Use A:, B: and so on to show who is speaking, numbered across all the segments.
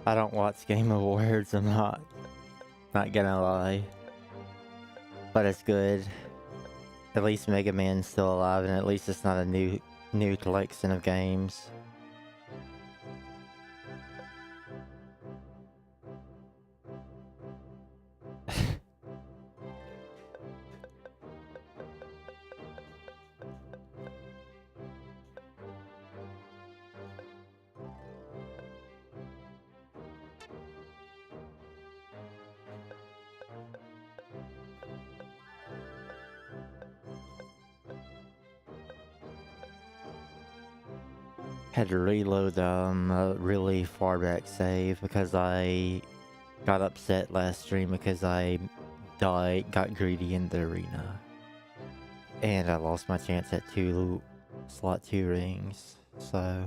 A: I don't watch Game Awards, I'm not gonna lie. But it's good. At least Mega Man's still alive, and at least it's not a new collection of games. Had to reload a really far back save because I got upset last stream because I got greedy in the arena. And I lost my chance at slot 2 rings, so...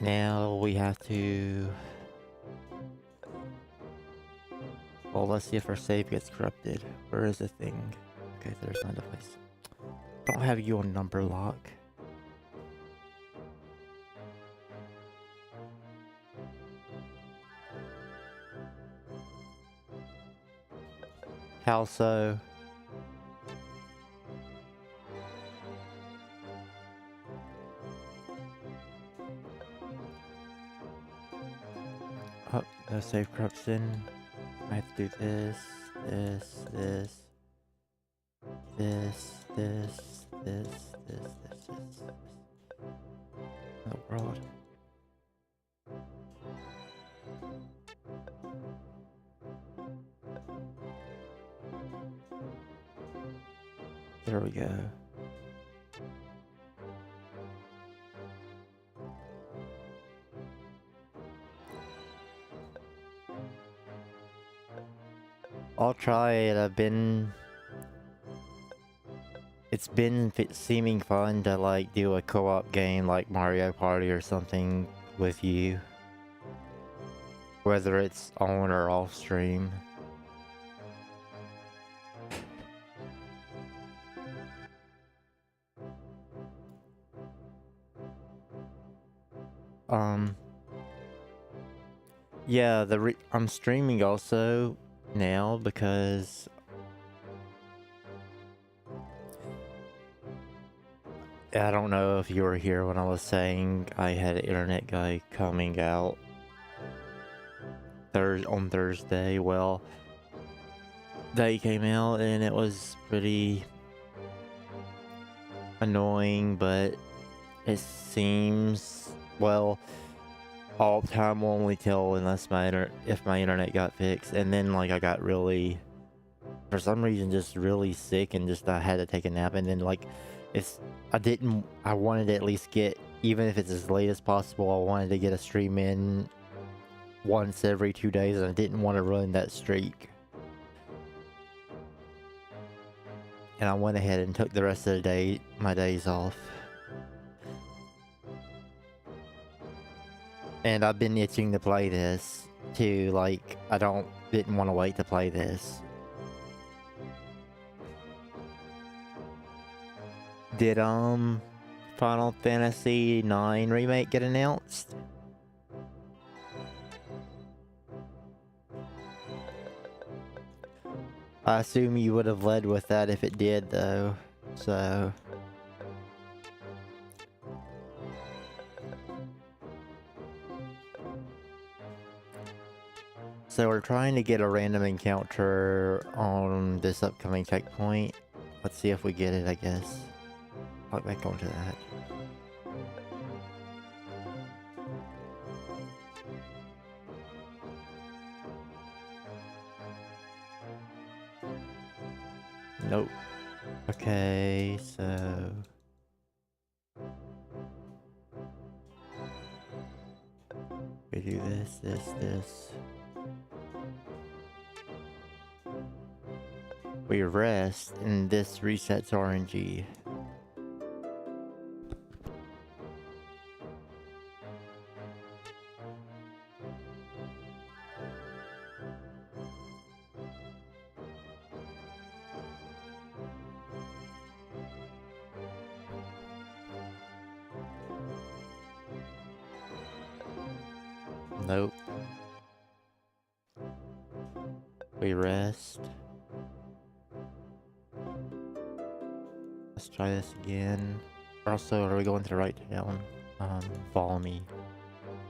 A: Now we have to... Well, let's see if our save gets corrupted. Where is the thing? Okay, there's my device. Don't have you on number lock. How so? Oh, no save corruption. I have to do this, this, this, this, this, this, this, this. Oh, world. There we go. I'll try it. It's been seeming fun to like do a co-op game like Mario Party or something with you. Whether it's on or off stream. Yeah, I'm streaming also now because I don't know if you were here when I was saying I had an internet guy coming out on Thursday. Well, they came out and it was pretty annoying, but it seems, well, all time will only tell unless if my internet got fixed. And then like I got really, for some reason, just really sick and just I had to take a nap. And then like I wanted to at least get, even if it's as late as possible, I wanted to get a stream in once every 2 days, and I didn't want to ruin that streak. And I went ahead and took the rest of the day, my days off. And I've been itching to play this too, like didn't want to wait to play this. Did Final Fantasy IX Remake get announced? I assume you would have led with that if it did though, so... So we're trying to get a random encounter on this upcoming checkpoint. Let's see if we get it, I guess. I'll get back onto that. Nope. Okay, so we do this. We rest, and this resets RNG. Nope. We rest. Let's try this again. Also, are we going to the right town? Follow me.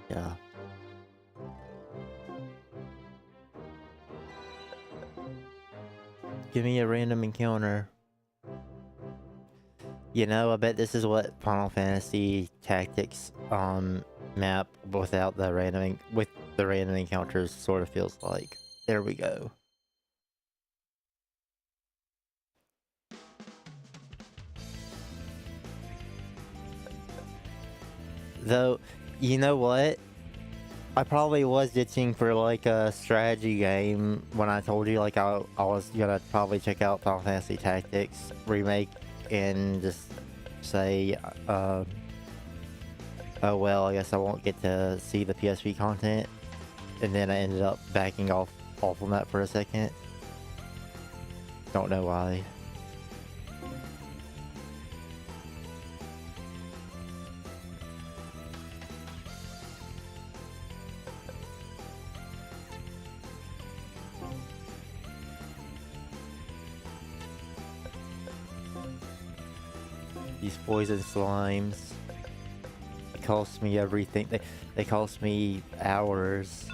A: Yeah. Give me a random encounter. You know, I bet this is what Final Fantasy Tactics map without the with the random encounters sort of feels like. There we go. Though, you know what? I probably was itching for like a strategy game when I told you like I was gonna probably check out Final Fantasy Tactics Remake and just say, oh well, I guess I won't get to see the PSP content, and then I ended up backing off on that for a second. Don't know why. These poison slimes, they cost me everything. They cost me hours.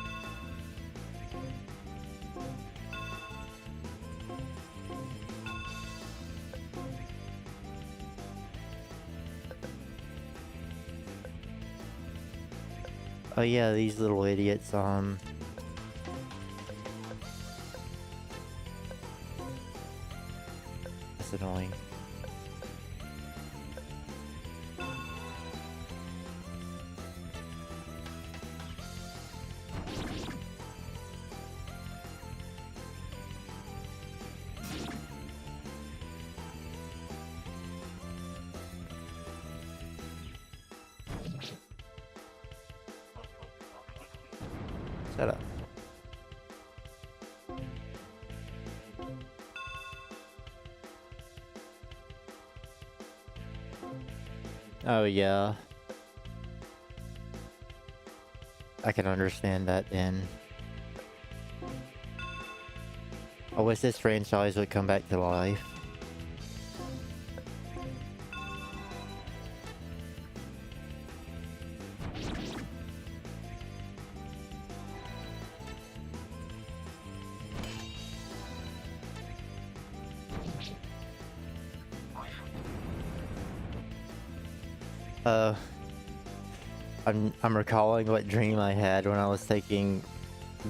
A: Oh yeah, these little idiots, that's annoying. Shut up. Oh yeah. I can understand that then. I wish this franchise would come back to life. I'm recalling what dream I had when I was taking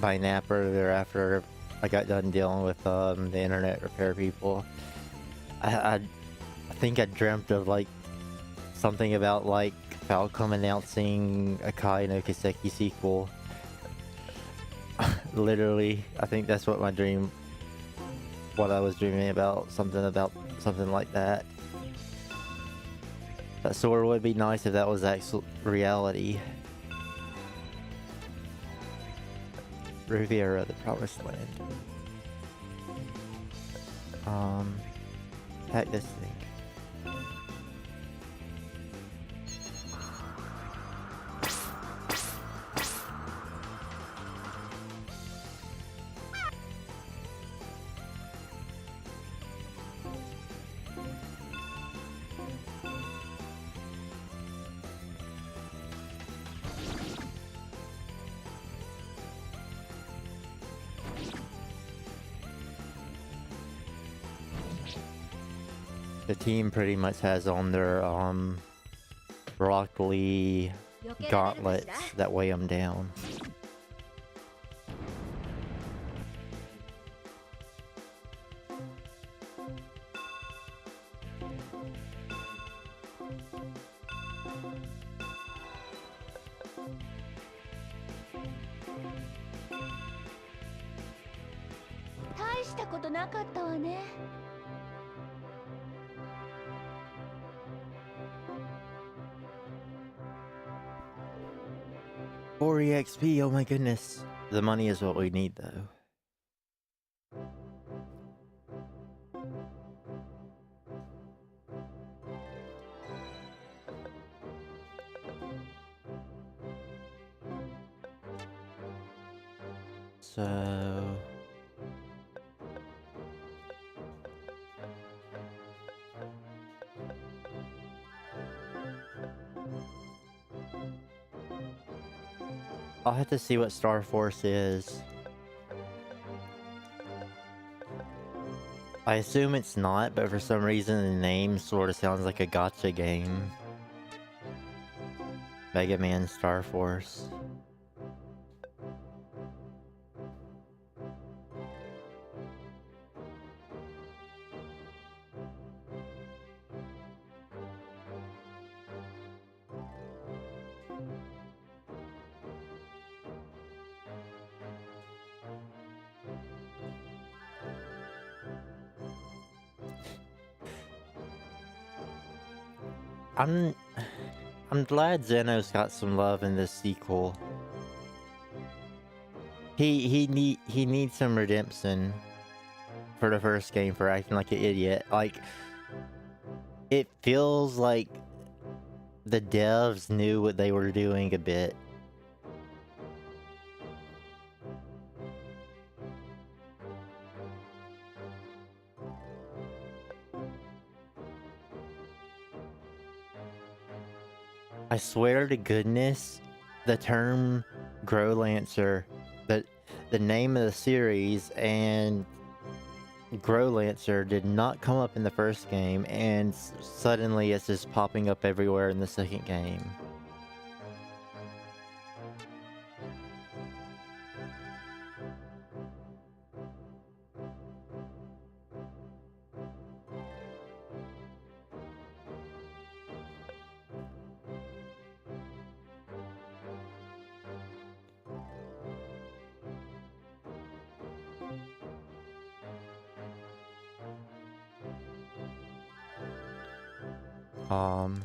A: my nap earlier after I got done dealing with the internet repair people. I think I dreamt of like something about like Falcom announcing a Kai no Kiseki sequel. Literally, I think that's what what I was dreaming about something like that. That sort of would be nice if that was actual reality. Riviera, the Promised Land. Hack this thing. The team pretty much has on their broccoli gauntlets that weigh them down.
B: 大したことなかったわね。
A: 40 XP, oh my goodness. The money is what we need though. So... I'll have to see what Star Force is. I assume it's not, but for some reason the name sort of sounds like a gacha game. Mega Man Star Force. I'm glad Zeno's got some love in this sequel. He needs some redemption for the first game for acting like an idiot. Like, it feels like the devs knew what they were doing a bit. I swear to goodness, the term Growlancer, the name of the series, and Growlancer did not come up in the first game, and suddenly it's just popping up everywhere in the second game. Um...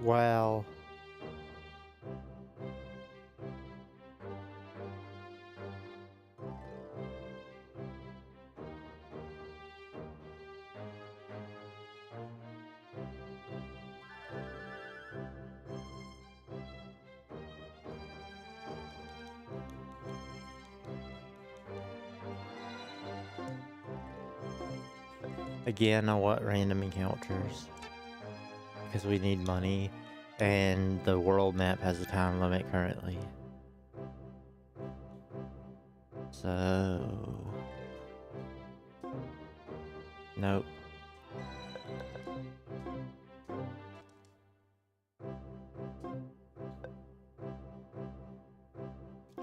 A: Wow. Again, I want random encounters. Because we need money, and the world map has a time limit currently. So... Nope.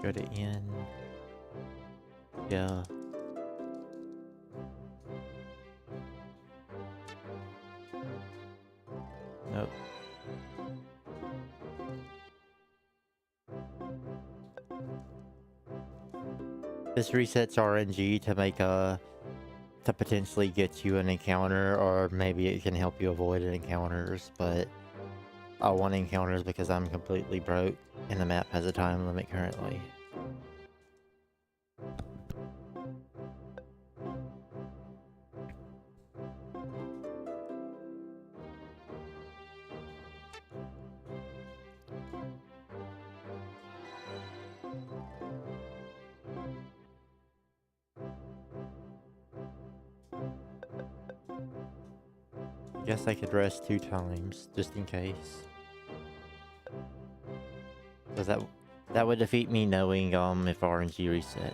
A: Go to N. Yeah. Nope. This resets RNG to make a to potentially get you an encounter, or maybe it can help you avoid encounters, but I want encounters because I'm completely broke and the map has a time limit currently. I guess I could rest 2 times, just in case. Because that would defeat me knowing if RNG resets.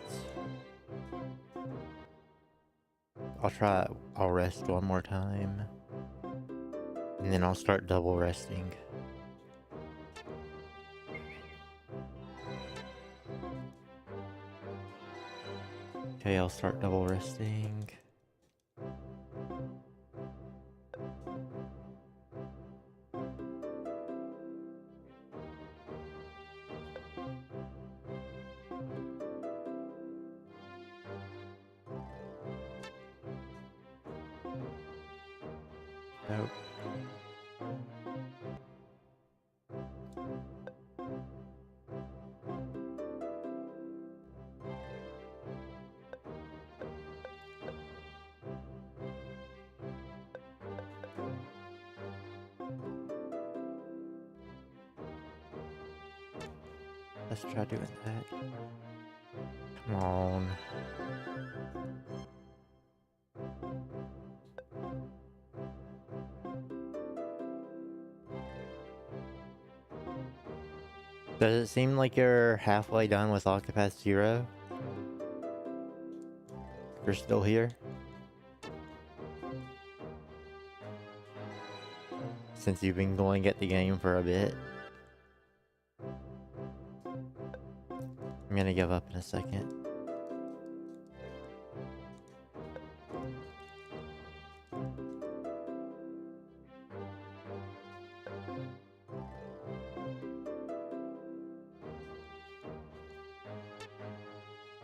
A: I'll rest 1 more time. And then I'll start double resting. Okay, I'll start double resting. Nope. Let's try doing that. Come on. Does it seem like you're halfway done with Octopath Zero? You're still here? Since you've been going at the game for a bit. I'm gonna give up in a second.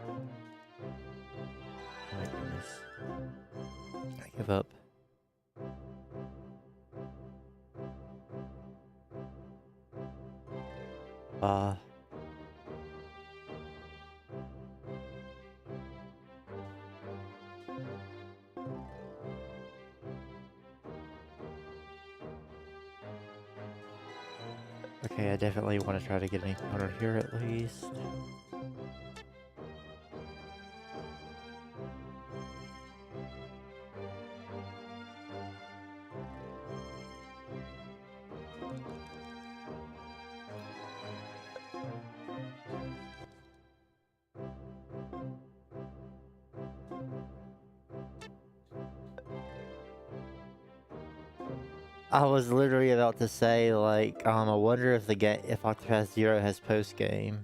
A: Oh my goodness. I give up. Okay, I definitely want to try to get an encounter here at least. I was literally about to say, like, I wonder if if Octopath Zero has post game.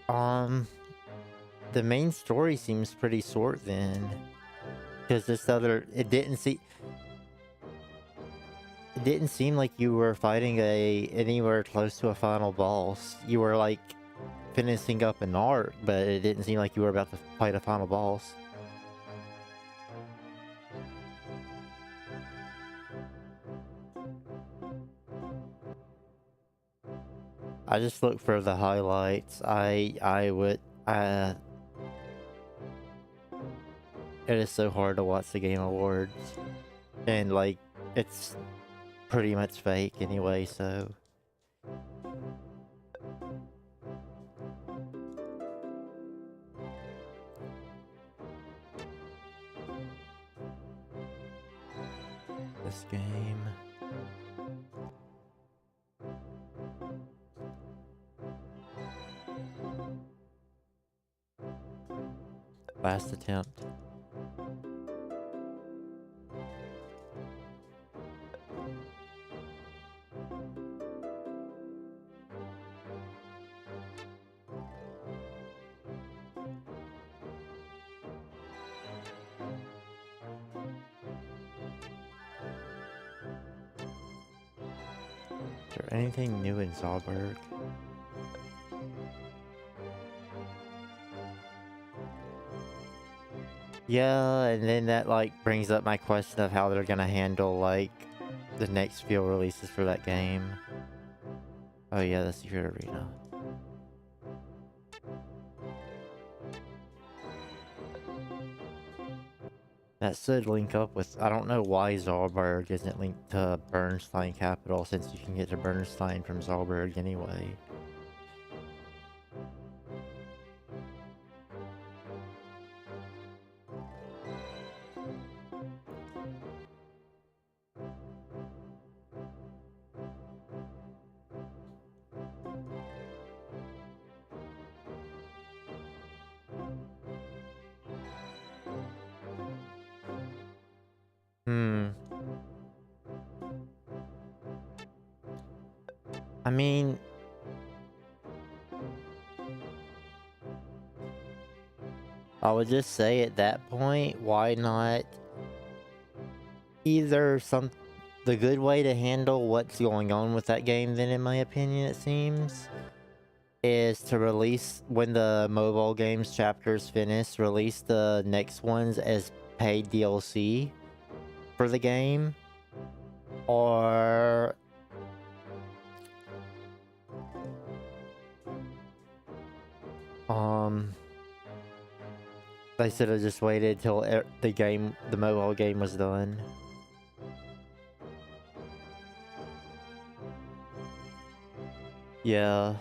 A: The main story seems pretty short then, because it didn't seem like you were fighting anywhere close to a final boss. You were like finishing up an arc, but it didn't seem like you were about to fight a final boss. I just look for the highlights. It is so hard to watch the Game Awards. And like, it's pretty much fake anyway, so. This game. Last attempt. Is there anything new in Zalberg? Yeah, and then that like brings up my question of how they're gonna handle like the next few releases for that game. Oh yeah, the Secret Arena. That should link up with, I don't know why Zalberg isn't linked to Bernstein Capital, since you can get to Bernstein from Zalberg anyway. Hmm. I mean, I would just say at that point, why not either the good way to handle what's going on with that game, then in my opinion it seems, is to release, when the mobile games chapters finish, release the next ones as paid DLC for the game. Or they should have just waited till the mobile game was done. Yeah.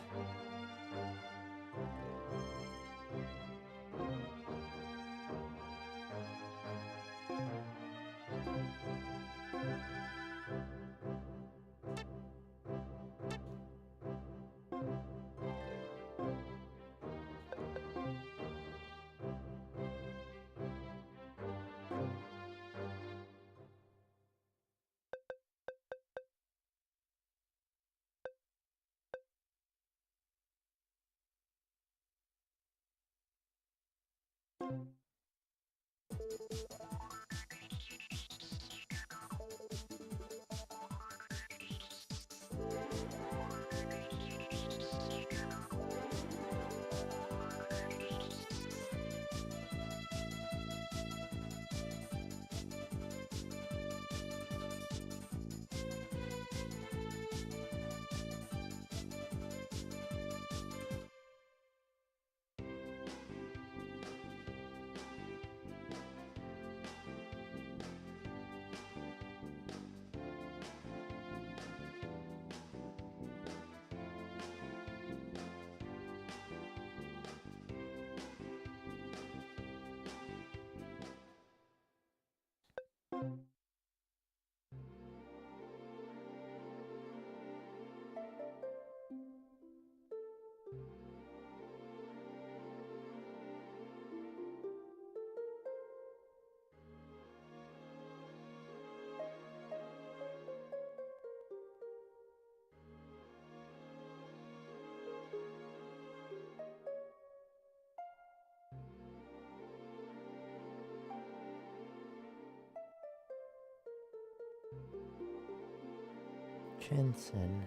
A: Jensen.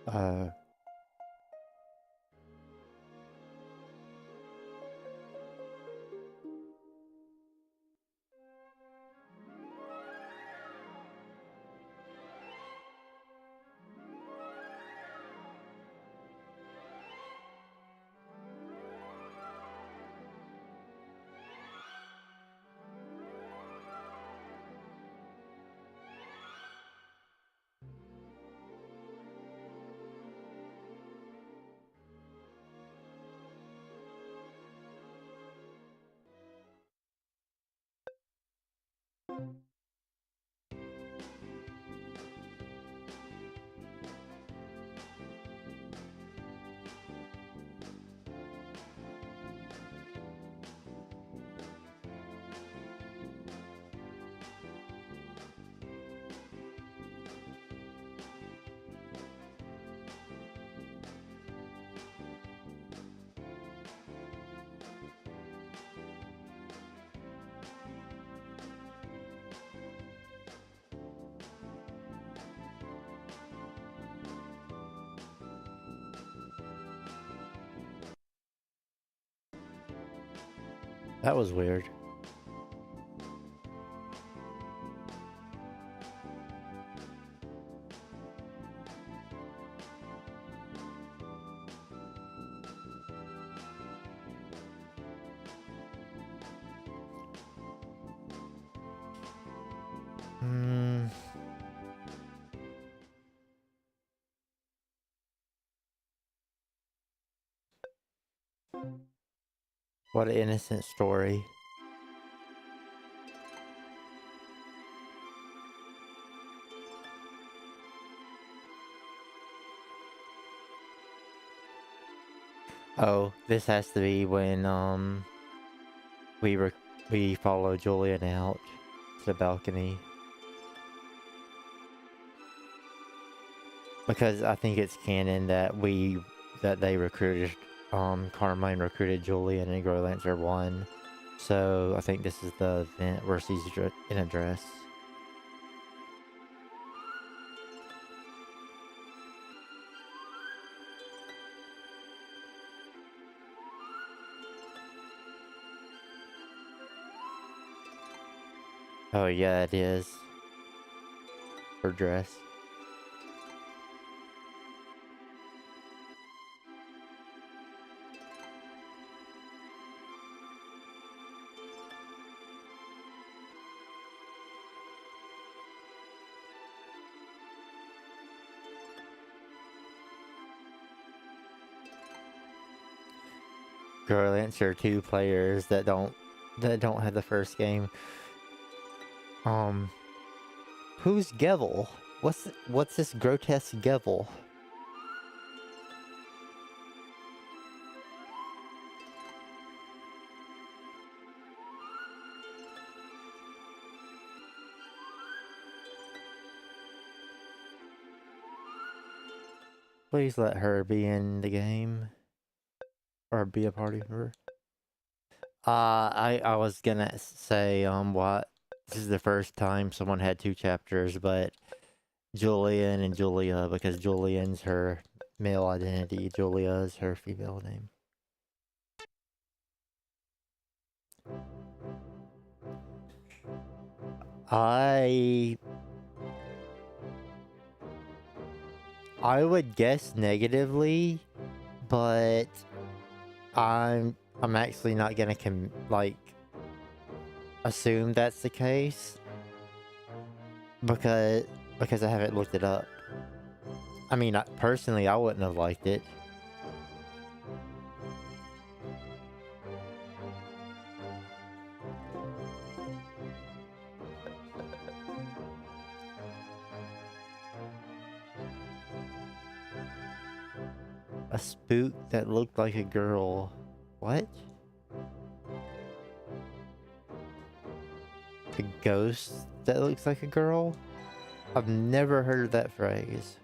A: Uh, That was weird. Hmm. What an innocent story. Oh, this has to be when we we follow Julian out to the balcony. Because I think it's canon that they recruited Carmine recruited Julian and Growlanser 1. So I think this is the event where she's in a dress. Oh yeah, it is. Her dress. Growlanser 2 players that don't have the first game. Who's Gevel? What's this grotesque Gevel? Please let her be in the game. Or be a party member. I was gonna say, what? This is the first time someone had 2 chapters, but Julian and Julia, because Julian's her male identity, Julia is her female name. I would guess negatively, but I'm actually not gonna assume that's the case because I haven't looked it up. I mean, personally, I wouldn't have liked it. A spook that looked like a girl. What? A ghost that looks like a girl? I've never heard of that phrase.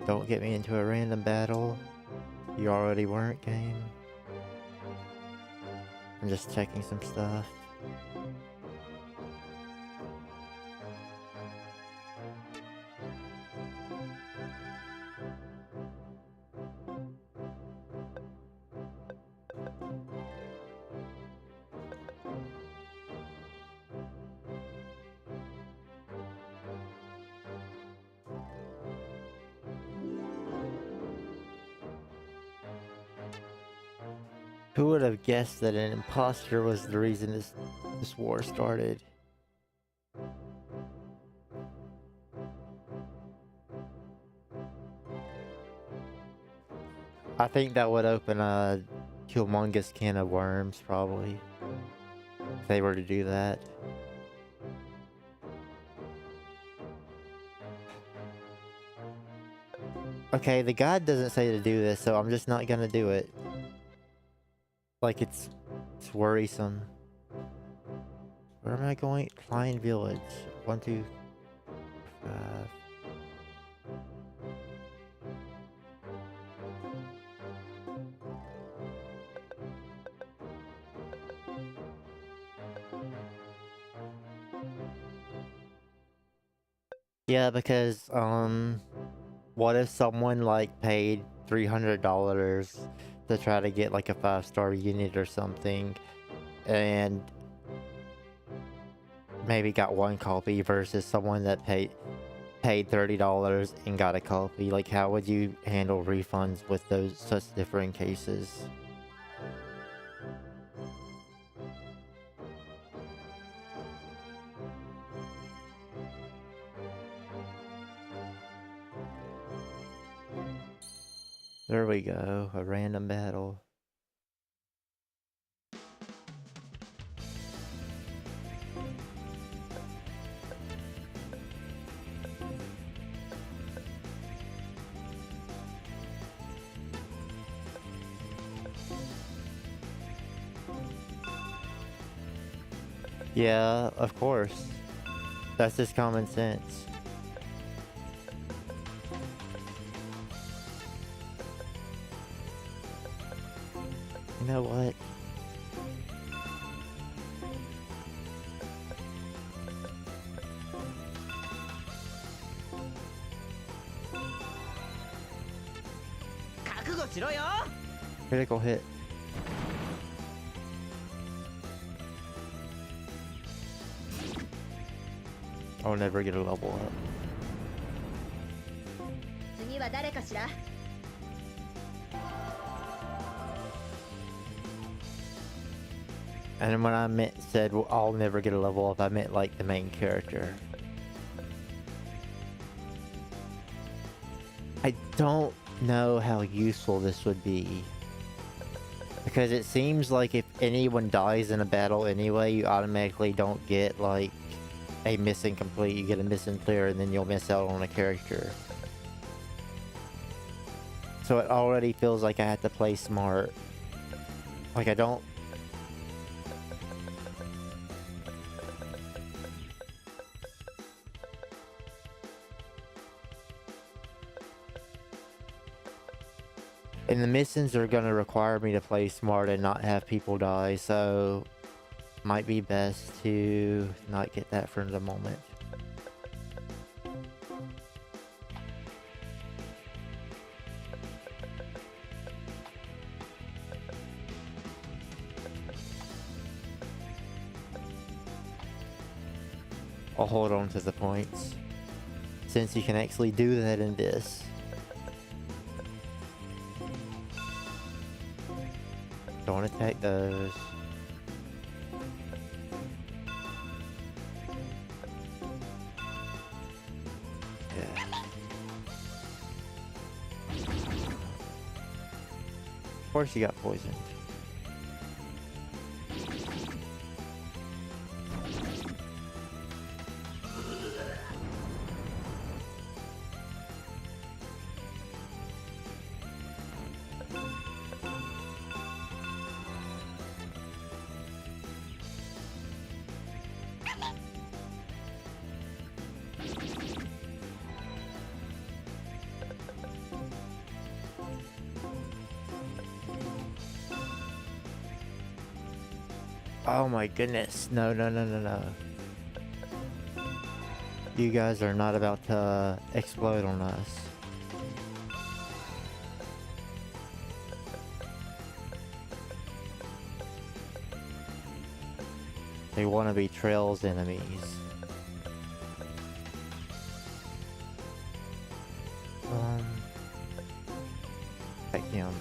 A: Don't get me into a random battle. You already weren't, game. I'm just checking some stuff. Who would have guessed that an imposter was the reason this war started? I think that would open a humongous can of worms, probably. If they were to do that. Okay, the guide doesn't say to do this, so I'm just not gonna do it. Like, it's worrisome. Where am I going? Klein Village. 1, 2, 5. Yeah, because what if someone like paid $300 to try to get like a 5-star unit or something, and maybe got one copy versus someone that paid $30 and got a copy? Like, how would you handle refunds with those such different cases? There we go, a random battle. Yeah, of course. That's just common sense. You know what? Critical hit. I'll never get a level up. And when I said, well, I'll never get a level up, I meant like the main character. I don't know how useful this would be. Because it seems like if anyone dies in a battle anyway, you automatically don't get like a missing complete, you get a missing clear, and then you'll miss out on a character. So it already feels like I have to play smart. Like I don't... And the missions are gonna require me to play smart and not have people die, so... might be best to not get that for the moment. I'll hold on to the points, since you can actually do that in this. Don't attack those. Yeah. Of course you got poisoned. Oh my goodness. No, no, no, no, no. You guys are not about to explode on us. They want to be Trail's enemies. Heck him.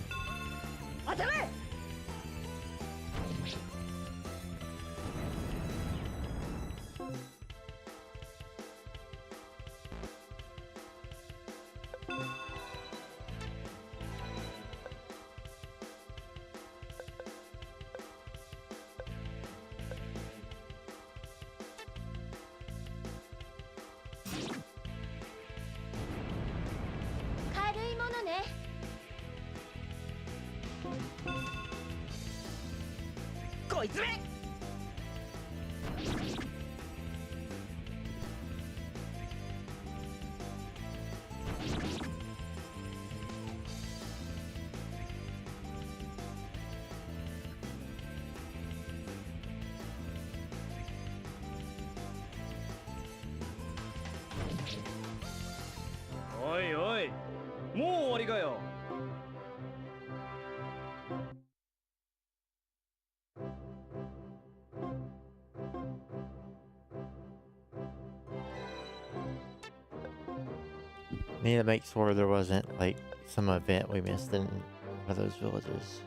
A: Need to make sure there wasn't like some event we missed in one of those villages.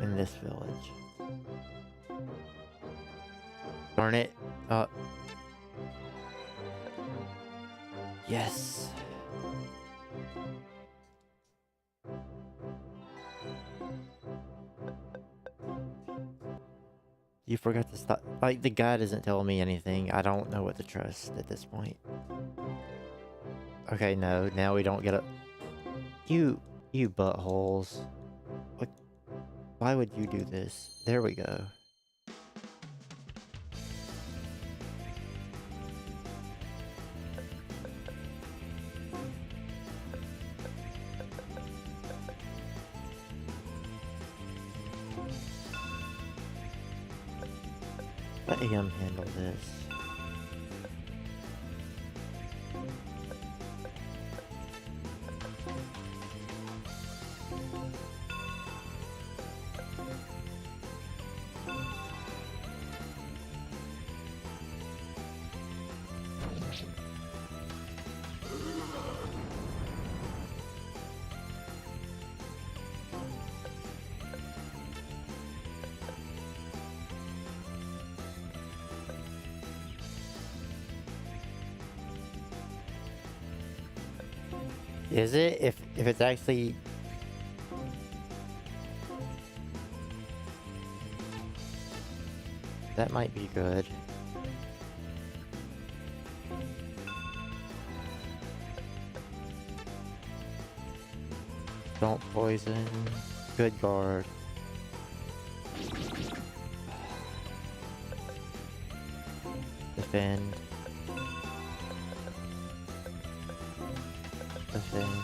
A: In this village. Darn it. Yes. You forgot to stop. Like, the guy doesn't tell me anything. I don't know what to trust at this point. Okay, no. Now we don't get a... You buttholes. Like, why would you do this? There we go. Let him handle this. Is it? If it's actually... That might be good. Don't poison. Good guard. Defend. Defend.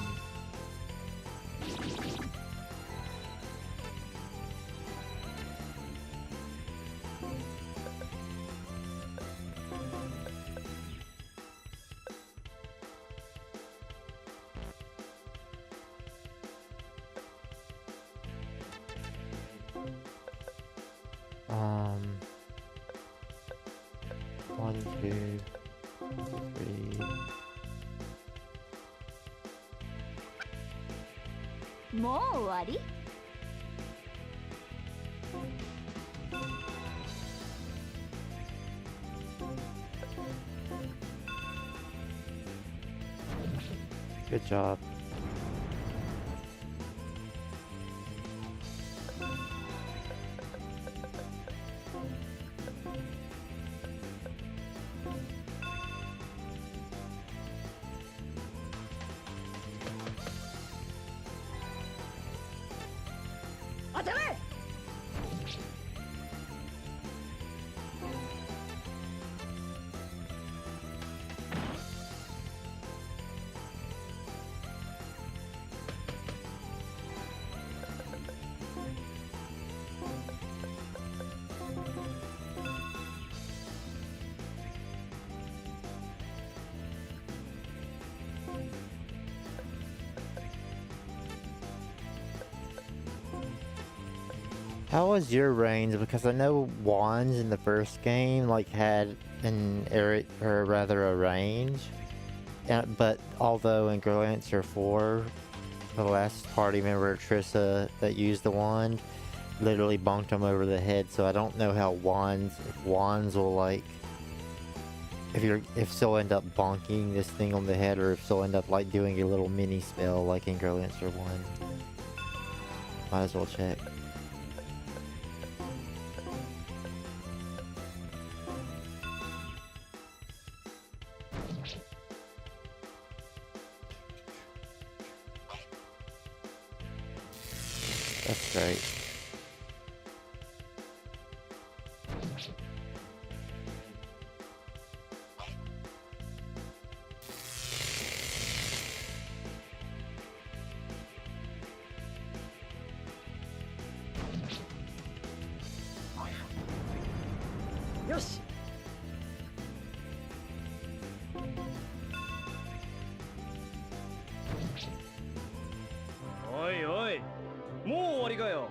A: One, two, three.
B: もう終わり?
A: Good job. How was your range? Because I know wands in the first game like had an area, or rather a range, but although in Growlanser 4, the last party member Trissa that used the wand literally bonked him over the head. So I don't know how if wands will like, if she'll end up bonking this thing on the head, or if she'll end up like doing a little mini spell like in Growlanser 1. Might as well check. That's great.
B: Yoshi.
C: おいおい、もう終わりかよ。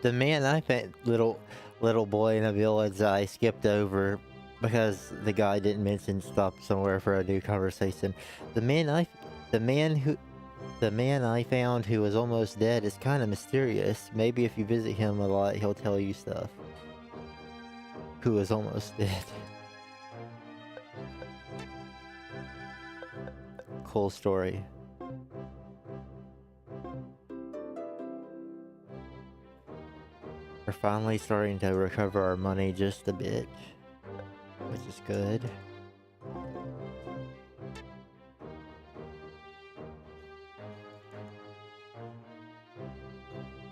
A: The man I found, little boy in a village, I skipped over because the guy didn't mention stop somewhere for a new conversation. The man I, the man who, the man I found who was almost dead is kind of mysterious. Maybe if you visit him a lot, he'll tell you stuff. Who is almost dead. Cool story. We're finally starting to recover our money just a bit, which is good.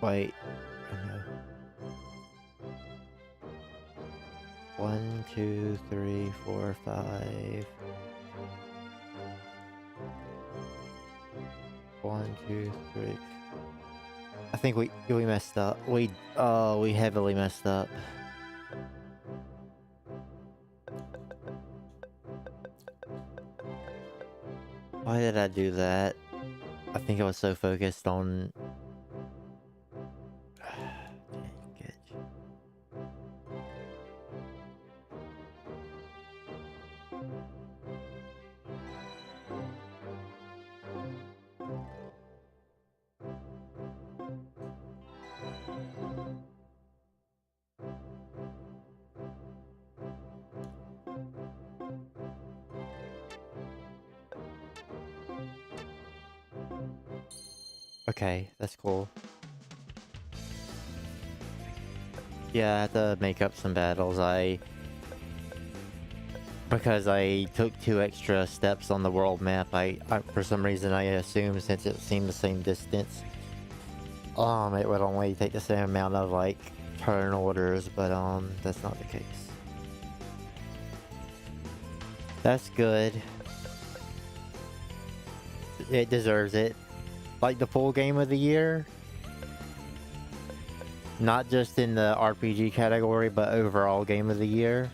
A: Wait. No. 1, 2, 3, 4, 5. 1, 2, 3. I think we messed up. We heavily messed up. Why did I do that? I think I was so focused on... Dang it. Okay, that's cool. Yeah, I have to make up some battles. Because I took 2 extra steps on the world map, I for some reason I assumed since it seemed the same distance, it would only take the same amount of like turn orders, but that's not the case. That's good. It deserves it. Like the full game of the year. Not just in the RPG category, but overall game of the year.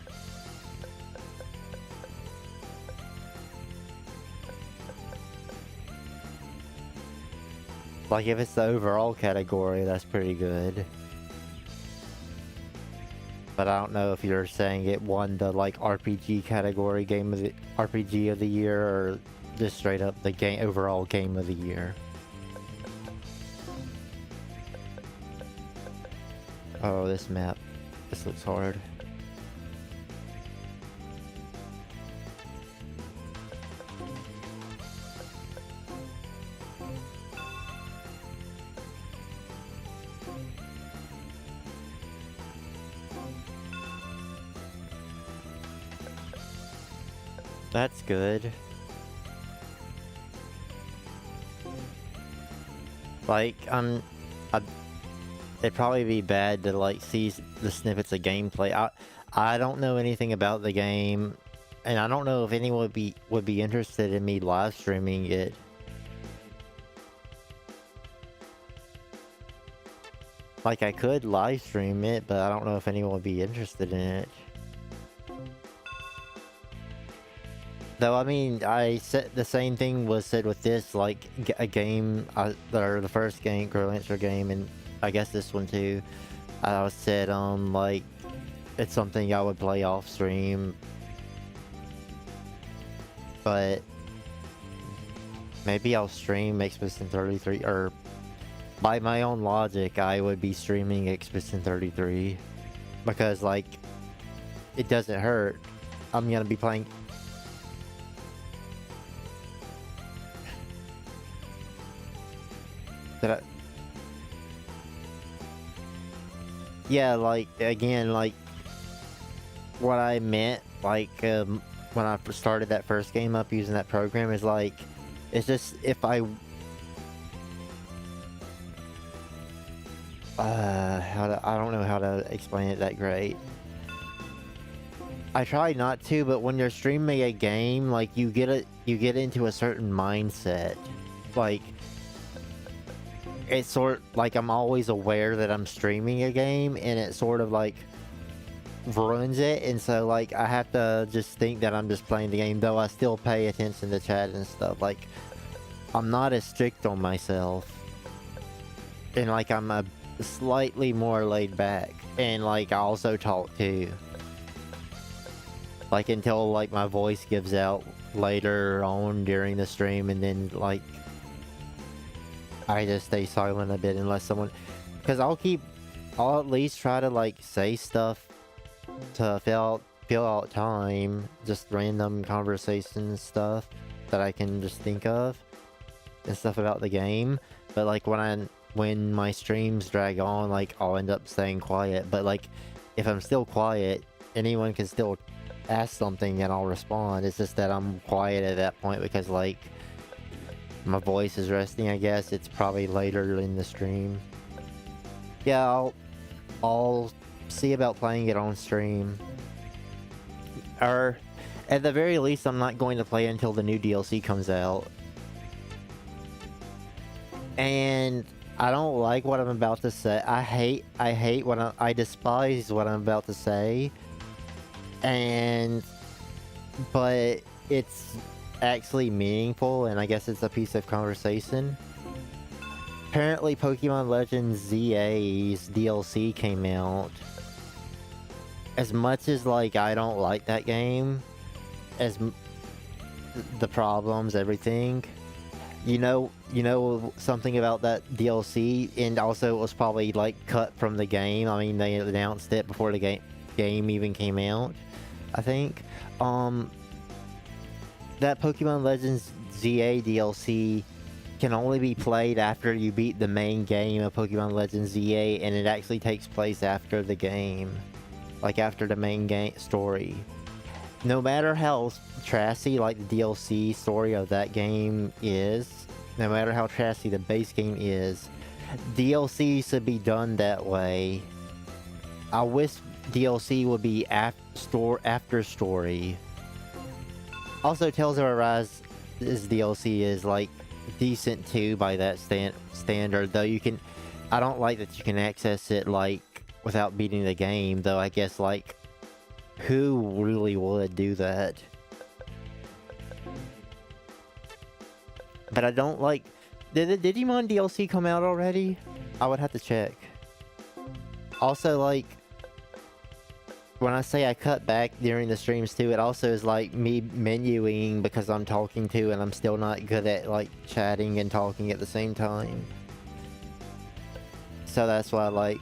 A: Like if it's the overall category, that's pretty good. But I don't know if you're saying it won the like RPG category game of the RPG of the year, or just straight up the game overall game of the year. Oh, this map. This looks hard. That's good. Like, it'd probably be bad to like see the snippets of gameplay. I don't know anything about the game, and I don't know if anyone would be interested in me live streaming it. Like I could live stream it, but I don't know if anyone would be interested in it. Though, I mean, I said the same thing was said with this, like, a game, or the first game, Growlanser game, and I guess this one too. I said, like, it's something I would play off stream. But maybe I'll stream Expedition 33, or by my own logic, I would be streaming Expedition 33. Because, like, it doesn't hurt. I'm gonna be playing... Yeah, like, again, like, what I meant, like, when I started that first game up using that program is, like, it's just, if I... I don't know how to explain it that great. I try not to, but when you're streaming a game, like, you get into a certain mindset. Like... It's like I'm always aware that I'm streaming a game, and it sort of like ruins it, and so like I have to just think that I'm just playing the game, though I still pay attention to chat and stuff. Like, I'm not as strict on myself, and like I'm slightly more laid back, and like I also talk too. Like until like my voice gives out later on during the stream, and then like I just stay silent a bit unless someone, because I'll at least try to like say stuff to fill out time, just random conversation stuff that I can just think of and stuff about the game. But like when my streams drag on, like I'll end up staying quiet. But like if I'm still quiet, anyone can still ask something and I'll respond. It's just that I'm quiet at that point because like my voice is resting, I guess. It's probably later in the stream. Yeah, I'll see about playing it on stream. Or at the very least, I'm not going to play until the new DLC comes out. And I don't like what I'm about to say. I hate what I despise what I'm about to say. But it's actually meaningful, and I guess it's a piece of conversation. Apparently Pokemon Legends ZA's DLC came out. As much as like I don't like that game, the problems, everything, you know something about that DLC, and also it was probably like cut from the game. I mean, they announced it before the game even came out, I think. That Pokemon Legends ZA DLC can only be played after you beat the main game of Pokemon Legends ZA, and it actually takes place after the game. Like after the main game story. No matter how trashy like the DLC story of that game is, no matter how trashy the base game is, DLC should be done that way. I wish DLC would be after story. Also, Tales of Arise's DLC is like decent too by that standard, though I don't like that you can access it like without beating the game, though. I guess like who really would do that? But I don't like, did the Digimon DLC come out already? I would have to check. Also, like, when I say I cut back during the streams too, it also is like me menuing because I'm talking to and I'm still not good at like chatting and talking at the same time. So that's why like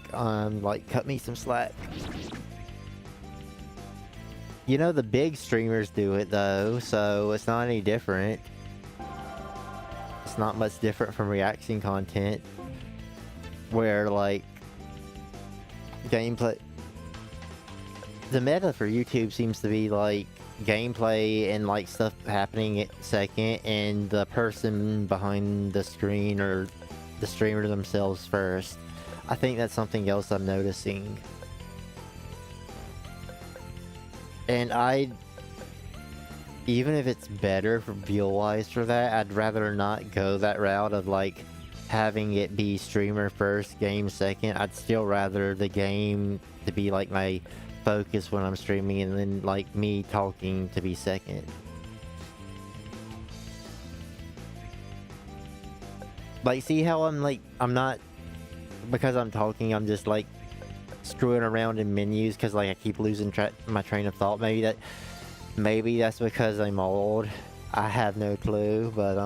A: cut me some slack. You know, the big streamers do it though, so it's not any different. It's not much different from reaction content where like gameplay, the meta for YouTube seems to be like gameplay and like stuff happening at second, and the person behind the screen or the streamer themselves first. I think that's something else I'm noticing. And even if it's better for view-wise for that, I'd rather not go that route of like having it be streamer first, game second. I'd still rather the game to be like my focus when I'm streaming, and then like me talking to be second. Like, see how I'm not, because I'm talking, I'm just like screwing around in menus because like I keep losing my train of thought. Maybe that's because I'm old. I have no clue, but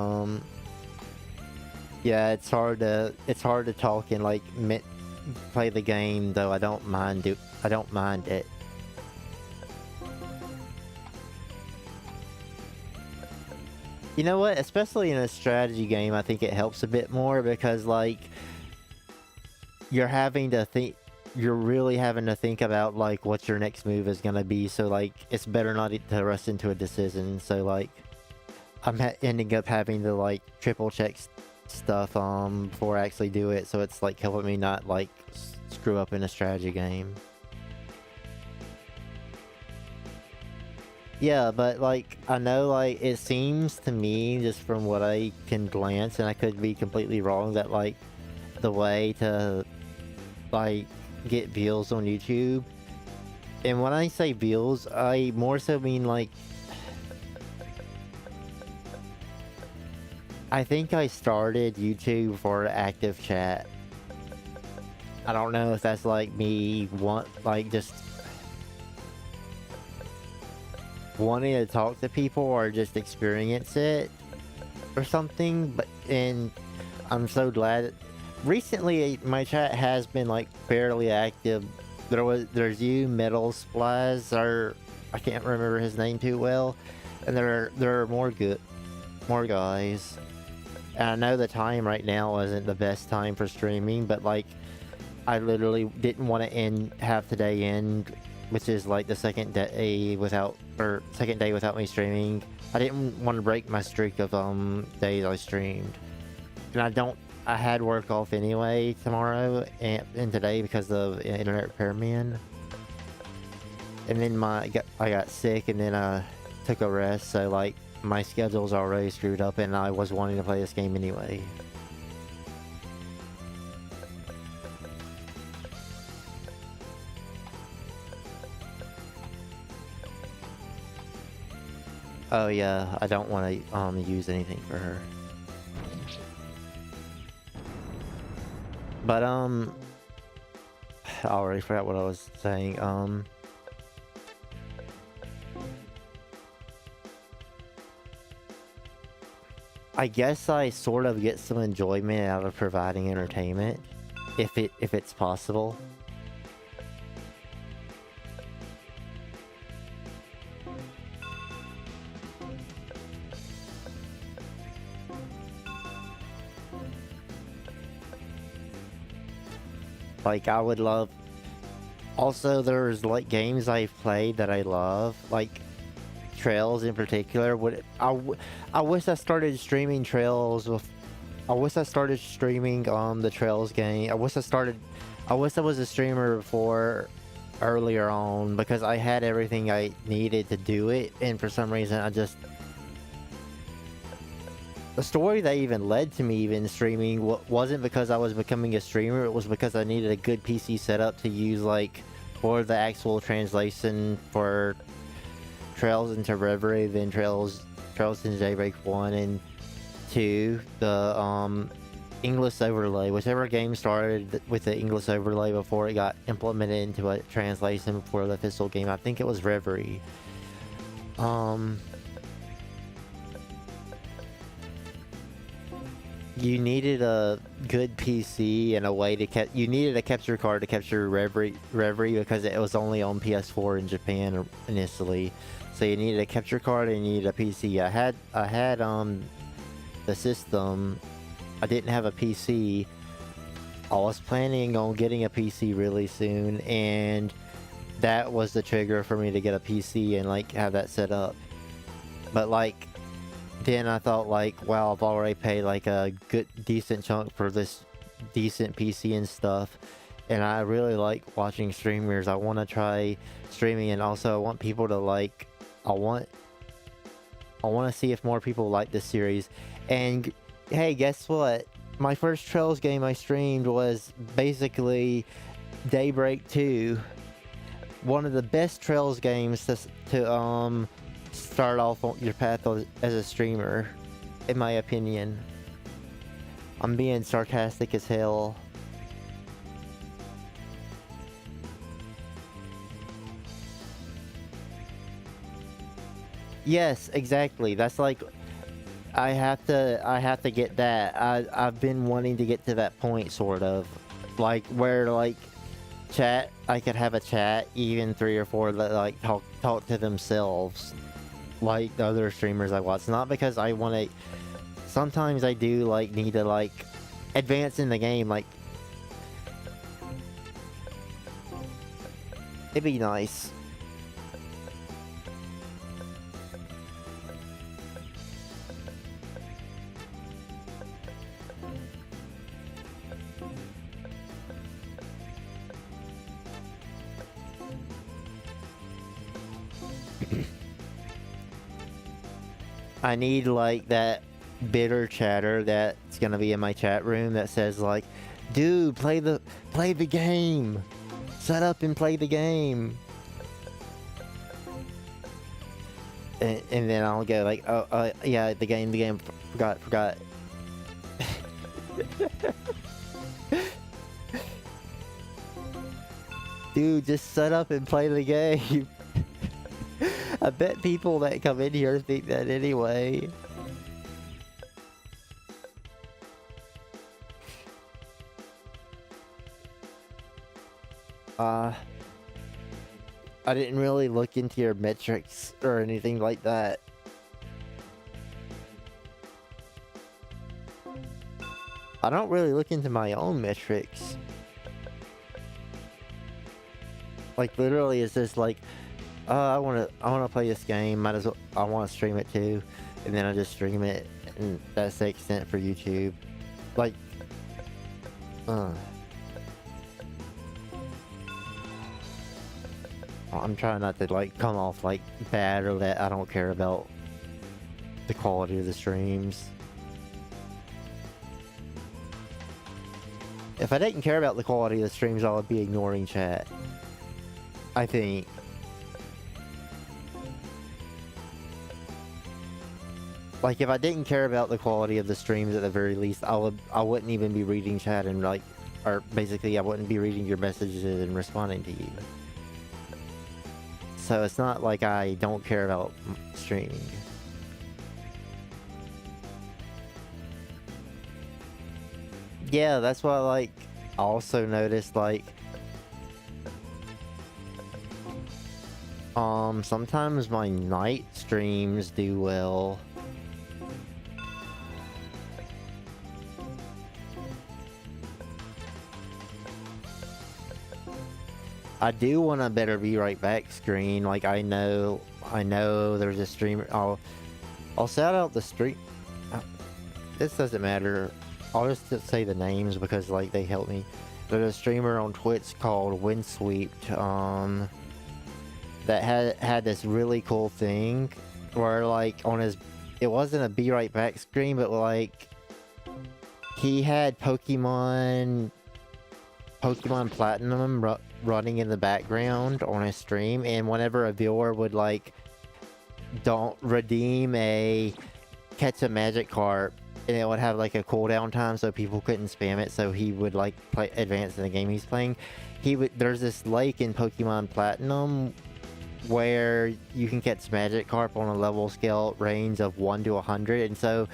A: yeah, it's hard to talk and like play the game, though I don't mind it. You know what? Especially in a strategy game, I think it helps a bit more because like you're really having to think about like what your next move is gonna be, so like it's better not to rush into a decision. So like I'm ending up having to like triple check stuff before I actually do it, so it's like helping me not like screw up in a strategy game. Yeah, but like I know, like it seems to me just from what I can glance, and I could be completely wrong, that like the way to like get views on YouTube, and when I say views, I more so mean like I think I started YouTube for active chat. I don't know if that's like me just wanting to talk to people or just experience it or something. And I'm so glad. Recently, my chat has been like fairly active. There's you, Metal Splies, or I can't remember his name too well, and there are more guys. And I know the time right now isn't the best time for streaming, but like I literally didn't want to have today end, which is like the second day without me streaming. I didn't want to break my streak of days I streamed, and I had work off anyway tomorrow and today because of internet repairman. And then I got sick, and then I took a rest, so like my schedule's already screwed up, and I was wanting to play this game anyway. Oh yeah, I don't want to use anything for her. But I already forgot what I was saying. I guess I sort of get some enjoyment out of providing entertainment, if it's possible. Like, I would love... Also, there's, like, games I've played that I love, like, Trails in particular. I wish I started streaming Trails with... I wish I started streaming, the Trails game. I wish I was a streamer before, earlier on, because I had everything I needed to do it, and for some reason, the story that even led to me even streaming wasn't because I was becoming a streamer, it was because I needed a good PC setup to use, like, for the actual translation for Trails into Reverie, then Trails into Daybreak 1 and 2, the English overlay. Whichever game started with the English overlay before it got implemented into a translation for the official game. I think it was Reverie. You needed a good PC and a way to you needed a capture card to capture Reverie because it was only on PS4 in Japan initially. So you needed a capture card and you needed a PC. I had the system. I didn't have a PC. I was planning on getting a PC really soon, and that was the trigger for me to get a PC and like have that set up. But like, then I thought like, wow, I've already paid like a decent chunk for this decent PC and stuff, and I really like watching streamers. I want to try streaming, and also I want people to like, I want to see if more people like this series. And hey, guess what? My first Trails game I streamed was basically Daybreak 2. One of the best Trails games to start off on your path as a streamer, in my opinion. I'm being sarcastic as hell. Yes, exactly. That's like, I have to get that. I've been wanting to get to that point, sort of, like where like I could have a chat, even 3 or 4 that like talk to themselves, like the other streamers I watch. Not because I want to. Sometimes I do like need to like advance in the game. Like, it'd be nice. I need like that bitter chatter that's gonna be in my chat room that says like, dude, play the game, set up and play the game, and then I'll go like, oh yeah, the game, forgot. Dude, just set up and play the game. I bet people that come in here think that anyway. I didn't really look into your metrics or anything like that. I don't really look into my own metrics. Like literally, it's just like, I wanna play this game. Might as well. I want to stream it too, and then I just stream it, and that's the extent for YouTube. Like, I'm trying not to like come off like bad or that I don't care about the quality of the streams. If I didn't care about the quality of the streams, I would be ignoring chat, I think. Like if I didn't care about the quality of the streams at the very least, I wouldn't even be reading chat and like, or basically I wouldn't be reading your messages and responding to you. So it's not like I don't care about streaming. Yeah, that's why like I also noticed like sometimes my night streams do well. I do want a better be right back screen. Like I know there's a streamer. I'll shout out the stream. This doesn't matter. I'll just say the names because like they help me. There's a streamer on Twitch called Windsweep that had this really cool thing where like on his, it wasn't a be right back screen, but like he had Pokemon Platinum running in the background on his stream, and whenever a viewer would like don't redeem a catch a magic carp, and it would have like a cooldown time so people couldn't spam it, so he would like play advance in the game he's playing. There's this lake in Pokemon Platinum where you can catch magic carp on a level scale range of 1 to 100, and so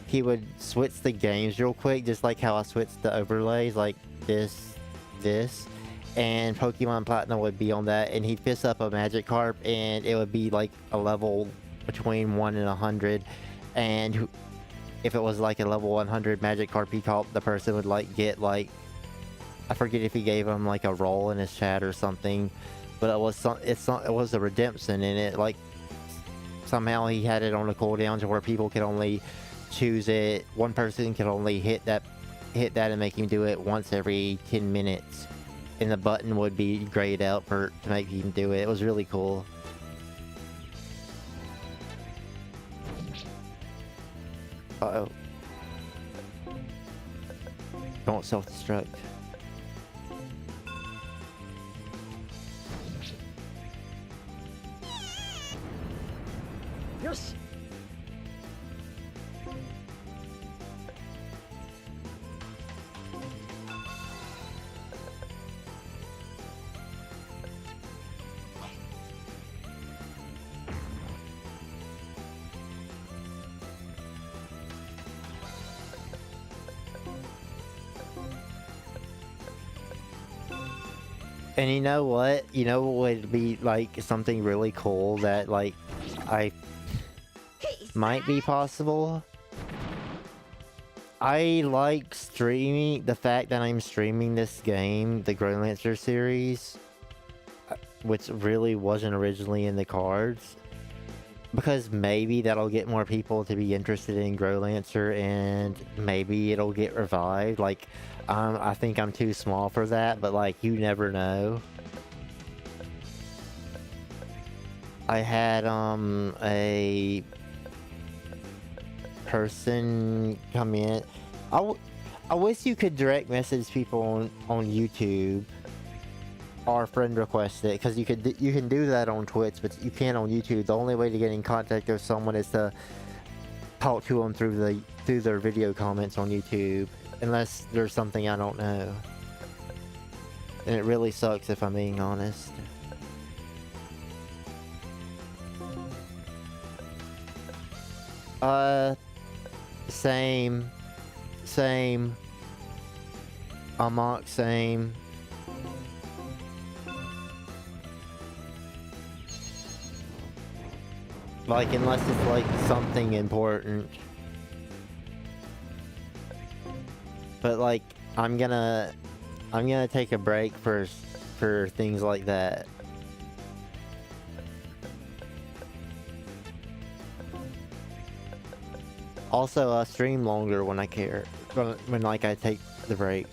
A: he would switch the games real quick, just like how I switched the overlays, like this, and Pokemon Platinum would be on that, and he'd fish up a Magikarp, and it would be like a level between 1 and 100, and if it was like a level 100 Magikarp he caught, the person would like get like, I forget if he gave him like a roll in his chat or something, but it was a redemption, and it like somehow he had it on a cooldown to where people could only choose it. One person could only hit that and make him do it once every 10 minutes, and the button would be grayed out to make him do it. It was really cool. Uh-oh. Don't self-destruct.
B: Yoshi.
A: And you know what? You know what would be like something really cool that like might be possible? I like streaming, the fact that I'm streaming this game, the Growlanser series, which really wasn't originally in the cards, because maybe that'll get more people to be interested in Growlancer, and maybe it'll get revived. Like, I think I'm too small for that, but like, you never know. I had a person come in. I wish you could direct message people on YouTube or friend request it, because you can do that on Twitch, but you can't on YouTube. The only way to get in contact with someone is to talk to them through their video comments on YouTube, unless there's something I don't know. And it really sucks if I'm being honest. Same. Same. Amok, same. Like, unless it's like something important. But like, I'm gonna take a break for things like that. Also, I stream longer when I care, when like I take the break.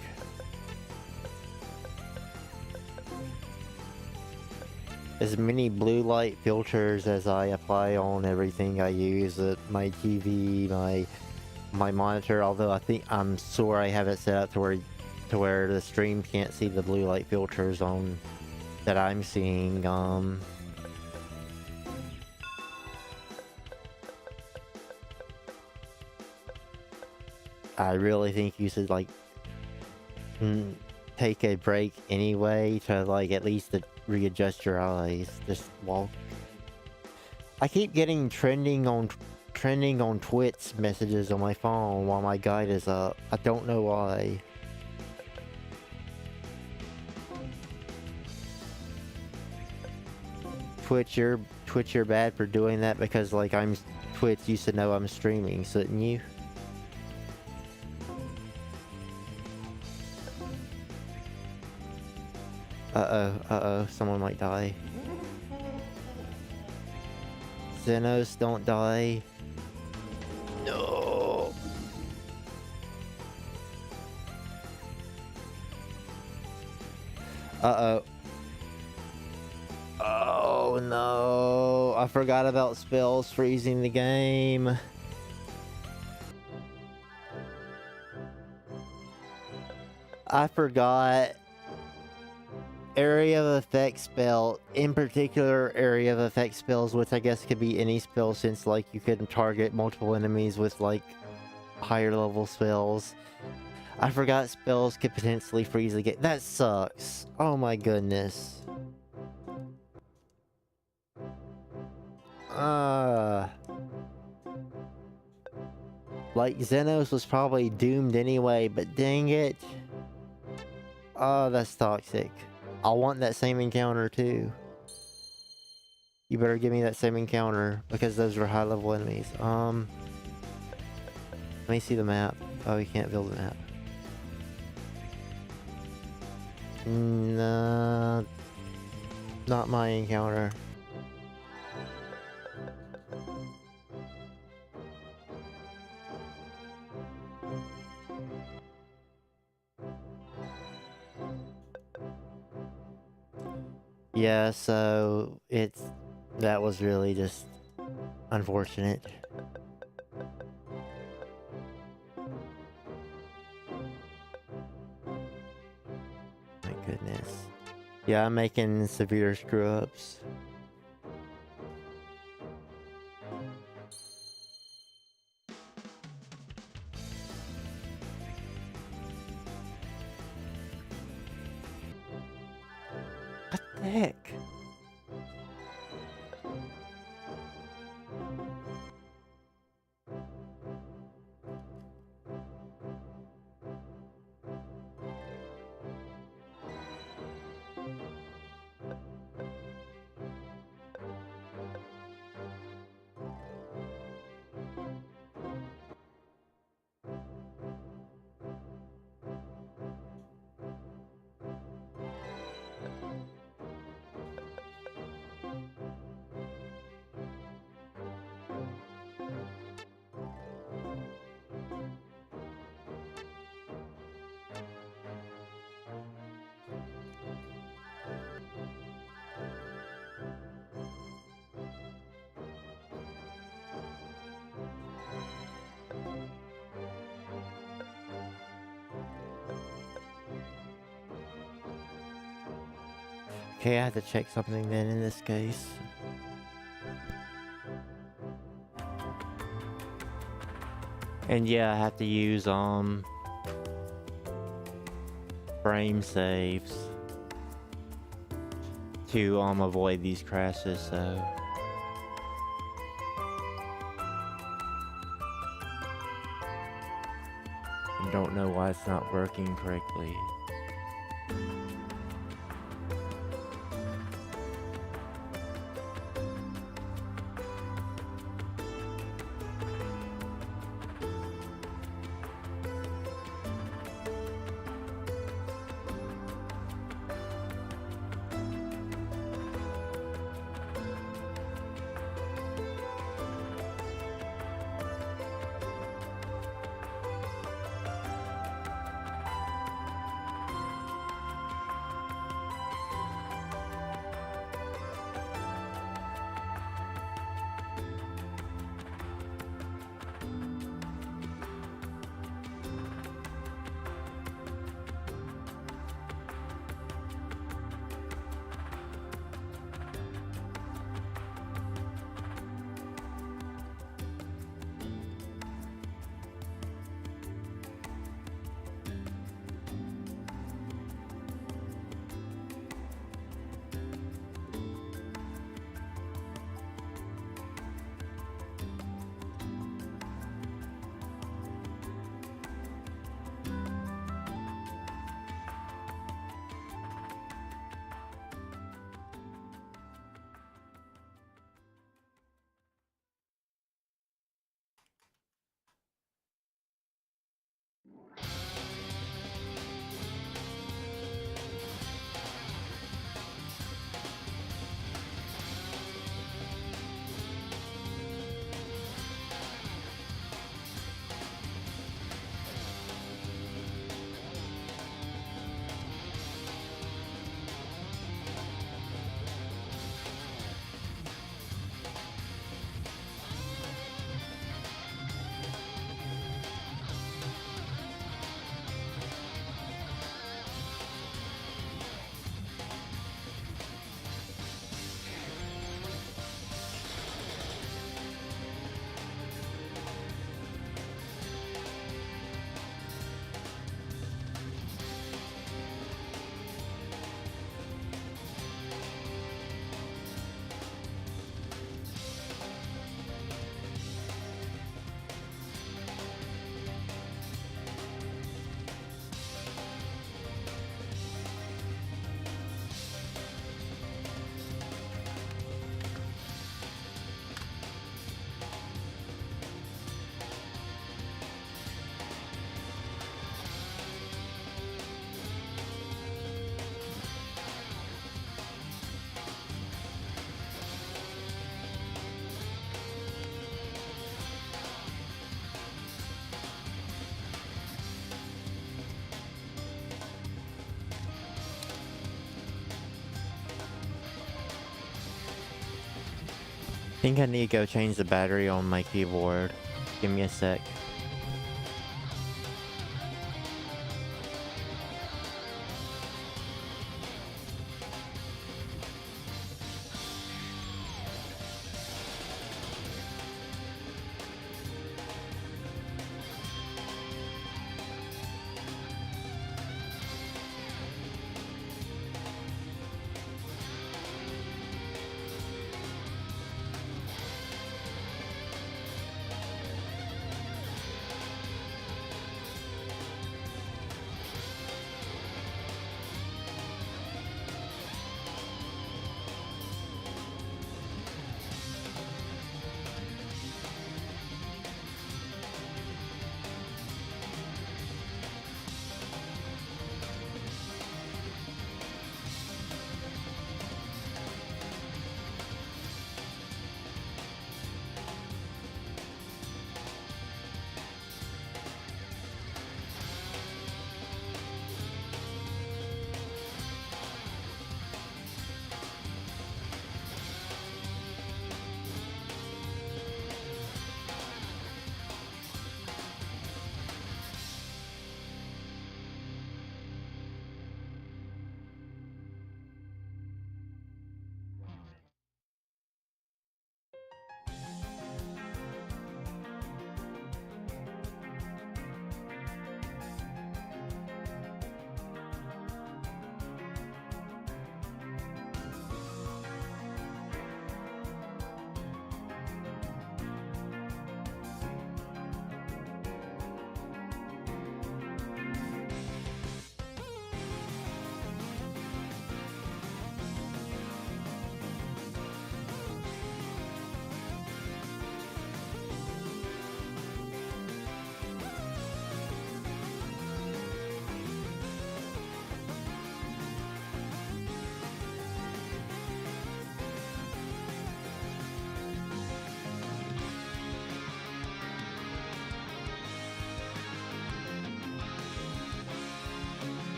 A: As many blue light filters as I apply on everything I use, my TV, my monitor. Although I'm sure I have it set up to where the stream can't see the blue light filters on that I'm seeing. I really think you should like take a break anyway to like at least readjust your eyes. Just walk. I keep getting trending on Twitch messages on my phone while my guide is up. I don't know why. Twitch, you're bad for doing that because like Twitch used to know I'm streaming, shouldn't you? Uh-oh, someone might die. Xenos, don't die. No. Uh-oh. Oh no, I forgot about spells freezing the game. I forgot. Area of effect spell, in particular area of effect spells, which I guess could be any spell since like you can target multiple enemies with like higher level spells. I forgot spells could potentially freeze the game. That sucks. Oh my goodness. Like Xenos was probably doomed anyway, but dang it. Oh, that's toxic. I want that same encounter too. You better give me that same encounter because those are high level enemies. Let me see the map. Oh, you can't build a map. No, not my encounter. Yeah, so that was really just unfortunate. My goodness. Yeah, I'm making severe screw-ups. What the heck? Okay, I have to check something then in this case. And yeah, I have to use frame saves. to avoid these crashes, so. I don't know why it's not working correctly. I think I need to go change the battery on my keyboard. Give me a sec.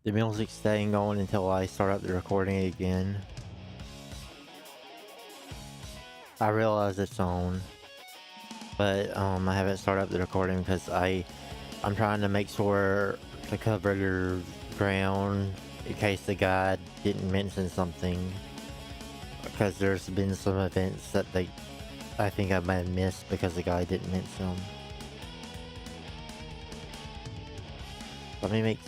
A: The music's staying going until I start up the recording again. I realize it's on, but I haven't started up the recording because I'm trying to make sure to cover the ground in case the guide didn't mention something, because there's been some events that I think I might have missed because the guy didn't mention them. Let me make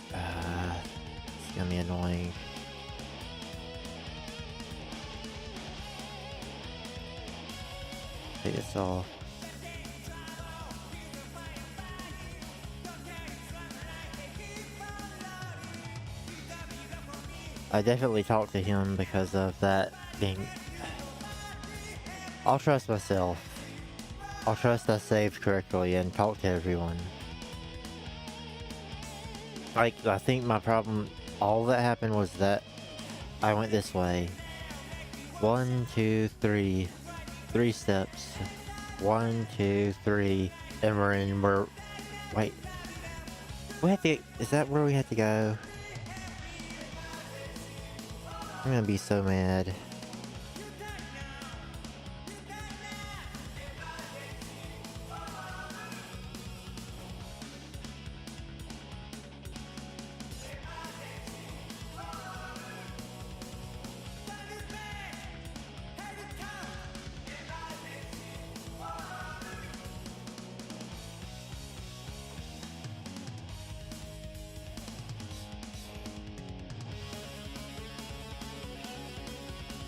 A: it's gonna be annoying. Take this off. I definitely talked to him because of that being. I'll trust myself. I'll trust I saved correctly and talk to everyone. Like, I think my problem, all that happened was that I went this way. 1, 2, 3. 3 steps. 1, 2, 3. And we're wait. We have to, is that where we have to go? I'm gonna be so mad.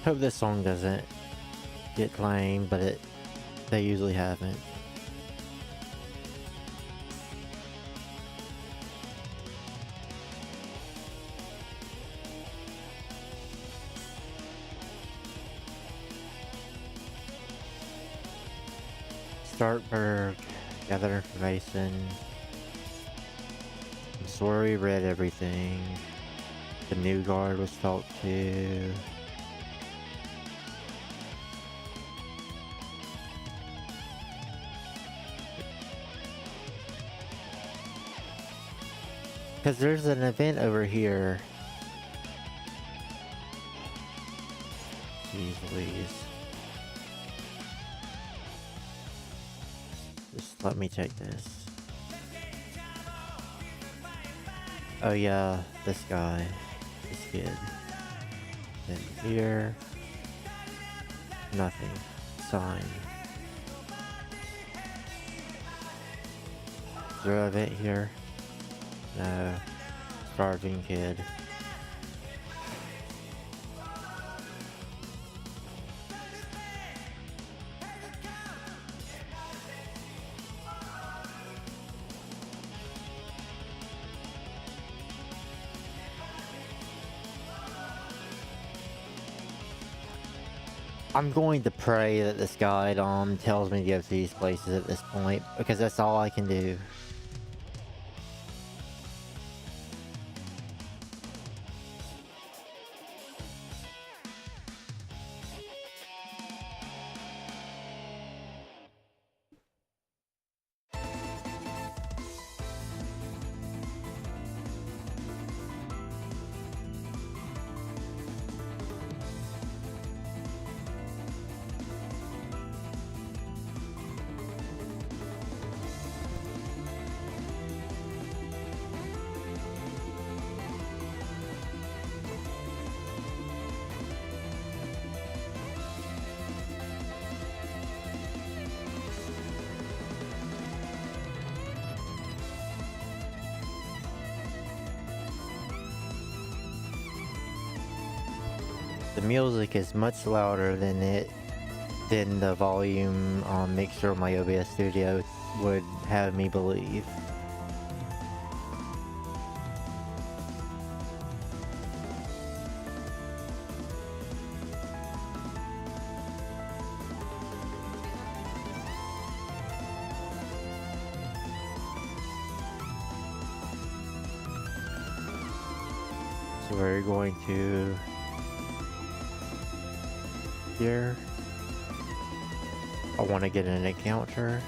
A: Hope this song doesn't get claimed, but they usually haven't. Startberg, gather information. Sorry, read everything. The new guard was talked to. Because there's an event over here. Jeez Louise. Just let me check this. Oh yeah, this guy. This kid. Then here. Nothing. Sign. Is there an event here? No. Starving kid. I'm going to pray that this guide tells me to go to these places at this point, because that's all I can do. The music is much louder than the volume mixer of my OBS studio would have me believe. So we're going to here. I want to get an encounter.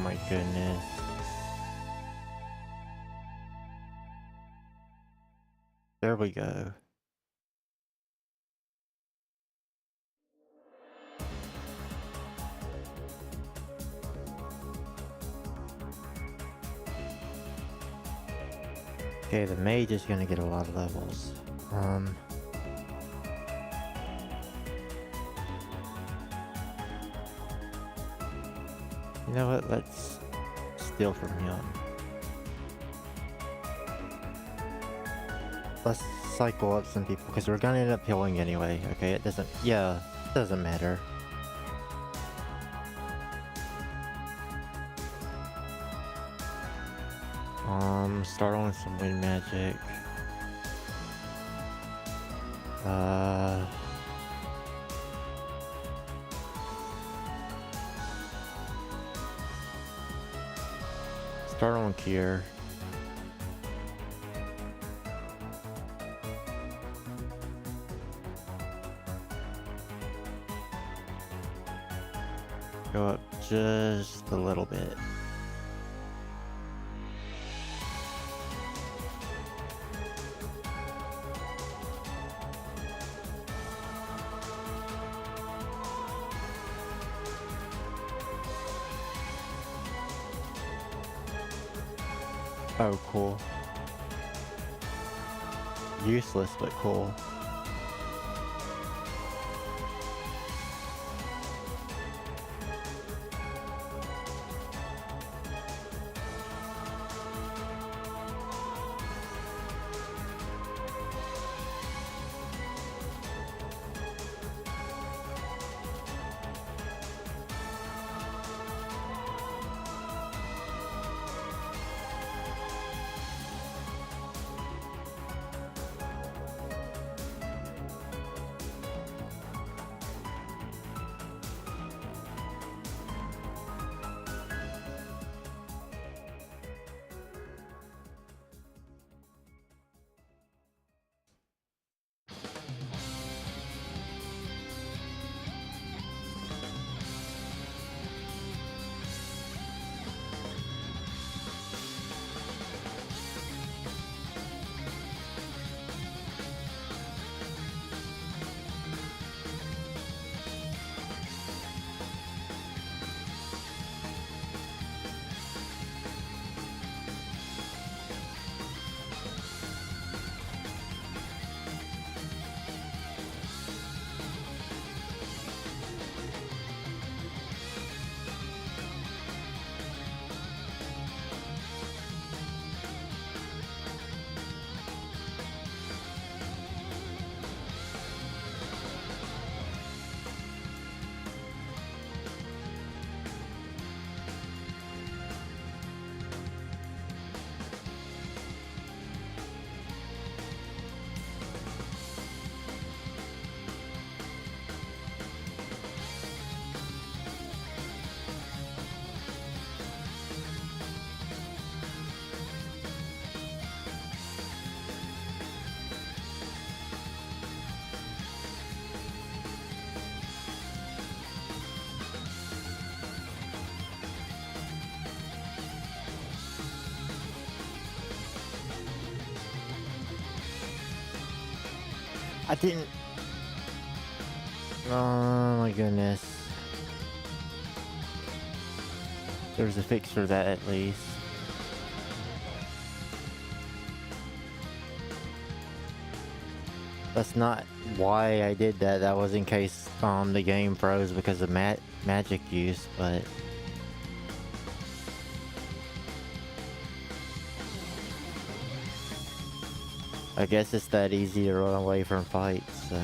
A: my goodness. There we go. Okay, the mage is gonna get a lot of levels. You know what? Let's steal from him. Let's cycle up some people because we're gonna end up healing anyway. Okay, it doesn't. Yeah, it doesn't matter. Start on some wind magic. Start on Kier. Go up just a little bit. Oh, cool. Useless, but cool. I didn't. Oh my goodness. There's a fix for that at least. That's not why I did that. That was in case the game froze because of magic use, but I guess it's that easy to run away from fights, so.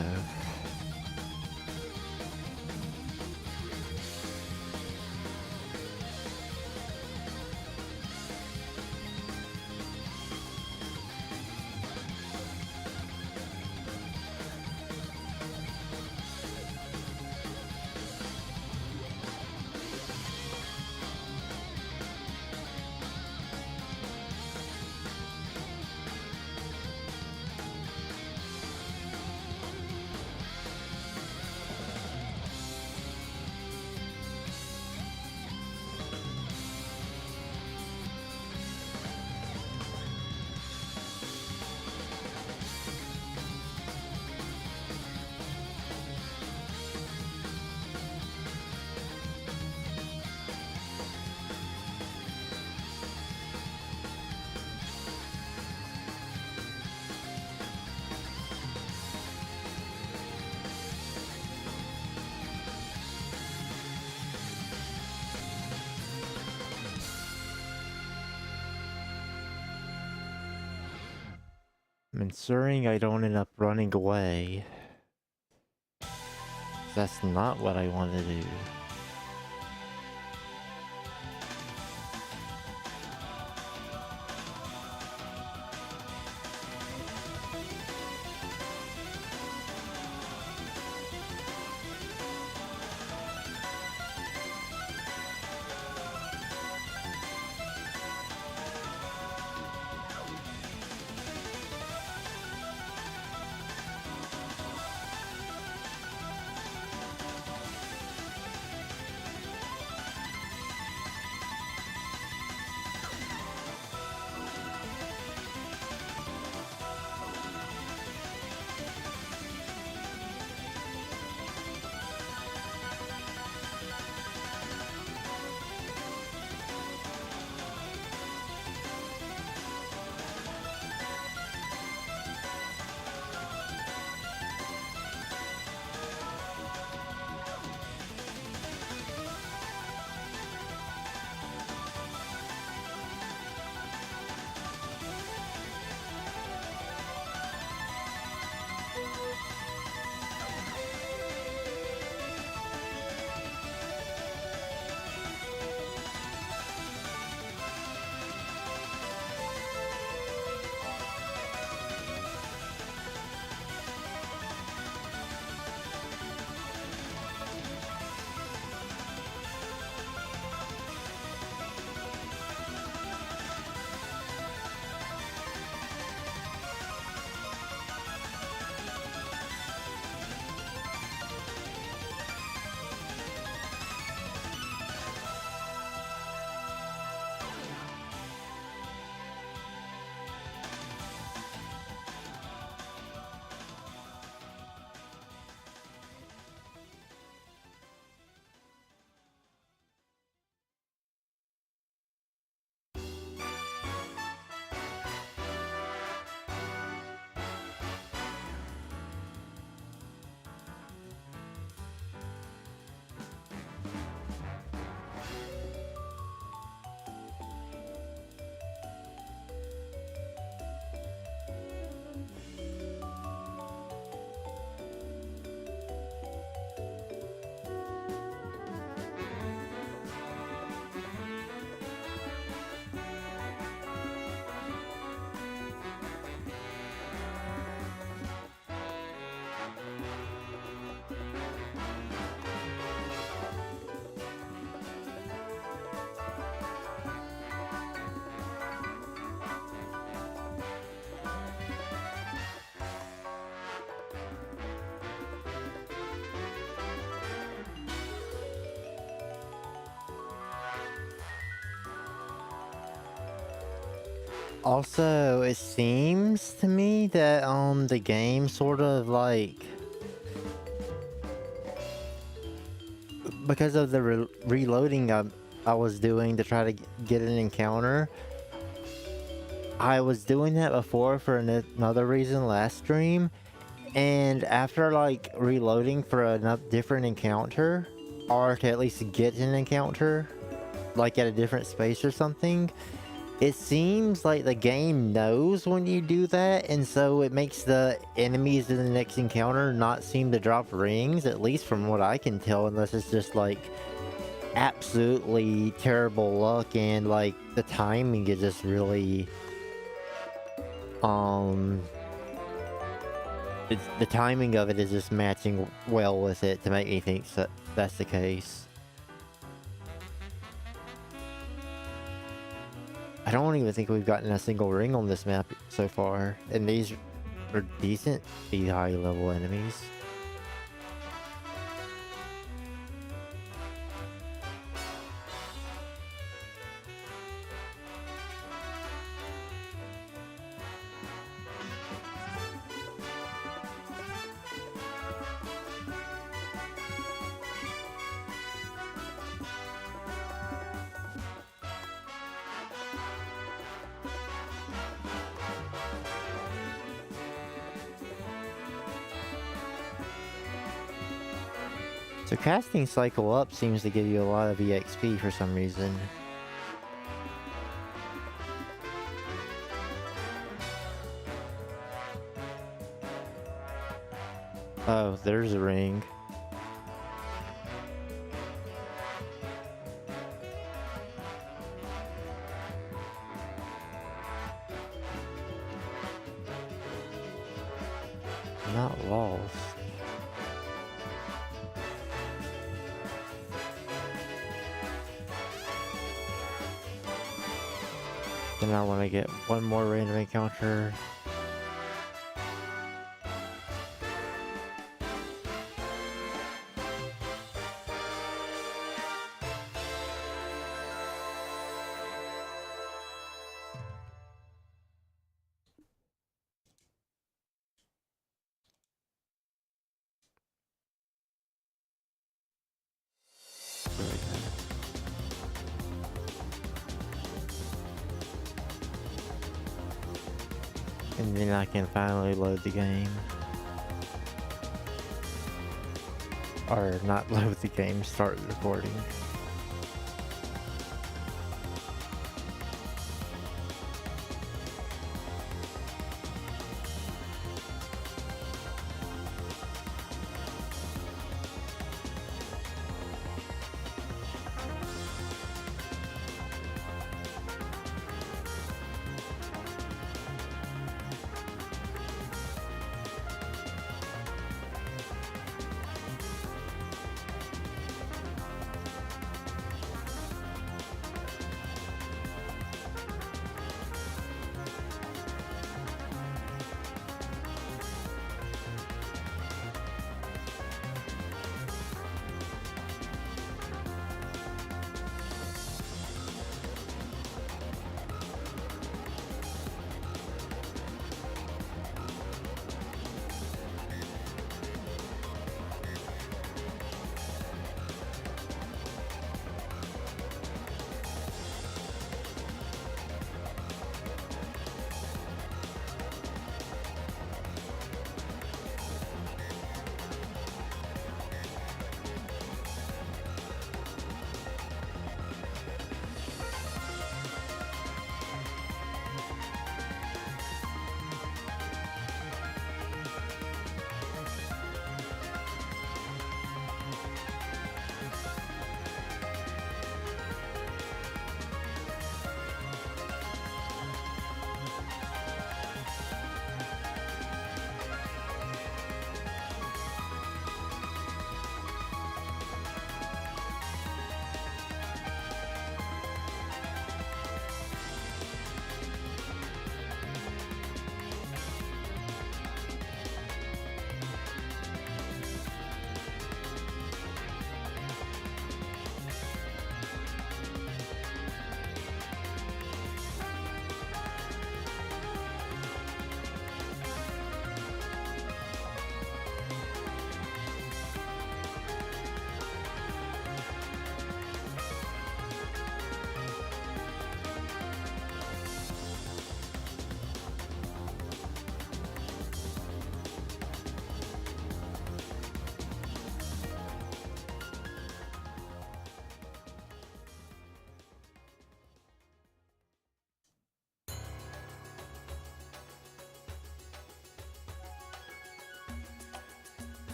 A: I'm ensuring I don't end up running away. That's not what I want to do. Also, it seems to me that the game sort of like, because of the reloading I was doing to try to get an encounter. I was doing that before for another reason last stream, and after like reloading for a different encounter, or to at least get an encounter, like at a different space or something, it seems like the game knows when you do that, and so it makes the enemies in the next encounter not seem to drop rings, at least from what I can tell, unless it's just like absolutely terrible luck and like the timing is just really the timing of it is just matching well with it to make me think that's the case. I don't even think we've gotten a single ring on this map so far, and these are decent, high level enemies. So casting cycle up seems to give you a lot of EXP for some reason. Oh, there's a ring. Not lost. Then I want to get one more random encounter. There we go. And then I can finally load the game. Or not load the game, start recording.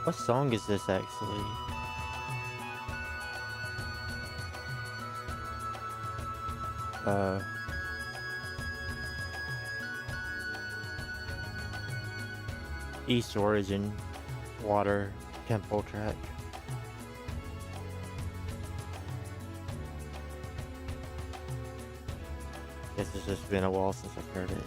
A: What song is this actually? Uh, East Origin Water Temple track. Guess it's just been a while since I've heard it.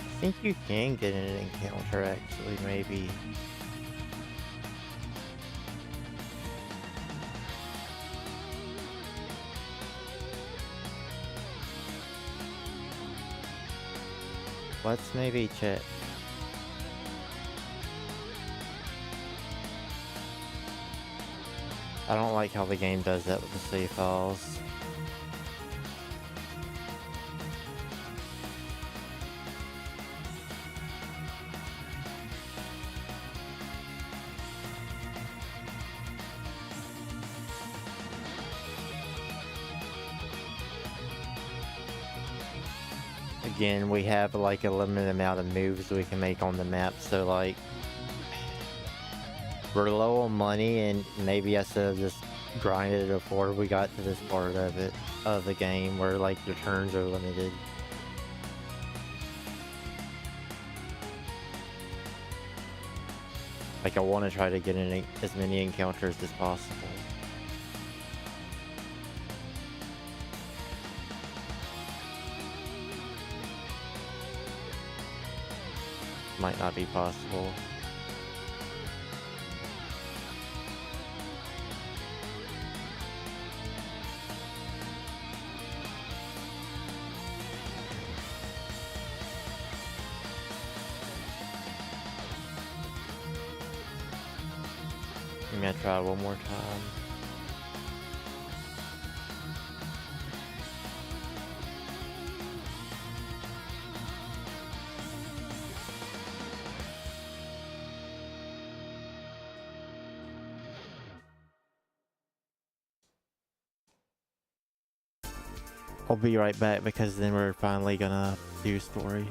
A: I think you can get an encounter actually, maybe. Let's maybe check. I don't like how the game does that with the save files. Again, we have like a limited amount of moves we can make on the map, so like we're low on money, and maybe I should have just grinded it before we got to this part of the game where like your turns are limited. Like I want to try to get in as many encounters as possible. Might not be possible. I'm gonna try one more time. I'll be right back because then we're finally gonna do story.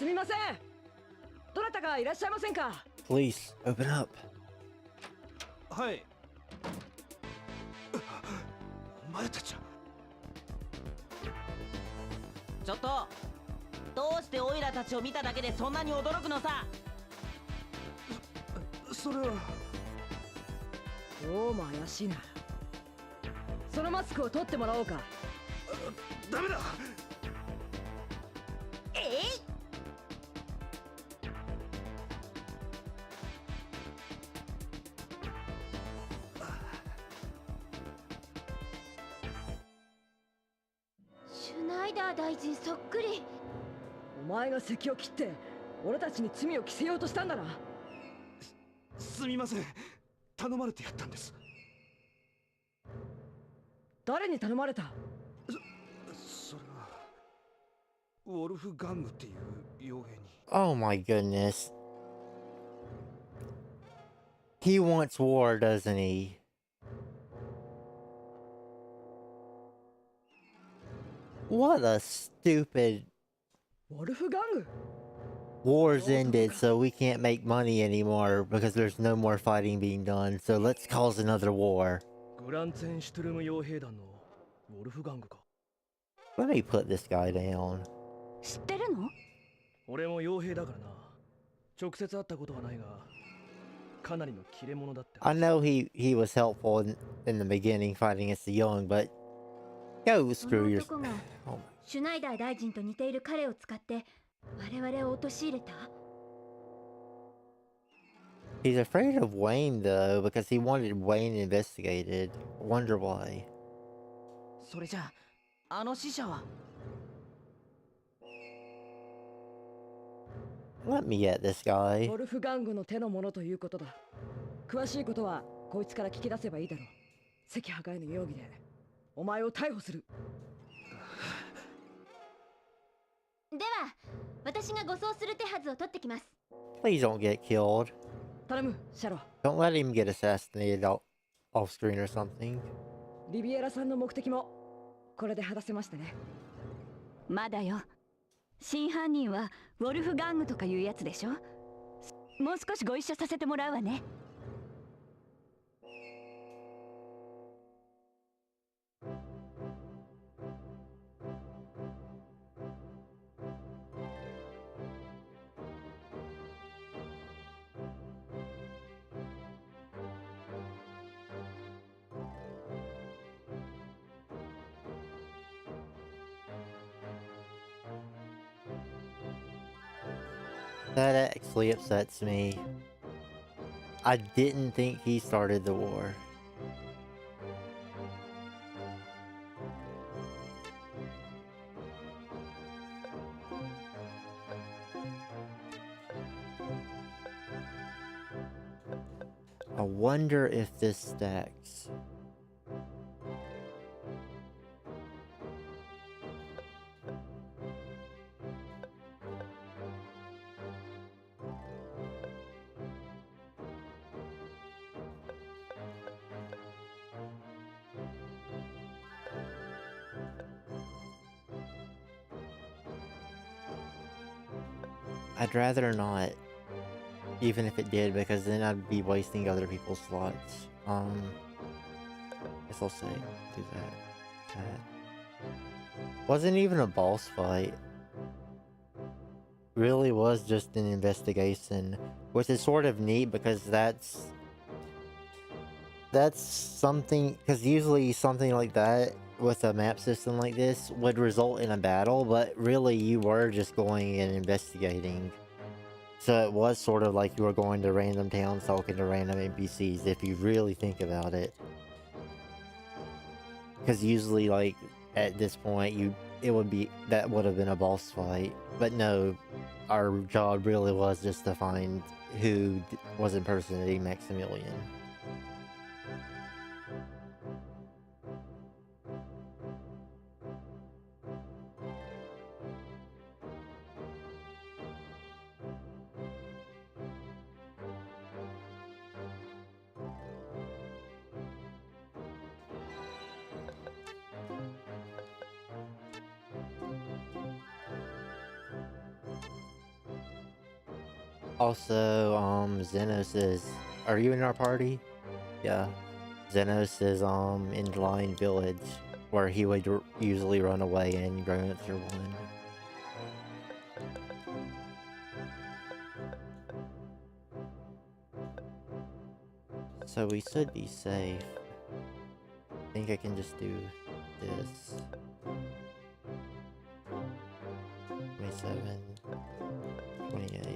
C: すみません。どなたかいらっしゃいませんか。
A: Please, open up.
D: はい。お前たちは。
E: ちょっと、どうしてオイラたちを見ただけでそんなに驚くのさ。
D: それは。
C: どうも怪しいな。そのマスクを取ってもらおうか。
D: ダメだ。
B: シュナイダー大臣そっくり。
C: お前が席を切って俺たちに罪を着せようとしたんだな。
D: すみません。頼まれてやったんです。
C: 誰に頼まれた。
D: それはウォルフガングっていう傭兵に。
A: Oh my goodness. He wants war, doesn't he? What a stupid...
C: ウォルフガング。
A: War's ended, so we can't make money anymore because there's no more fighting being done, so let's cause another war.
D: グランツェンシュトゥルム傭兵団のウォルフガングか。
A: Let me put this guy down.
B: 知ってるの？
D: 俺も傭兵だからな。直接会ったことはないが、かなりの切れ者だって。
A: I know he was helpful in the beginning fighting against the young, but go
B: そ
A: screw
B: の
A: your...
B: 男が
A: Oh my...
B: シュナイダー大臣と似ている彼を使って我々を陥れた。
A: He's afraid of Wayne though, because he wanted Wayne investigated. Wonder why.
E: それじゃあ、あの死者は。
A: Let me get this guy.
C: ウォルフガングの手のものということだ。詳しいことはこいつから聞き出せばいいだろう。席破壊の容疑でお前を逮捕する。
B: では私が護送する手はずを取ってきます。
A: Please don't get killed.
C: 頼む、シャロ。
A: Don't let him get assassinated off screen or something.
C: リビエラさんの目的もこれで果たせましたね。
B: まだよ。真犯人はウォルフガングとかいうやつでしょ。もう少しご一緒させてもらうわね。
A: That actually upsets me. I didn't think he started the war. I wonder if this stacks. I'd rather not, even if it did, because then I'd be wasting other people's slots. Guess I'll say do that. Wasn't even a boss fight. Really was just an investigation, which is sort of neat because that's something, because usually something like that with a map system like this would result in a battle, but really you were just going and investigating. So it was sort of like you were going to random towns talking to random NPCs if you really think about it. Because usually, like, at this point, that would have been a boss fight. But no, our job really was just to find who was impersonating Maximilian. Also, Xenos is. Are you in our party? Yeah. Xenos is in Line Village, where he would usually run away in Growlanser 1. So we should be safe. I think I can just do this. 27, 28.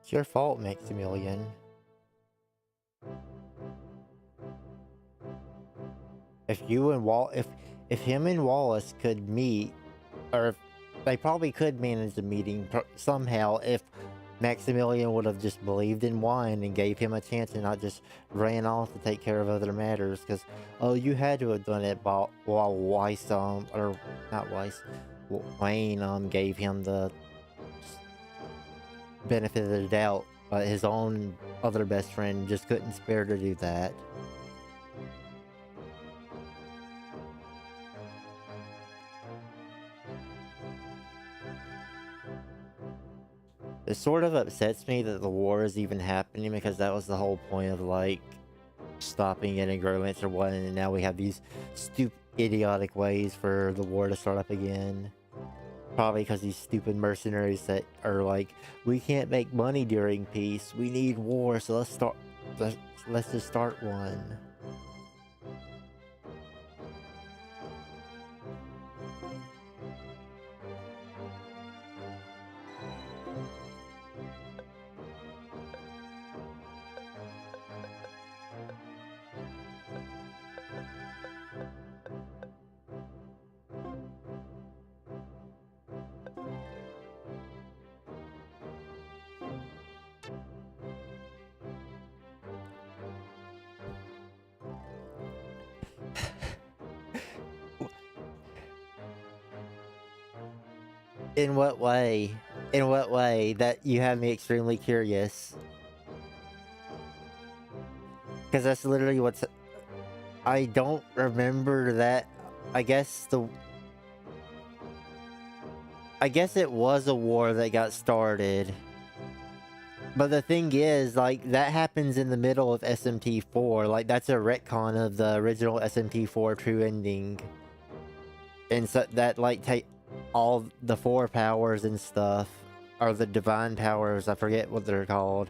A: It's your fault, Maximilian. If you and if him and Wallace could meet, or if they probably could manage a meeting somehow if Maximilian would have just believed in Wine and gave him a chance and not just ran off to take care of other matters. Because, oh, you had to have done it while Weiss, or not Weiss, Wayne, gave him the benefit of the doubt, but his own other best friend just couldn't spare to do that. It sort of upsets me that the war is even happening, because that was the whole point of, like, stopping it in Growlanser 1, and now we have these stupid, idiotic ways for the war to start up again. Probably because these stupid mercenaries that are like, we can't make money during peace, we need war, so let's just start one. In what way? In what way? That you have me extremely curious. Because that's literally what's... I don't remember that. I guess it was a war that got started. But the thing is, like, that happens in the middle of SMT4. Like, that's a retcon of the original SMT4 true ending. And so that, like, take all the 4 powers and stuff, or the divine powers, I forget what they're called,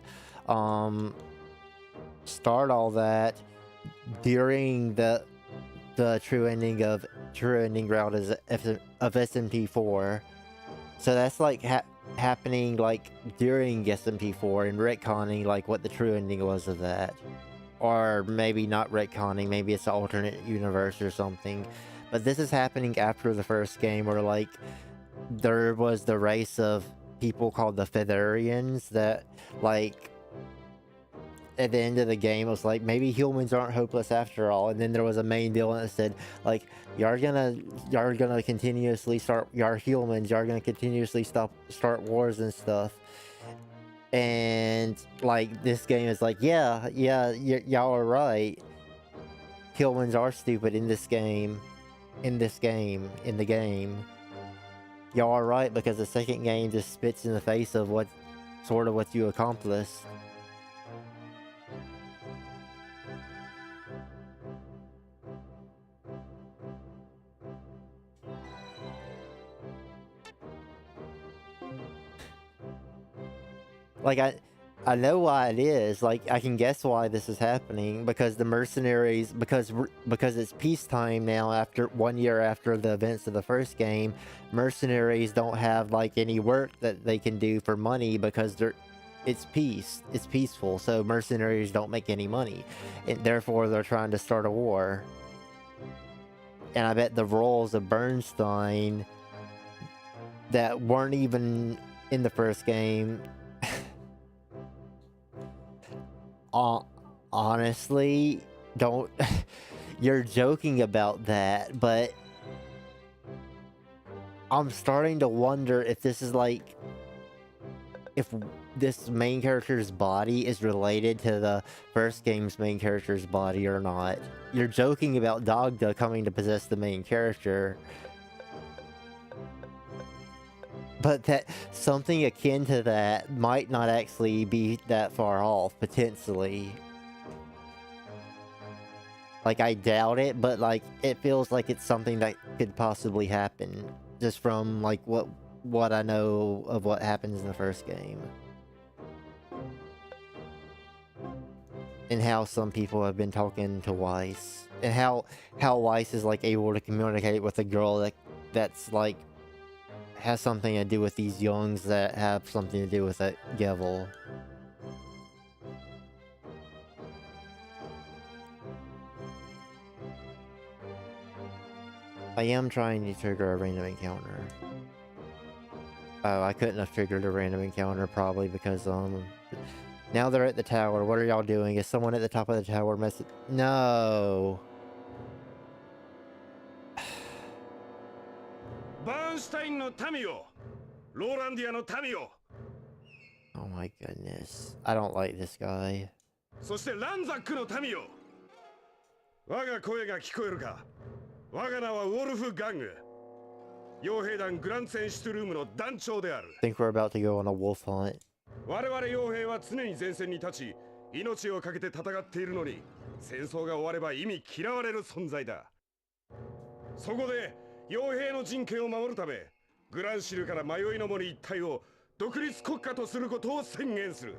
A: start all that during the true ending route of SMP4. So that's like happening like during SMP4 and retconning like what the true ending was of that. Or maybe not retconning, maybe it's an alternate universe or something. But this is happening after the first game, where like there was the race of people called the Featherians that, like, at the end of the game it was like, maybe humans aren't hopeless after all. And then there was a main villain that said, like, you're gonna continuously start, you're humans, you're gonna continuously start wars and stuff. And like this game is like, yeah, y'all are right, humans are stupid in this game. In the game, y'all are right, because the second game just spits in the face of what you accomplished. Like, I know why it is. Like, I can guess why this is happening, because the mercenaries, because it's peacetime now, after 1 year after the events of the first game. Mercenaries don't have like any work that they can do for money because it's peaceful, so mercenaries don't make any money, and therefore they're trying to start a war. And I bet the roles of Bernstein that weren't even in the first game, honestly, don't. You're joking about that, but I'm starting to wonder if this is like, if this main character's body is related to the first game's main character's body or not. You're joking about Dagda coming to possess the main character, but that something akin to that might not actually be that far off, potentially. Like, I doubt it, but like, it feels like it's something that could possibly happen, just from like what I know of what happens in the first game. And how some people have been talking to Weiss. And how Weiss is like able to communicate with a girl that's like has something to do with these Youngs that have something to do with that Gevel. I am trying to trigger a random encounter. Oh, I couldn't have triggered a random encounter probably because now they're at the tower. What are y'all doing? Is someone at the top of the tower messing? No.
F: Bernstein no Tamio. Rolandia no Tamio.
A: Oh my goodness. I don't like this guy.
F: そしてランザックの民よ。我が声が聞こえるか。我が名はウォルフガング。傭兵団グランツェンシュトゥルームの団長である。
A: I think we're about to go on a wolf hunt.
F: 我々傭兵は常に前線に立ち、命をかけて戦っているのに、戦争が終われば意味嫌われる存在だ。そこで傭兵の人権を守るため、グランシルから迷いの森一帯を独立国家とすることを宣言する。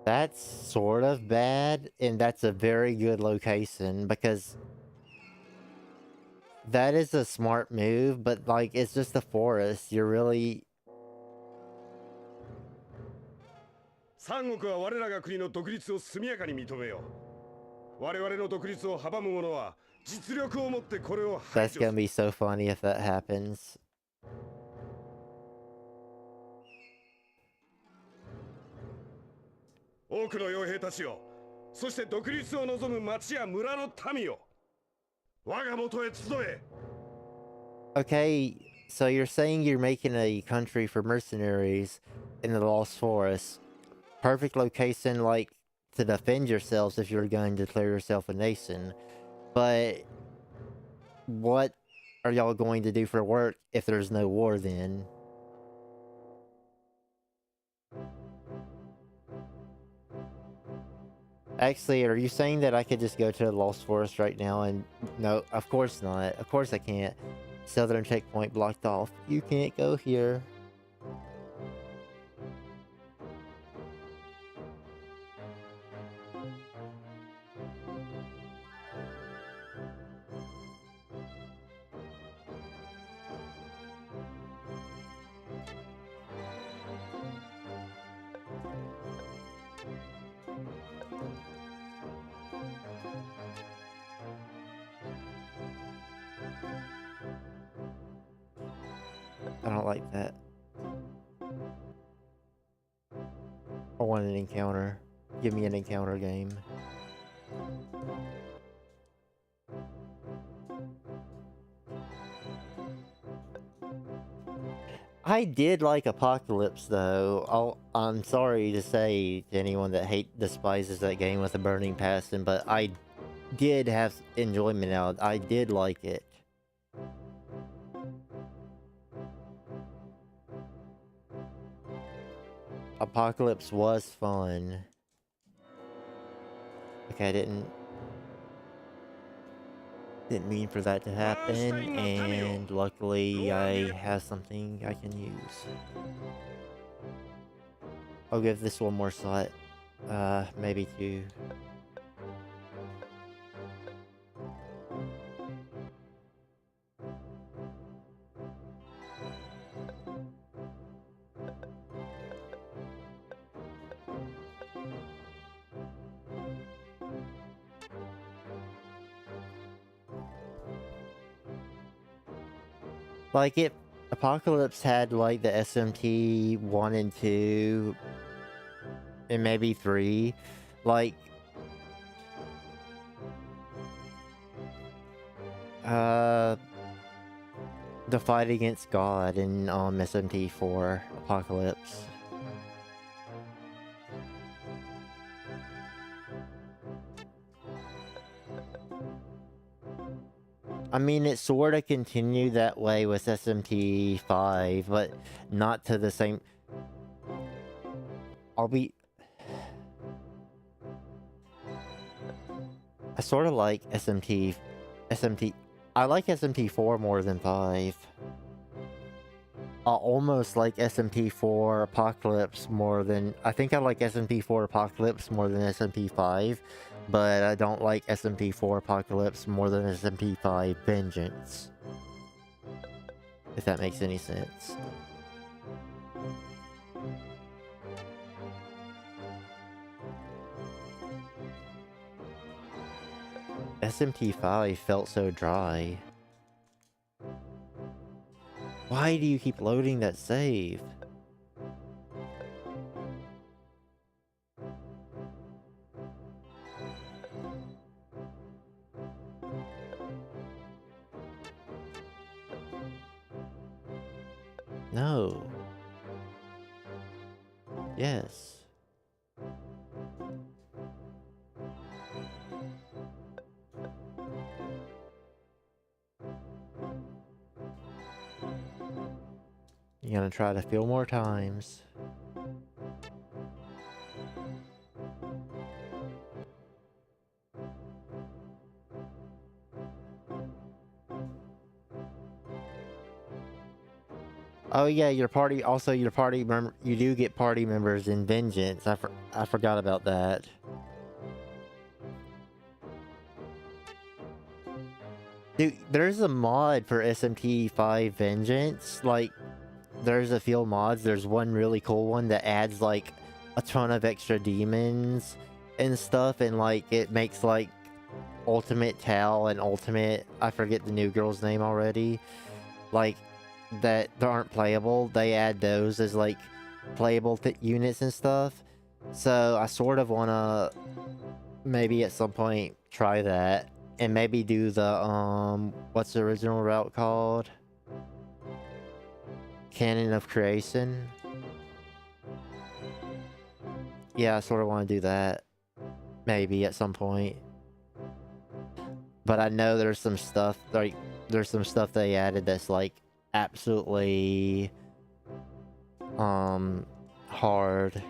A: That's sort of bad, and that's a very good location, because that is a smart move, but like, it's just a forest. You're really...
F: 三国は我らが国の独立を速やかに認めよう。我々の独立を阻む者は実力を持ってこれを排
A: That's
F: 除
A: gonna be so funny if that happens.
F: 多くの傭兵たちよ、そして独立を望む町や村の民よ、我が元へ集え。
A: Okay, so you're saying you're making a country for mercenaries in the Lost Forest. Perfect location, like, to defend yourselves if you're going to declare yourself a nation. But what are y'all going to do for work if there's no war then? Actually, are you saying that I could just go to the Lost Forest right now and... No, of course not. Of course I can't. Southern checkpoint blocked off. You can't go here. I don't like that. I want an encounter. Give me an encounter game. I did like Apocalypse though. I'm sorry to say to anyone that despises that game with a burning passion, but I did have enjoyment out. I did like it. Apocalypse was fun. Okay, I didn't... Didn't mean for that to happen, and luckily I have something I can use. I'll give this one more slot. Maybe two. Like, if Apocalypse had, like, the SMT 1 and 2, and maybe 3, like, the fight against God in, SMT 4 Apocalypse. I mean, it sorta continued that way with SMT 5, but not to the same... I sorta like SMT... I like SMT 4 more than 5. I almost like SMT 4 Apocalypse more than... I think I like SMT 4 Apocalypse more than SMT 5. But I don't like SMP 4 Apocalypse more than SMP 5 Vengeance. If that makes any sense. SMT 5 felt so dry. Why do you keep loading that save? No. Yes. You're gonna try to fill more times. Oh yeah, your party member, you do get party members in Vengeance. I forgot about that. Dude, there's a mod for SMT 5 Vengeance. Like, there's a few mods. There's one really cool one that adds like a ton of extra demons and stuff, and like it makes like Ultimate Tal and Ultimate, I forget the new girl's name already, like, that aren't playable. They add those as like playable units and stuff. So I sort of want to maybe at some point try that, and maybe do the what's the original route called? Canon of Creation. Yeah, I sort of want to do that maybe at some point. But I know there's some stuff they added that's like absolutely hard.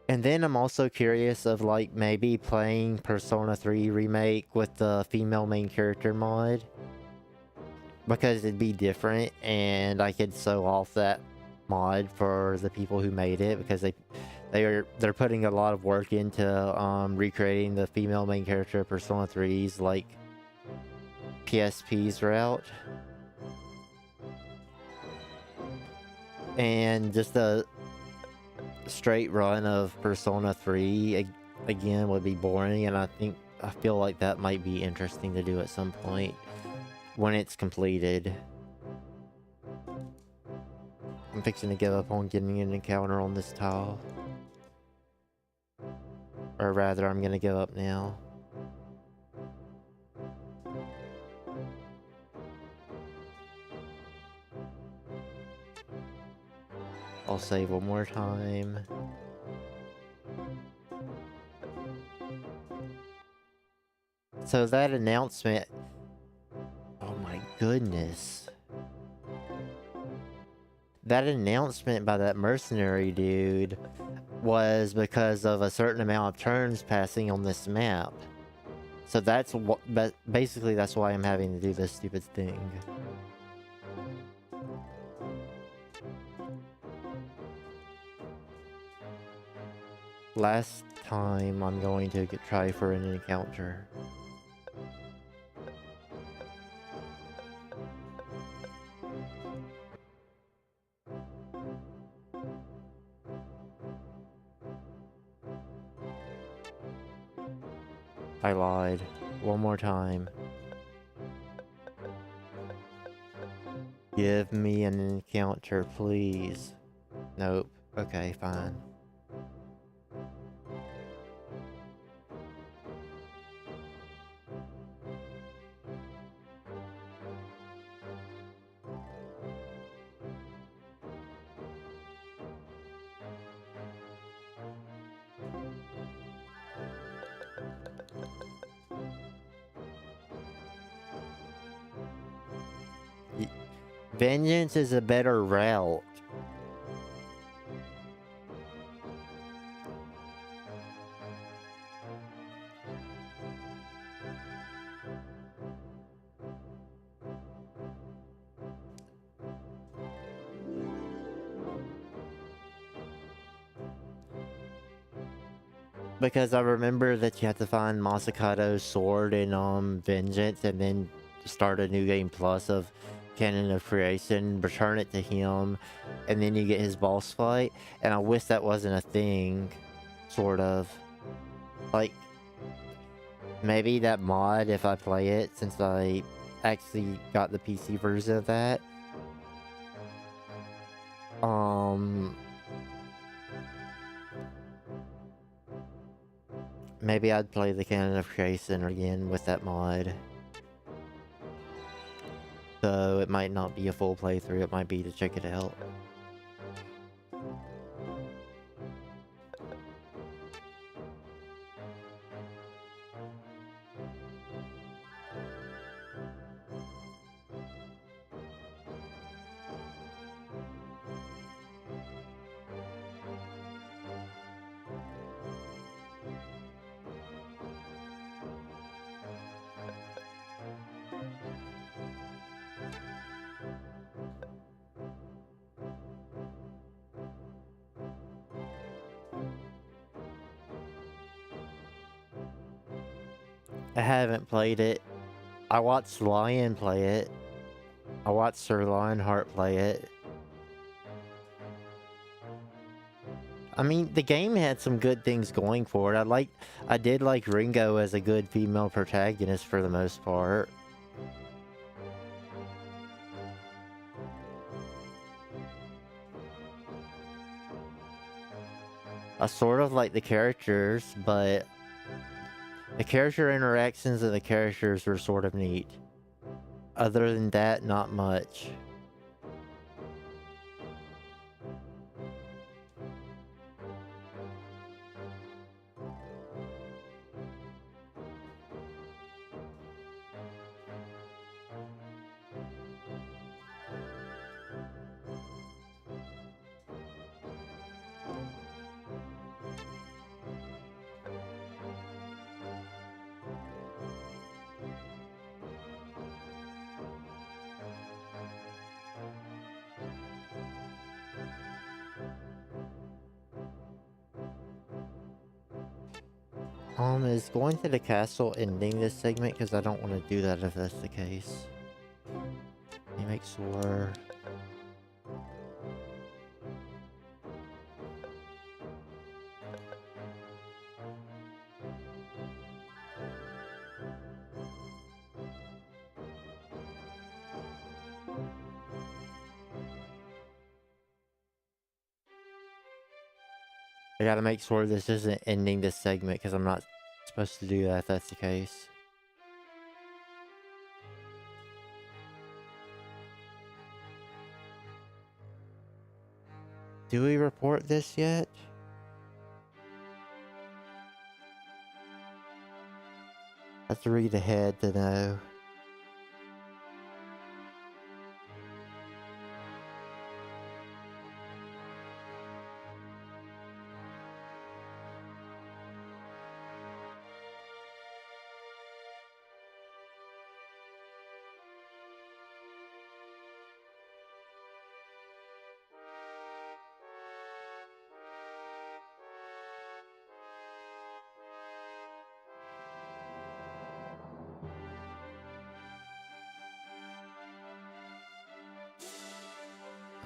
A: And then I'm also curious of like maybe playing Persona 3 Remake with the female main character mod, because it'd be different and I could sew off that mod for the people who made it, because they're putting a lot of work into recreating the female main character of Persona 3's like PSP's route. And just a straight run of Persona 3 again would be boring, and I feel like that might be interesting to do at some point when it's completed. I'm fixing to give up on getting an encounter on this tile. Or rather, I'm gonna give up now. I'll save one more time. So that announcement... Oh my goodness. That announcement by that mercenary dude was because of a certain amount of turns passing on this map. So that's what, basically that's why I'm having to do this stupid thing. Last time I'm going to try for an encounter. I lied. One more time. Give me an encounter, please. Nope. Okay, fine. Vengeance is a better route. Because I remember that you have to find Masakato's sword in Vengeance and then start a new game plus of Canon of Creation, return it to him, and then you get his boss fight. And I wish that wasn't a thing, sort of. Like, maybe that mod, if I play it, since I actually got the PC version of that, maybe I'd play the Canon of Creation again with that mod. So it might not be a full playthrough, it might be to check it out. I haven't played it. I watched Lion play it. I watched Sir Lionheart play it. I mean, the game had some good things going for it. I did like Ringo as a good female protagonist for the most part. I sort of like the characters, but the character interactions and the characters were sort of neat. Other than that, not much. Is going to the castle ending this segment? Because I don't want to do that if that's the case. Let me make sure. I gotta make sure this isn't ending this segment because I'm not supposed to do that if that's the case. Do we report this yet? I have to read ahead to know.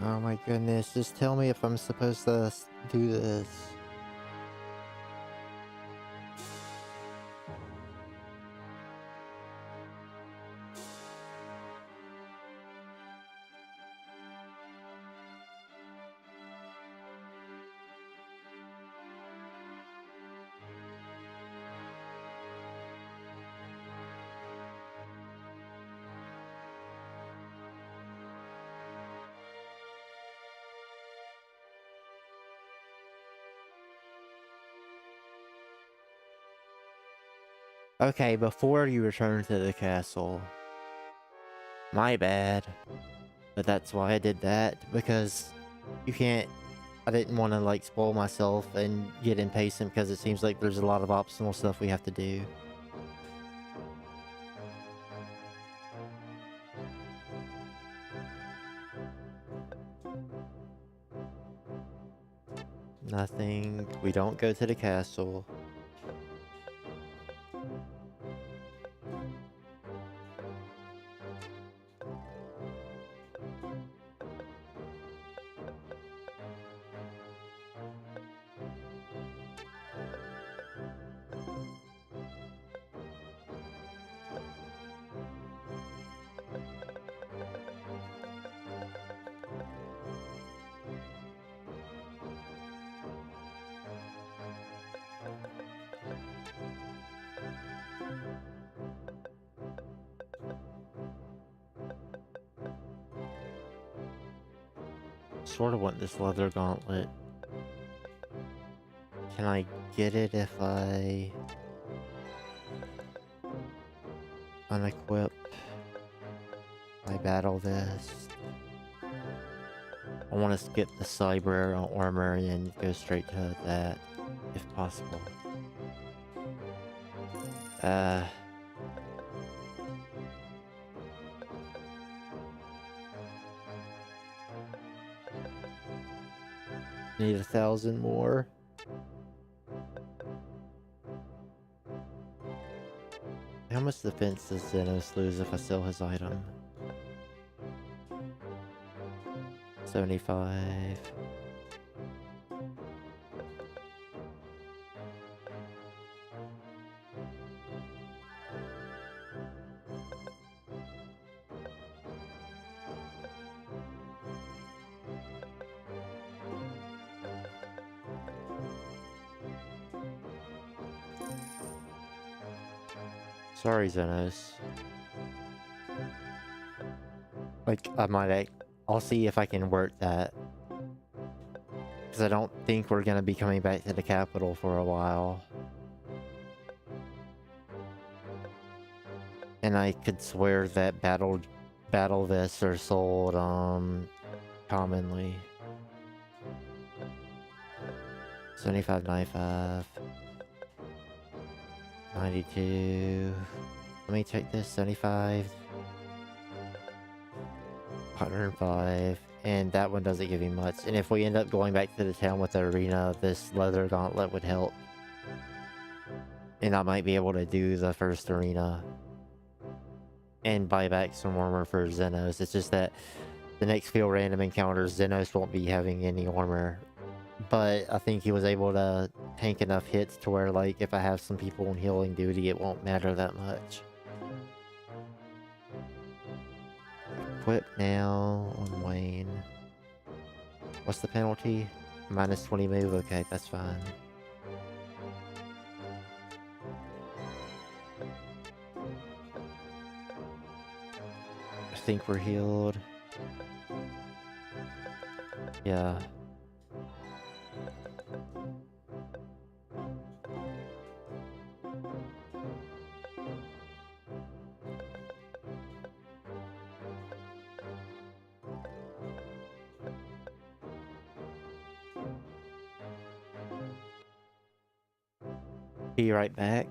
A: Oh my goodness, just tell me if I'm supposed to do this. Okay, before you return to the castle. My bad. But that's why I did that, because you can't... I didn't want to, like, spoil myself and get impatient, because it seems like there's a lot of optional stuff we have to do. Nothing. We don't go to the castle. Sort of want this leather gauntlet. Can I get it if I unequip my battle vest? I want to skip the cyber armor and go straight to that, if possible. Need 1,000 more. How much defense does Zenos lose if I sell his item? 75. Sorry, Zenos. Like, I'll see if I can work that. Because I don't think we're gonna be coming back to the capital for a while. And I could swear that battle vests are sold, commonly. 75.95. 92. Let me check this. 75. 105. And that one doesn't give you much. And if we end up going back to the town with the arena, this leather gauntlet would help. And I might be able to do the first arena. And buy back some armor for Zenos. It's just that the next few random encounters, Zenos won't be having any armor. But I think he was able to tank enough hits to where, like, if I have some people on healing duty, it won't matter that much. Equip now on Wayne. What's the penalty? Minus 20 move? Okay, that's fine. I think we're healed. Yeah. Be right back.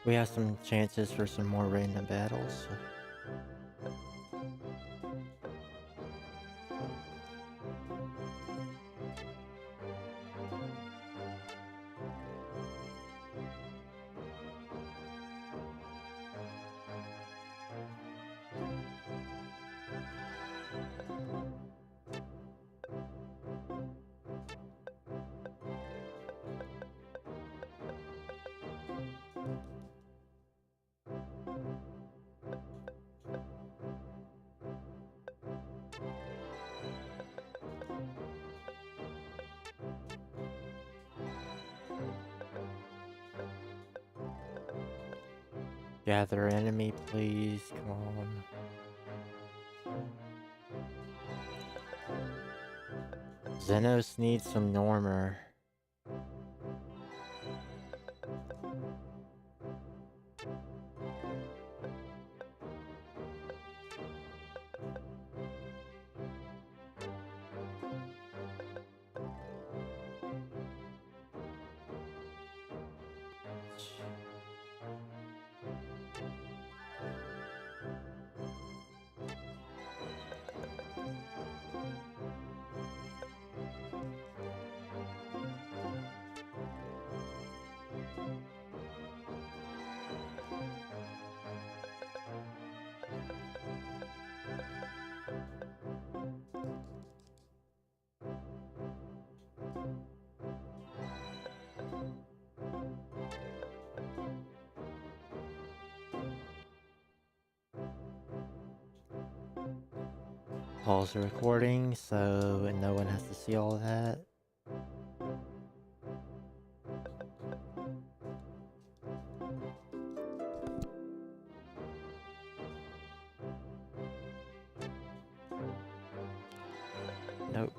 A: We have some chances for some more random battles. Gather enemy, please. Come on. Xenos needs some Normer. Pause the recording so no one has to see all of that. Nope.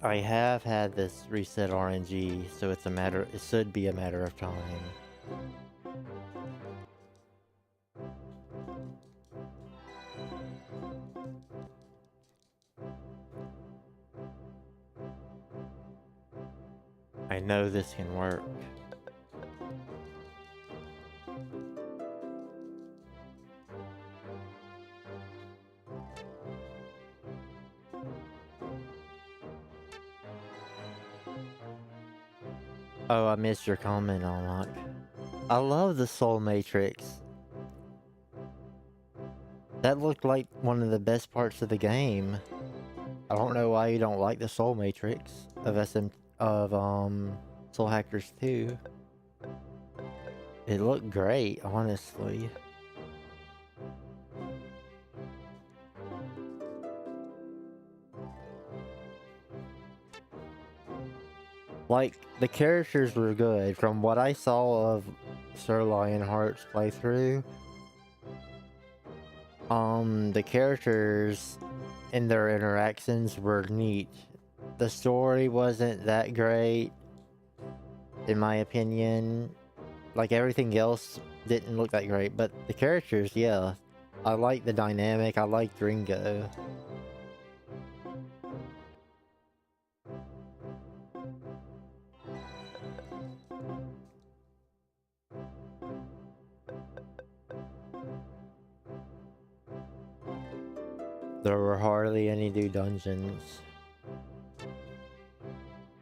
A: I have had this reset RNG, so it should be a matter of time. I know this can work. Oh, I missed your comment on it. I love the Soul Matrix. That looked like one of the best parts of the game. I don't know why you don't like the Soul Matrix of Soul Hackers 2. It looked great, honestly. Like, the characters were good. From what I saw of Sir Lionheart's playthrough, the characters and their interactions were neat. The story wasn't that great, in my opinion. Like, everything else didn't look that great, but the characters, yeah. I like the dynamic, I liked Ringo. There were hardly any new dungeons.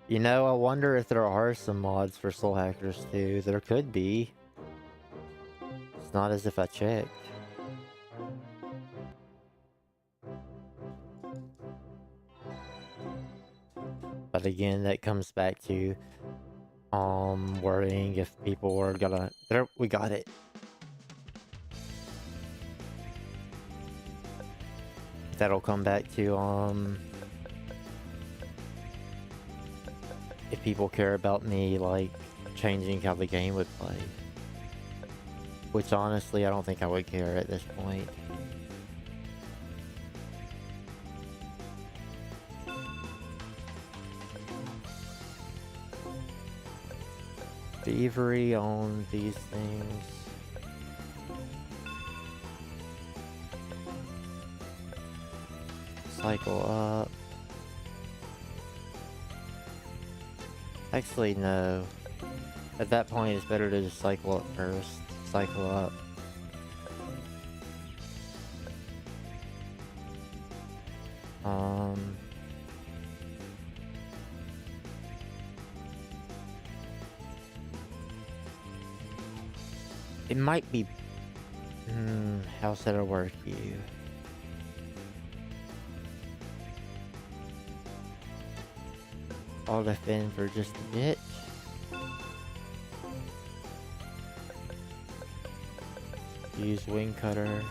A: You know, I wonder if there are some mods for Soul Hackers 2. There could be. It's not as if I checked. But again, that comes back to worrying if people were gonna... There, we got it. That'll come back to if people care about me like changing how the game would play, which honestly I don't think I would care at this point. Thievery on these things. Cycle up. Actually, no. At that point, it's better to just cycle up first. Cycle up. It might be... how should I work you? I'll defend for just a bit. Use wing cutter.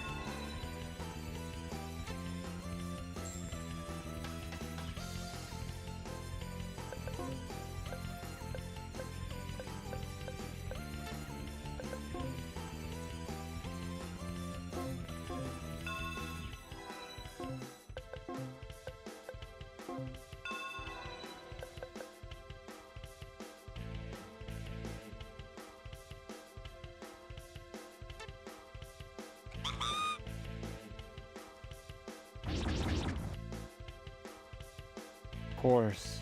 A: Course.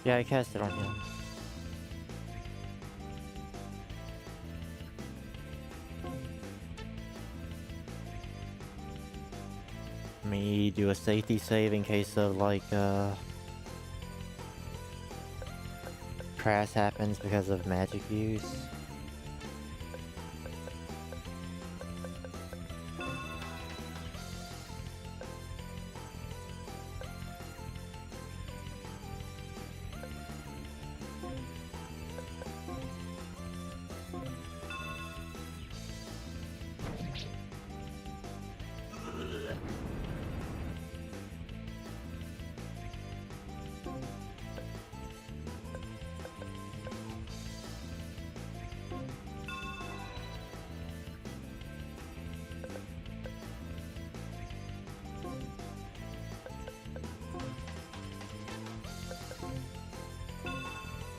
A: Yeah, I cast it on him. Me do a safety save in case of like crash happens because of magic use.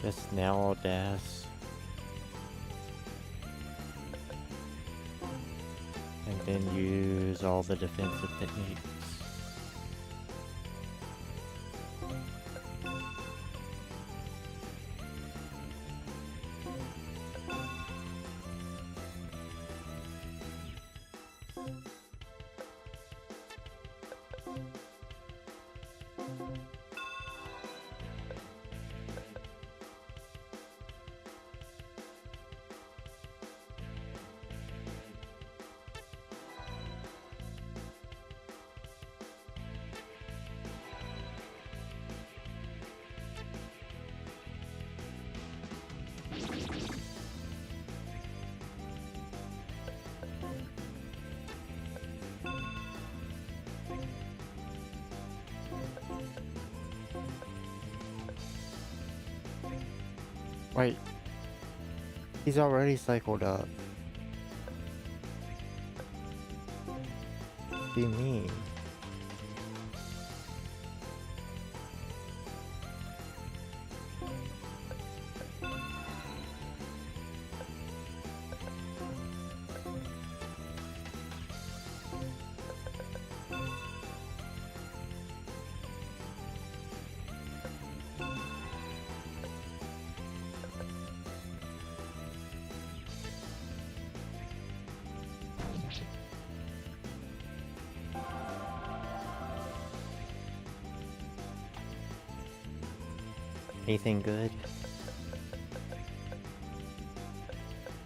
A: Just now dash. And then use all the defensive techniques. Wait. He's already cycled up. What do you mean? Anything good?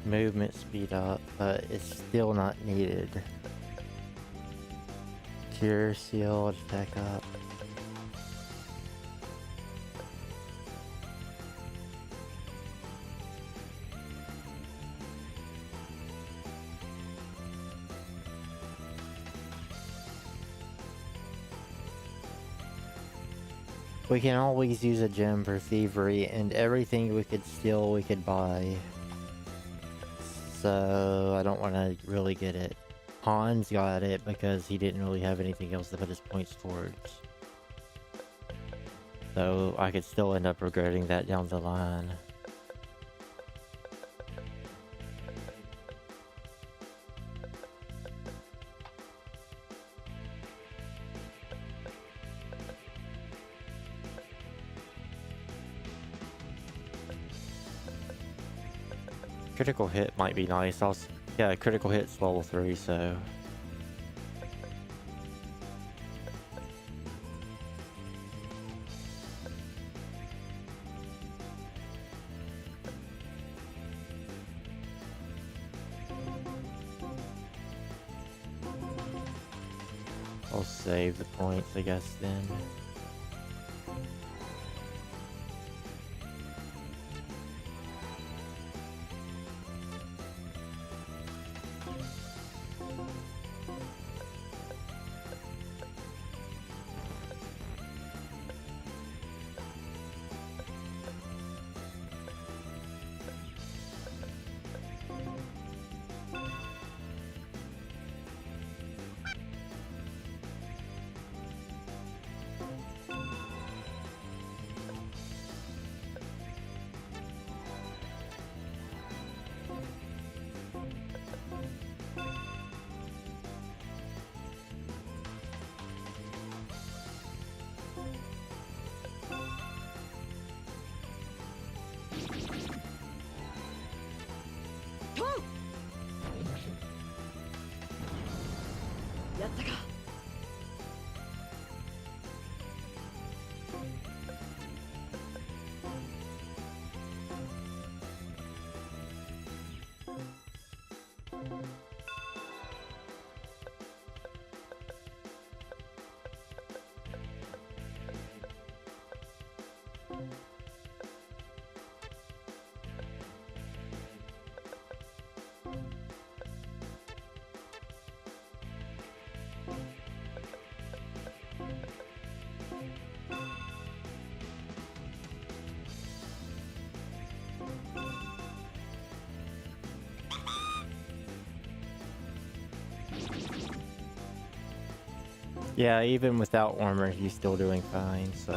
A: Movement speed up, but it's still not needed. Cure shield, attack up. We can always use a gem for thievery, and everything we could steal we could buy. So I don't want to really get it. Hans got it because he didn't really have anything else to put his points towards. Though I could still end up regretting that down the line. Critical hit might be nice. Yeah, critical hit's level 3, so. I'll save the points, I guess, then.
C: やったか。
A: Yeah, even without armor, he's still doing fine, so.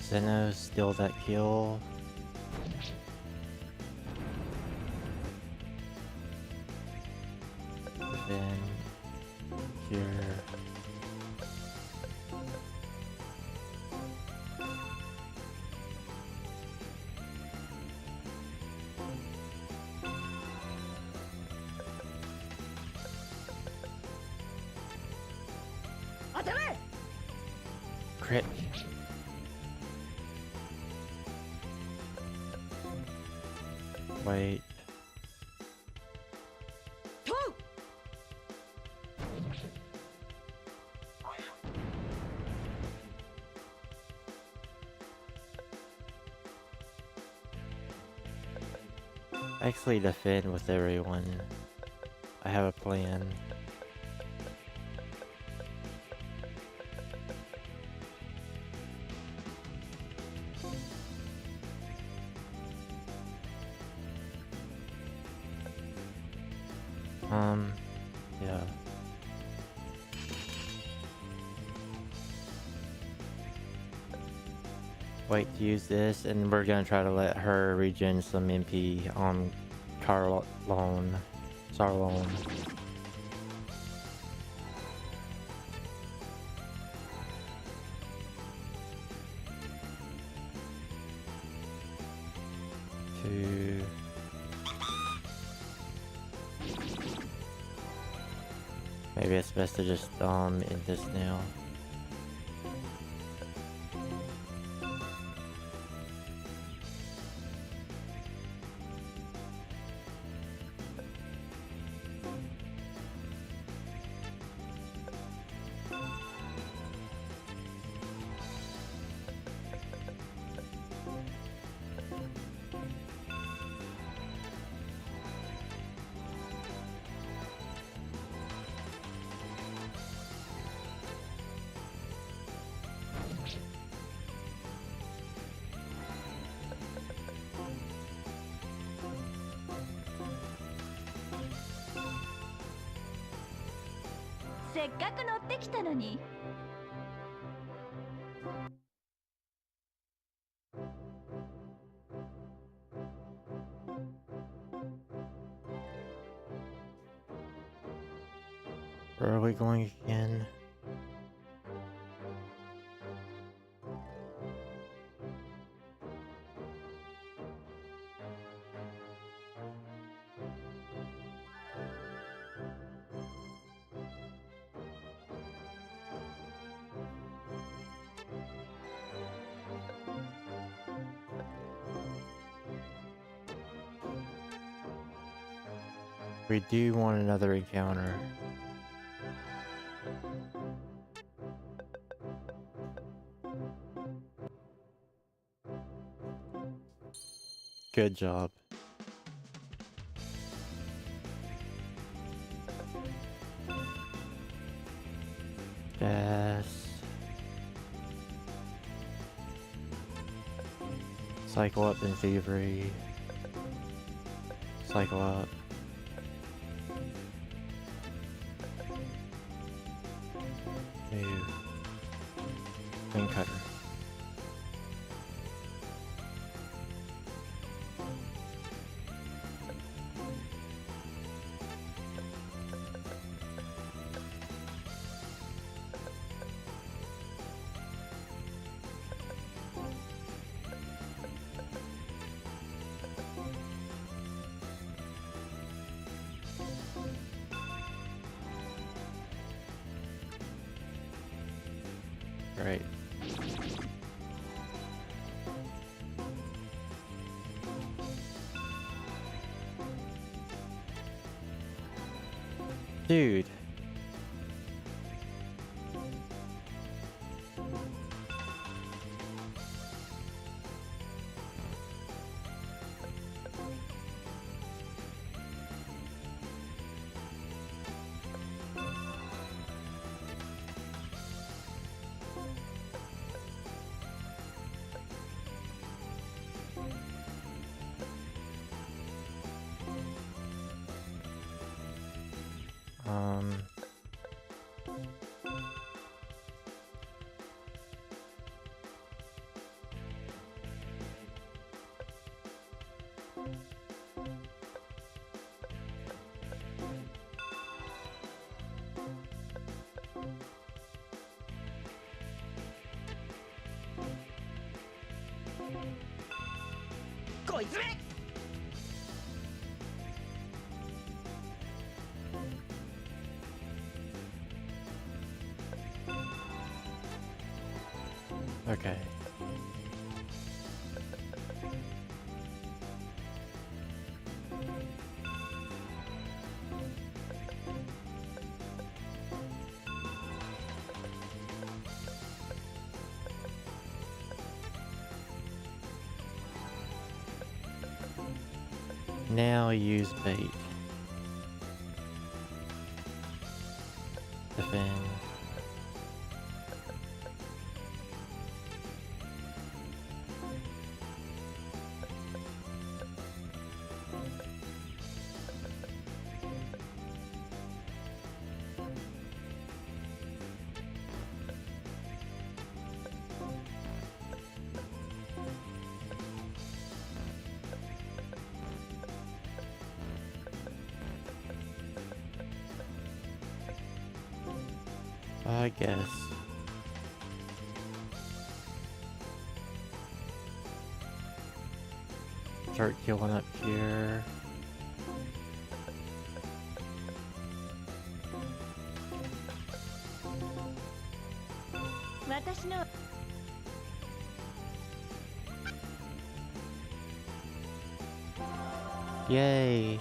A: Zeno, steal that kill. Then here. Crit. Wait. Actually defend with everyone. I have a plan. Yeah. Wait to use this, and we're gonna try to let her regen some MP on Sarlone. 2. Maybe it's best to just end this now.
B: せっかく乗ってきたのに。
A: Where are we going again? We do want another encounter. Good job. Gas. Cycle up in thievery. Cycle up. Move. Wing cutter. Right. Dude. Um, okay. Now use bait. Defend. I guess. Start killing up here. Yay!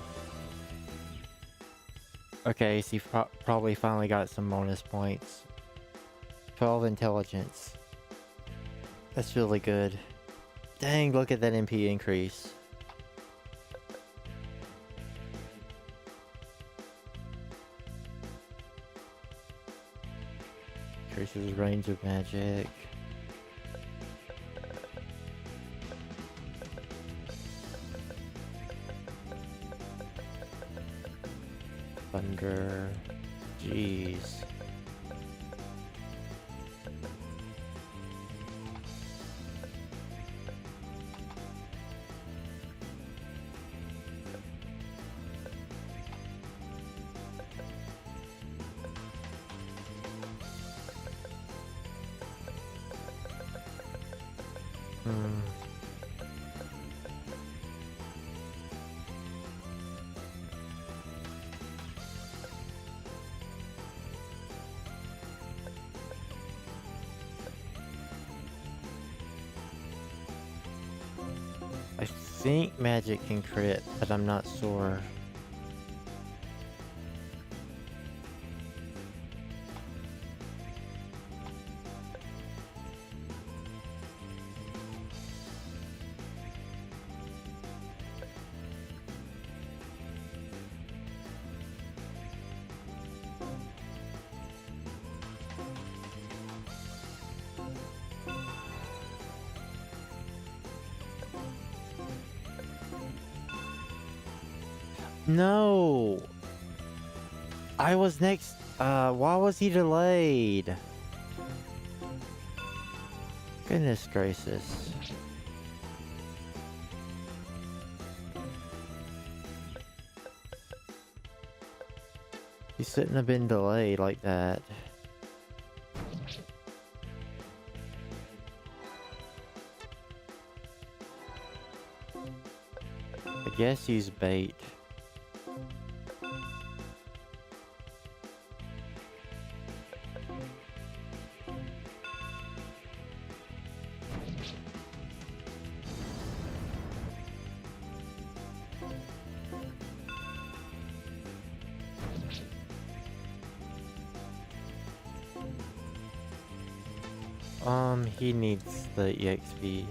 A: Okay, so you probably finally got some bonus points. 12 intelligence. That's really good. Dang, look at that MP increase. Increases range of magic. Thunder. Jeez. Hmm. I think magic can crit, but I'm not sure. No! I was next. Why was he delayed? Goodness gracious. He shouldn't have been delayed like that. I guess use bait. He needs the EXP.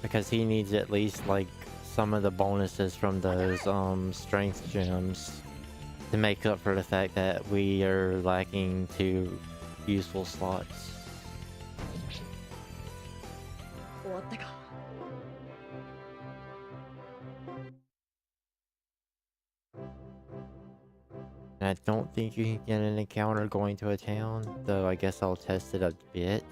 A: Because he needs at least like some of the bonuses from those strength gems to make up for the fact that we are lacking 2 useful slots.
C: 終わったか。
A: And I don't think you can get an encounter going to a town, though I guess I'll test it a bit.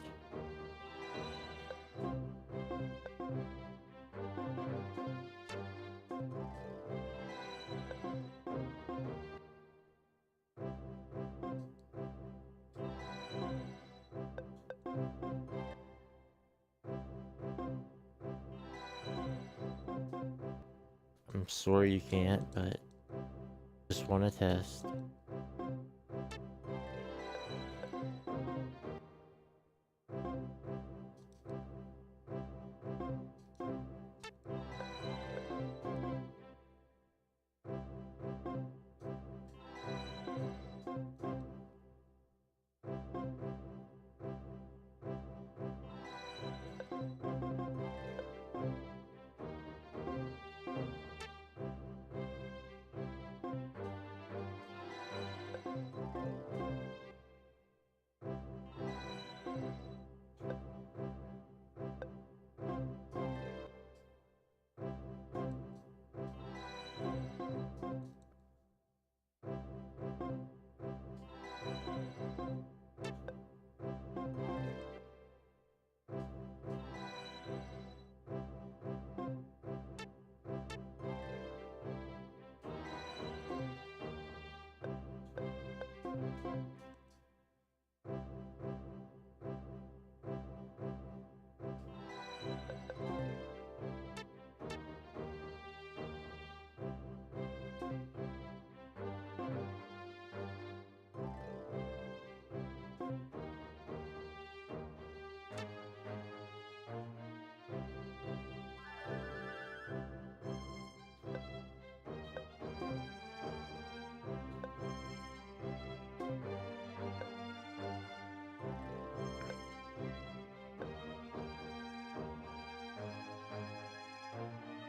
A: I'm sorry you can't, but just want to test.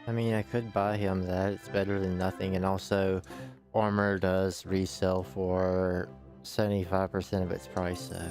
A: I mean, I could buy him that. It's better than nothing. And also, armor does resell for 75% of its price, so...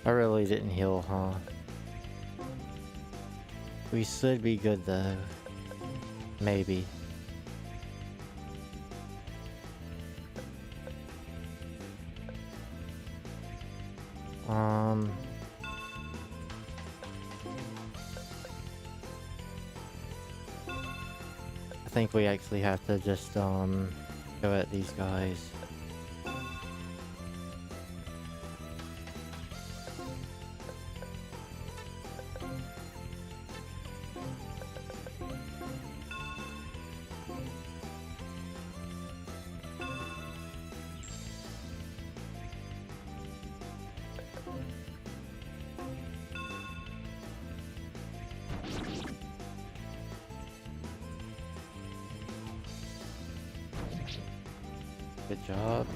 A: I really didn't heal, huh? We should be good though. Maybe. I think we actually have to just go at these guys. Good job.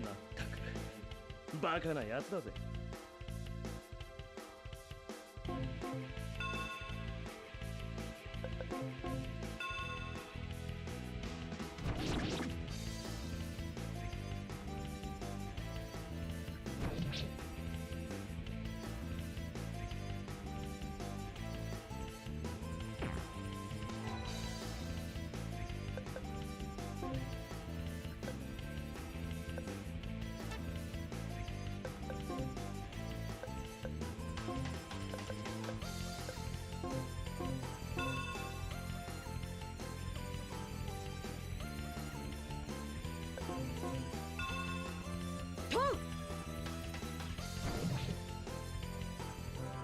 D: まったくバカなやつだぜ。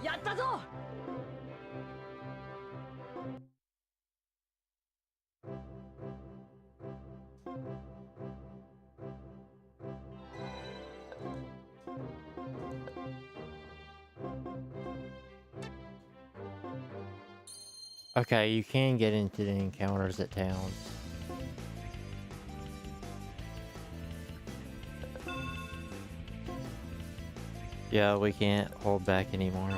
C: やったぞ。
A: Okay, you can get into the encounters at towns. Yeah, we can't hold back anymore.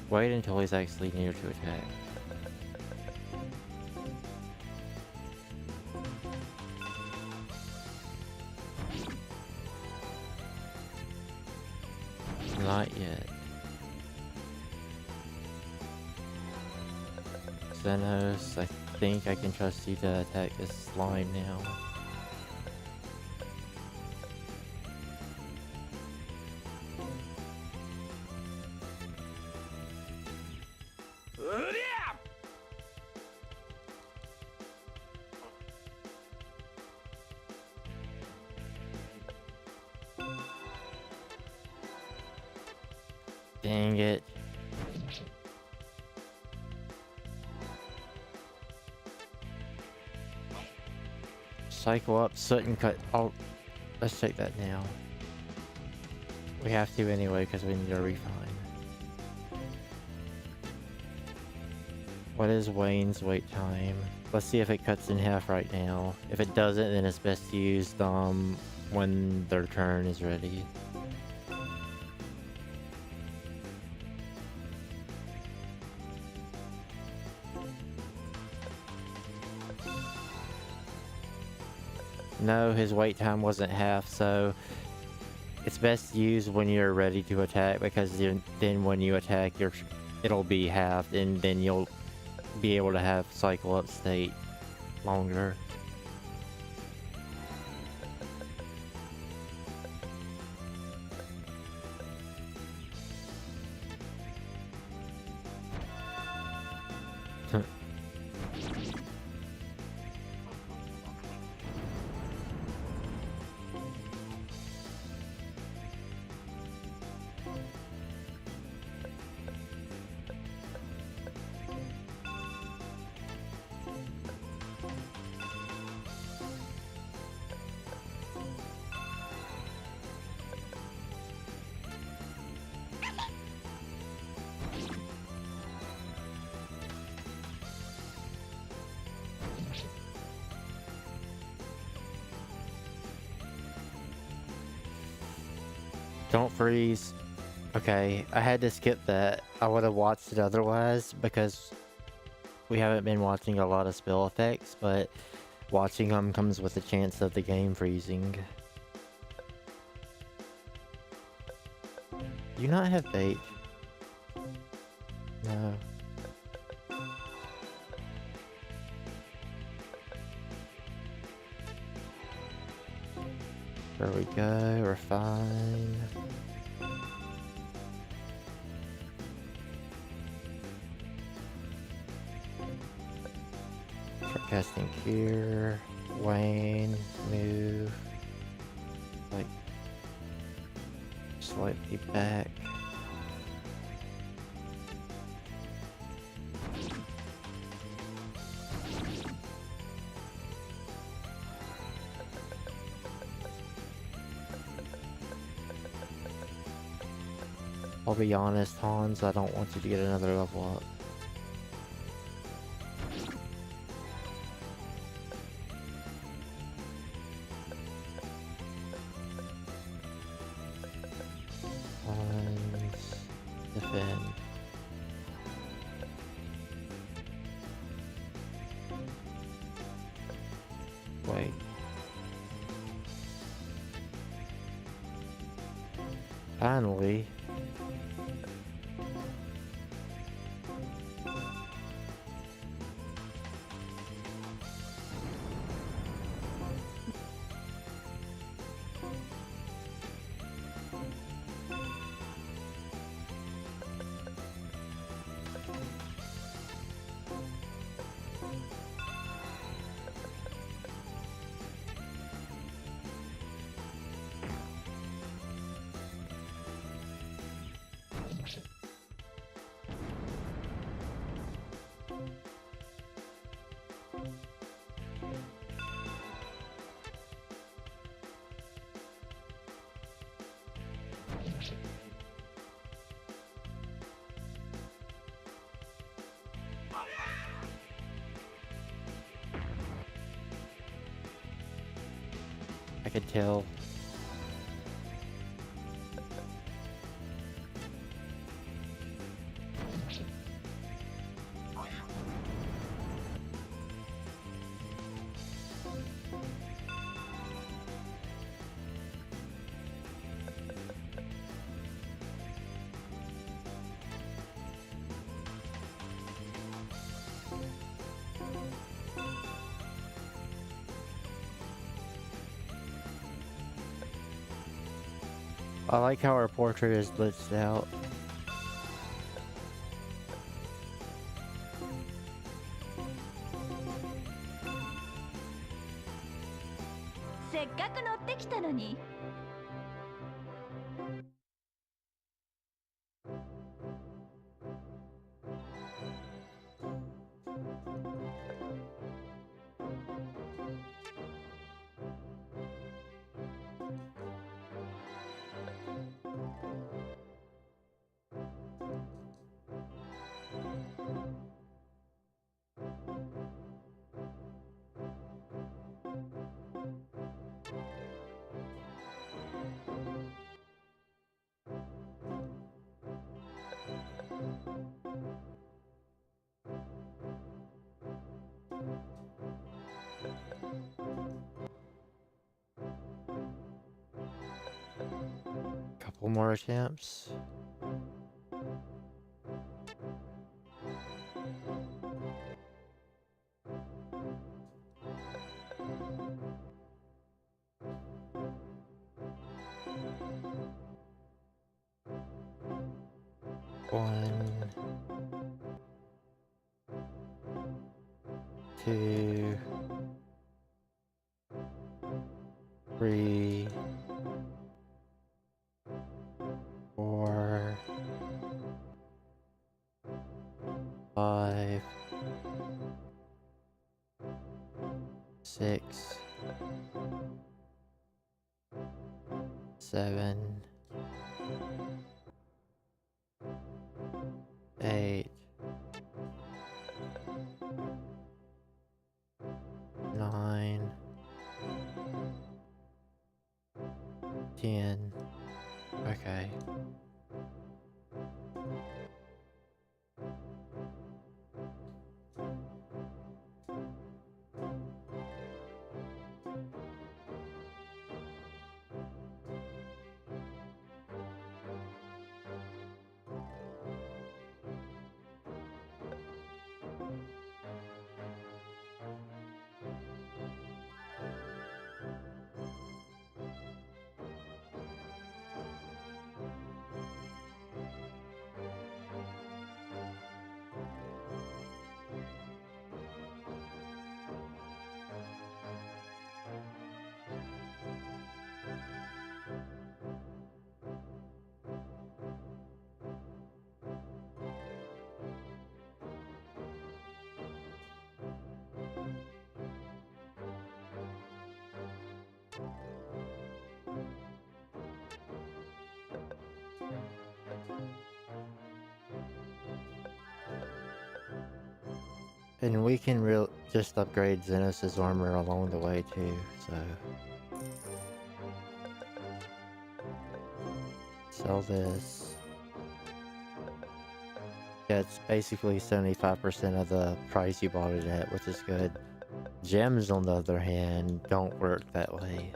A: Wait until he's actually near to attack. Not yet. Xenos, I think I can trust you to attack this slime now. Dang it. Cycle up, soot and cut. Oh, let's check that now. We have to anyway because we need a refine. What is Wayne's wait time? Let's see if it cuts in half right now. If it doesn't, then it's best used when their turn is ready. No, his wait time wasn't half, so it's best used when you're ready to attack, because then when you attack, it'll be halved, and then you'll be able to have cycle up state longer. Don't freeze. Okay, I had to skip that. I would have watched it otherwise because we haven't been watching a lot of spell effects, but watching them comes with a chance of the game freezing. Do you not have bait? No. There we go, refine. Start casting here. Wayne, move. Like, slightly back. I'll be honest, Hans, I don't want you to get another level up. Hans, defend. Wait. Finally. I could tell. I like how our portrait is blitzed out.
B: せっかく乗ってきたのに。
A: Couple more attempts. One, two, three, four, five, six, seven, 8, 9, 10. Okay. And we can just upgrade Xenos' armor along the way too, so... Sell this. Yeah, it's basically 75% of the price you bought it at, which is good. Gems, on the other hand, don't work that way.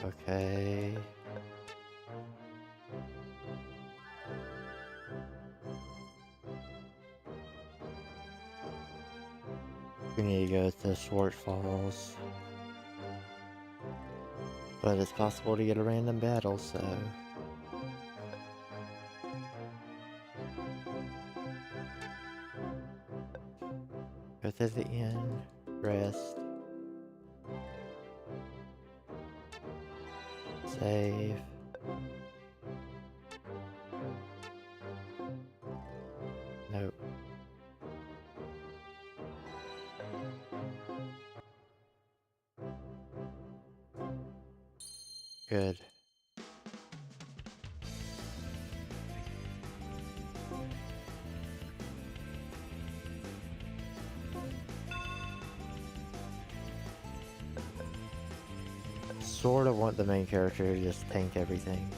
A: Okay. We need to go to Schwartz Falls. But it's possible to get a random battle, so... Go to the inn, rest. Save. Nope. Good. Sort of want the main character to just tank everything.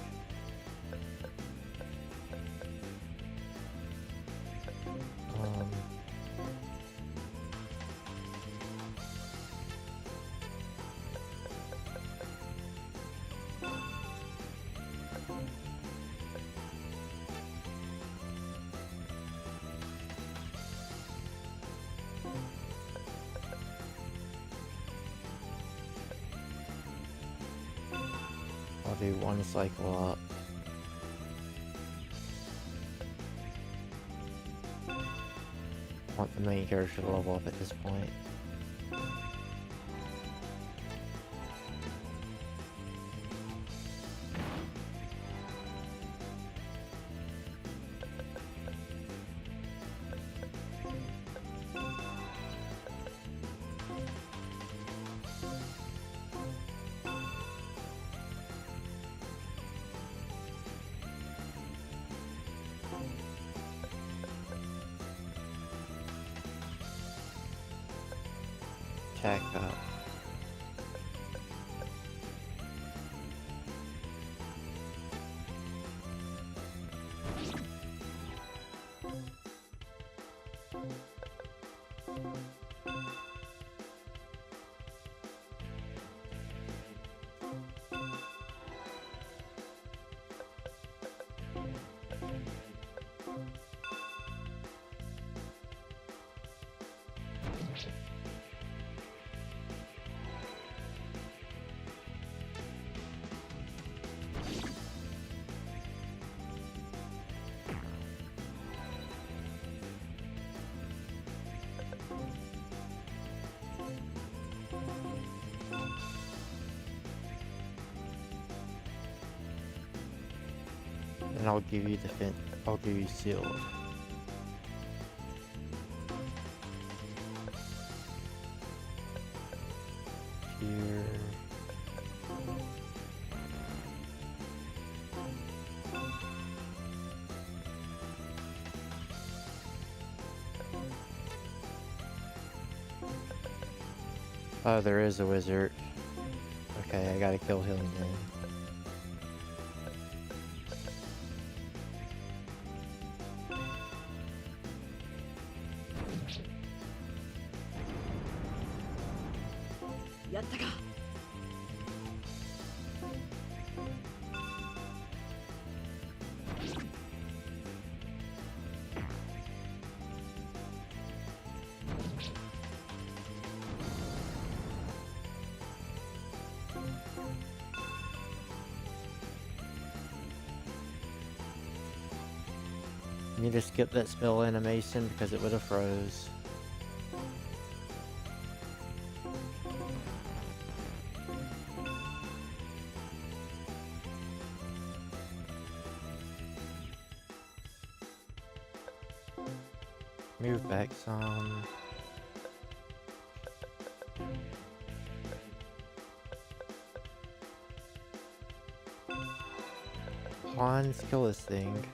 A: do one cycle up. Want the main character to level up at this point. Attack up. And I'll give you defense. I'll give you shield. Here. Oh, there is a wizard. Okay, I gotta kill him then.
C: Yatta ka.
A: You need to skip that spell animation because it would have froze. Move back some. Hans, kill this thing.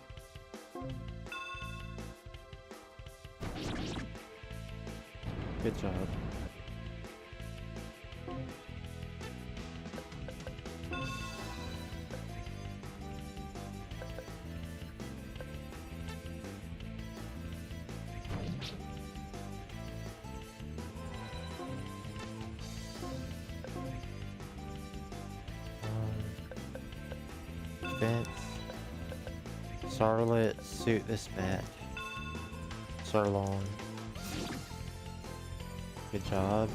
A: Good job. Defense. Charlotte, suit this bat. Sarlon. Good job.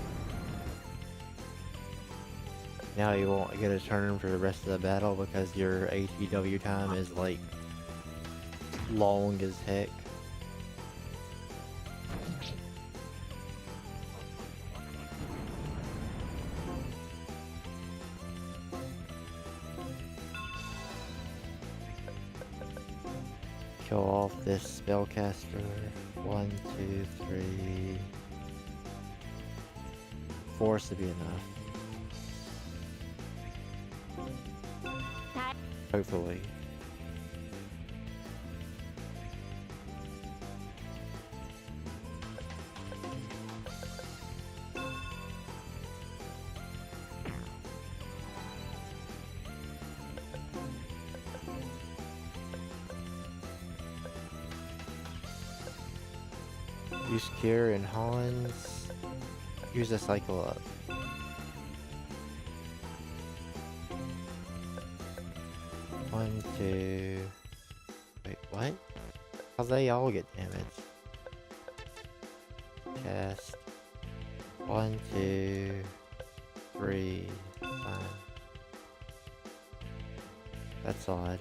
A: Now you won't get a turn for the rest of the battle because your ATW time is like long as heck. Kill off this spellcaster. 1, 2, 3. 4 should be enough. Hopefully. Use Cure and Hans. Use a cycle up. One, two. Wait, what? How they all get damaged? Cast. 1, 2, 3. 5. That's odd.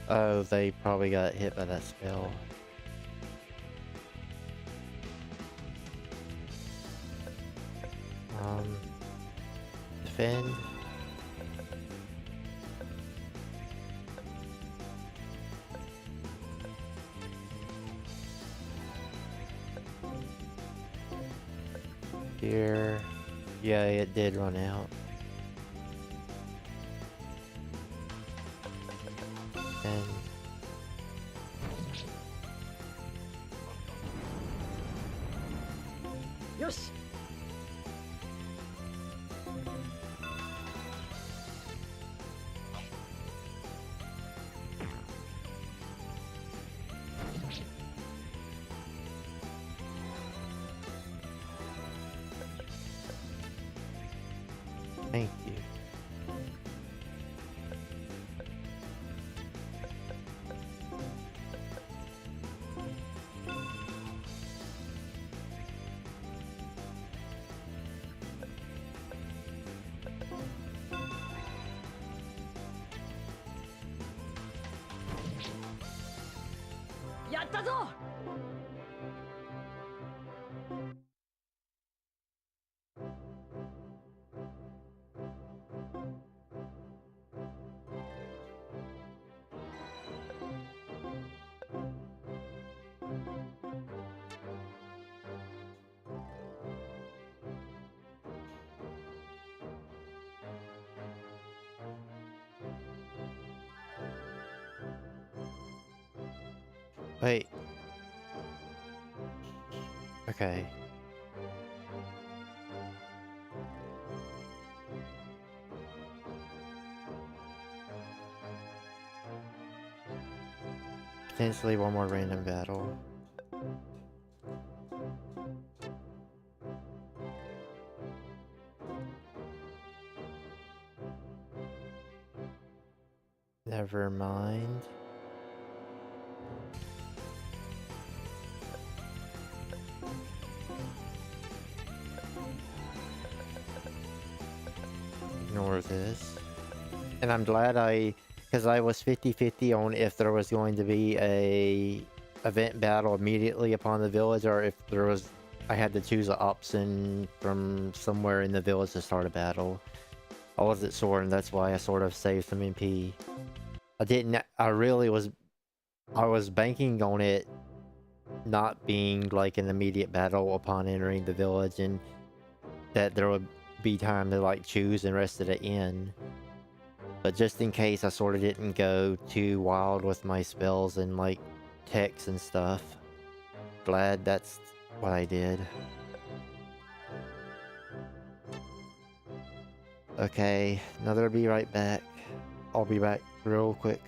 A: Oh, they probably got hit by that spell. Defend. Here. Yeah, it did run out. And
C: Yoshi.
A: thank you.
C: Yatta zo!
A: Wait. Okay. Potentially one more random battle. Never mind. Ignore this. And I'm glad because I was 50-50 on if there was going to be a event battle immediately upon the village, or if there was, I had to choose an option from somewhere in the village to start a battle. I wasn't sure, and that's why I sort of saved some MP. I was banking on it not being like an immediate battle upon entering the village, and that there would be time to like choose and rest at the inn. But just in case, I sort of didn't go too wild with my spells and like techs and stuff. Glad that's what I did. Okay, another be right back. I'll be back real quick.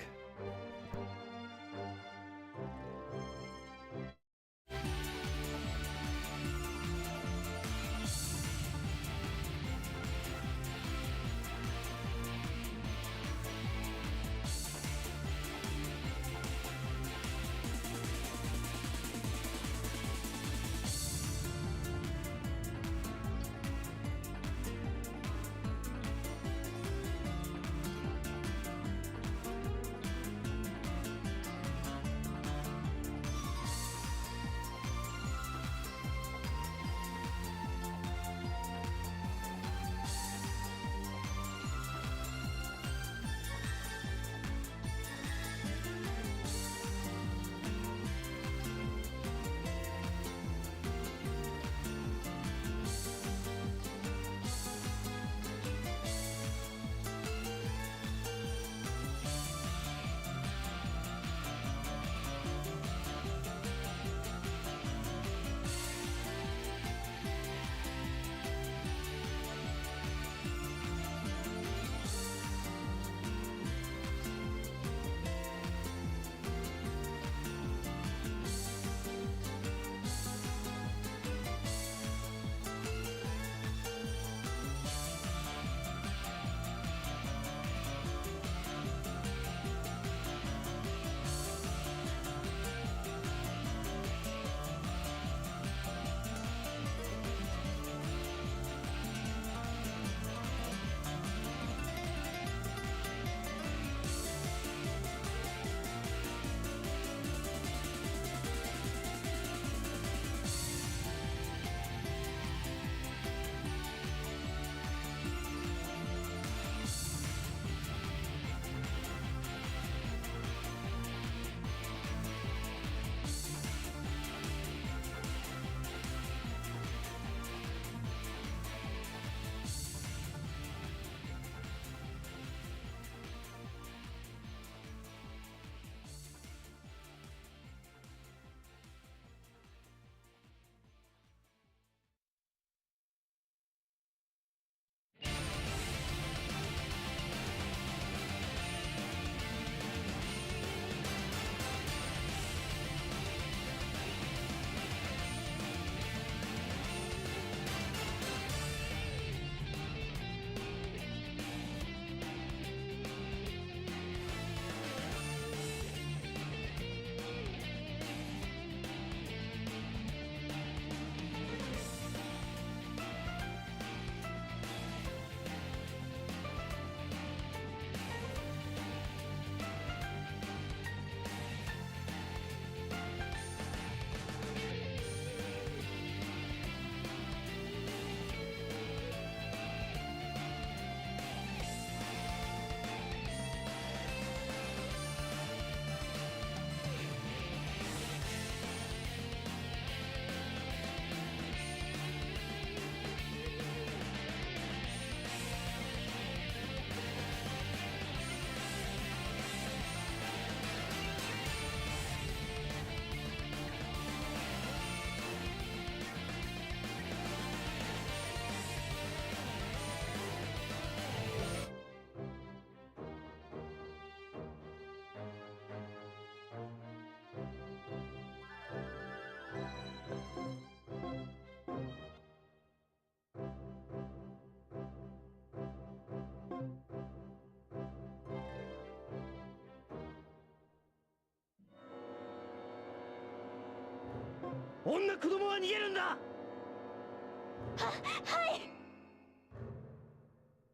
D: 女子供は逃げるんだ。
B: はい。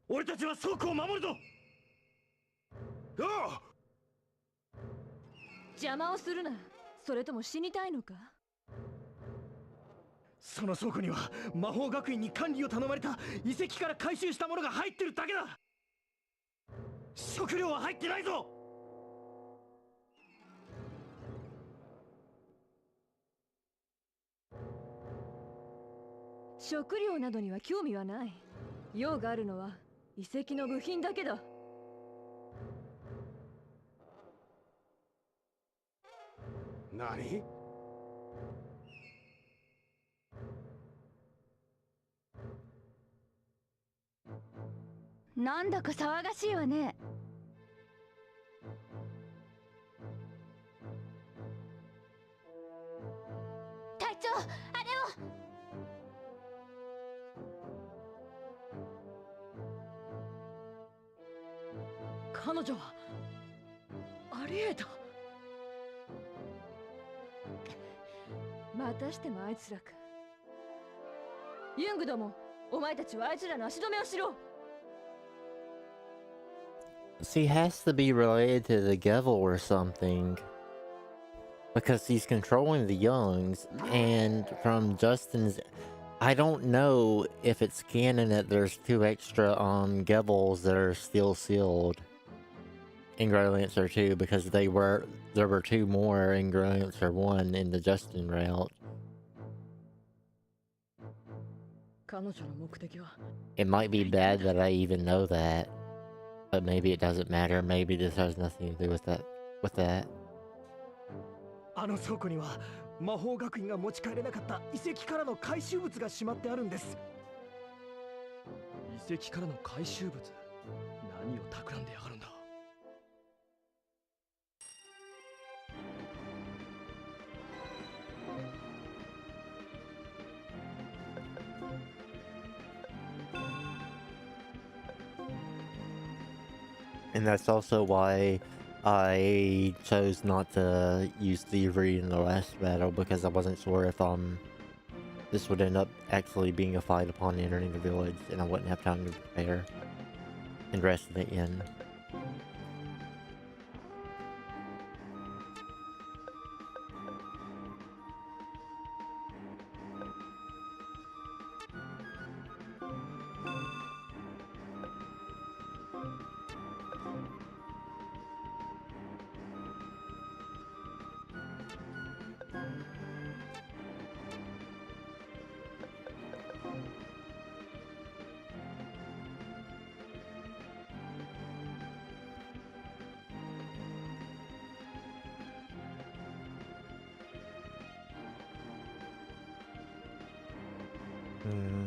D: 俺たちは倉庫を守るぞ。
F: ああ、
C: 邪魔をするな。それとも死にたいのか？
D: その倉庫には魔法学院に管理を頼まれた遺跡から回収したものが入ってるだけだ。食料は入ってないぞ。
C: 食料などには興味はない。用があるのは遺跡の部品だけだ。
F: 何？
B: なんだか騒がしいわね。隊長、あれを。
C: 彼女はありえた。またしてもあいつらか。ユングども、お前たちはあいつらの足止めをしろ。
A: She has to be related to the devil or something. Because he's controlling the youngs, and from Justin's... I don't know if it's canon that there's 2 extra Gevils that are still sealed in Growlanser 2, because there were 2 more in Growlanser 1 in the Justin route.
C: 彼女の目的は
A: It might be bad that I even know that, but maybe it doesn't matter. Maybe this has nothing to do with that.
D: あの倉庫には魔法学院が持ち帰れなかった遺跡からの回収物がしまってあるんです。遺跡からの回収物、何を企んでやがるんだ。
A: And that's also why I chose not to use thievery in the last battle, because I wasn't sure if this would end up actually being a fight upon entering the village, and I wouldn't have time to prepare and rest in the inn. Hmm.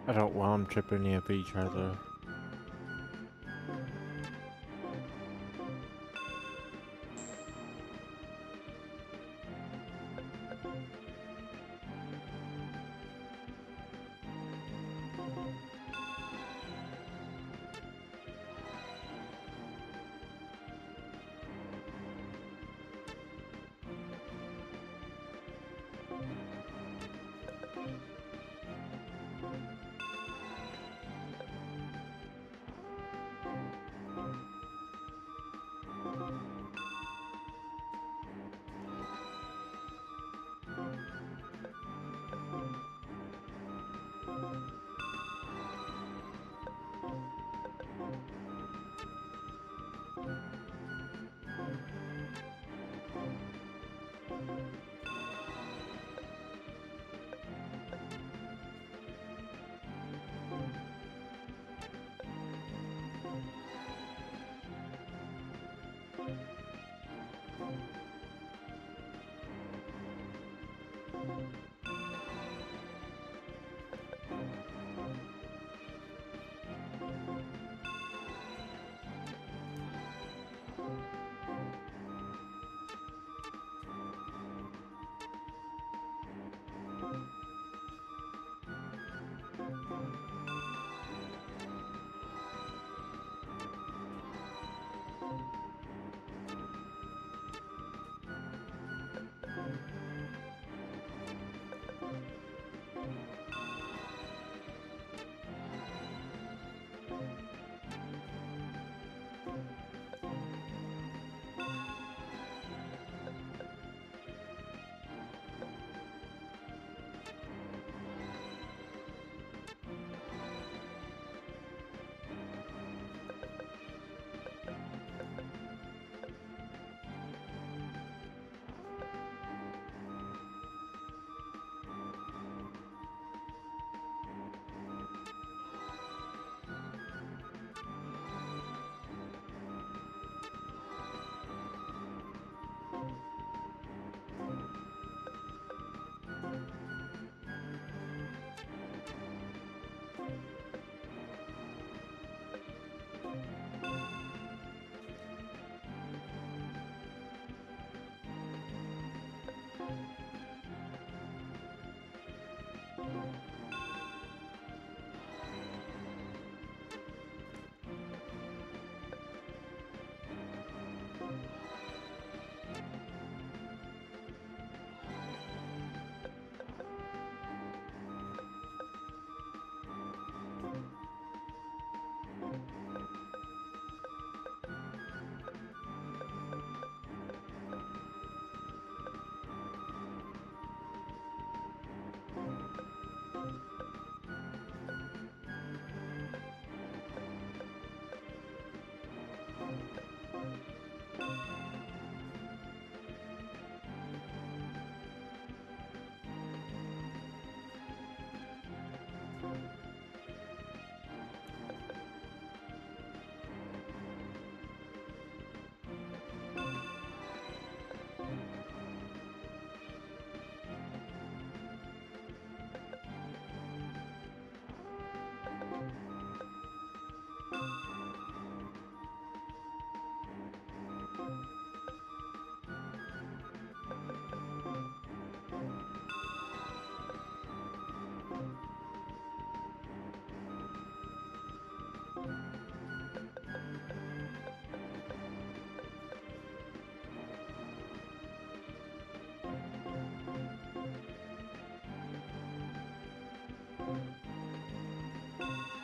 A: I don't want them tripping up each other.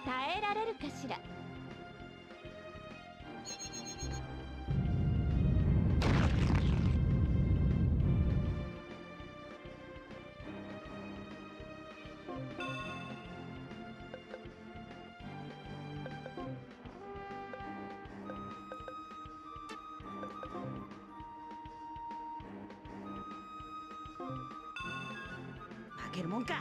B: 耐えられるかしら。
E: 負けるもんか。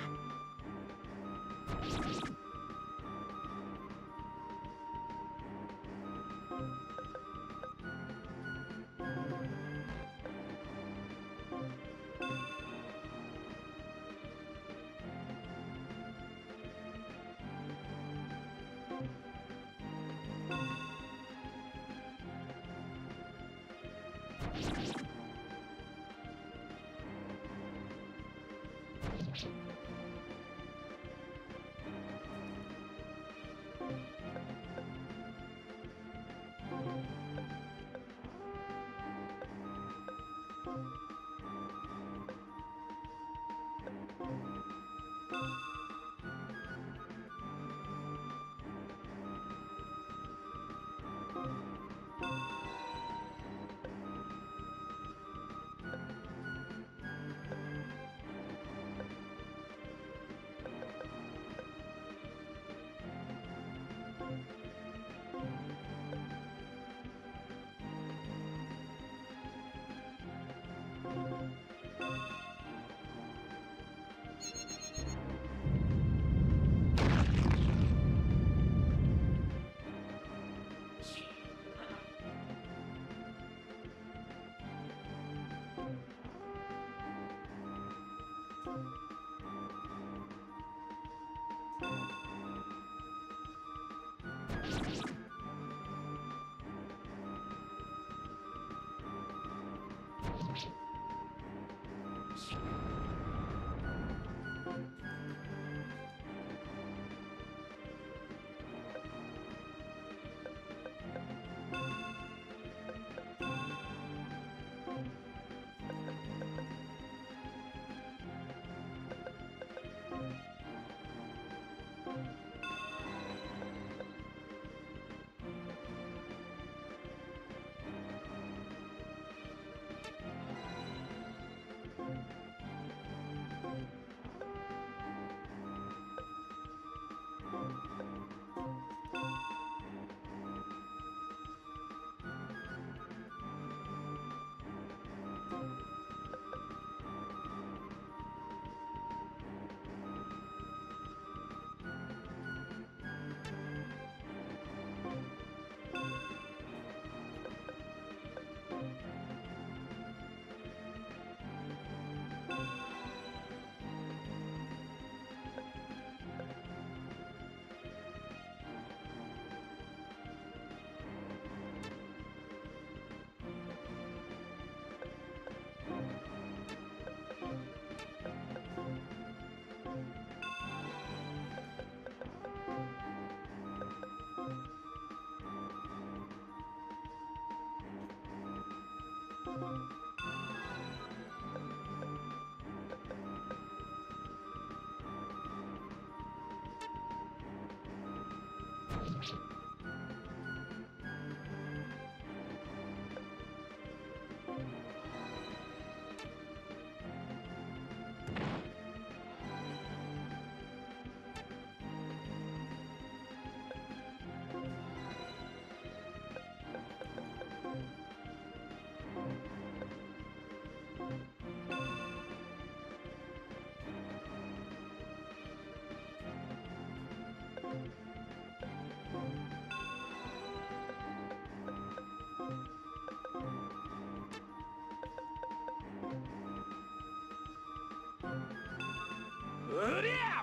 F: うりゃ。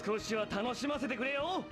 D: 少しは楽しませてくれよ。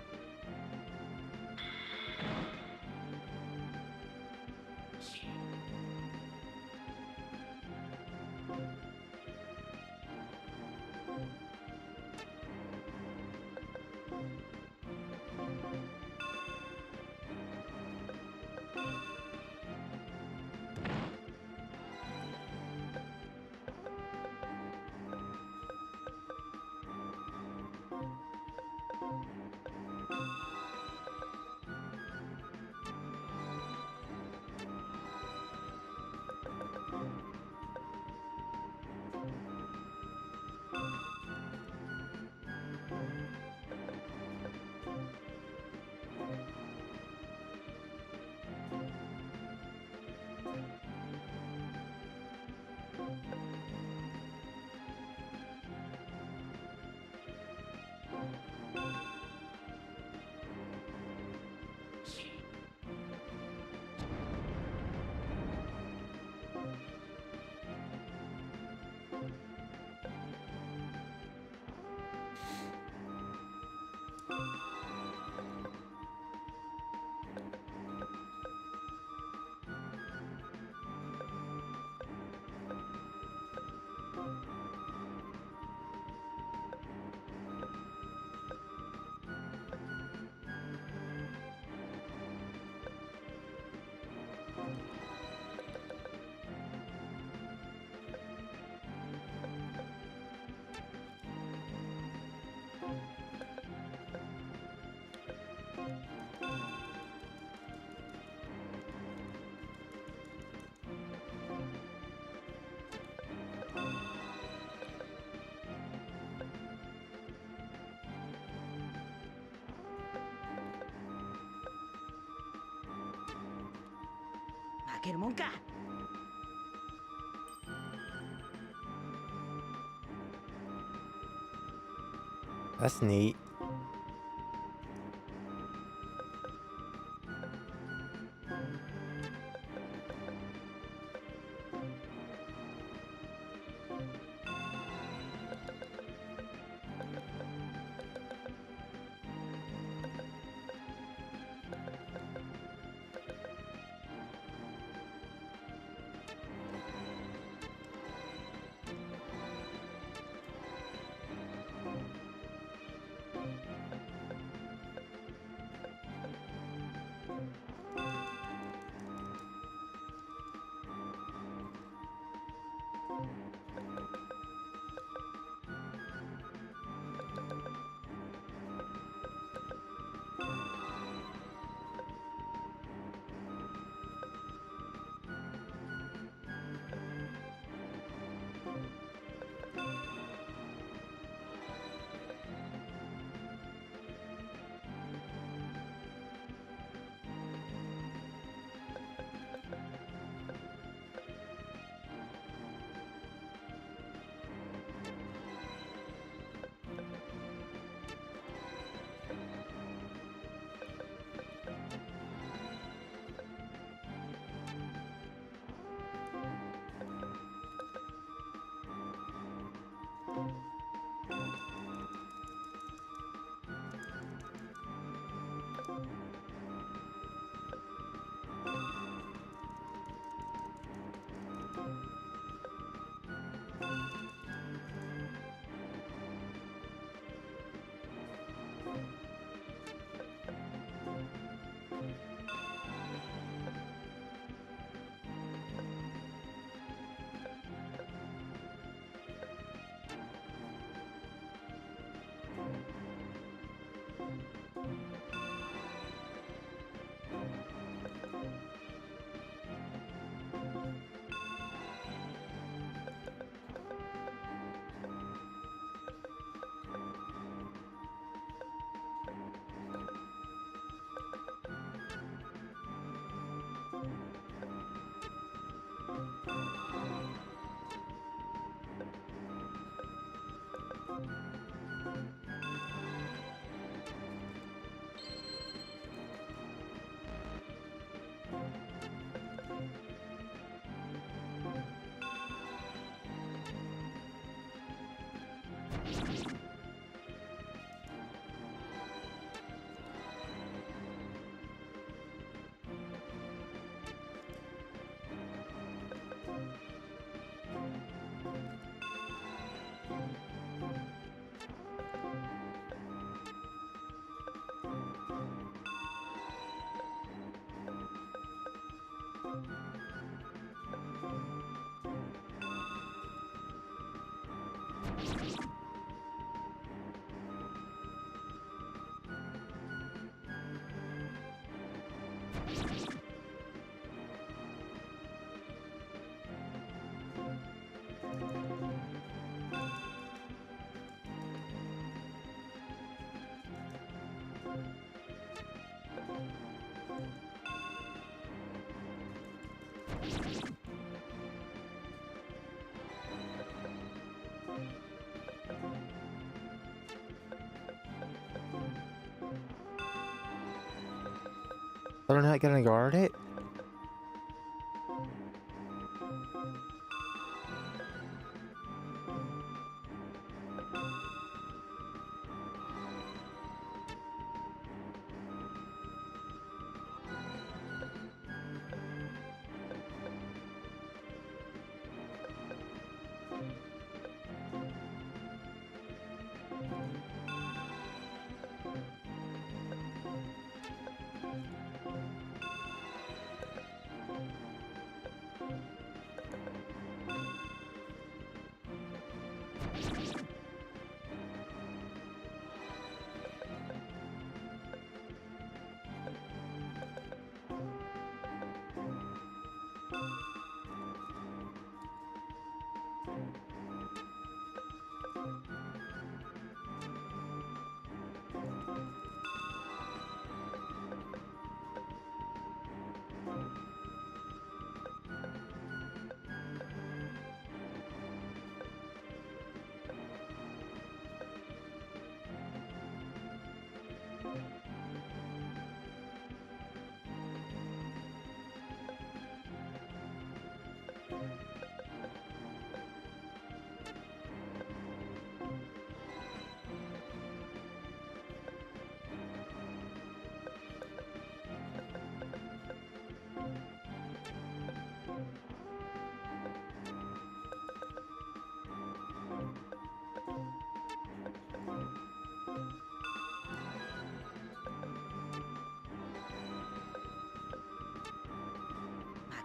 E: 負けるもんか。
A: That's neat. They're not gonna guard it?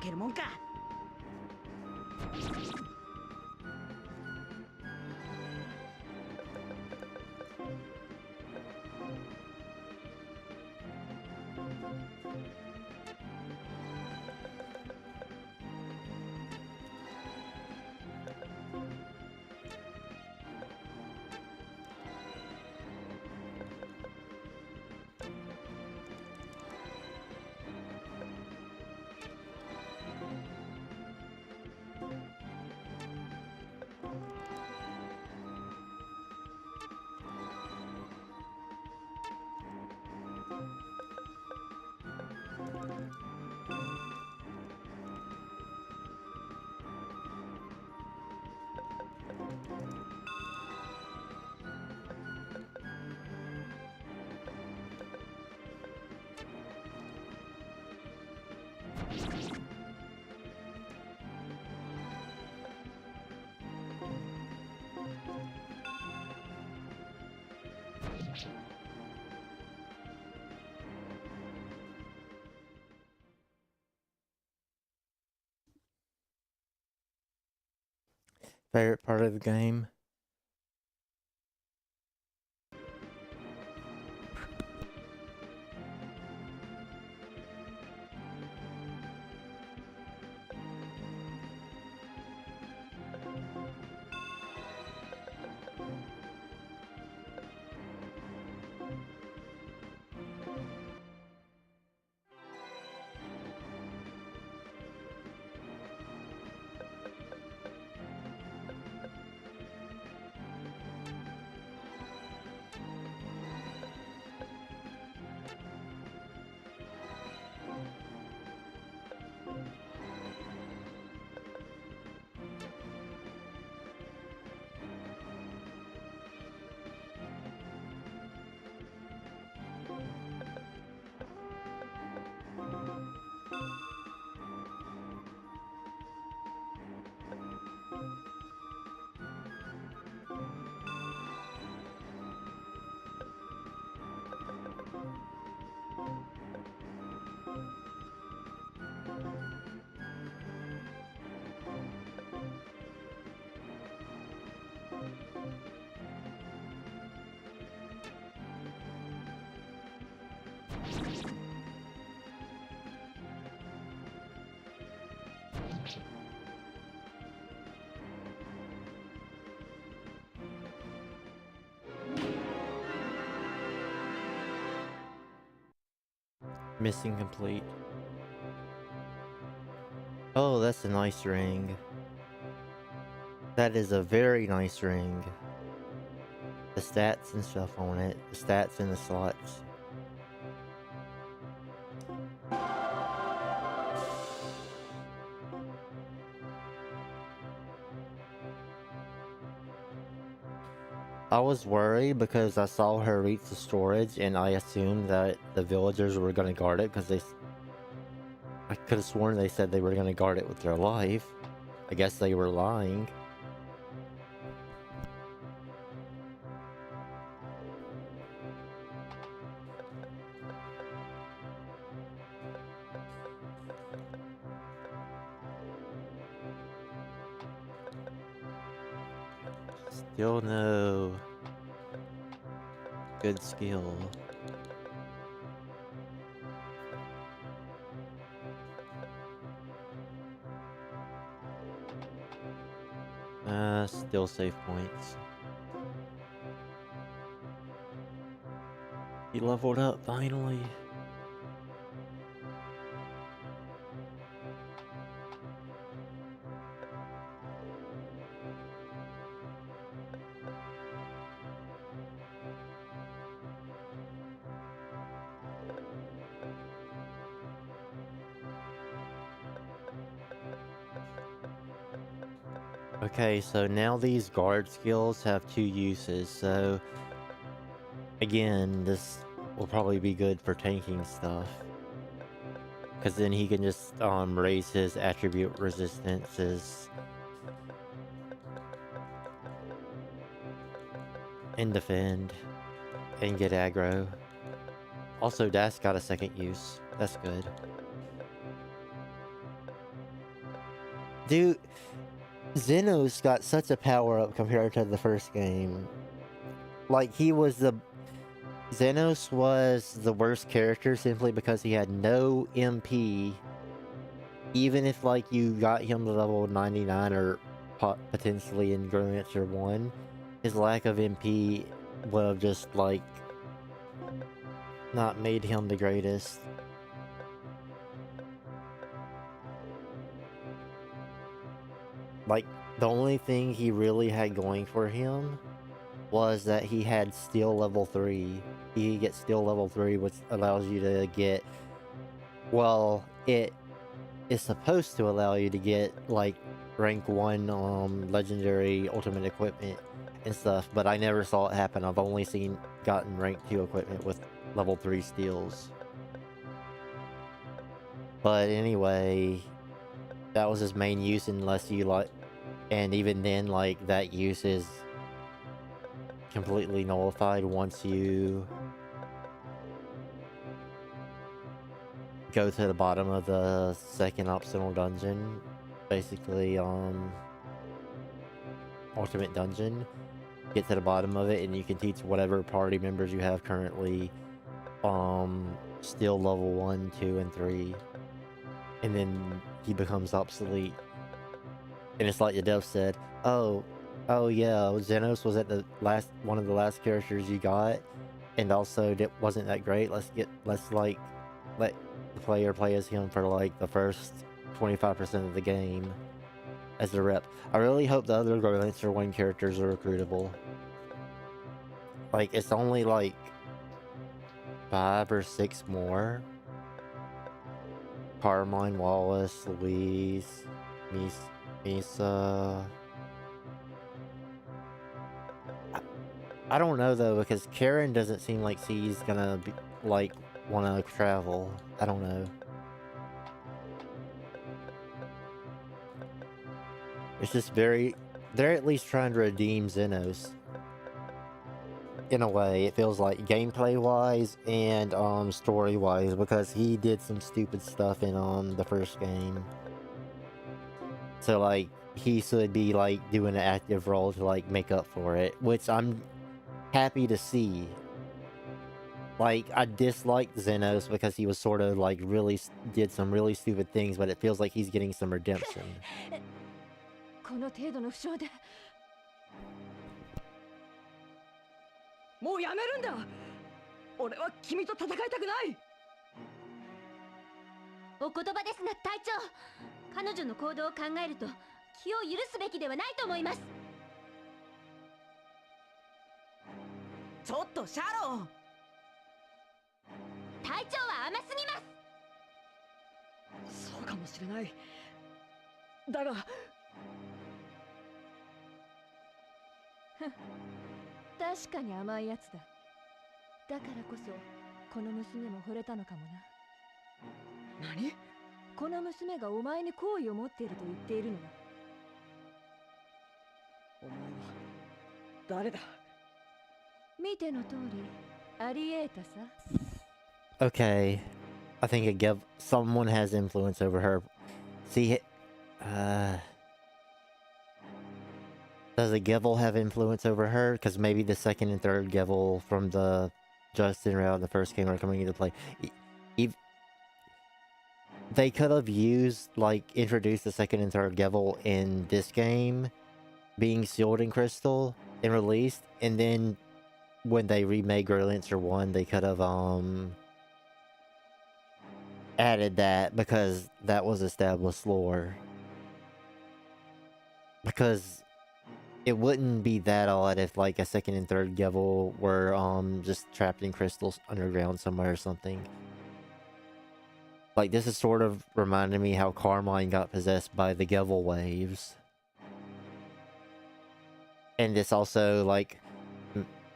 C: 負けるもんか。
A: Favorite part of the game? Missing complete. Oh, that's a nice ring. That is a very nice ring. The stats and stuff on it. The stats and the slots. I was worried because I saw her reach the storage and I assumed that the villagers were going to guard it because I could have sworn they said they were going to guard it with their life. I guess they were lying. Still no good skill. Still save points. He leveled up finally. Okay, so now these guard skills have two uses, so again, this will probably be good for tanking stuff. Because then he can just raise his attribute resistances and defend and get aggro. Also, that's got a second use. That's good. Dude, Xenos got such a power up compared to the first game. Like, Xenos was the worst character simply because he had no MP. Even if, like, you got him to level 99 or potentially in Growlanser 1, his lack of MP would have just, like, not made him the greatest. Like, the only thing he really had going for him was that he had Steel level 3. He gets Steel level 3, which allows you to get... Well, it is supposed to allow you to get, like, rank 1 legendary ultimate equipment and stuff, but I never saw it happen. I've only gotten rank 2 equipment with level 3 steals. But anyway, that was his main use unless you, like... And even then, like, that use is completely nullified once you go to the bottom of the second optional dungeon. Basically, ultimate dungeon. Get to the bottom of it and you can teach whatever party members you have currently still level 1, 2, and 3. And then he becomes obsolete. And it's like the dev said, oh yeah, Xenos was at the one of the last characters you got, and also it wasn't that great. Let's let the player play as him for like the first 25% of the game as a rep. I really hope the other Growlanser 1 characters are recruitable. Like, it's only like 5 or 6 more. Carmine, Wallace, Louise, Misa. I don't know though, because Karen doesn't seem like she's gonna be, like, wanna travel. I don't know. It's just they're at least trying to redeem Xenos. In a way, it feels like gameplay-wise and story-wise, because he did some stupid stuff in the first game. So, like, he should be, like, doing an active role to, like, make up for it, which I'm happy to see. Like, I disliked Xenos because he was sort of, like, did some really stupid things, but it feels like he's getting some redemption.
C: この程度の負傷でもうやめるんだ。俺は君と戦いたくない。
B: お言葉ですが隊長、彼女の行動を考えると気を許すべきではないと思います。
E: ちょっとシャロー。
B: 隊長は甘すぎます。
C: そうかもしれない。だが
B: 確かに甘いやつだ。だからこそこの娘も惚れたのかもな。
C: 何？
B: この娘がお前に好意を持っていると言っているのだ。
C: お前は誰だ？
B: 見ての通りありえたさ。
A: Okay. I think someone has influence over her. See, does a Givel have influence over her? Because maybe the second and third Givel from the Justin round, the first game, are coming into play. They could have introduced the second and third Givel in this game, being sealed in crystal and released, and then when they remade Growlanser 1, they could have added that, because that was established lore. Because it wouldn't be that odd if a second and third Givel were just trapped in crystals underground somewhere or something. This is sort of reminding me how Carmine got possessed by the Givel waves. And this also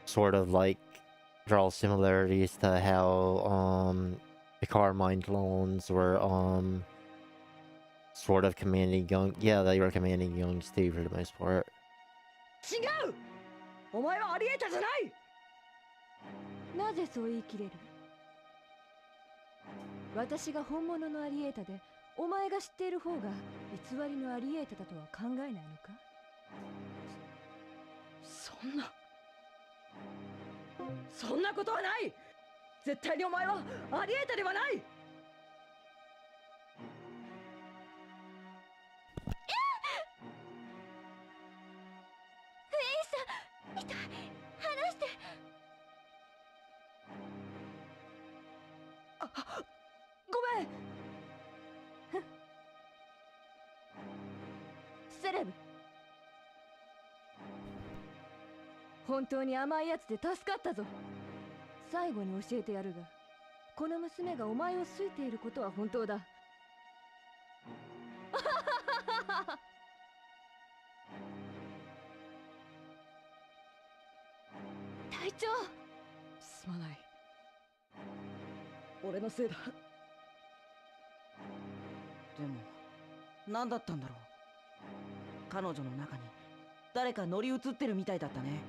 A: sort of draws similarities to how the Carmine clones were sort of commanding young. Yeah, they were commanding youngs too for the most part.
C: 違う！お前はアリエータじゃない！
B: なぜそう言い切れる？私が本物のアリエータでお前が知っている方が偽りのアリエータだとは考えないのか？
C: そんなことはない！絶対にお前はアリエータではない！
B: ごめん。セレブ、本当に甘いやつで助かったぞ。最後に教えてやるが、この娘がお前を好いていることは本当だ。隊長、
C: すまない。俺のせいだ。
E: でも何だったんだろう。彼女の中に誰か乗り移ってるみたいだったね。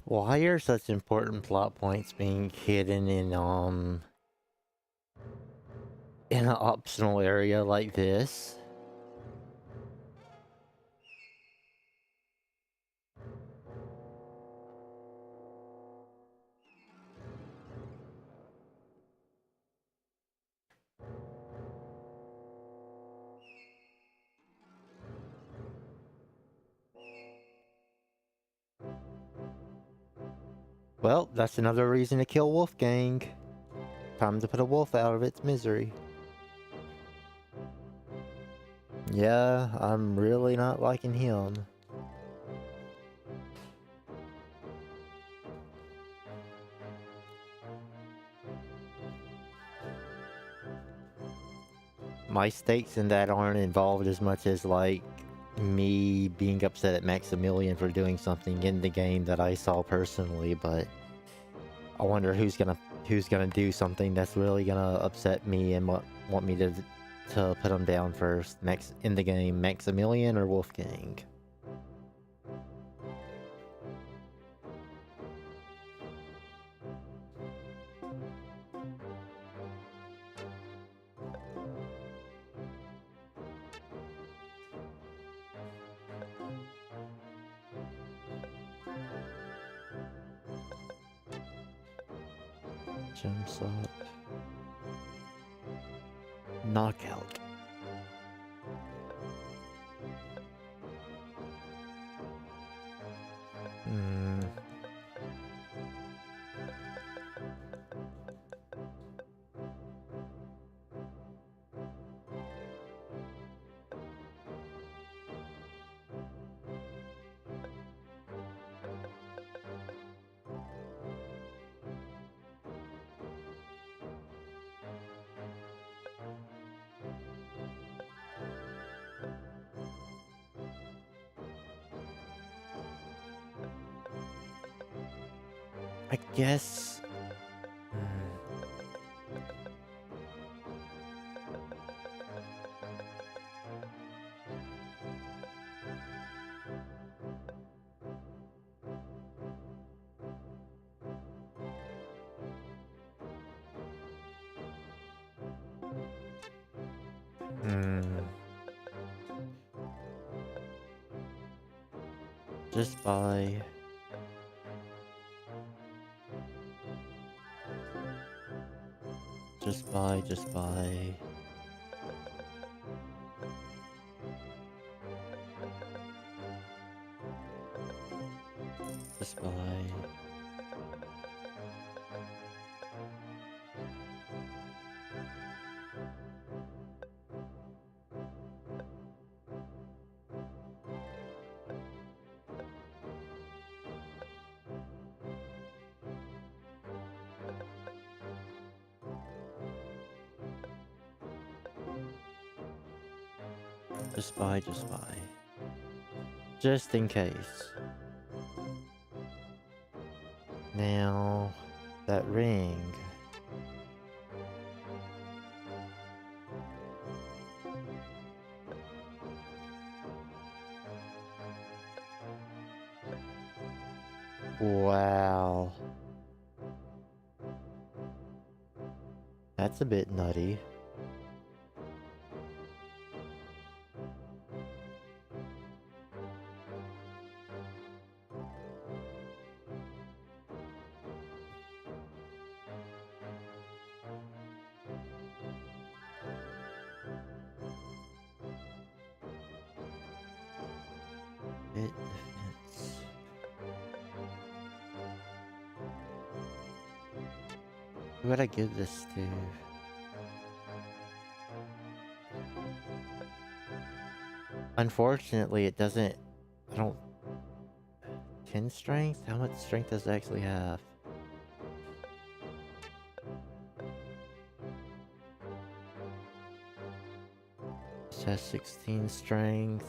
A: Why are such important plot points being hidden in an optional area like this? Well, that's another reason to kill Wolfgang. Time to put a wolf out of its misery. Yeah, I'm really not liking him. my stakes in that aren't involved as much as like me being upset at Maximilian for doing something in the game that I saw personally, but I wonder who's gonna do something that's really gonna upset me and want me to put him down first. In the game, Maximilian or Wolfgang? Jumps up. Knockout. I guess. Just by. Just by. Just by. Just by. Just in case. Now, that ring. Wow. That's a bit nutty. Who would I give this to? Unfortunately, it doesn't. I don't. 10 strength? How much strength does it actually have? This has 16 strength.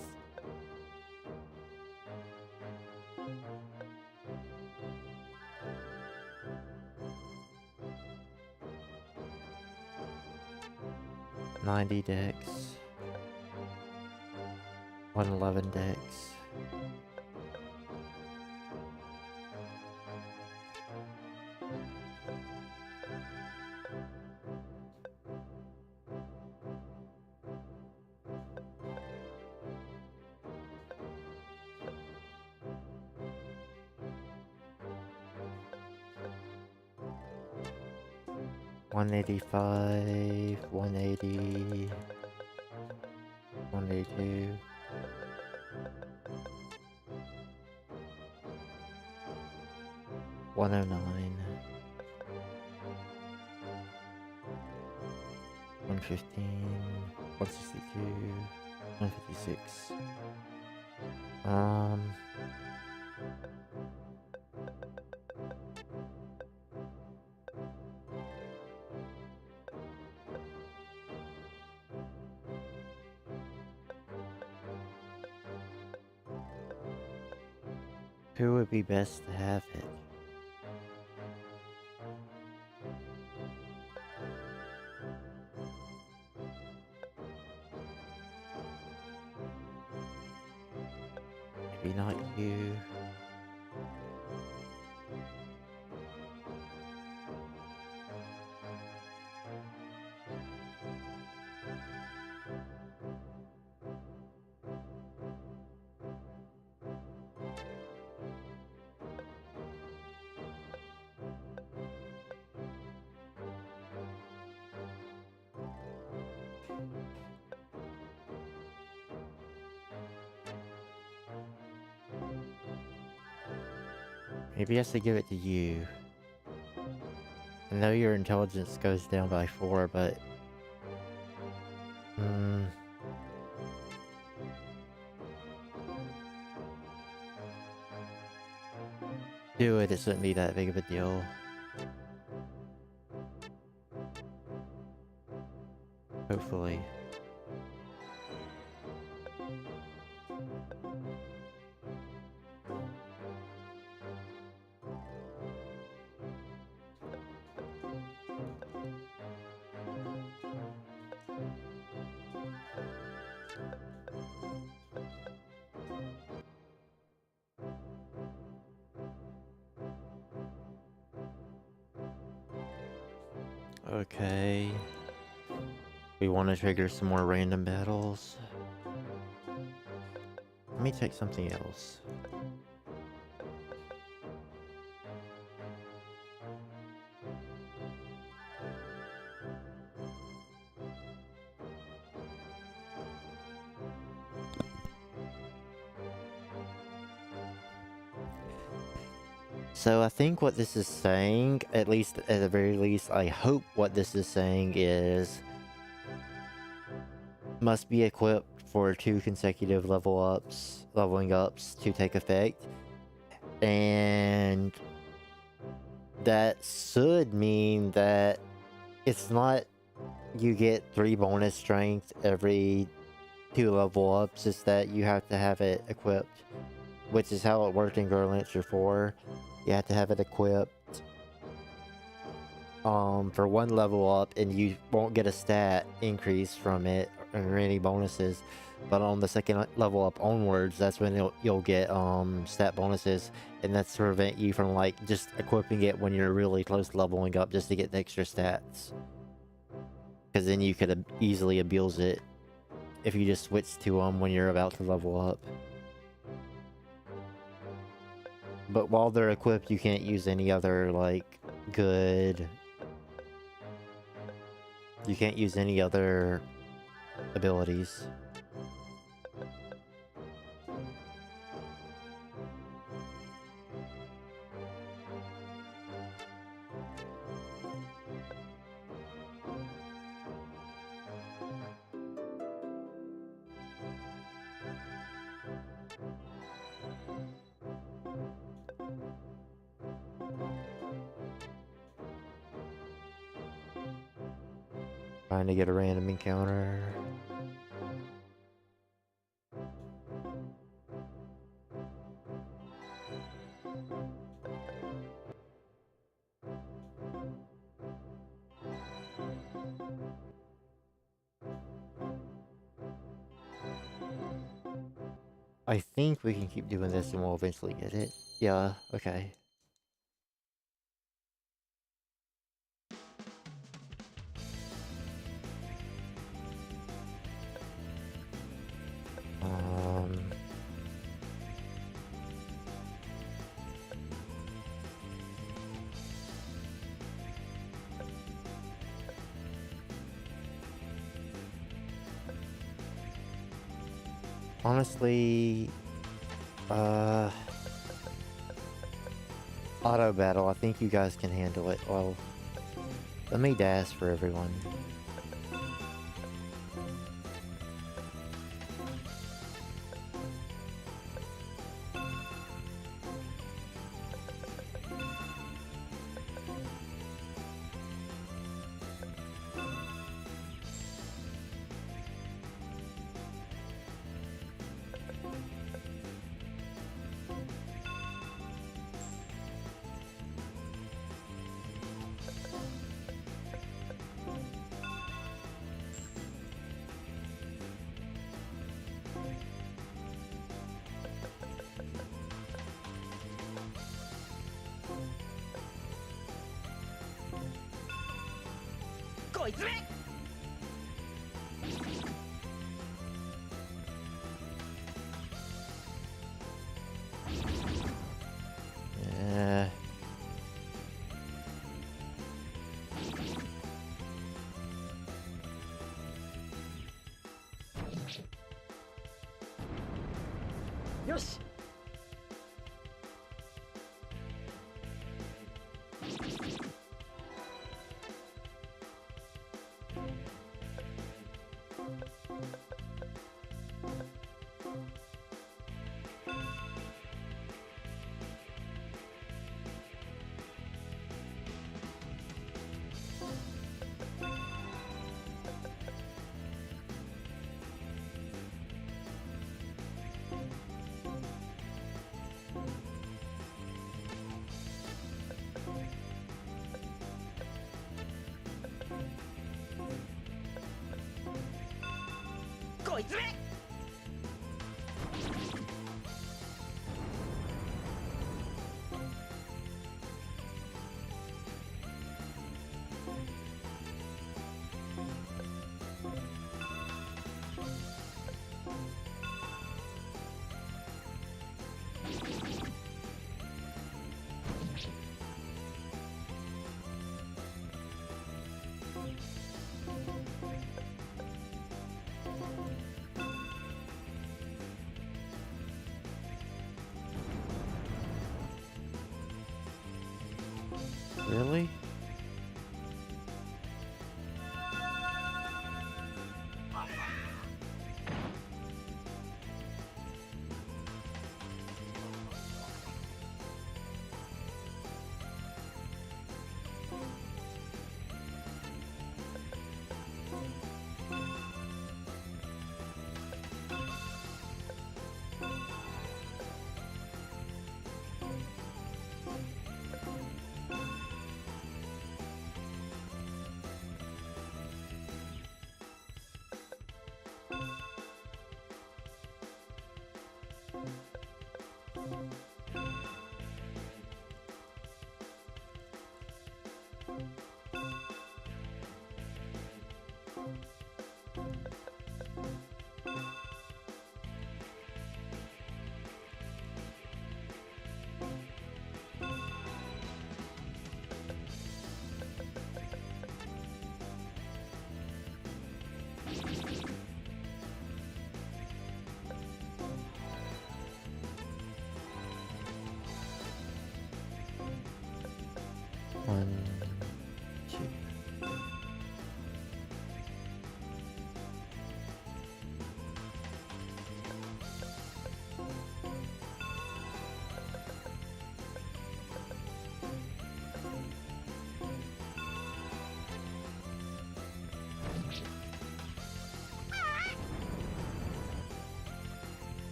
A: Dex, 111 dex. $185, 180, 182. $109, 115, 162, 156. Who would be best to have it? Maybe not you. Maybe he has to give it to you. I know your intelligence goes down by 4, but... do it, it shouldn't be that big of a deal. Hopefully. Okay. We want to trigger some more random battles. Let me take something else. So I think what this is saying, at least at the very least, I hope what this is saying is must be equipped for 2 consecutive leveling ups to take effect. And that should mean that it's not you get 3 bonus strength every 2 level ups, it's that you have to have it equipped, which is how it worked in Growlanser 4. You have to have it equipped for 1 level up, and you won't get a stat increase from it or any bonuses. But on the 2nd level up onwards, that's when you'll get stat bonuses, and that's to prevent you from like just equipping it when you're really close to leveling up just to get the extra stats. Because then you could easily abuse it if you just switch to them when you're about to level up. But while they're equipped, you can't use any other, like, good... You can't use any other abilities. Trying to get a random encounter. I think we can keep doing this and we'll eventually get it. Yeah, okay. Honestly, auto battle, I think you guys can handle it. Well, let me dash for everyone.
C: よし。
E: こいつめ。
A: Really? One, two.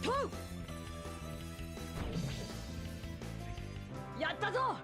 C: トウ。やったぞ。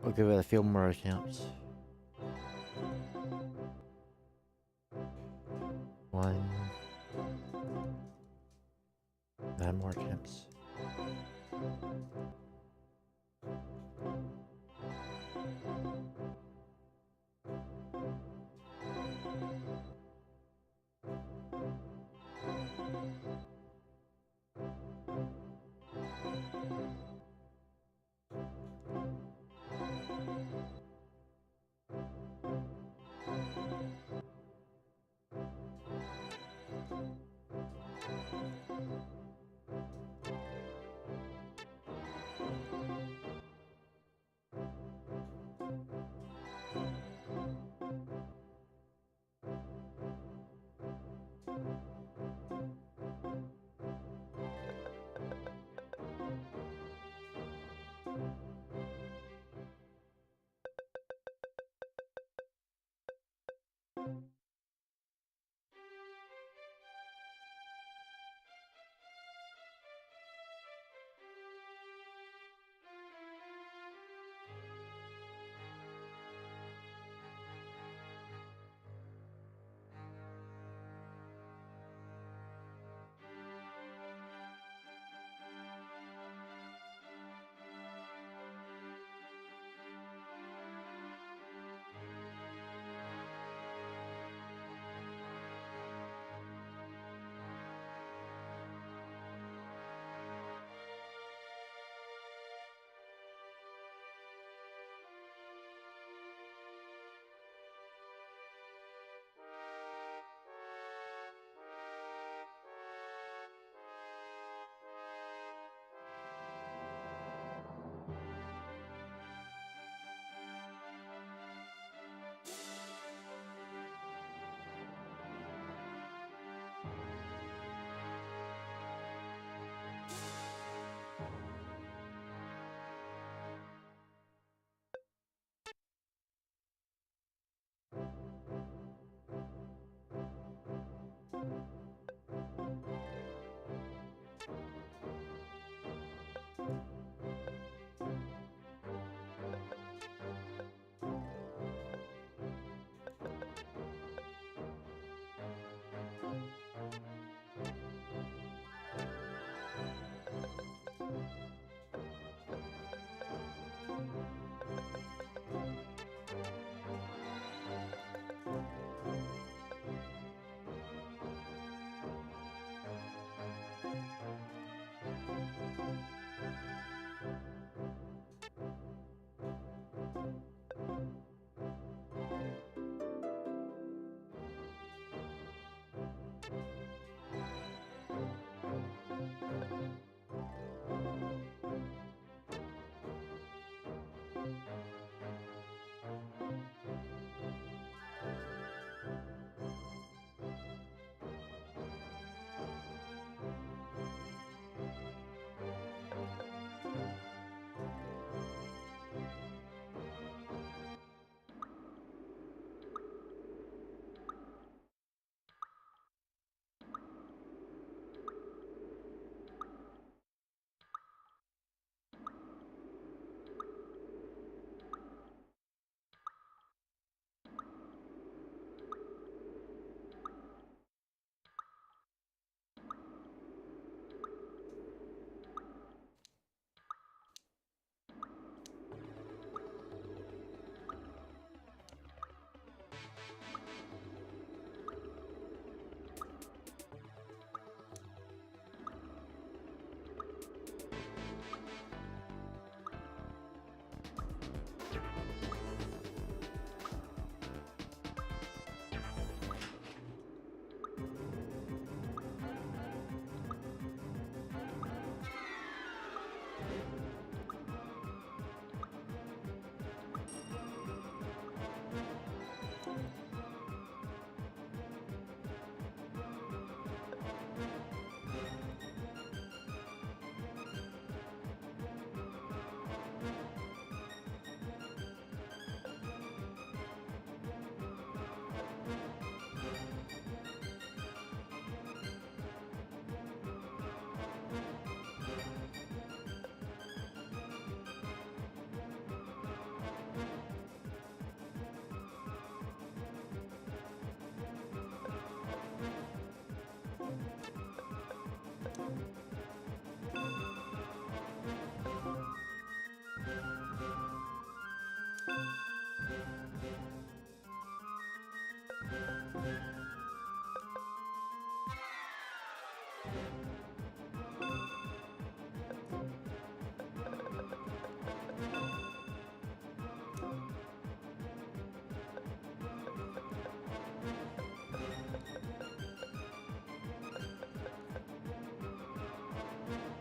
A: We'll give it a few more attempts. One. 9 more attempts.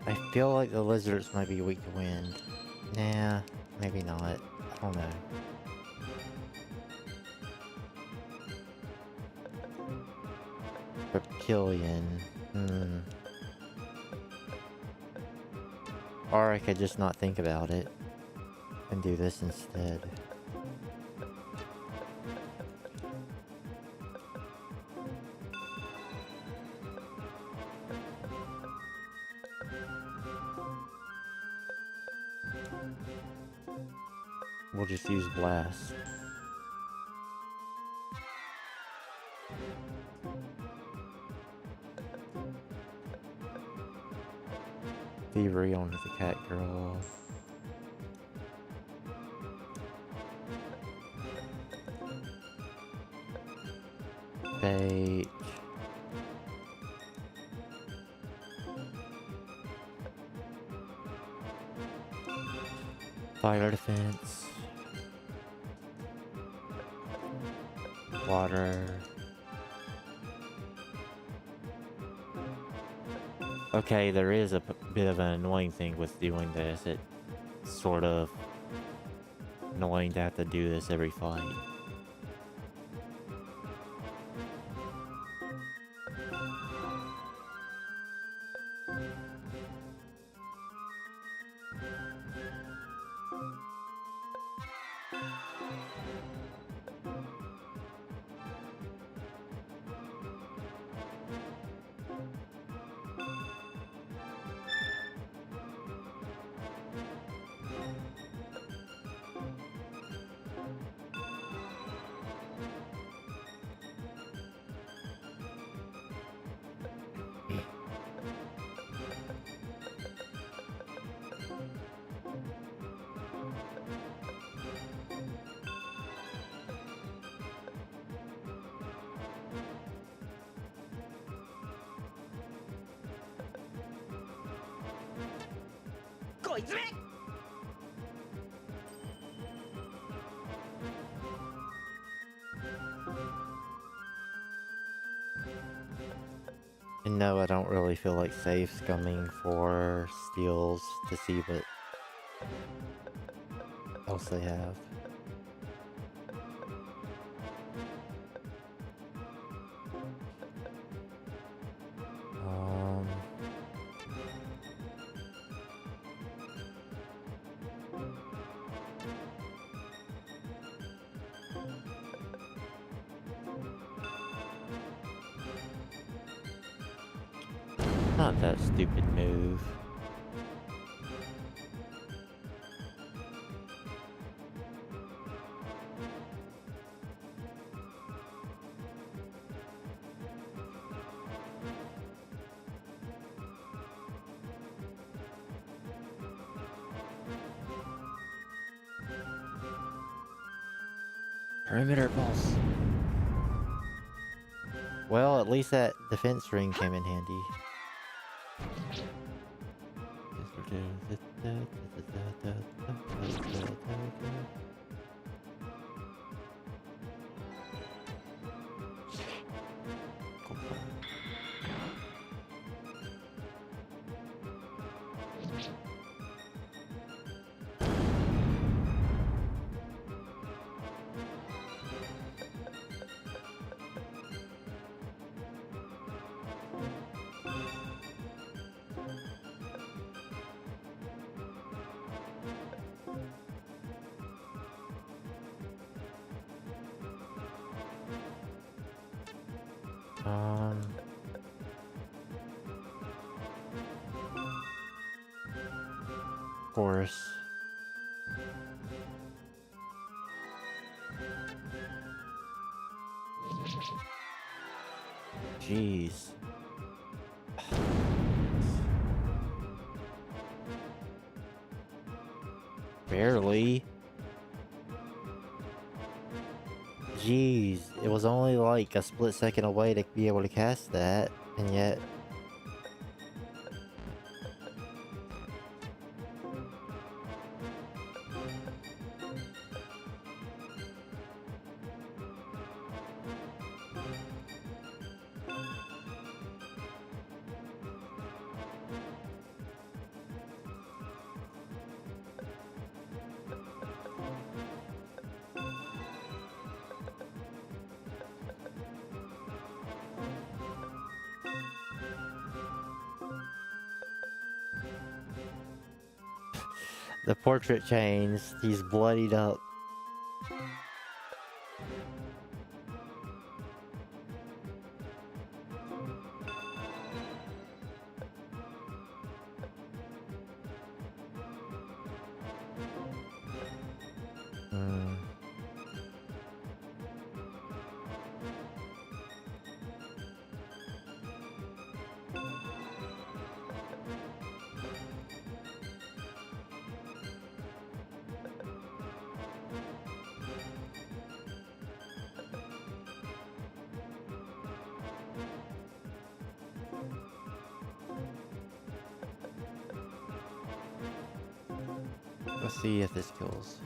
A: I feel like the lizards might be weak to wind. Nah, maybe not. I don't know. Reptilian. Or I could just not think about it and do this instead. We'll just use blast. Thievery onto the cat girl. Bait. Fire defense. Water. Okay, there is a bit of an annoying thing with doing this. It's sort of annoying to have to do this every fight.
E: いつめ。
A: And no, I don't really feel like safe scumming for steals to see what else they have. Not that stupid move. Perimeter pulse. Well, at least that defense ring came in handy. Of course. Jeez. Barely. Jeez, it was only like a split second away to be able to cast that, and yet... The portrait changed. He's bloodied up. Let's see if this kills.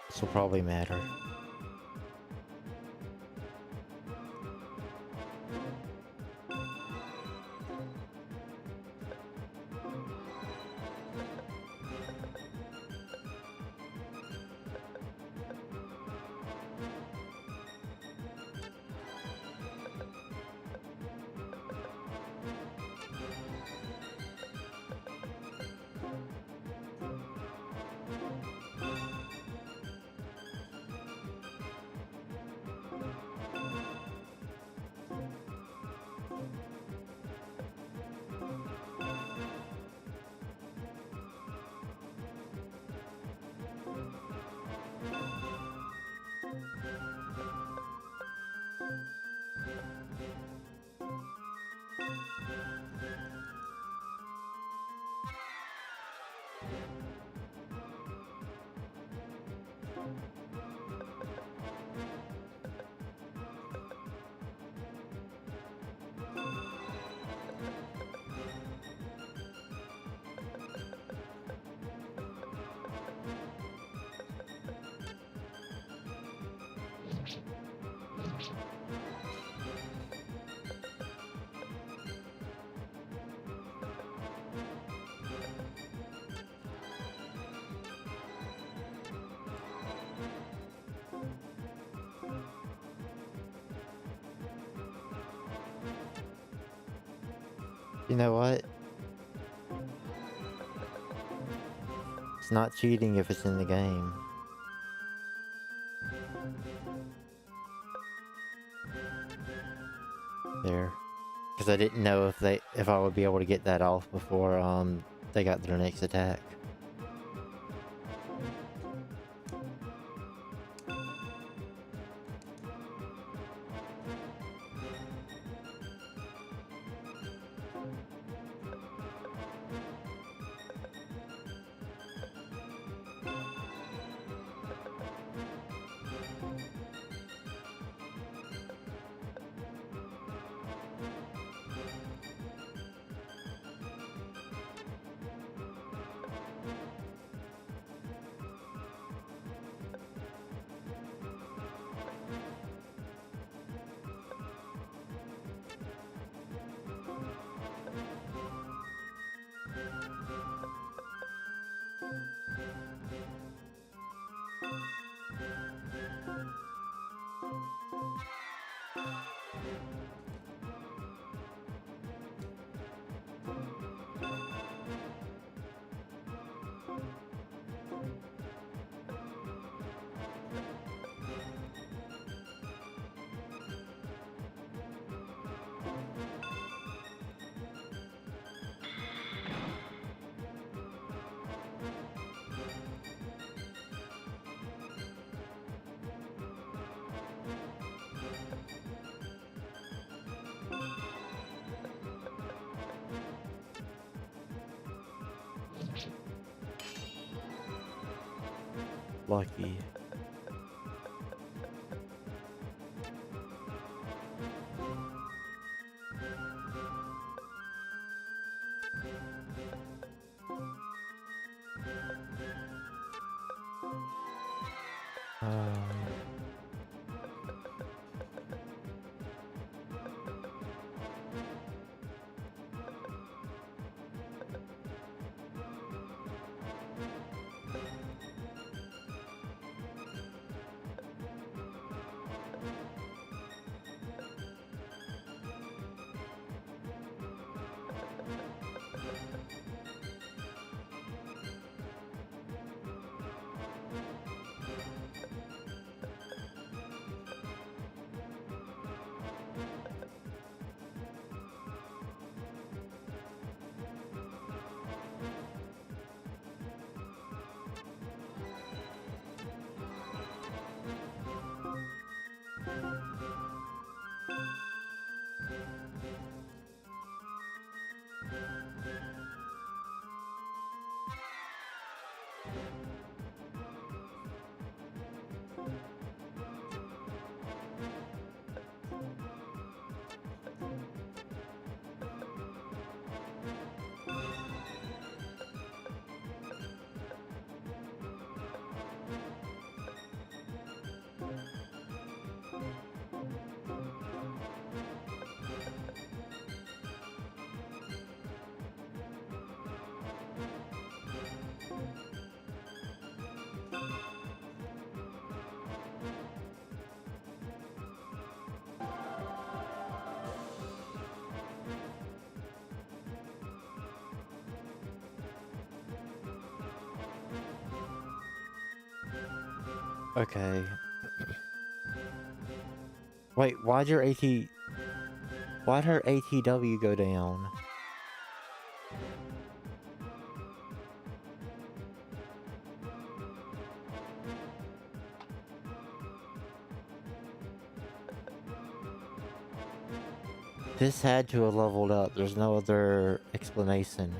A: This will probably matter. You know what? It's not cheating if it's in the game. There. Because I didn't know if I would be able to get that off before they got their next attack. Lucky. Okay. Wait, why'd her ATW go down? This had to have leveled up. There's no other explanation.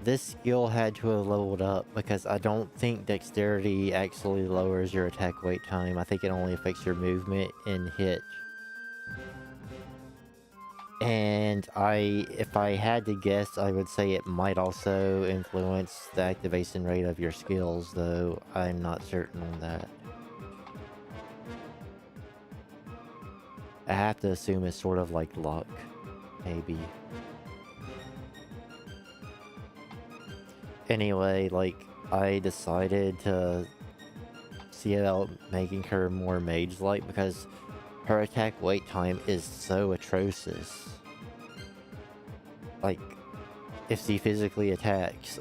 A: This skill had to have leveled up because I don't think dexterity actually lowers your attack wait time. I think it only affects your movement and hit. And if I had to guess, I would say it might also influence the activation rate of your skills, though I'm not certain on that. I have to assume it's sort of like luck, maybe. Anyway, like, I decided to see about making her more mage-like because her attack wait time is so atrocious. Like, if she physically attacks,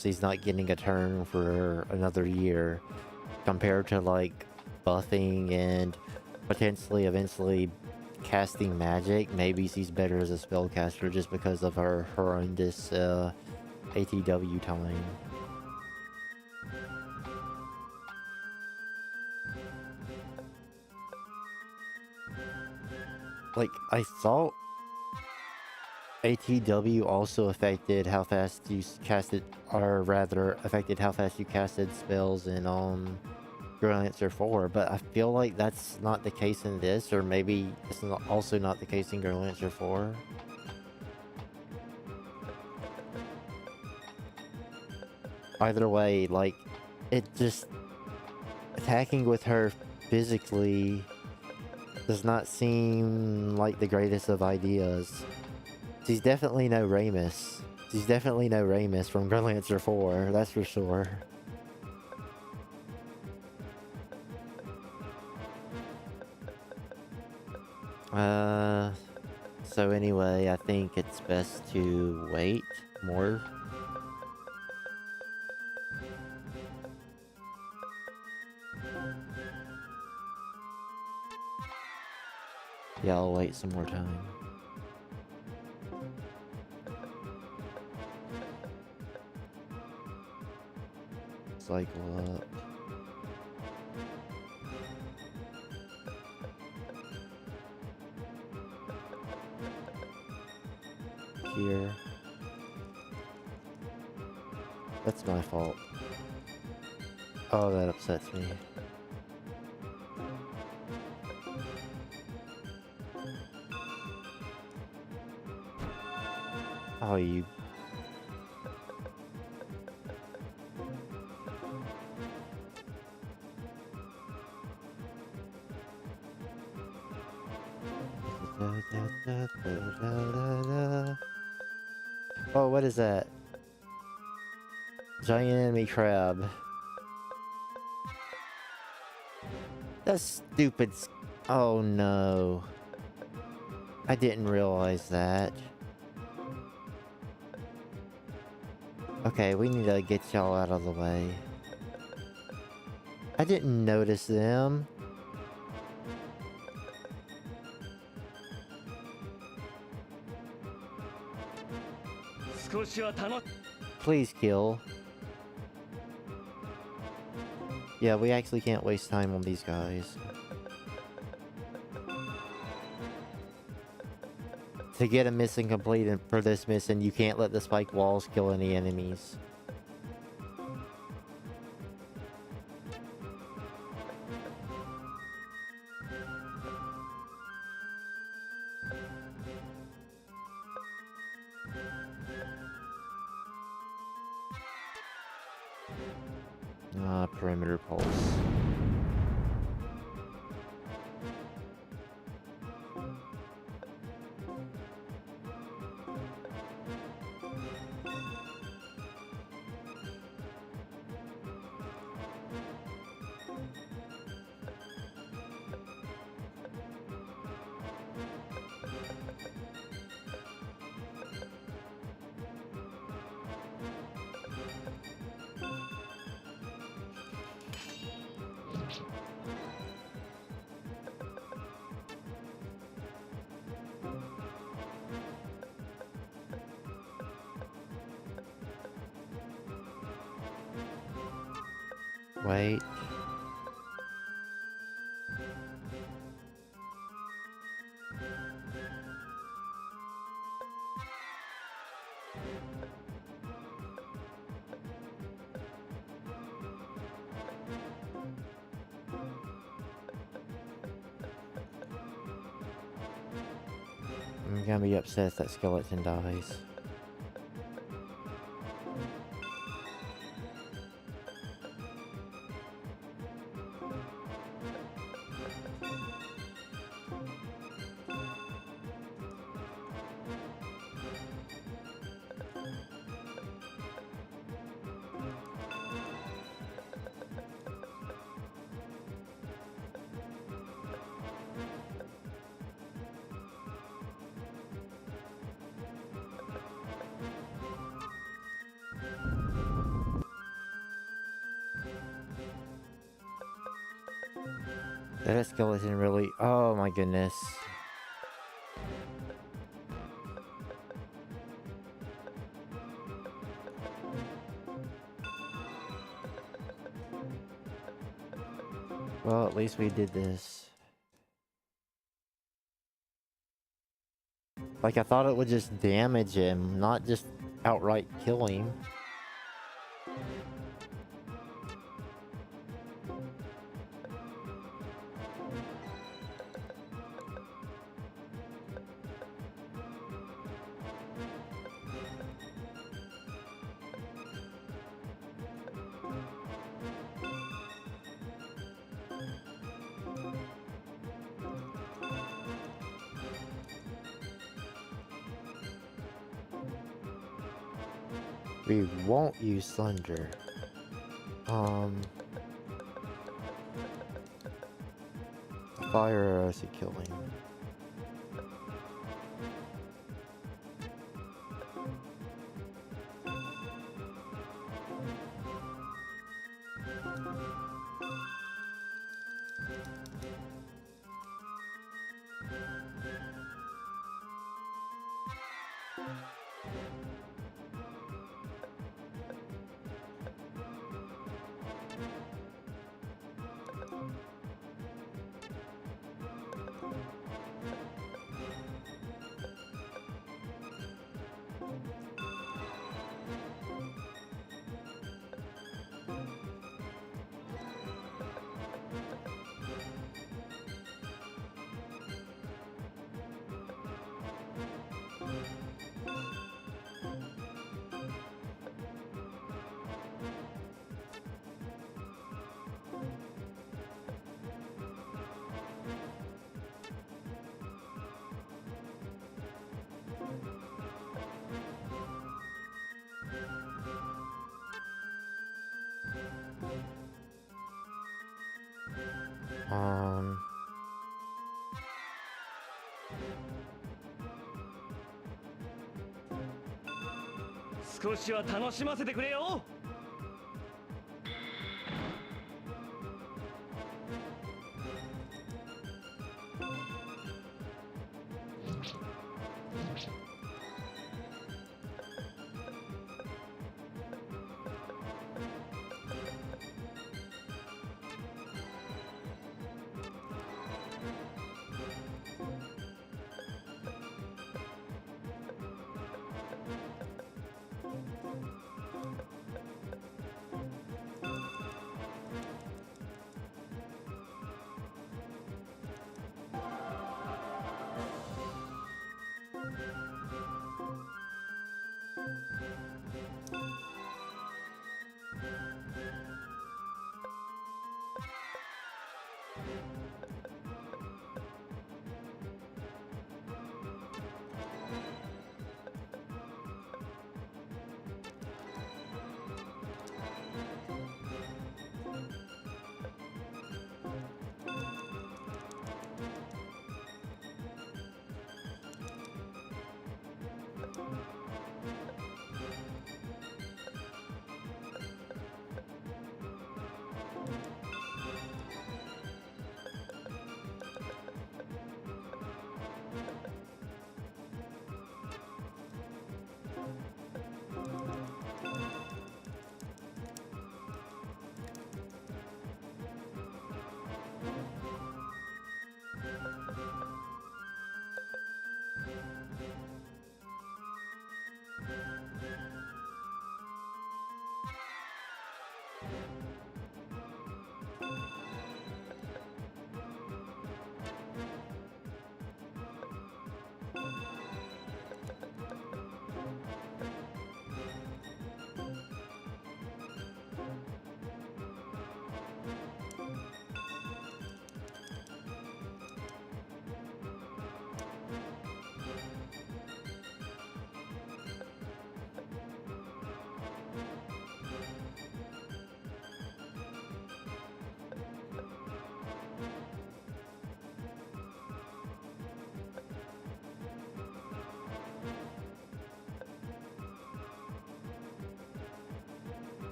A: she's not getting a turn for another year, compared to, like, buffing and potentially eventually casting magic. Maybe she's better as a spellcaster just because of her horrendous, ATW time. Like, I thought ATW also affected how fast you casted, or rather, affected how fast you casted spells in, Growlanser 4, but I feel like that's not the case in this, or maybe it's also not the case in Growlanser 4. Either way, like, it just... attacking with her physically does not seem like the greatest of ideas. She's definitely no Ramus. She's definitely no Ramus from Growlanser 4, that's for sure. So anyway, I think it's best to wait more. Yeah, I'll wait some more time. Cycle up. Here. That's my fault. Oh, that upsets me. Oh, you... Oh, what is that? Giant enemy crab. That's stupid. Oh no. I didn't realize that. Okay, we need to get y'all out of the way. I didn't notice them. Please kill. Yeah, we actually can't waste time on these guys. To get a mission completed for this mission, you can't let the spike walls kill any enemies. Perimeter pulse. Wait. I'm gonna be upset if that skeleton dies. That skeleton really... Oh my goodness. Well, at least we did this. Like, I thought it would just damage him, not just outright kill him. We won't use thunder. Fire arrows to kill him.
D: 少しは楽しませてくれよ。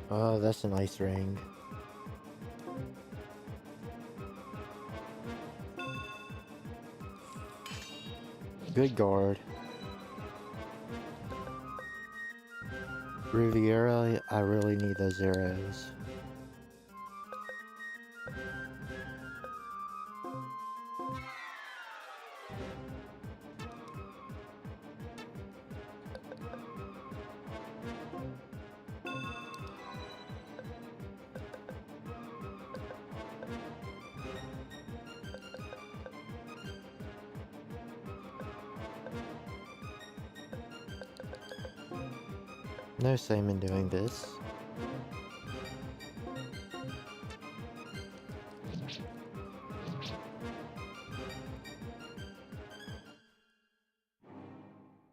A: Oh, that's a nice ring. Good guard. Riviera, I really need those arrows. No shame in doing this.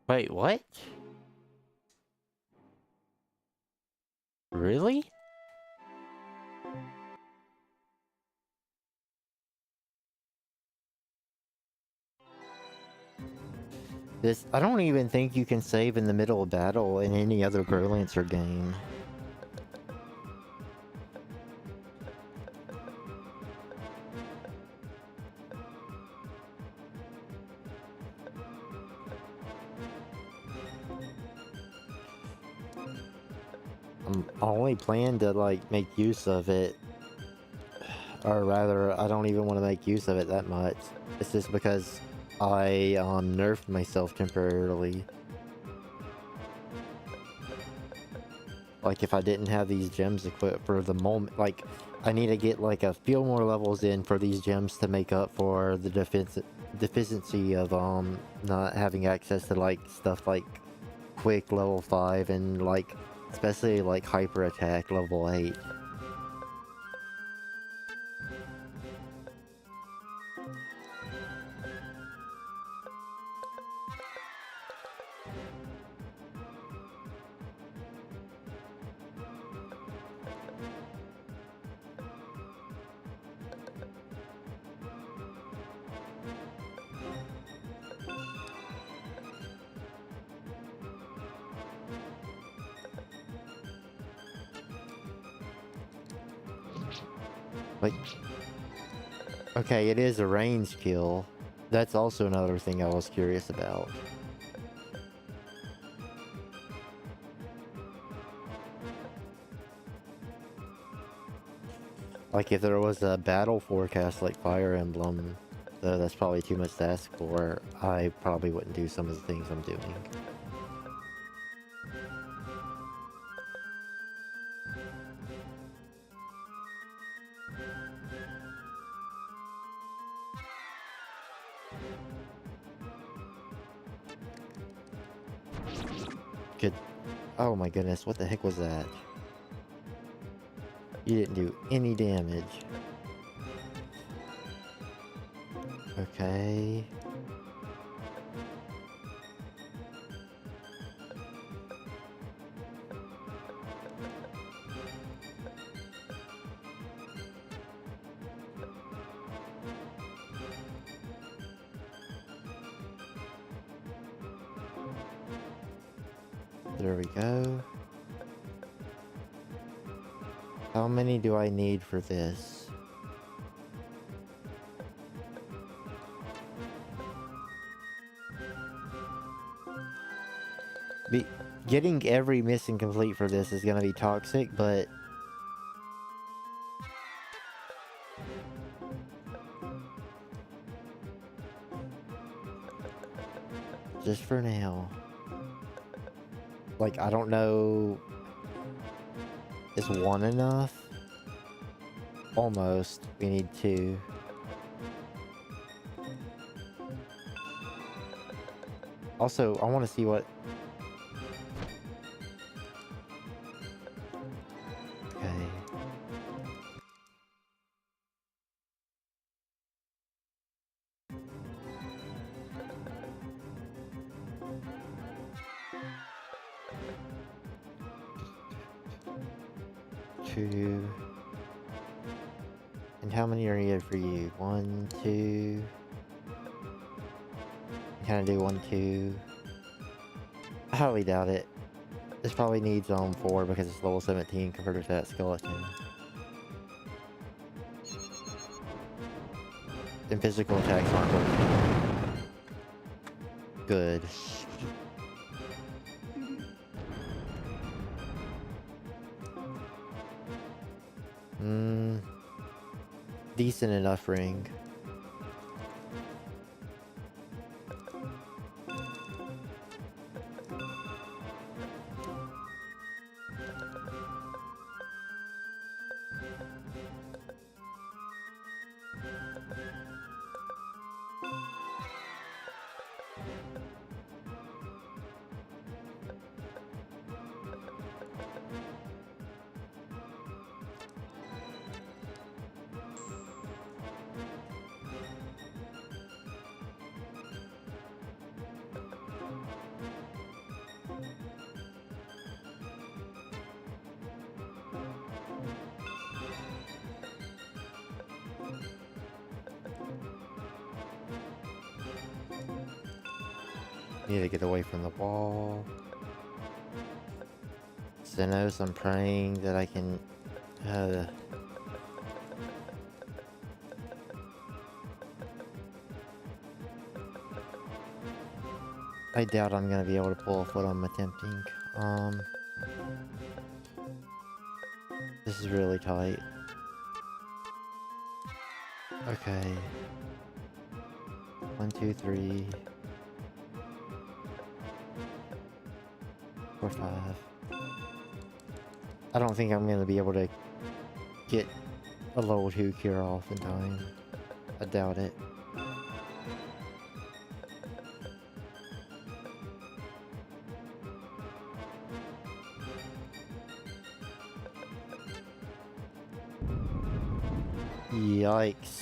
A: Wait, what? Really? This, I don't even think you can save in the middle of battle in any other Growlanser game. I only plan to like make use of it, or rather, I don't even want to make use of it that much. It's just because I nerfed myself temporarily. Like if I didn't have these gems equipped for the moment, like I need to get like a few more levels in for these gems to make up for the deficiency of not having access to like stuff like quick level 5 and like especially like hyper attack level 8. Like, okay, it is a range kill. That's also another thing I was curious about. Like if there was a battle forecast like Fire Emblem, though that's probably too much to ask for, I probably wouldn't do some of the things I'm doing. Good. Oh my goodness, what the heck was that? You didn't do any damage. Okay. There we go. How many do I need for this? Getting every mission complete for this is gonna be toxic, but just for now. Like, I don't know. Is one enough? Almost. We need two. Also, I want to see what... Okay. Two. And how many are needed for you? 1, 2. Can I do 1, 2? I highly doubt it. This probably needs 4 because it's level 17 compared to that skeleton. And physical attacks aren't working. Good. Decent enough ring. Need to get away from the wall. Xenos, I'm praying that I can... I doubt I'm gonna be able to pull off what I'm attempting. This is really tight. Okay. 1, 2, 3... 4, 5. I don't think I'm gonna be able to get a level 2 cure off in time. I doubt it. Yikes.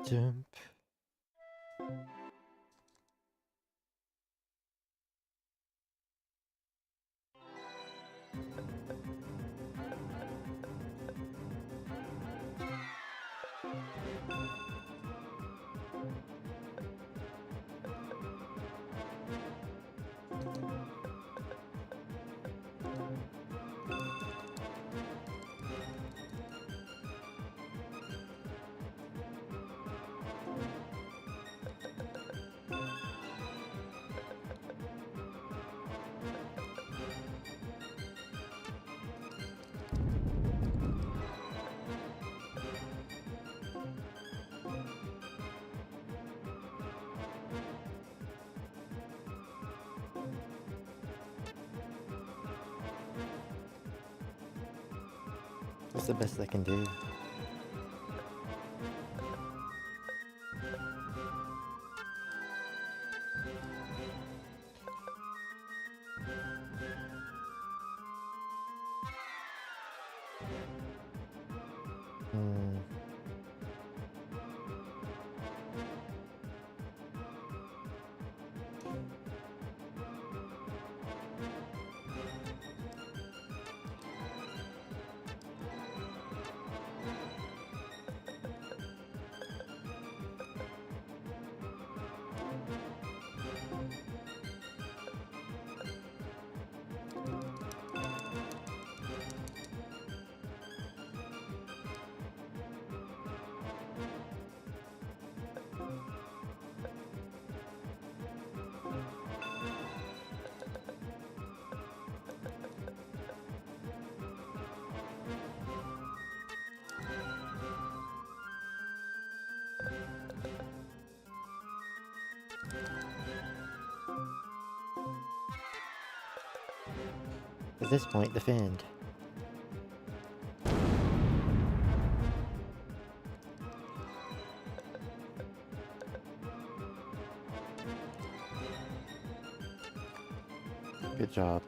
A: Jump. That's the best I can do. At this point, defend. Good job.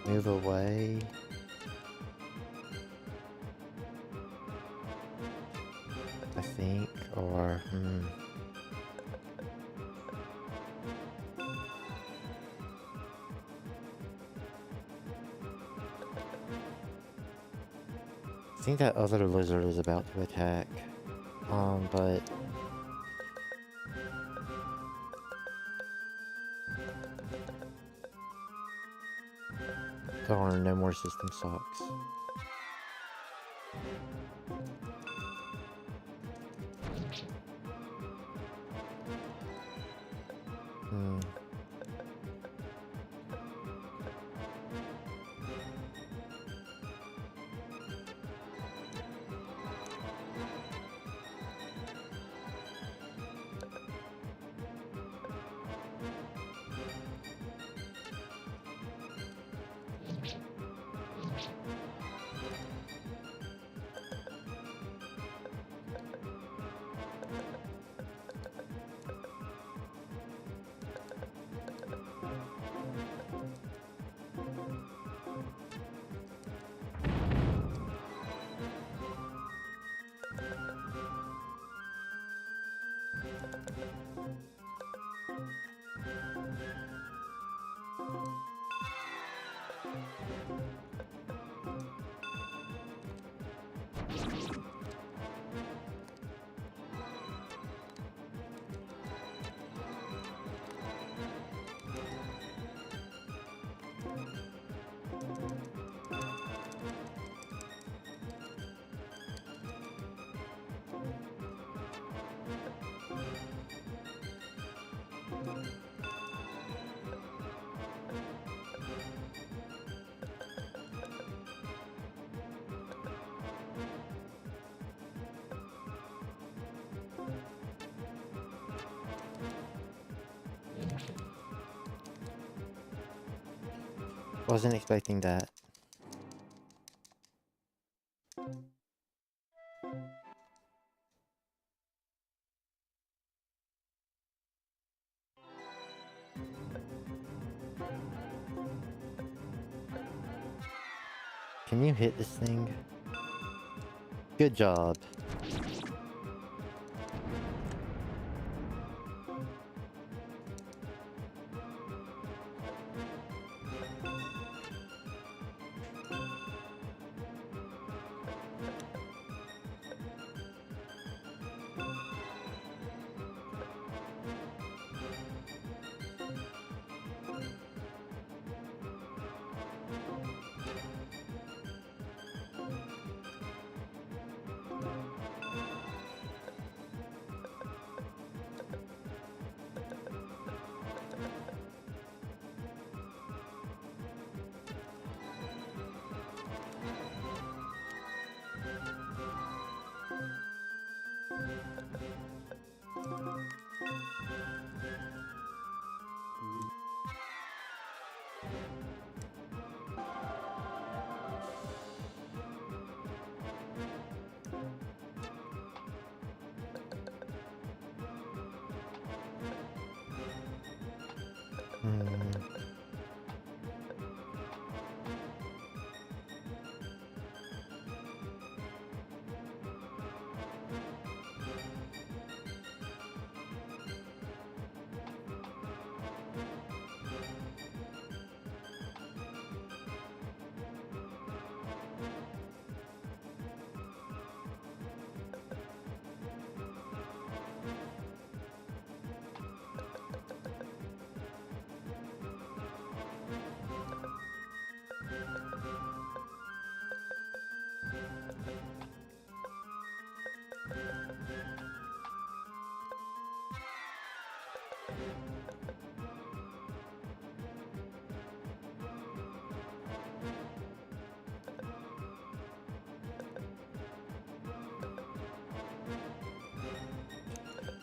A: Move away. I think, or, I think that other lizard is about to attack. But darn, no more system socks. Wasn't expecting that. Can you hit this thing? Good job.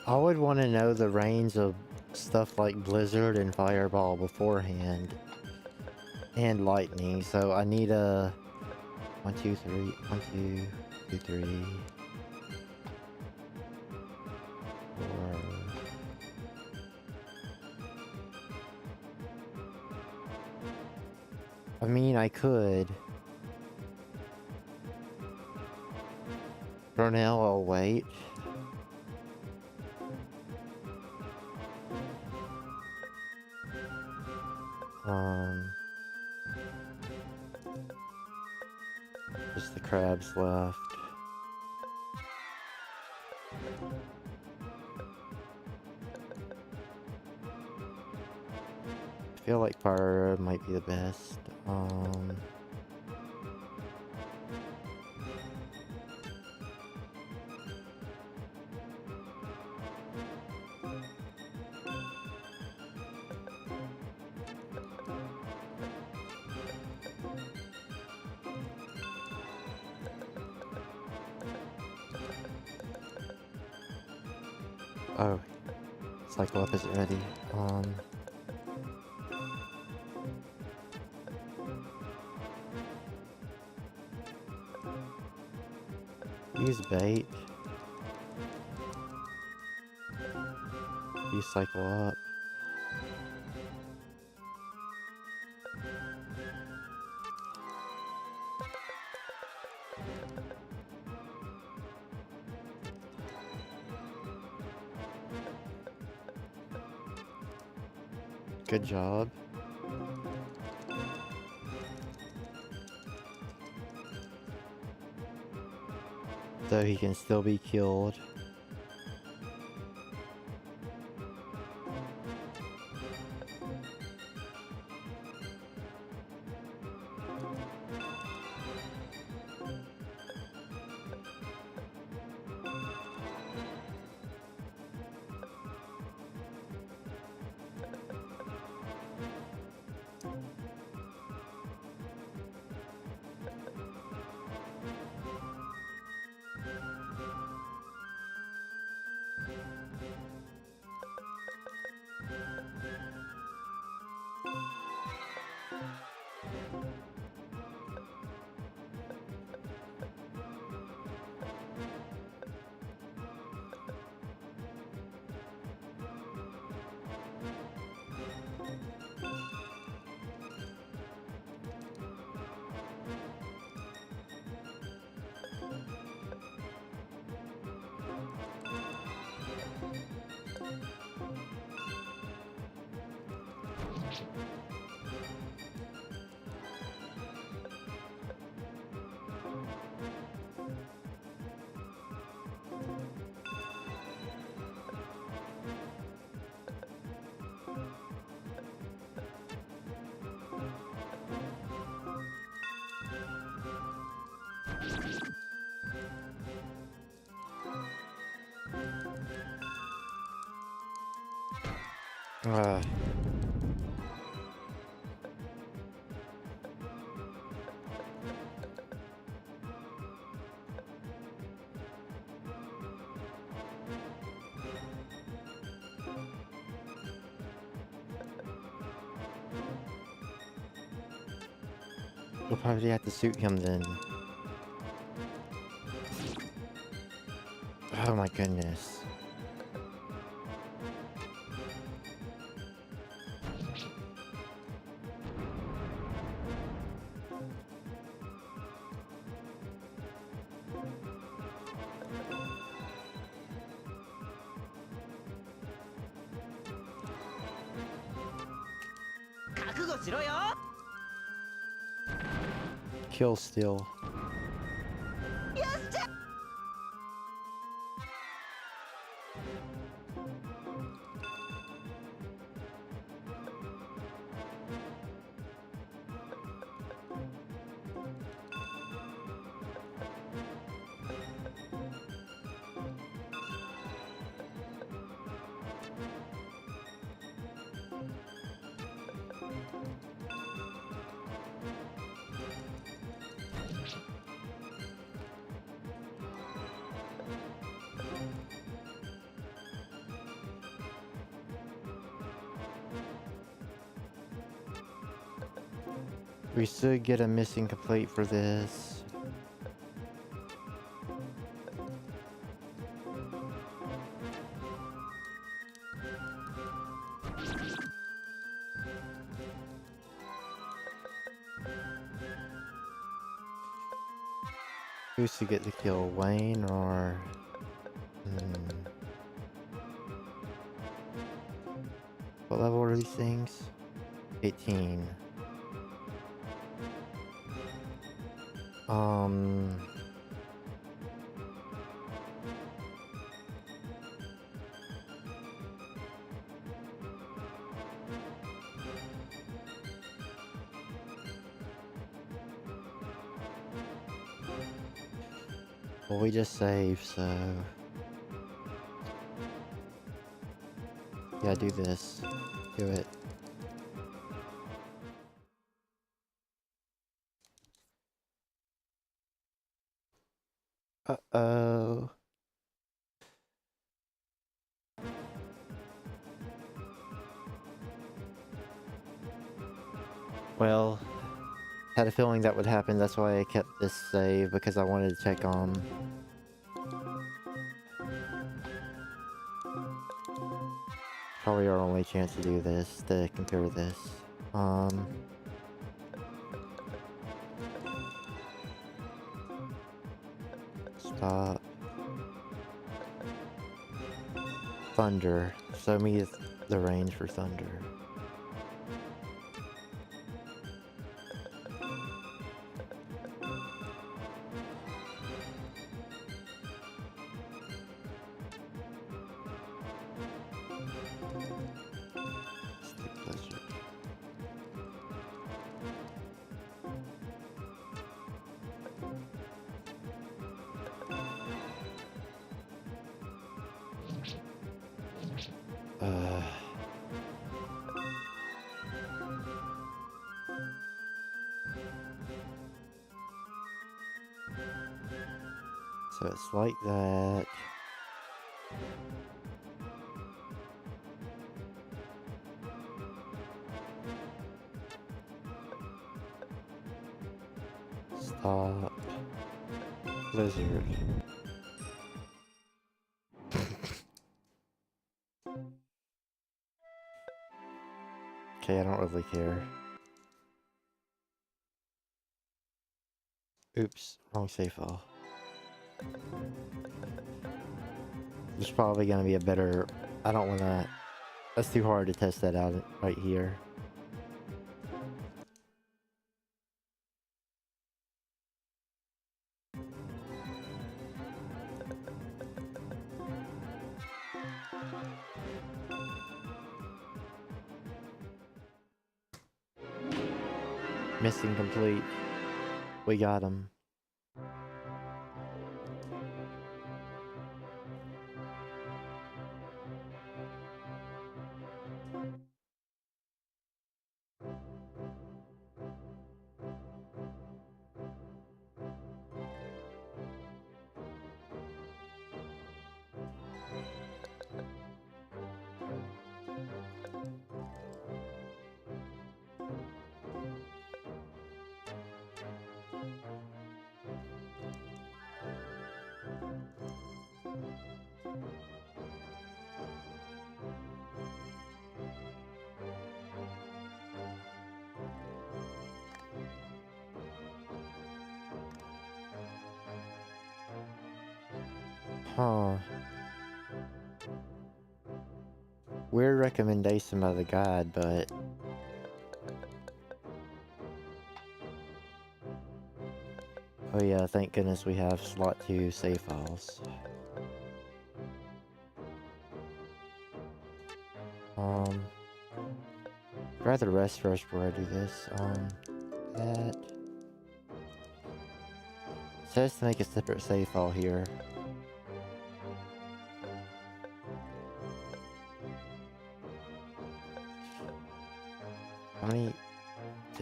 A: I would want to know the range of stuff like Blizzard and Fireball beforehand. And Lightning, so I need a 1, 2, 3, 1, 2, 2, 3. mean, I could. For now, I'll wait. Just the crabs left. I feel like fire might be the best. Oh, cycle up isn't ready. Use bait. You cycle up. Good job. So he can still be killed. We'll probably have to suit him then. Oh my goodness. Kill still. We should get a missing complete for this. Who's to get the kill, Wayne or... What level are these things? 18. Well, we just saved, so... Yeah, do this. Do it. Uh-oh. Well, had a feeling that would happen, that's why I kept this save, because I wanted to check on... Probably our only chance to do this, to compare this. Stop. Thunder. Show me the range for thunder. So it's like that. Stop. Blizzard. Okay, I don't really care. Oops, wrong save file. There's probably gonna be a better... I don't wanna... That's too hard to test that out right here. Missing complete. We got him. Huh. Weird recommendation by the guide, but... Oh yeah, thank goodness we have slot 2 save files. I'd rather rest first before I do this. That... It says to make a separate save file here. How many?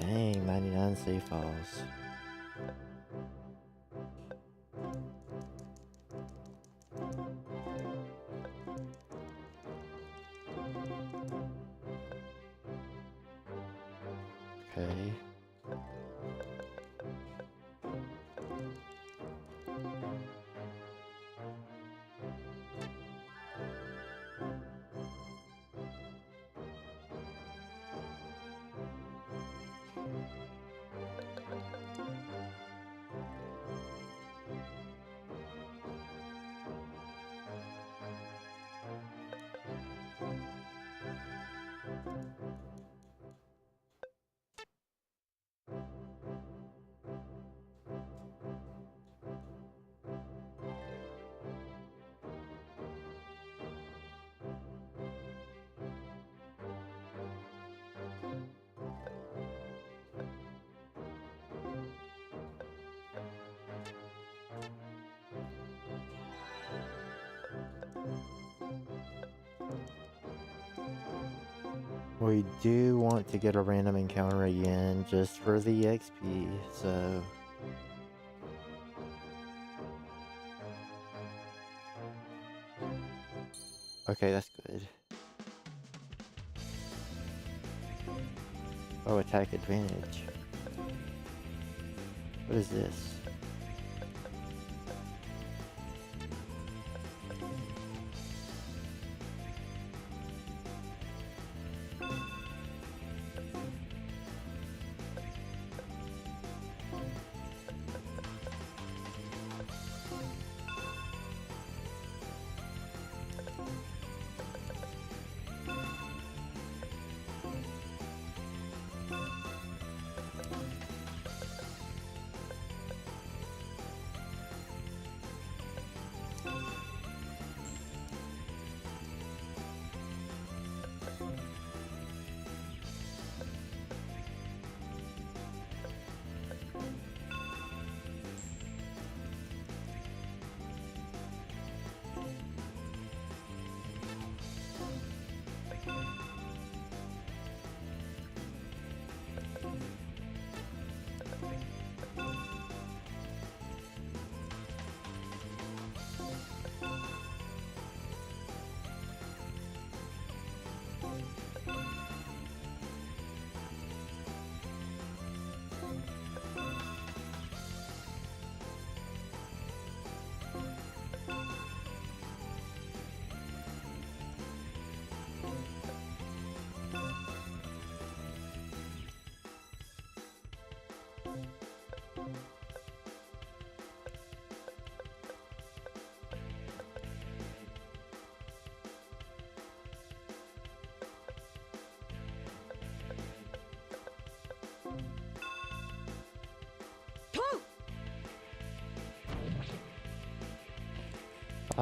A: Dang, 99 save files. Okay. We do want to get a random encounter again, just for the XP, so... Okay, that's good. Oh, attack advantage. What is this?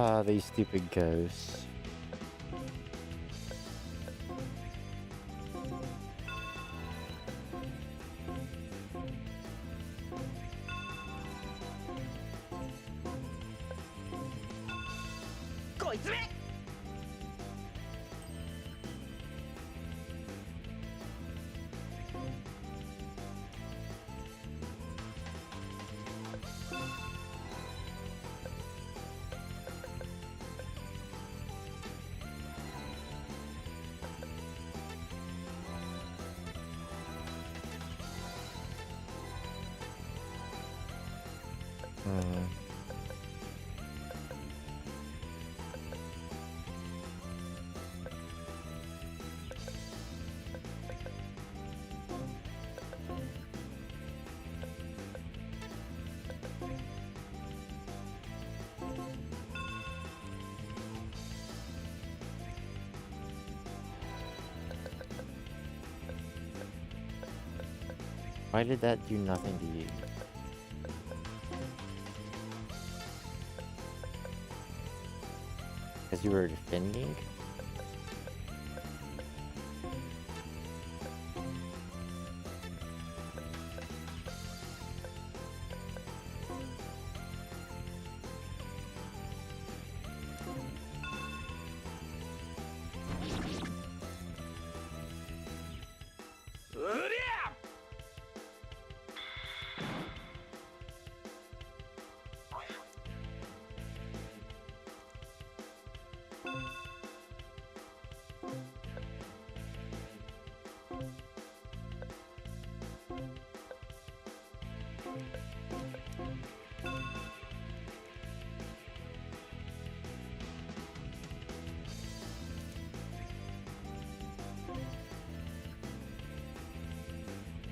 A: Ah, these stupid ghosts. Why did that do nothing to you? Because you were defending?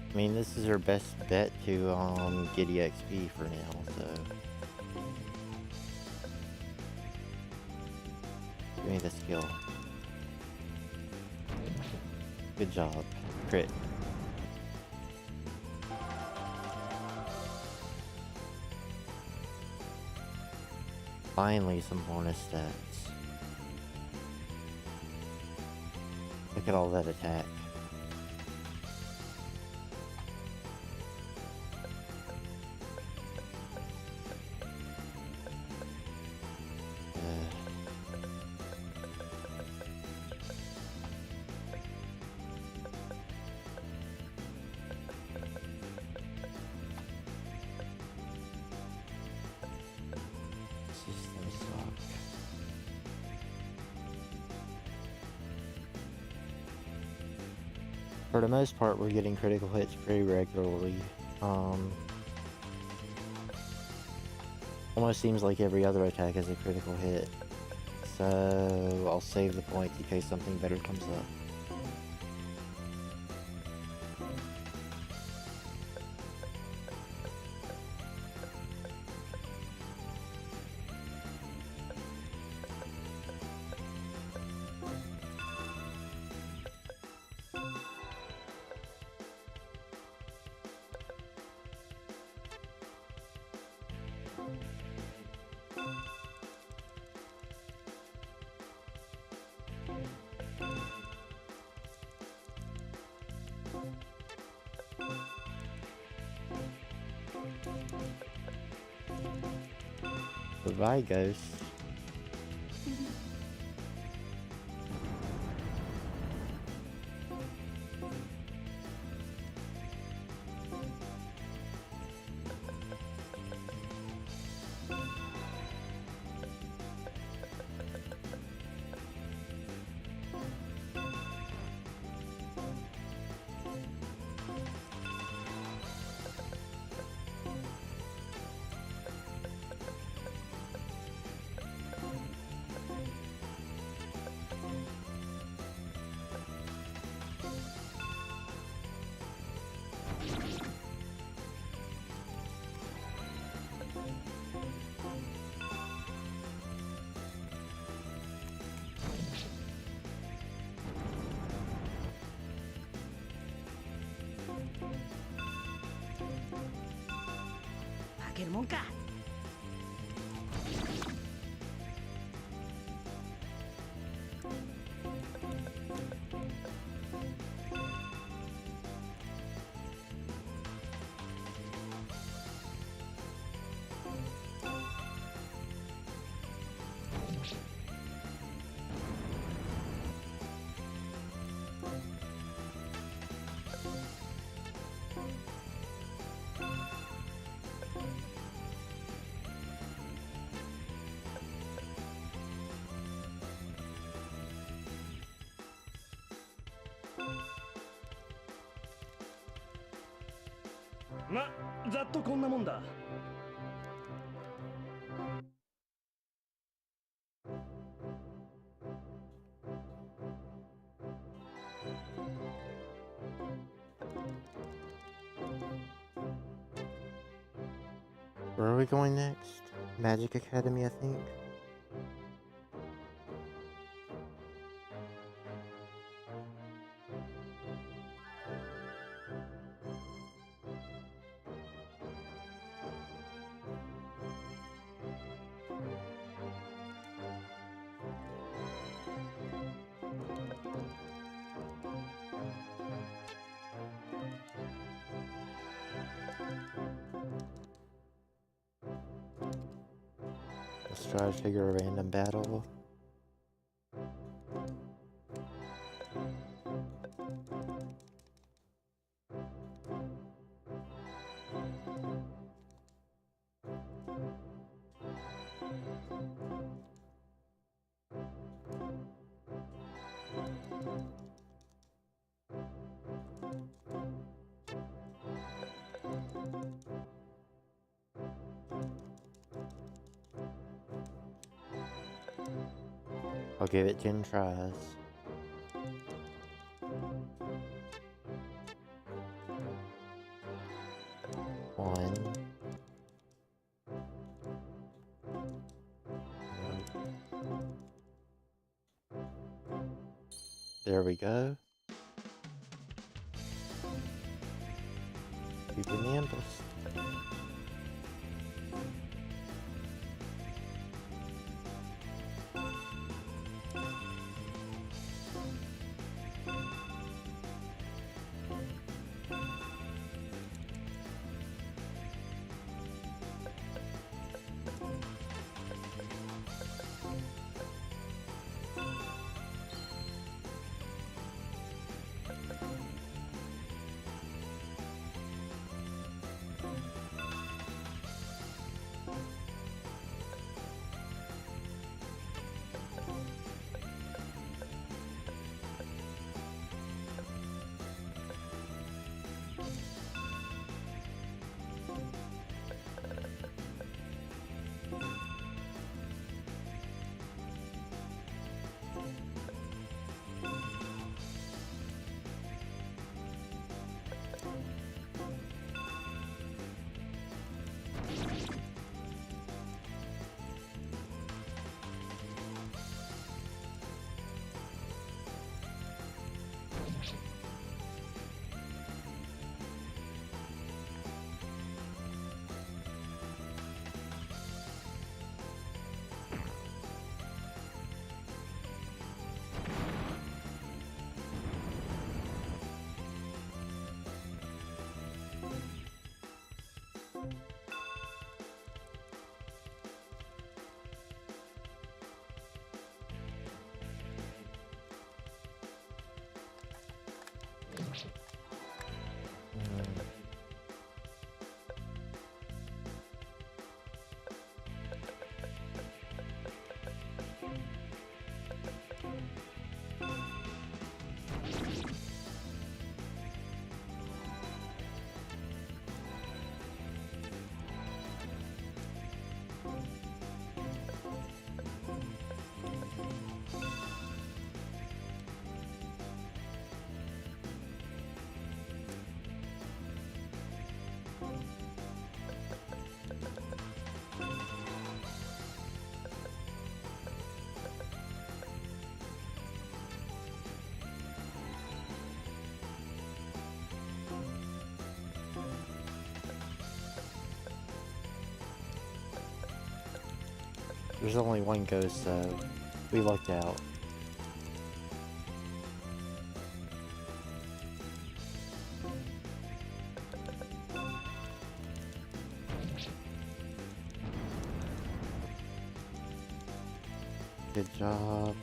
A: I mean, this is her best bet to get EXP for now, so... Give me the skill. Good job. Crit. Finally, some bonus stats. Look at all that attack. For the most part, we're getting critical hits pretty regularly. Almost seems like every other attack is a critical hit. So I'll save the points in case something better comes up. Goodbye, ghost.
D: ま、ざっとこんなもんだ。
A: Where are we going next? Magic Academy, I think. Let's try to figure a random battle. I'll give it 10 tries. One. There we go. We've been ambushed. There's only one ghost, so we lucked out. Good job.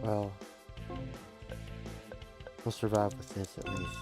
A: Well, we'll survive with this at least.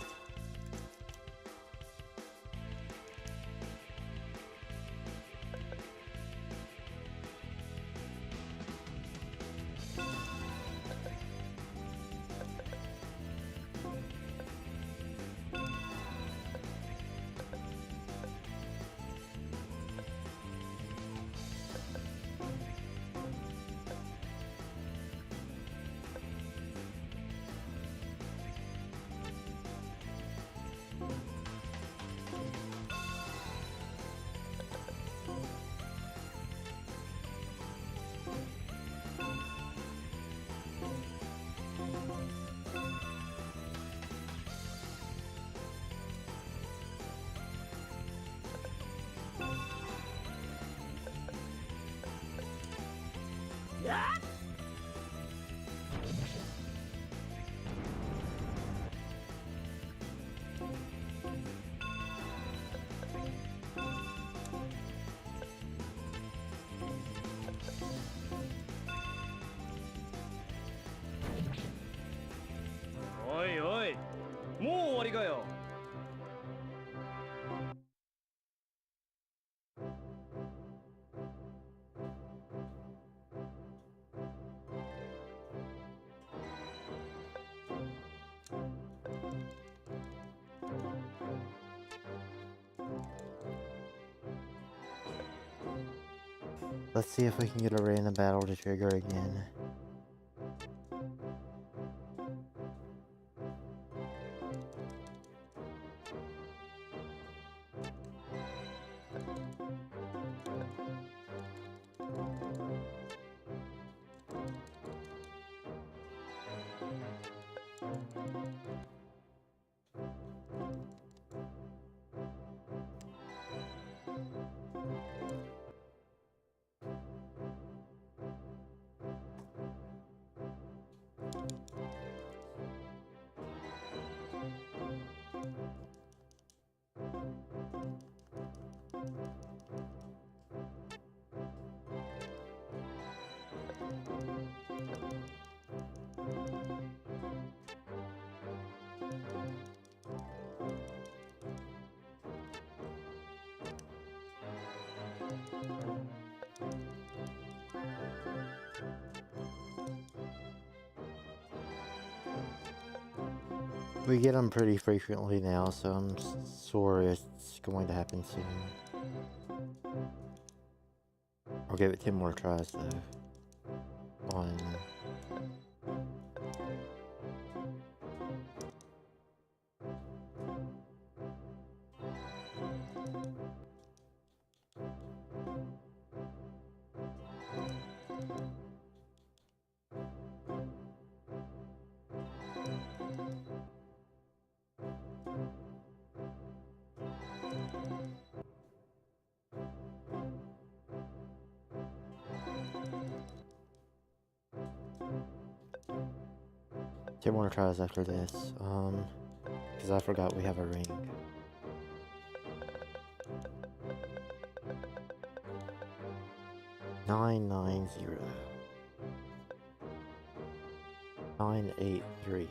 D: おいおい、もう終わりかよ。
A: Let's see if we can get a random battle to trigger again. We get them pretty frequently now, so I'm sure it's going to happen soon. I'll give it 10 more tries though. On Ten more tries after this, because I forgot we have a ring. Nine 983.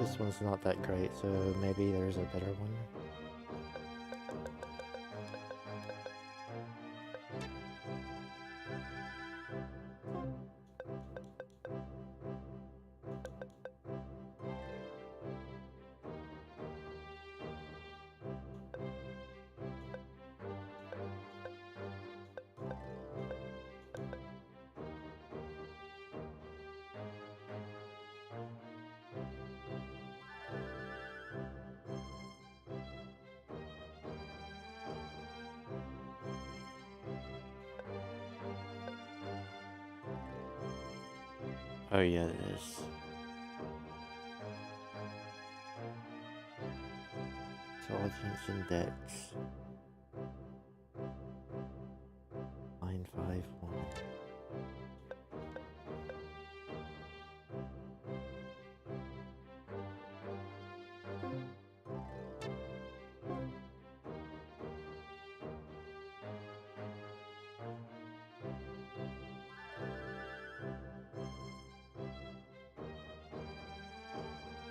A: This one's not that great, so maybe there's a better one. Oh yeah, it is. Intelligence index 951.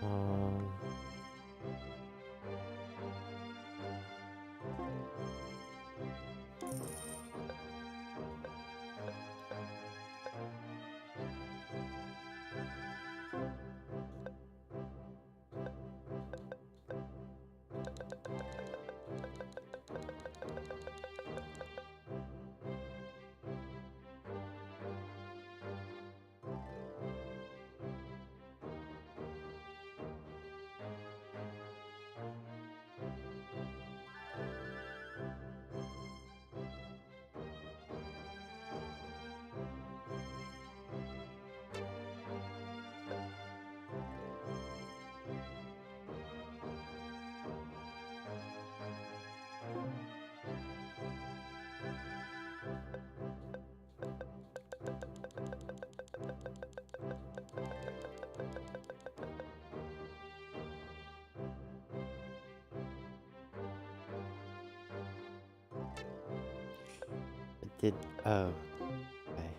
A: Um, it did. Oh, okay.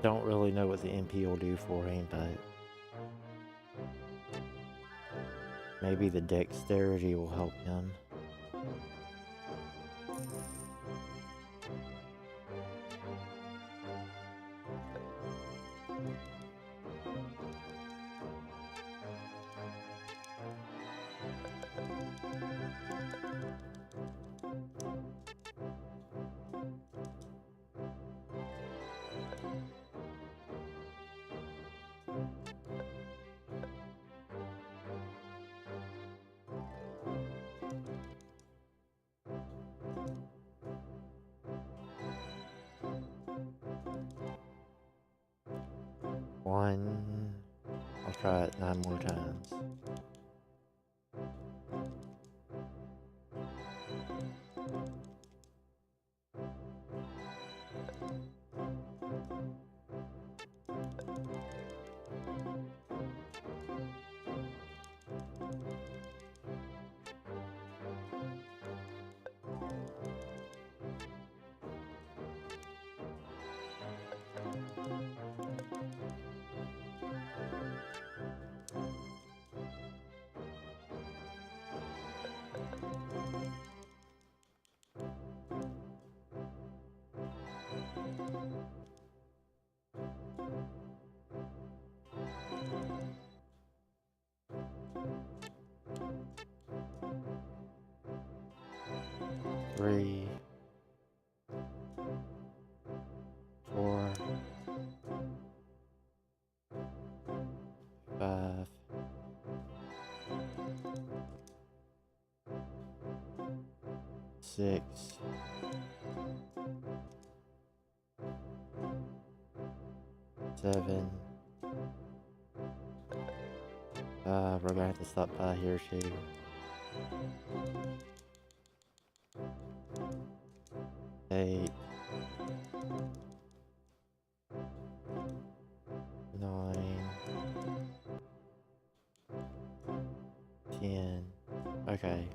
A: Don't really know what the MP will do for him, but maybe the dexterity will help him. One. I'll try it 9 more times. Three, 4, 5, 6, 7. We're gonna have to stop by here too. Eight. 9. 10. Okay.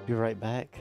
A: Be right back.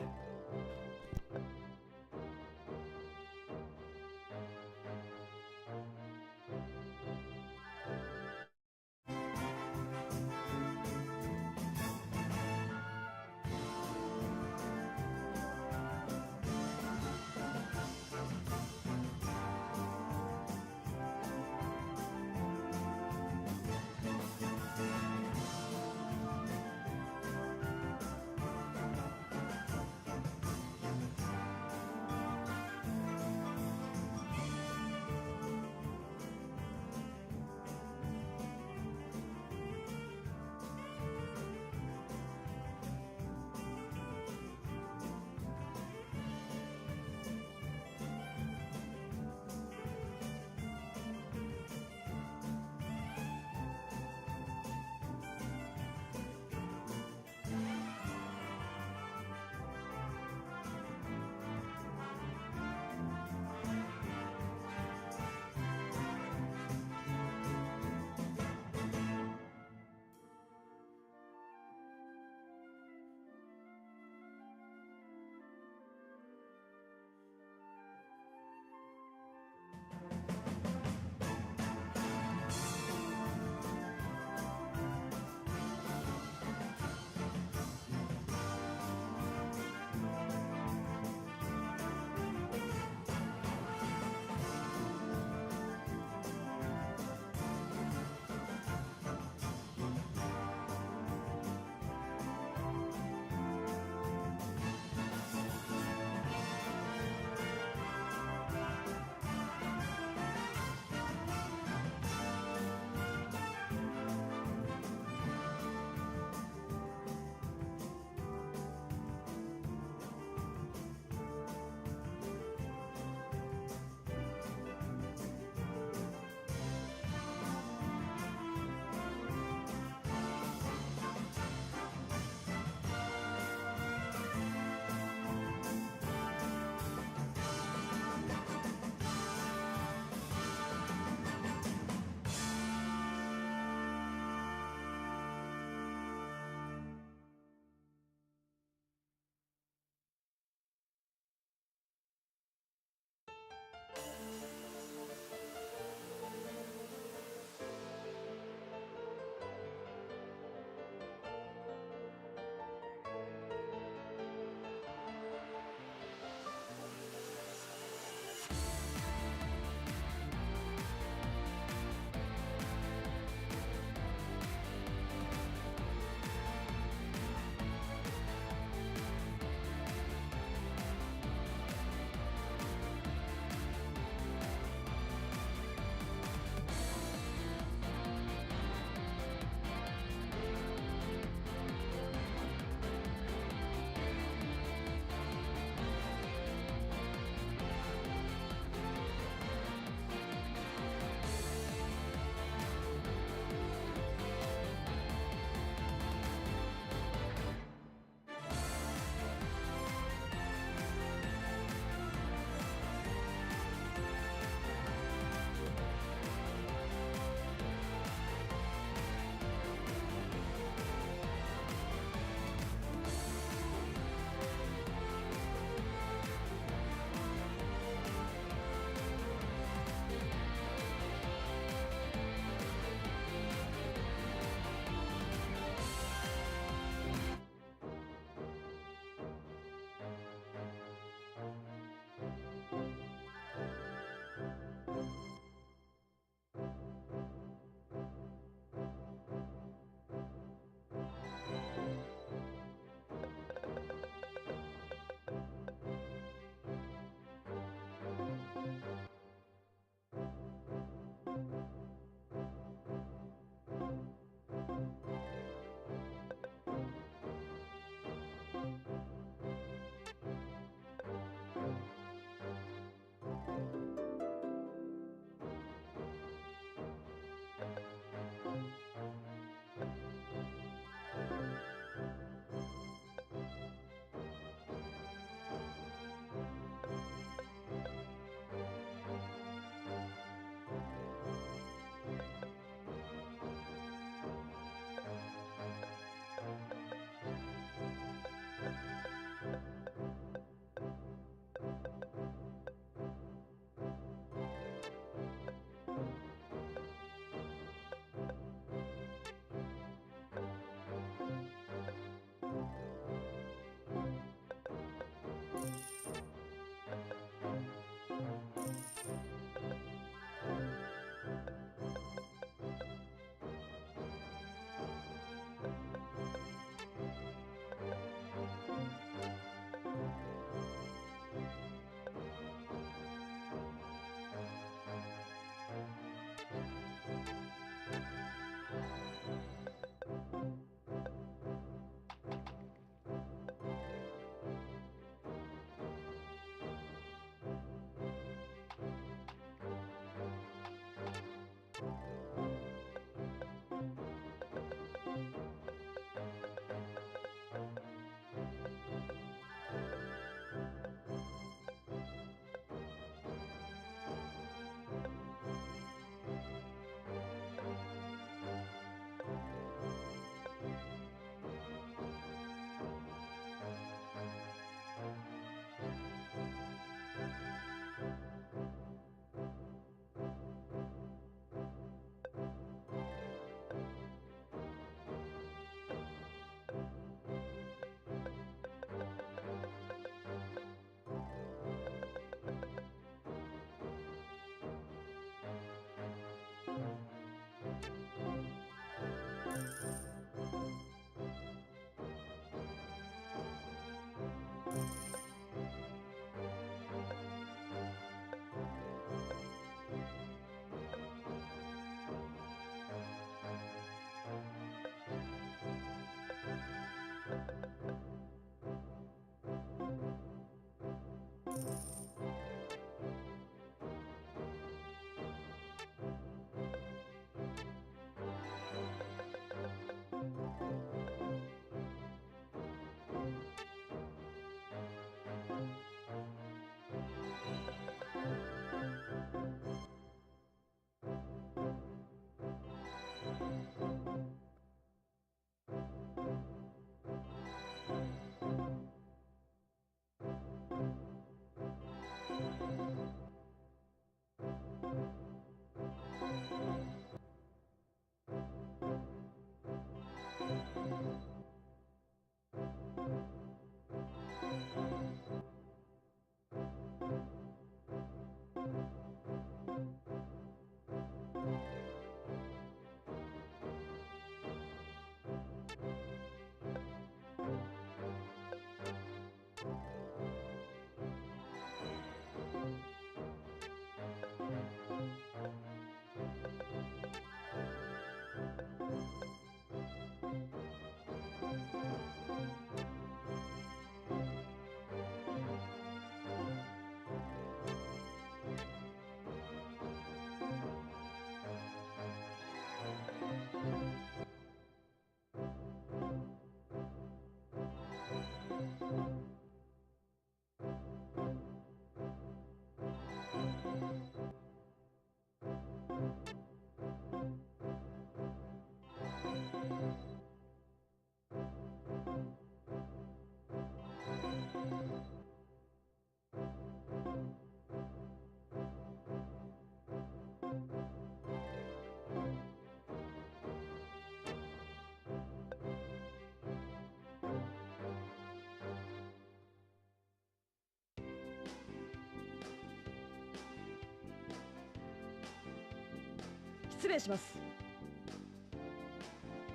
C: 失礼します。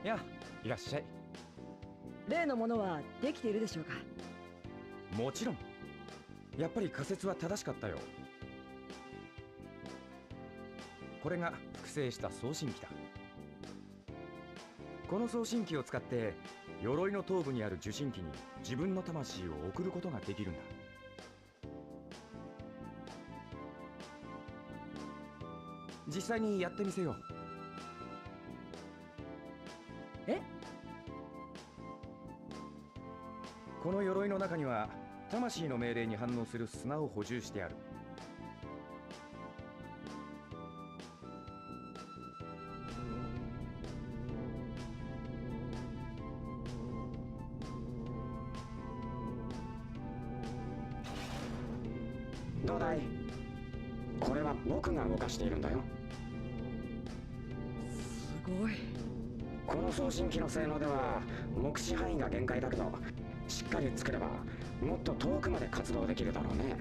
G: や、いらっしゃい。
C: 例のものはできているでしょうか？
G: もちろん。やっぱり仮説は正しかったよ。これが複製した送信機だ。この送信機を使って鎧の頭部にある受信機に自分の魂を送ることができるんだ。実際にやってみせよう。
C: え？
G: この鎧の中には魂の命令に反応する砂を補充してある。
H: どうだい？これは僕が動かしているんだよ。
C: すごい。
H: この送信機の性能では目視範囲が限界だけど、しっかり作ればもっと遠くまで活動できるだろうね。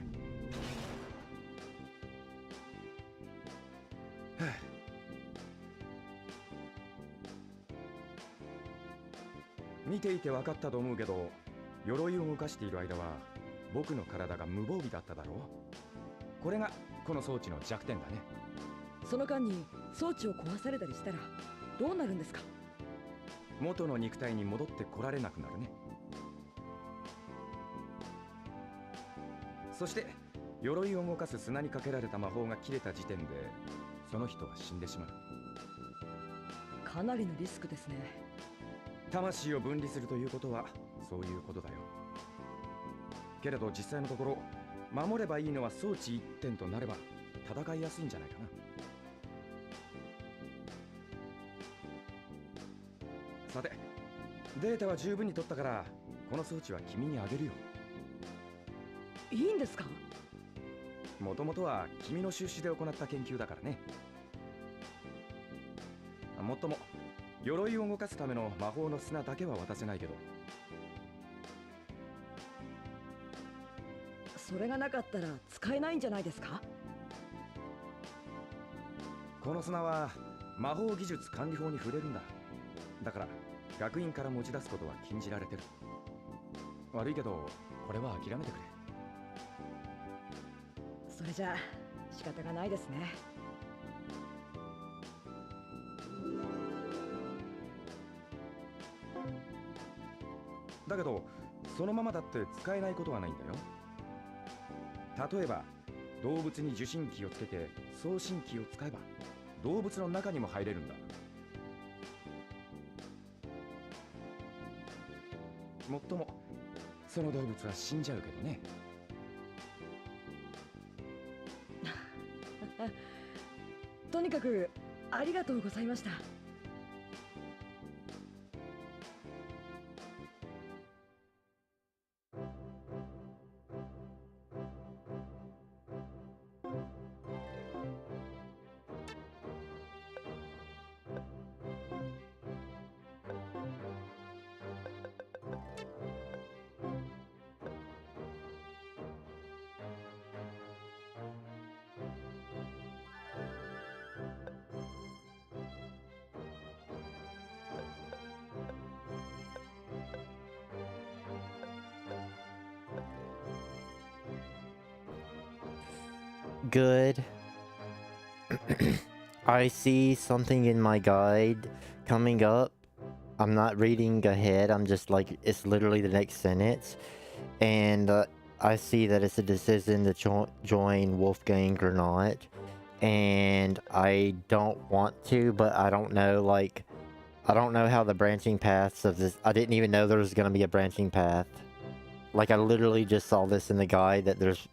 G: 見ていて分かったと思うけど、鎧を動かしている間は僕の体が無防備だっただろう。これがこの装置の弱点だね。
C: その間に装置を壊されたりしたらどうなるんですか？
G: 元の肉体に戻ってこられなくなるね。そして鎧を動かす砂にかけられた魔法が切れた時点でその人は死んでしまう。
C: かなりのリスクですね。
G: 魂を分離するということはそういうことだよ。けれど実際のところ守ればいいのは装置一点となれば戦いやすいんじゃないかな。さて、データは十分に取ったからこの装置は君にあげるよ。
C: いいんですか？
G: もともとは君の出資で行った研究だからね。もっとも鎧を動かすための魔法の砂だけは渡せないけど。
C: それがなかったら使えないんじゃないですか？
G: この砂は魔法技術管理法に触れるんだ。だから学院から持ち出すことは禁じられてる。悪いけどこれは諦めてくれ。
C: それじゃあ仕方がないですね。
G: だけどそのままだって使えないことはないんだよ。例えば動物に受信機をつけて送信機を使えば動物の中にも入れるんだ。もっともその動物は死んじゃうけどね。
C: とにかくありがとうございました。
A: Good. I see something in my guide coming up. I'm not reading ahead. I'm just like, it's literally the next sentence. And I see that it's a decision to join Wolfgang or not. And I don't want to, but I don't know, like, I don't know how the branching paths of this... I didn't even know there was going to be a branching path. Like, I literally just saw this in the guide that there's...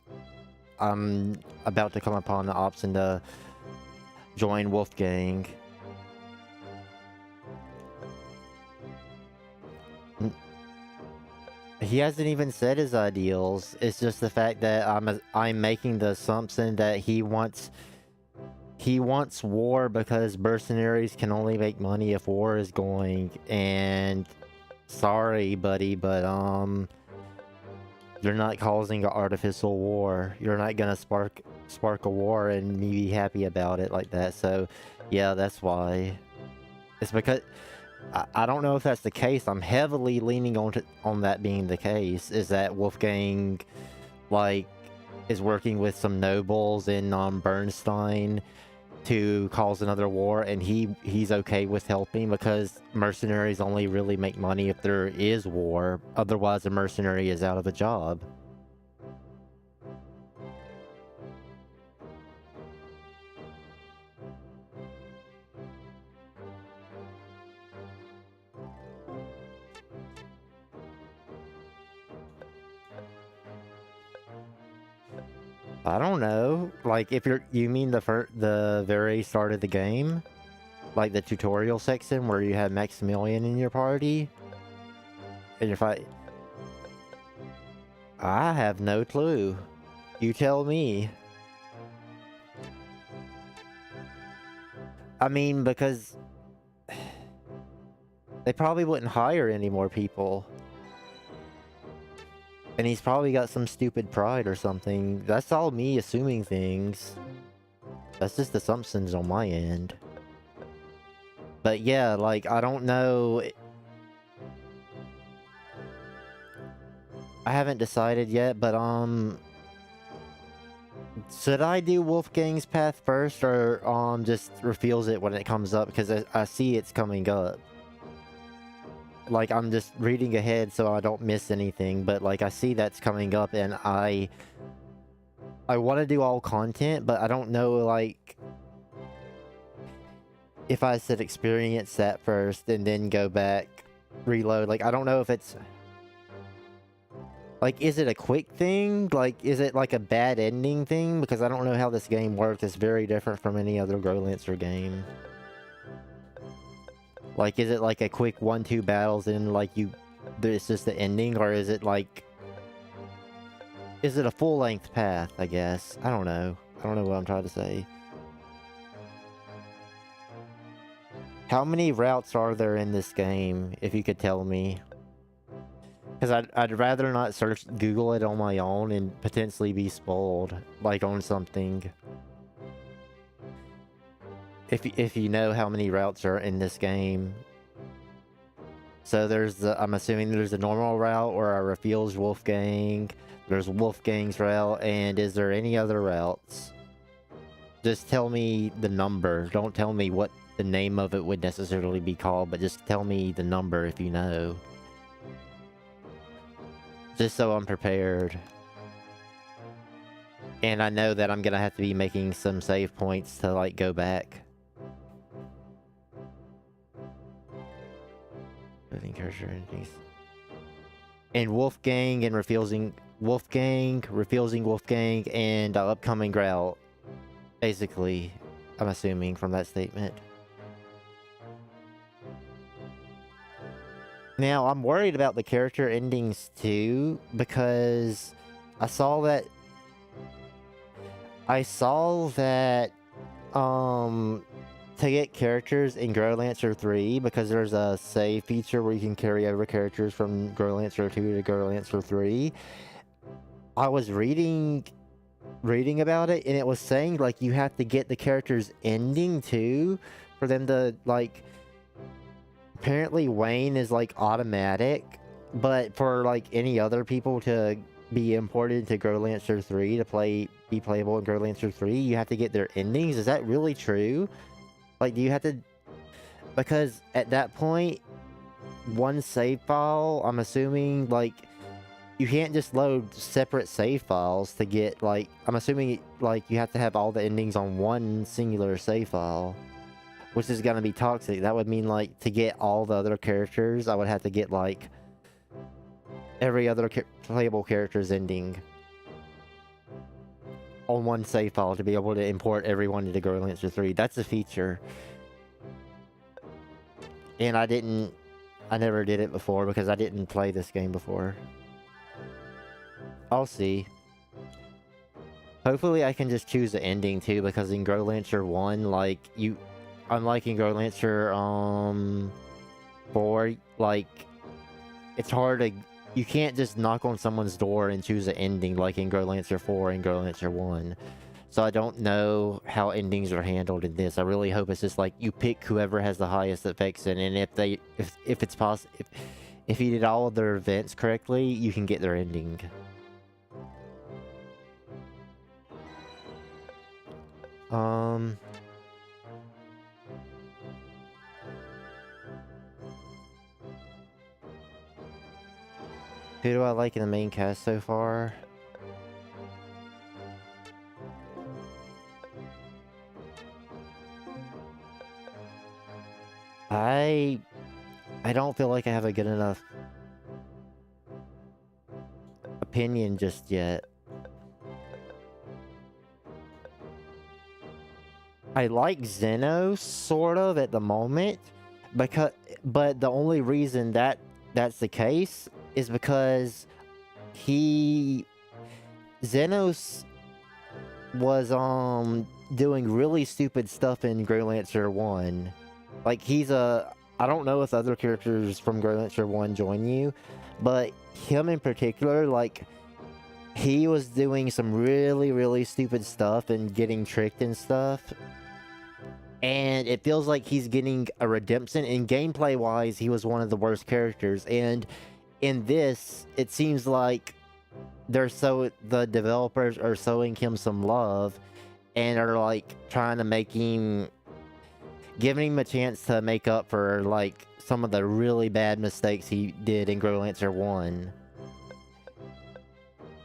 A: I'm about to come upon the option to join Wolfgang. He hasn't even said his ideals. It's just the fact that I'm making the assumption that he wants war because mercenaries can only make money if war is going. And sorry, buddy, but you're not causing an artificial war. You're not gonna spark a war and me be happy about it like that. So yeah, that's why. It's because I don't know if that's the case. I'm heavily leaning on that being the case. Is that Wolfgang like is working with some nobles in Bernstein to cause another war, and he's okay with helping because mercenaries only really make money if there is war. Otherwise, a mercenary is out of a job. I don't know. Like, if you mean the very start of the game? Like the tutorial section where you have Maximilian in your party? And if I have no clue. You tell me. I mean, because they probably wouldn't hire any more people. And he's probably got some stupid pride or something. That's all me assuming things. That's just assumptions on my end. But yeah, like, I don't know. I haven't decided yet, but should I do Wolfgang's path first, or just reveals it when it comes up? Because I see it's coming up. Like, I'm just reading ahead so I don't miss anything, but like, I see that's coming up, and I want to do all content, but I don't know, like, if I should experience that first and then go back, reload. Like, I don't know if it's like, is it a quick thing? Like, is it like a bad ending thing? Because I don't know how this game works. It's very different from any other Growlanser game. Like, is it like a quick 1-2 battles and like it's just the ending? Or is it like, is it a full-length path, I guess? I don't know. I don't know what I'm trying to say. How many routes are there in this game, if you could tell me? Because I'd rather not Google it on my own and potentially be spoiled, like on something. If you know how many routes are in this game, So there's the, I'm assuming there's a normal route or a refused Wolfgang. There's Wolfgang's route, and is there any other routes? Just tell me the number. Don't tell me what the name of it would necessarily be called, but just tell me the number if you know. Just so I'm prepared. And I know that I'm gonna have to be making some save points to, like, go back. And Wolfgang and refusing Wolfgang, and upcoming route. Basically, I'm assuming from that statement. Now, I'm worried about the character endings too, because I saw that to get characters in Growlanser 3, because there's a save feature where you can carry over characters from Growlanser 2 to Growlanser 3. I was reading about it, and it was saying, like, you have to get the character's ending too for them to, like, apparently Wayne is, like, automatic, but for, like, any other people to be imported to Growlanser 3 to be playable in Growlanser 3, you have to get their endings. Is that really true? Like, do you have to... Because at that point, one save file, I'm assuming, like, you can't just load separate save files to get, like... I'm assuming, like, you have to have all the endings on one singular save file, which is gonna be toxic. That would mean, like, to get all the other characters, I would have to get, like, every other playable character's ending on one save file to be able to import everyone into Growlanser 3. That's a feature. And I never did it before because I didn't play this game before. I'll see. Hopefully I can just choose the ending too, because in Growlanser 1, like, unlike in Growlanser 4, like, it's hard to... You can't just knock on someone's door and choose an ending like in Growlanser 4 and Growlanser 1. So I don't know how endings are handled in this. I really hope it's just like you pick whoever has the highest effects in, and if it's possible, if you did all of their events correctly, you can get their ending. Who do I like in the main cast so far? I don't feel like I have a good enough opinion just yet. I like Zeno, sort of, at the moment, but the only reason that's the case is because Xenos was doing really stupid stuff in Growlancer 1. Like, I don't know if other characters from Growlancer 1 join you, but him in particular, like, he was doing some really, really stupid stuff and getting tricked and stuff. And it feels like he's getting a redemption, and gameplay-wise, he was one of the worst characters, and in this, it seems like the developers are showing him some love and are, like, trying to giving him a chance to make up for, like, some of the really bad mistakes he did in Growlancer 1.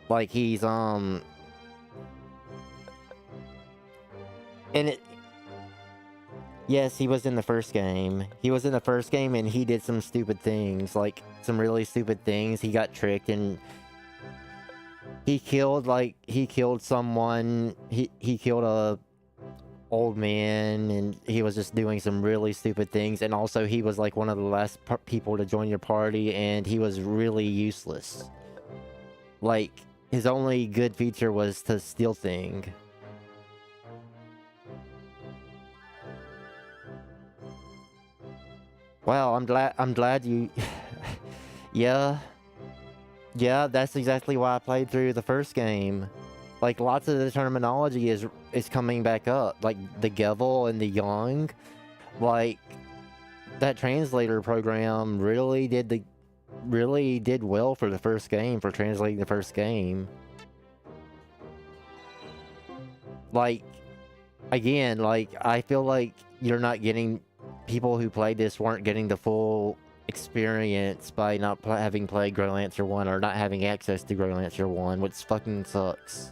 A: Like, he's, yes, he was in the first game. He was in the first game, and he did some stupid things, like, some really stupid things. He got tricked, and he killed someone. He killed a old man, and he was just doing some really stupid things. And also, he was, like, one of the last people to join your party, and he was really useless. Like, his only good feature was to steal things. Wow, I'm glad you... Yeah, that's exactly why I played through the first game. Like, lots of the terminology is coming back up. Like, the Gevel and the Young. Like, that translator program really did well for the first game, for translating the first game. Like, again, like, I feel like you're not getting, people who played this weren't getting the full experience by not having played Growlanser 1 or not having access to Growlanser 1, which fucking sucks.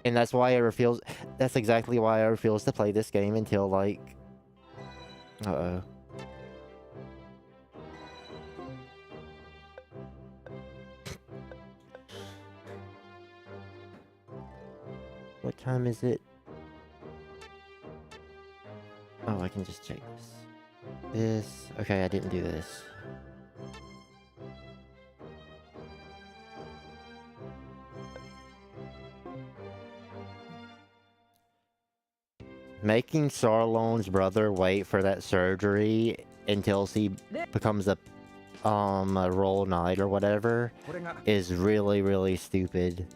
A: And that's why I refuse, that's exactly why I refuse to play this game until, like, uh-oh. What time is it? Oh, I can just check this. This... Okay, I didn't do this. Making Sarlon's brother wait for that surgery until he becomes a role knight or whatever is really, really stupid.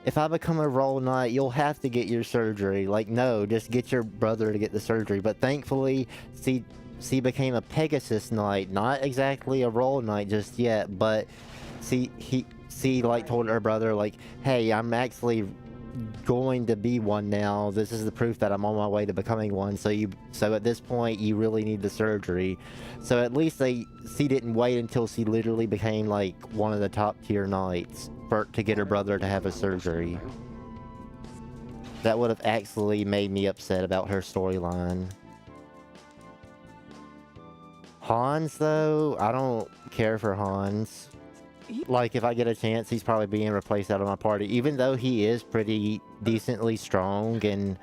A: If I become a role knight, you'll have to get your surgery. Like, no, just get your brother to get the surgery. But thankfully, she became a Pegasus knight. Not exactly a role knight just yet, but she like told her brother, like, hey, I'm actually going to be one now. This is the proof that I'm on my way to becoming one. So at this point, you really need the surgery. So at least she didn't wait until she literally became like one of the top tier knights to get her brother to have a surgery. That would have actually made me upset about her storyline. Hans, though, I don't care for Hans. Like, if I get a chance, he's probably being replaced out of my party, even though he is pretty decently strong and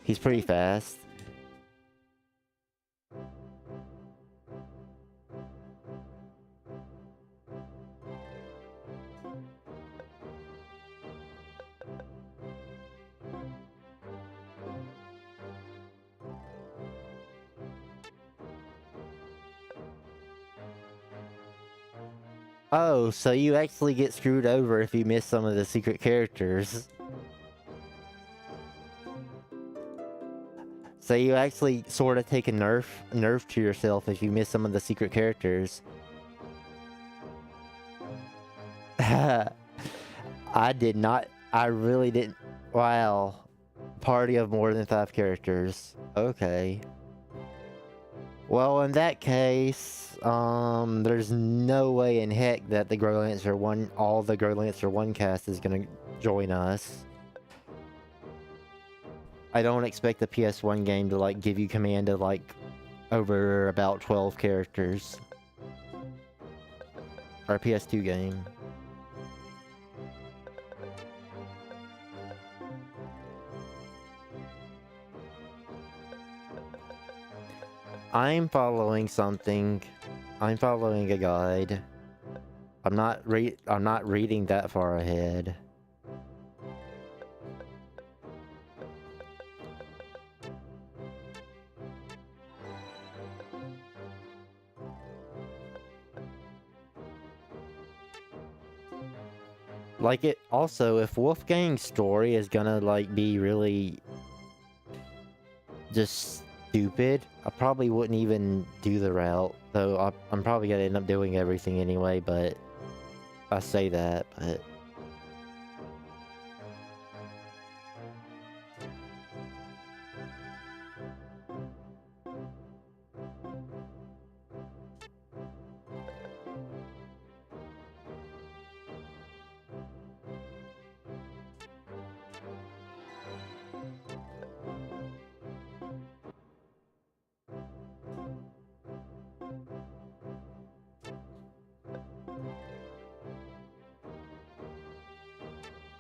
A: he's pretty fast. Oh, so you actually get screwed over if you miss some of the secret characters. So you actually sort of take a nerf to yourself if you miss some of the secret characters. I did not. I really didn't. Wow. Party of more than 5 characters. Okay. Well, in that case, there's no way in heck that all the Growlanser 1 cast is gonna join us. I don't expect the PS1 game to, like, give you command to, like, over about 12 characters. Or a PS2 game. I'm following something. I'm following a guide. I'm not reading that far ahead. Like, it also, if Wolfgang's story is gonna, like, be really just stupid, I probably wouldn't even do the route, though I'm probably gonna end up doing everything anyway, but I say that, but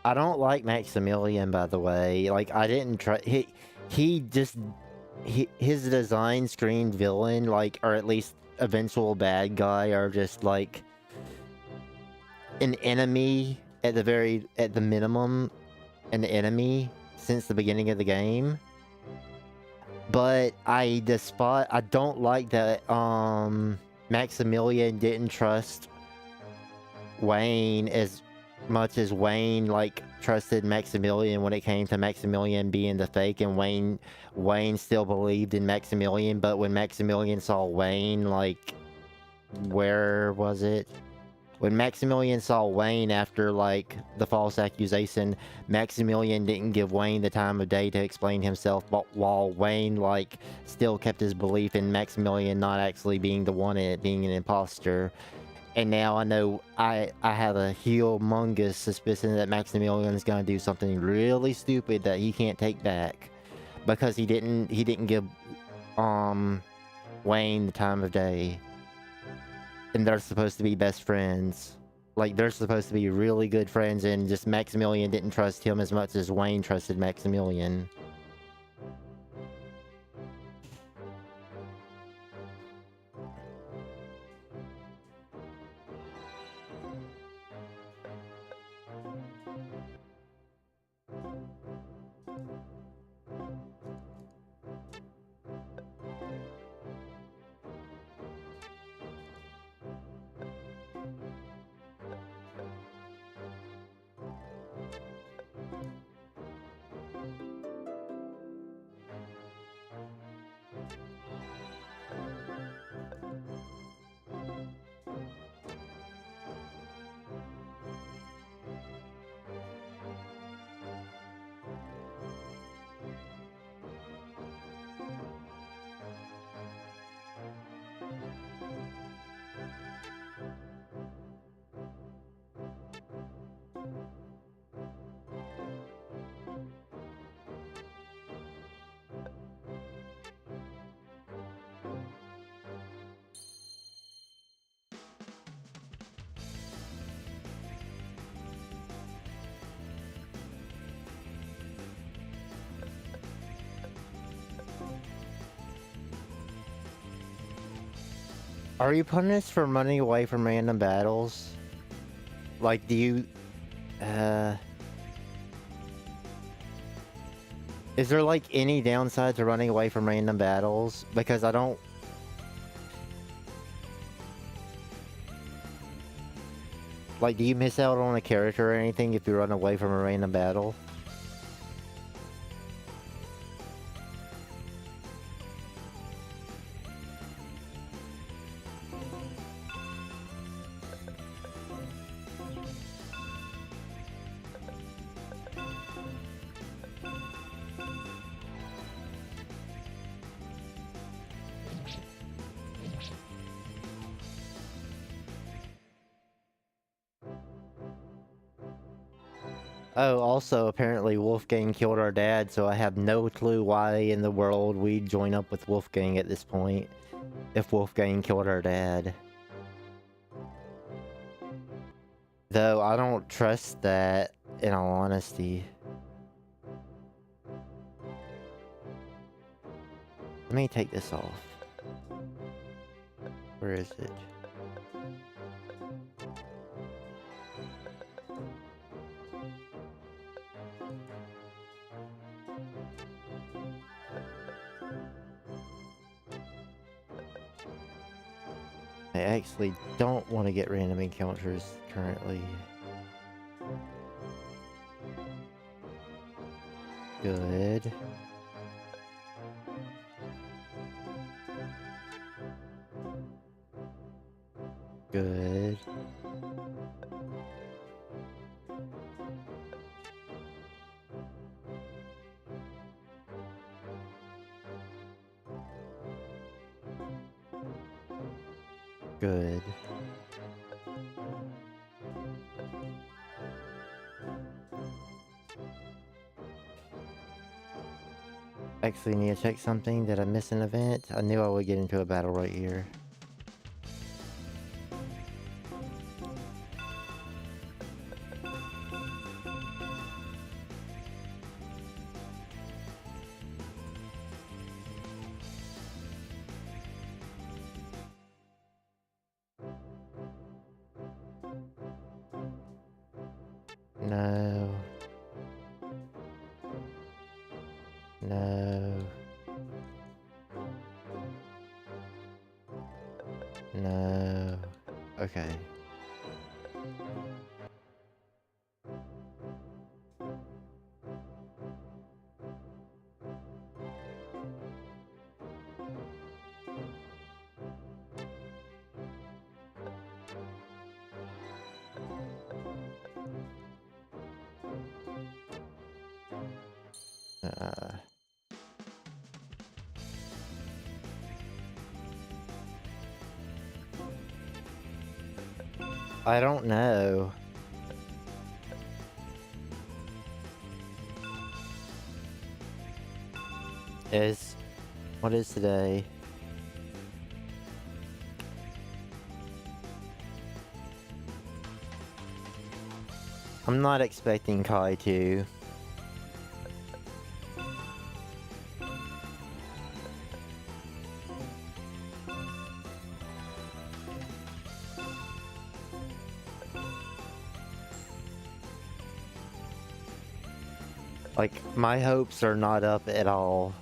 A: I don't like Maximilian, by the way. Like, I didn't try. His design screened villain, like, or at least eventual bad guy, are just like an enemy at the minimum, an enemy since the beginning of the game. But I don't like that Maximilian didn't trust Wayne as much as Wayne like trusted Maximilian when it came to Maximilian being the fake, and Wayne still believed in Maximilian, but when Maximilian saw Wayne, like, where was it? When Maximilian saw Wayne after, like, the false accusation, Maximilian didn't give Wayne the time of day to explain himself, but while Wayne, like, still kept his belief in Maximilian not actually being the one and it being an imposter. And now I know I have a humongous suspicion that Maximilian's gonna do something really stupid that he can't take back. Because he didn't give, Wayne the time of day. And they're supposed to be best friends. Like, they're supposed to be really good friends, and just Maximilian didn't trust him as much as Wayne trusted Maximilian. Are you punished for running away from random battles? Like, do you... Is there, like, any downside to running away from random battles? Because I don't... Like, do you miss out on a character or anything if you run away from a random battle? Oh, also, apparently Wolfgang killed our dad, so I have no clue why in the world we'd join up with Wolfgang at this point, if Wolfgang killed our dad. Though, I don't trust that, in all honesty. Let me take this off. Where is it? I actually don't want to get random encounters currently. Good. Good. Good. Actually need to check something. Did I miss an event? I knew I would get into a battle right here. No. No. No. Okay. I don't know. What is today? I'm not expecting Kai to. Like, my hopes are not up at all.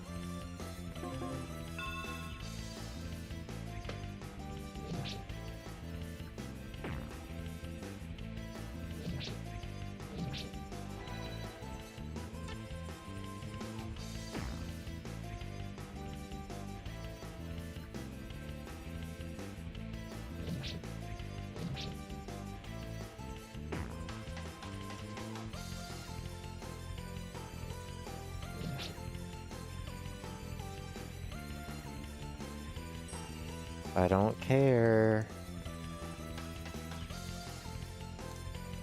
A: I don't care.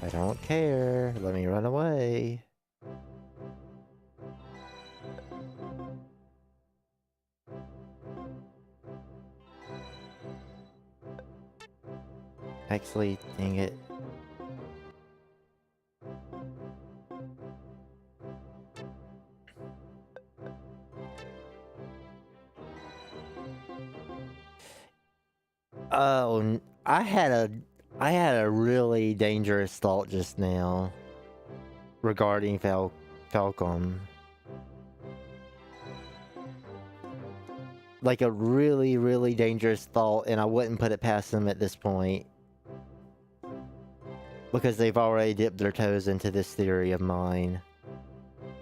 A: I don't care. Let me run away. Actually, dang it. Oh, I had a really dangerous thought just now regarding Falcom. Like a really, really dangerous thought, and I wouldn't put it past them at this point. Because they've already dipped their toes into this theory of mine.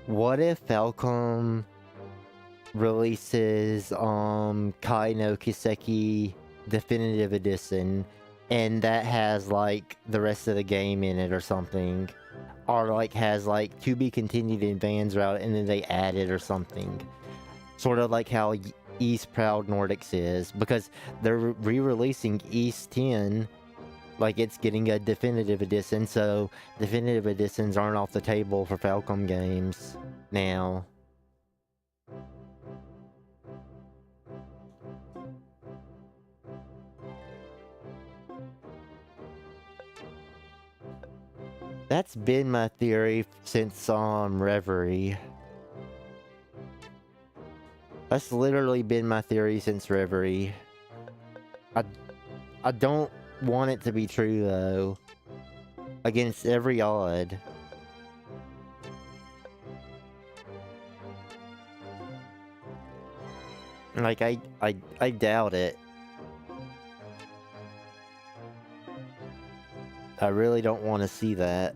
A: What if Falcom releases Kai no Kiseki Definitive Edition, and that has like the rest of the game in it or something, or like has like to be continued in Vans Route and then they add it or something, sort of like how East Proud Nordics is, because they're re-releasing East 10, like it's getting a definitive edition, so definitive editions aren't off the table for Falcom games now. That's been my theory since Reverie. That's literally been my theory since Reverie. I don't want it to be true though. Against every odd. Like I doubt it. I really don't want to see that.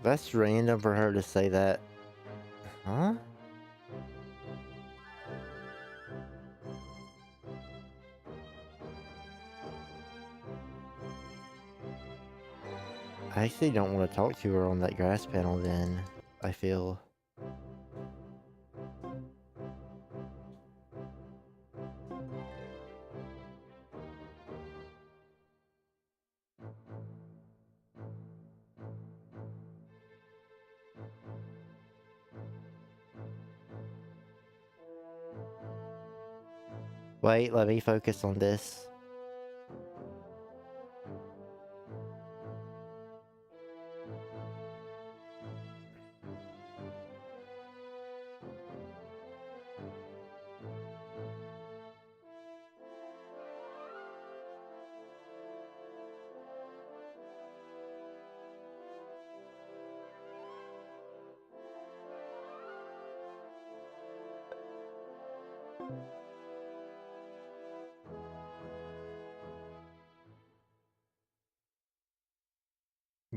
A: That's random for her to say that. Huh? I actually don't want to talk to her on that grass panel then, I feel. Wait, let me focus on this.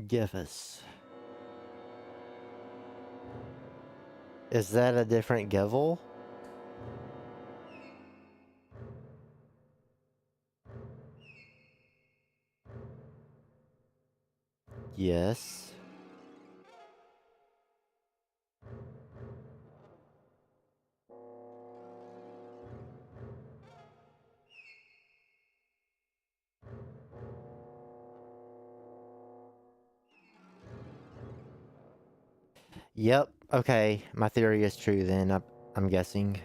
A: Give us. Is that a different Gevel? Yes. Yep. Okay. My theory is true then, I'm guessing.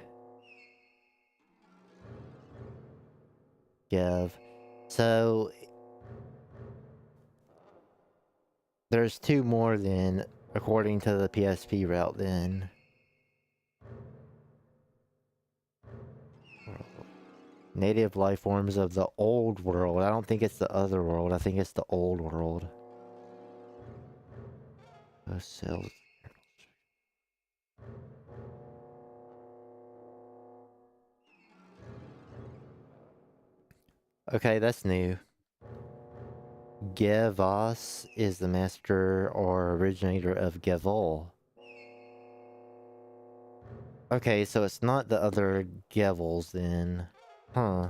A: Gev. So there's two more then, according to the PSP route then. Native life forms of the old world. I don't think it's the other world. I think it's the old world. Cells. Okay, that's new. Gevos is the master or originator of Gevol. Okay, so it's not the other Gevels then. Huh.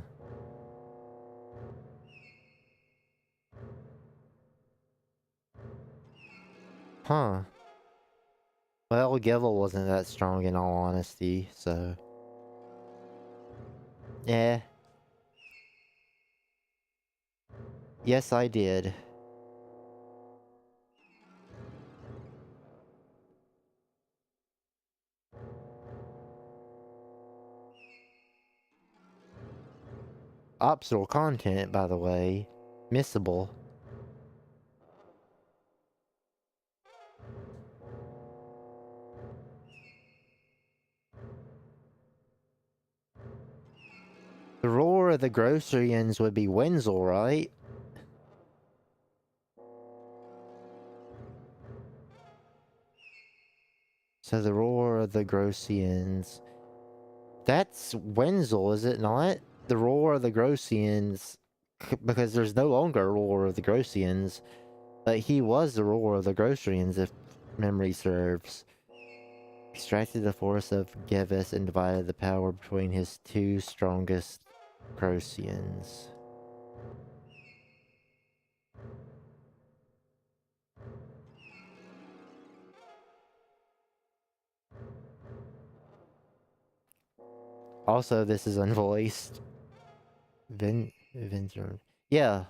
A: Huh. Well, Gevel wasn't that strong in all honesty, so... Yeah. Yes, I did. Optional content, by the way. Missable. The roar of the Groceryans would be Wenzel, right? So the roar of the Groceryans... That's Wenzel, is it not? The roar of the Groceryans... Because there's no longer a roar of the Groceryans. But he was the roar of the Groceryans, if memory serves. Extracted the force of Gevis and divided the power between his two strongest Groceryans. Also, this is unvoiced. Vincent. Yeah.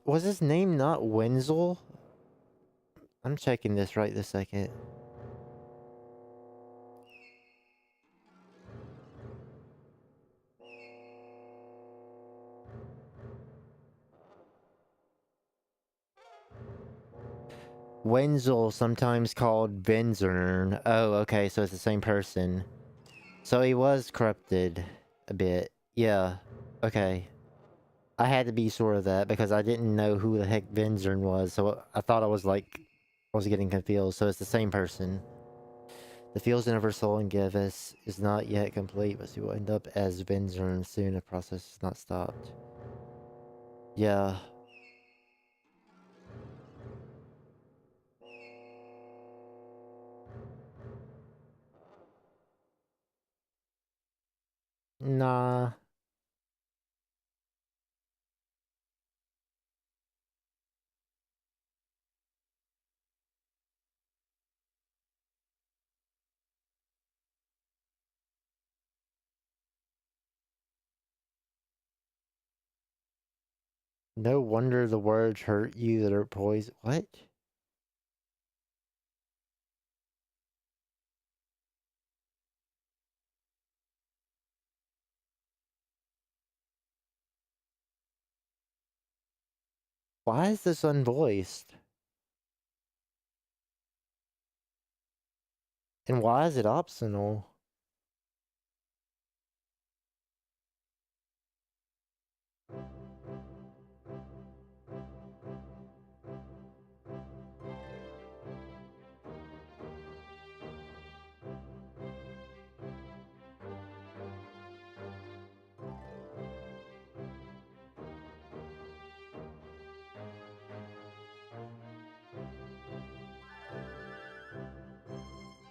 A: Was his name not Wenzel? I'm checking this right this second. Wenzel, sometimes called Benzern. Oh, okay, so it's the same person. So he was corrupted a bit. Yeah. Okay. I had to be sure of that because I didn't know who the heck Benzern was, so I thought I was getting confused. So it's the same person. The Fields Universal and Gevis is not yet complete, but he will end up as Benzern soon. The process is not stopped. Yeah. Nah. No wonder the words hurt you that are poison. What? Why is this unvoiced? And why is it optional?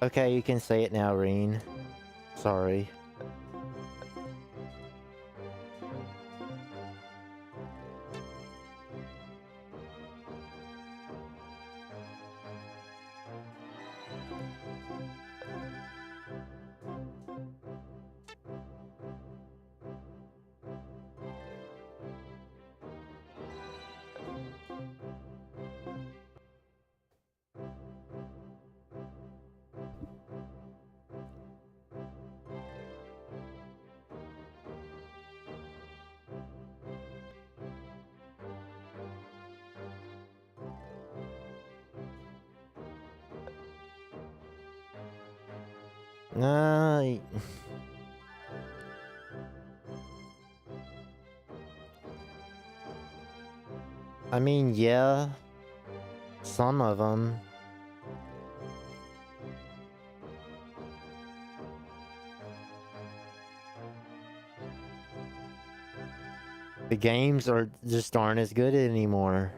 A: Okay, you can say it now, Reen. Sorry. Nah, I mean, yeah, some of them. The games are just aren't as good anymore.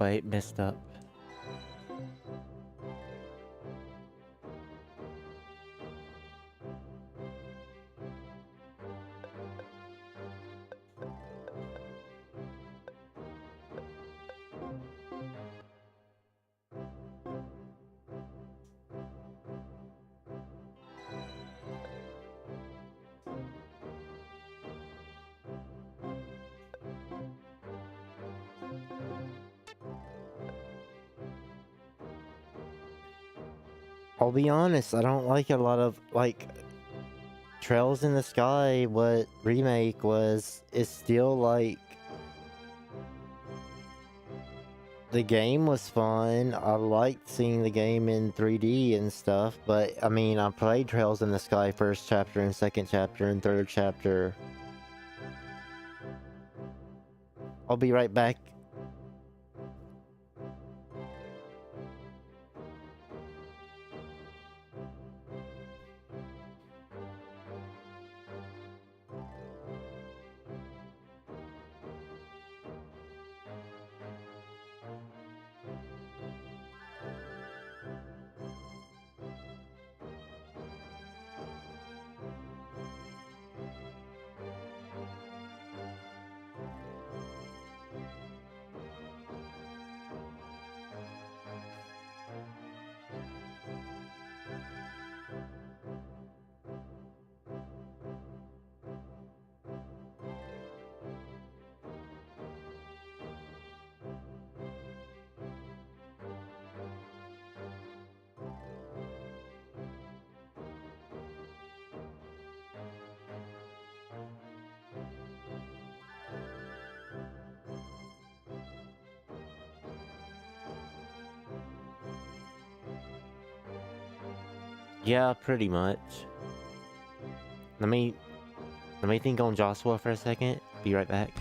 A: Wait, messed up. I'll be honest, I don't like a lot of, like, Trails in the Sky, what remake was, is still, like, the game was fun. I liked seeing the game in 3D and stuff, but, I mean, I played Trails in the Sky first chapter and second chapter and third chapter. I'll be right back. Yeah, pretty much. Let me think on Joshua for a second. Be right back.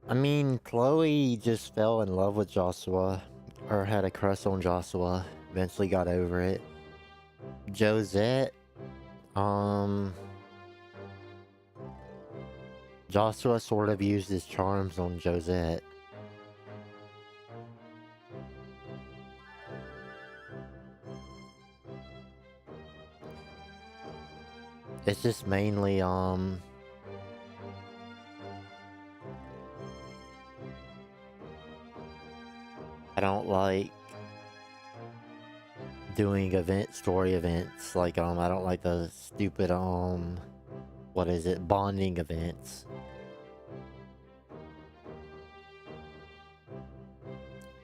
A: I mean, Chloe just fell in love with Joshua, or had a crush on Joshua. Eventually got over it. Josette, um, Joshua sort of used his charms on Josette. It's just mainly, I don't like doing story events. Like, I don't like the stupid, what is it, bonding events.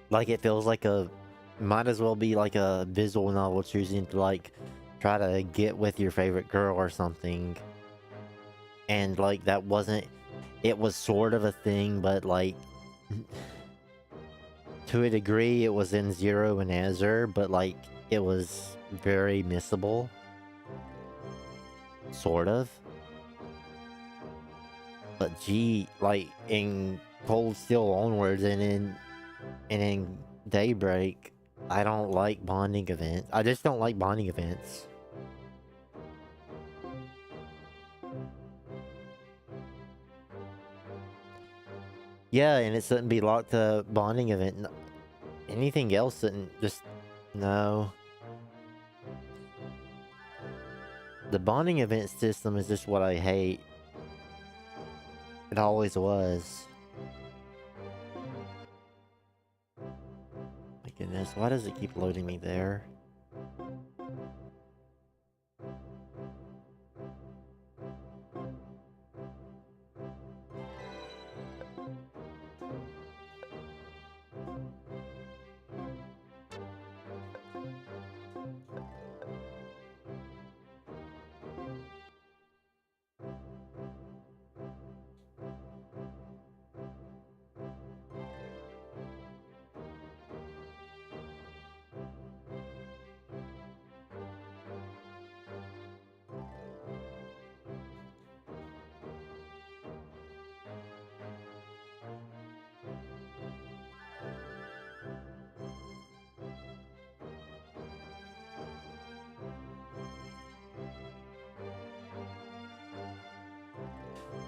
A: Like, it feels like might as well be like a visual novel choosing to, like, try to get with your favorite girl or something. And, like, that wasn't, it was sort of a thing, but, like, to a degree, it was in Zero and Azure, but, like, it was very missable. Sort of. But gee, like, in Cold Steel onwards and in Daybreak, I don't like bonding events. I just don't like bonding events. Yeah, and it shouldn't be locked to bonding event. Anything else shouldn't just... No. The bonding event system is just what I hate. It always was. My goodness, why does it keep loading me there?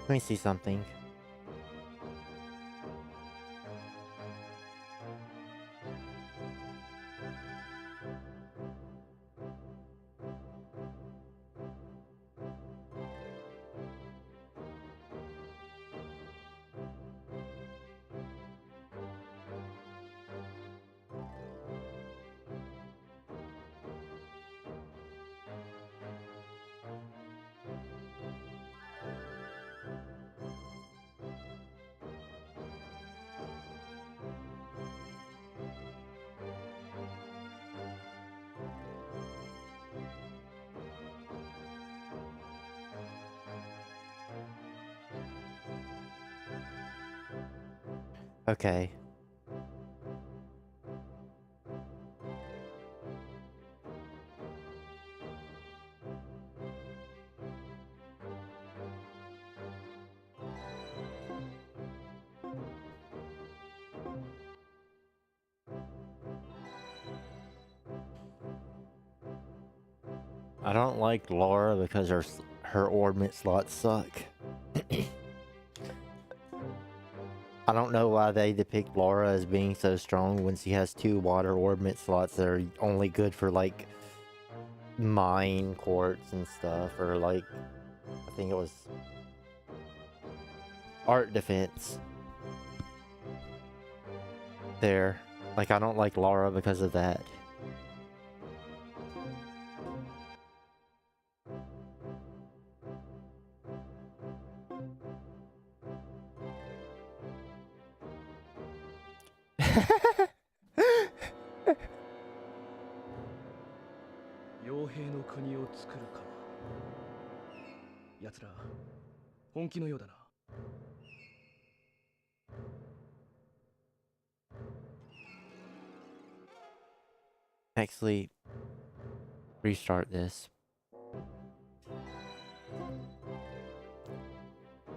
A: Let me see something. Okay. I don't like Laura because her orbit slots suck. I don't know why they depict Laura as being so strong when she has 2 water orbit slots that are only good for, like, mine quartz and stuff, or, like, I think it was art defense. There. Like, I don't like Laura because of that. Actually, restart this.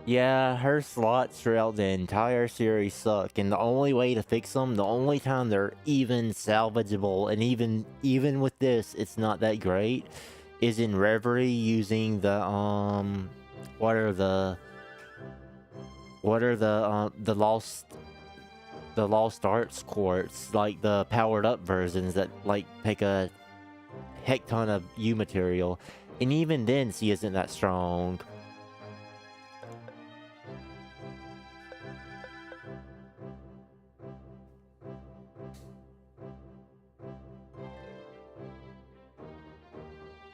A: Yeah, her slots throughout the entire series suck, and the only way to fix them, the only time they're even salvageable, and even with this, it's not that great, is in Reverie using the what are the lost arts quartz, like the powered up versions that like take a heck ton of U material, and even then, she isn't that strong.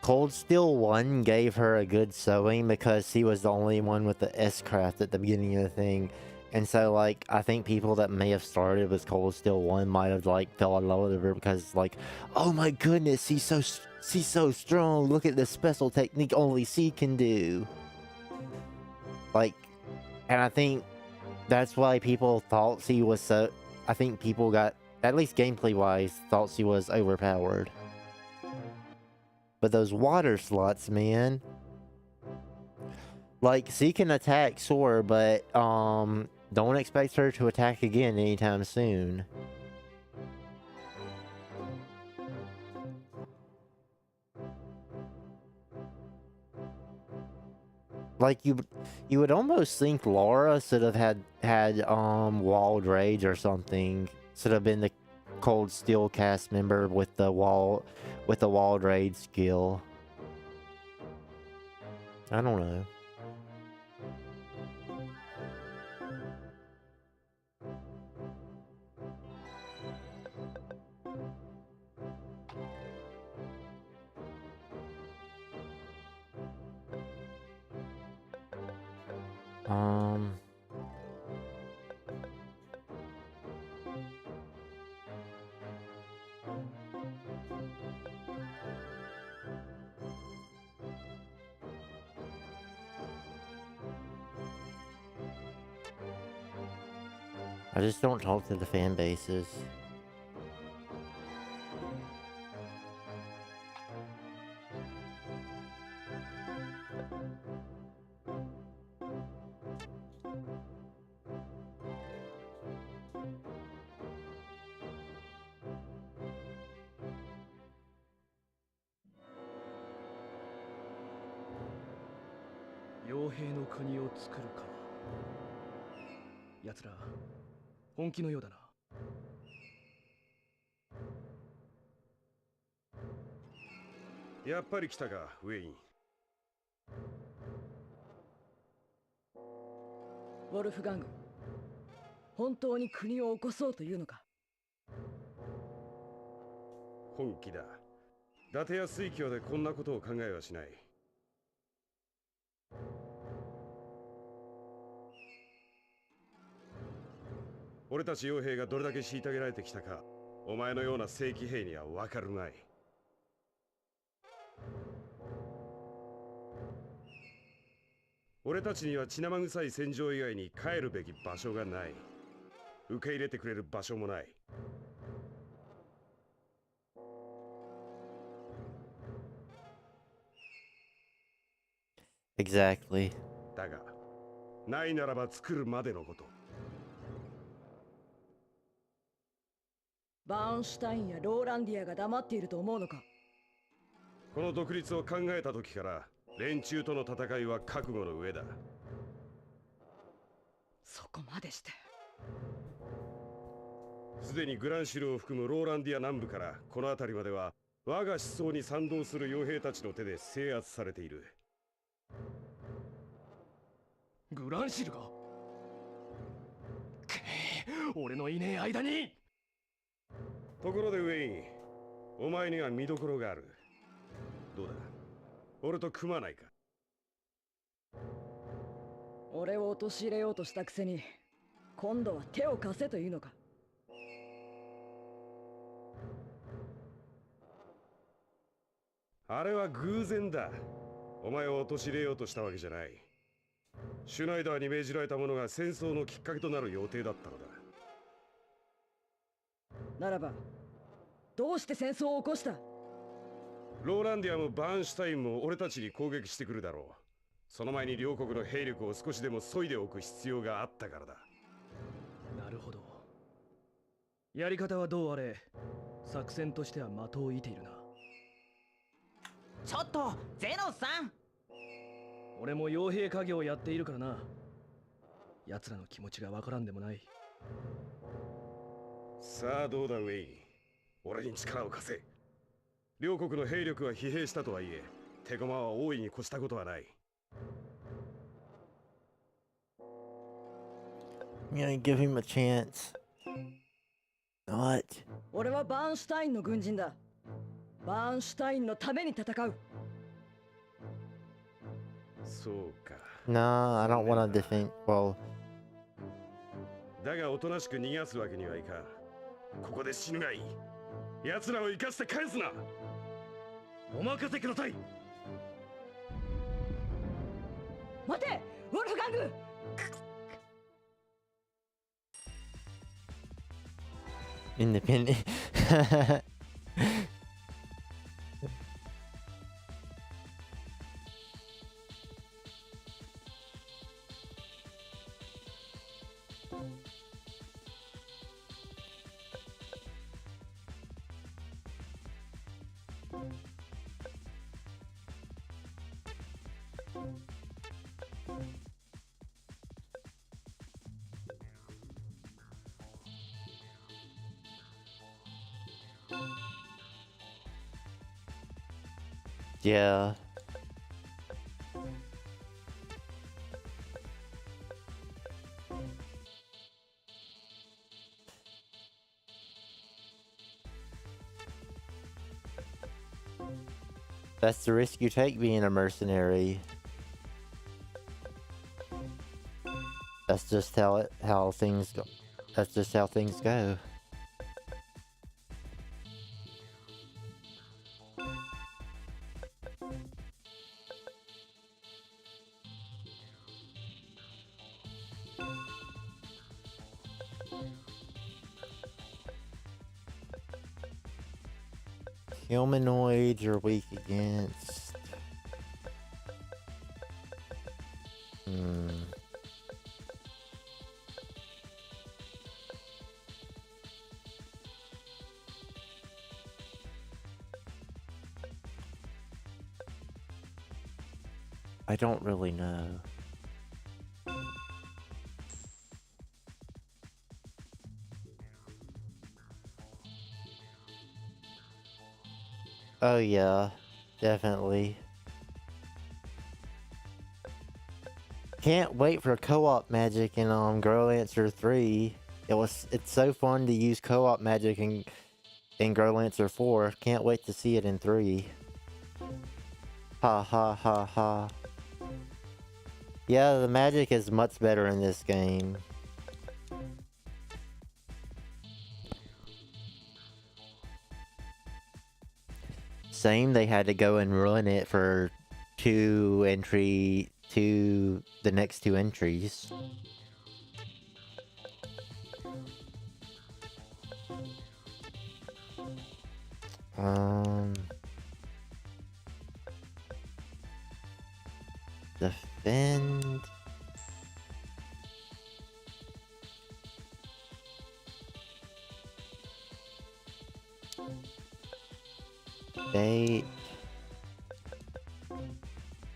A: Cold Steel 1 gave her a good sewing because she was the only one with the S-Craft at the beginning of the thing. And so, like, I think people that may have started with Cold Steel 1 might have, like, fell in love with her because, like, oh my goodness, she's so strong. Look at this special technique only she can do. Like, and I think that's why people thought she was so... I think people got, at least gameplay-wise, thought she was overpowered. But those water slots, man. Like, she can attack Sora, but, don't expect her to attack again anytime soon. Like, you would almost think Laura should have had Wild Rage or something. Should have been the Cold Steel cast member with the Wild Rage skill. I don't know. I just don't talk to the fan bases.
D: 傭兵の国を作るか。奴ら本気のようだな。
F: やっぱり来たか、ウェイン。
C: ウォルフガング、本当に国を起こそうというのか。
F: 本気だ。伊達や水郷でこんなことを考えはしない。俺たち傭兵がどれだけ虐げられてきたか、お前のような正規兵には分かるまい。俺たちには血生臭い戦場以外に帰るべき場所がない。受け入れてくれる場所もない。
A: Exactly.
F: だが、ないならば作るまでのこと。
C: バーンシュタインやローランディアが黙っていると思うのか。
F: この独立を考えた時から連中との戦いは覚悟の上だ。
C: そこまでして。
F: すでにグランシルを含むローランディア南部からこの辺りまでは我が思想に賛同する傭兵たちの手で制圧されている。
D: グランシルが俺のいねえ間に。
F: ところでウェイン、お前には見どころがある。どうだ、俺と組まないか。
C: 俺を陥れようとしたくせに今度は手を貸せというのか。
F: あれは偶然だ。お前を陥れようとしたわけじゃない。シュナイダーに命じられたものが戦争のきっかけとなる予定だったのだ。
C: ならばどうして戦争を起こした。
F: ローランディアもバーンシュタインも俺たちに攻撃してくるだろう。その前に両国の兵力を少しでも削いでおく必要があったからだ。
D: なるほど。やり方はどうあれ、作戦としては的を射ているな。
E: ちょっとゼノスさん。
D: 俺も傭兵家業をやっているからな。奴らの気持ちがわからんでもない。
F: さあどうだウェイン、俺に力を貸せ。両国の兵力は疲弊したとはいえ、手駒は大いに越したことはない。
A: You know, give him a chance. Not.
C: 俺はバーンシュタインの軍人だ。バーンシュタインのために戦う。
F: そうか。
A: No, I don't want to defend. Well,
F: だがおとなしく逃がすわけにはいかん。ここで死ぬがいい。奴らを生かして返すな。
D: お任せください。
C: 待て、ウォルフガング。
A: independent. Yeah. That's the risk you take being a mercenary. That's just how things go. That's just how things go. Humanoids are weak against. I don't really know. Oh yeah, definitely. Can't wait for co-op magic in Growlanser 3. It's so fun to use co-op magic in Growlanser 4. Can't wait to see it in 3. Ha ha ha ha. Yeah, the magic is much better in this game. Same, they had to go and run it for the next 2 entries. Defend. Bait.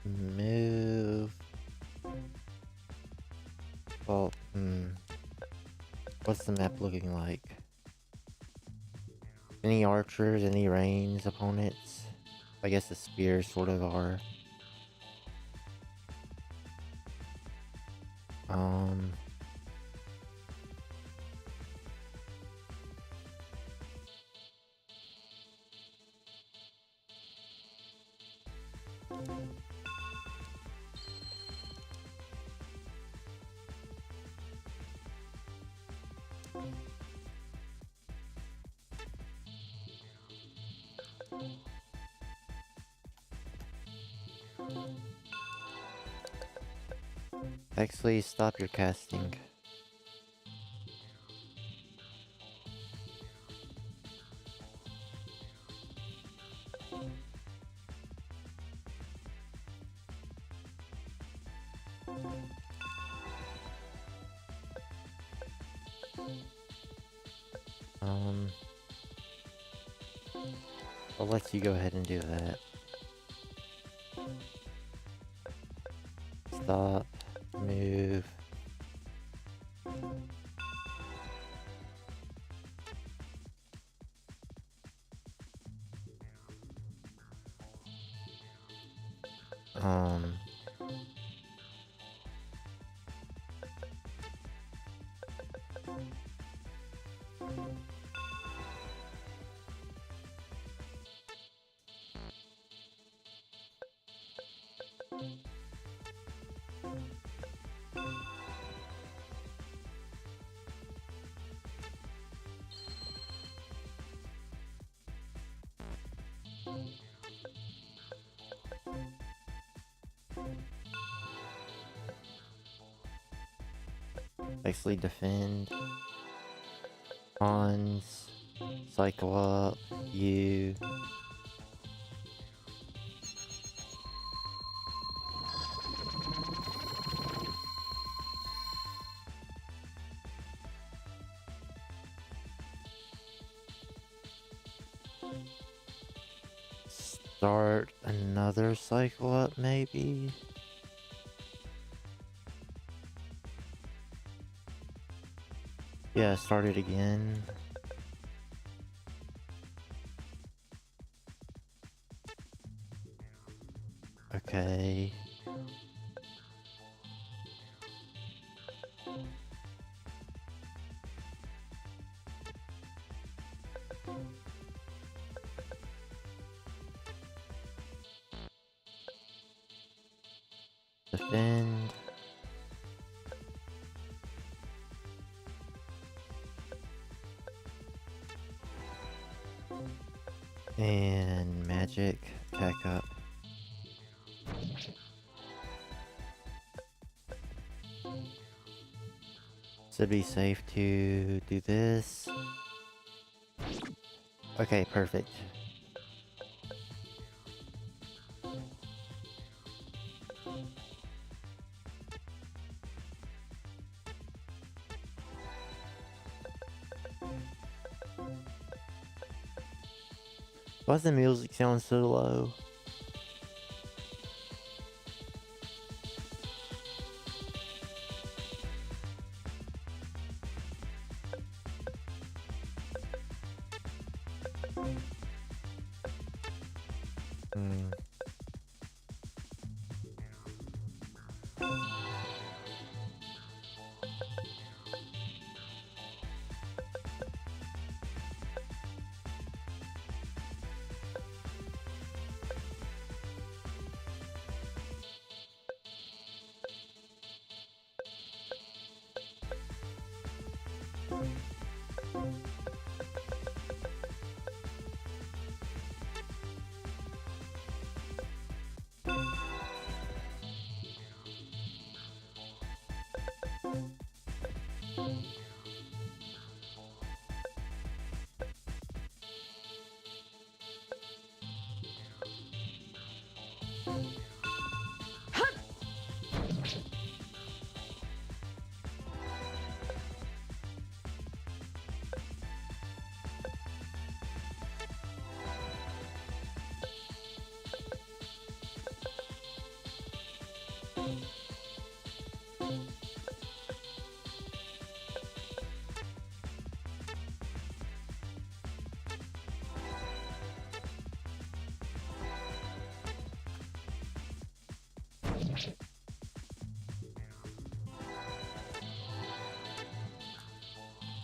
A: Move. Well, what's the map looking like? Any archers, any ranged opponents? I guess the spears sort of are. Actually, stop your casting. I'll let you go ahead and do that. Stop. Move. Um... Actually defend. Pawns. Cycle up. You. Start another cycle up, maybe? Yeah, start it again. Okay. Defend. And magic. Attack up. Should be safe to do this. Okay, perfect. Why does the music sound so low? Hmm.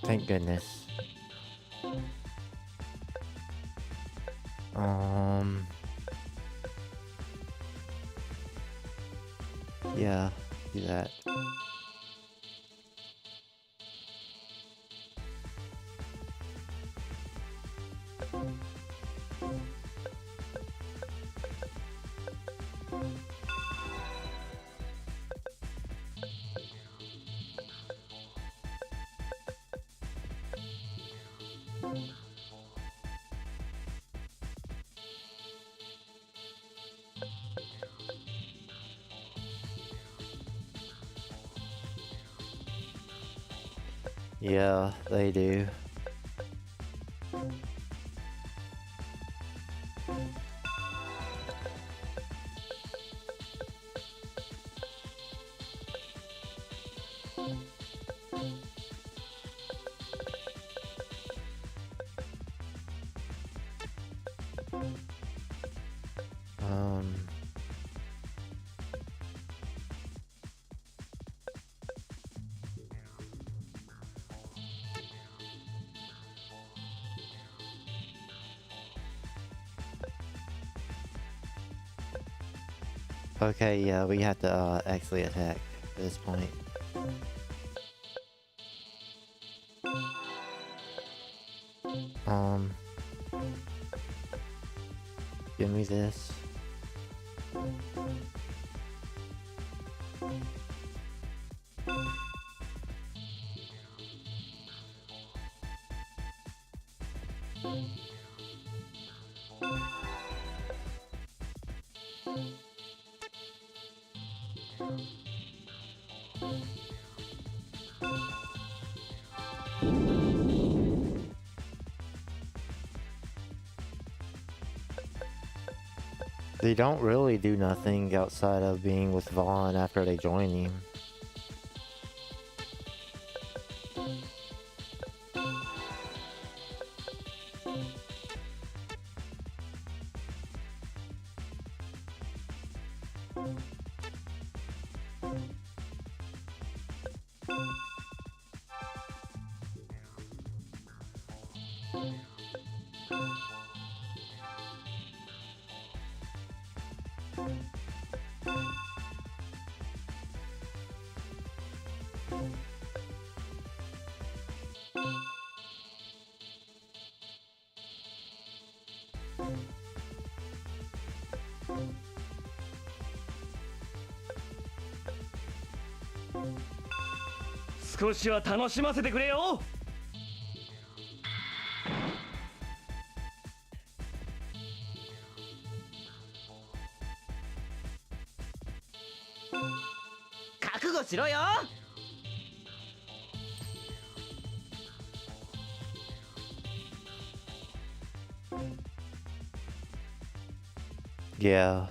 A: Thank goodness. Yeah, do that. Yeah, they do. Um, okay, yeah, we have to actually attack at this point. Um, give me this. They don't really do nothing outside of being with Vaughn after they join him.
D: 少しは楽しませてくれよ。
E: 覚悟しろよ。
A: Yeah.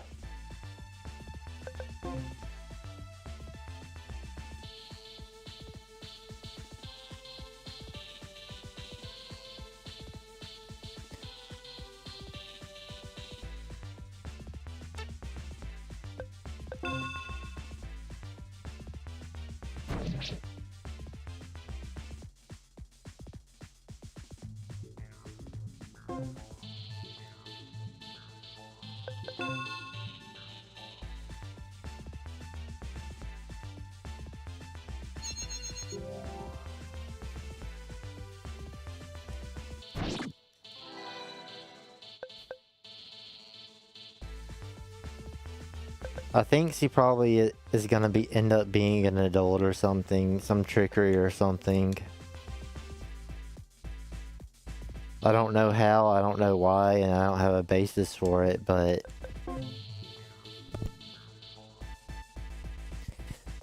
A: I think she probably is gonna end up being an adult or something, some trickery or something. I don't know how, I don't know why, and I don't have a basis for it, but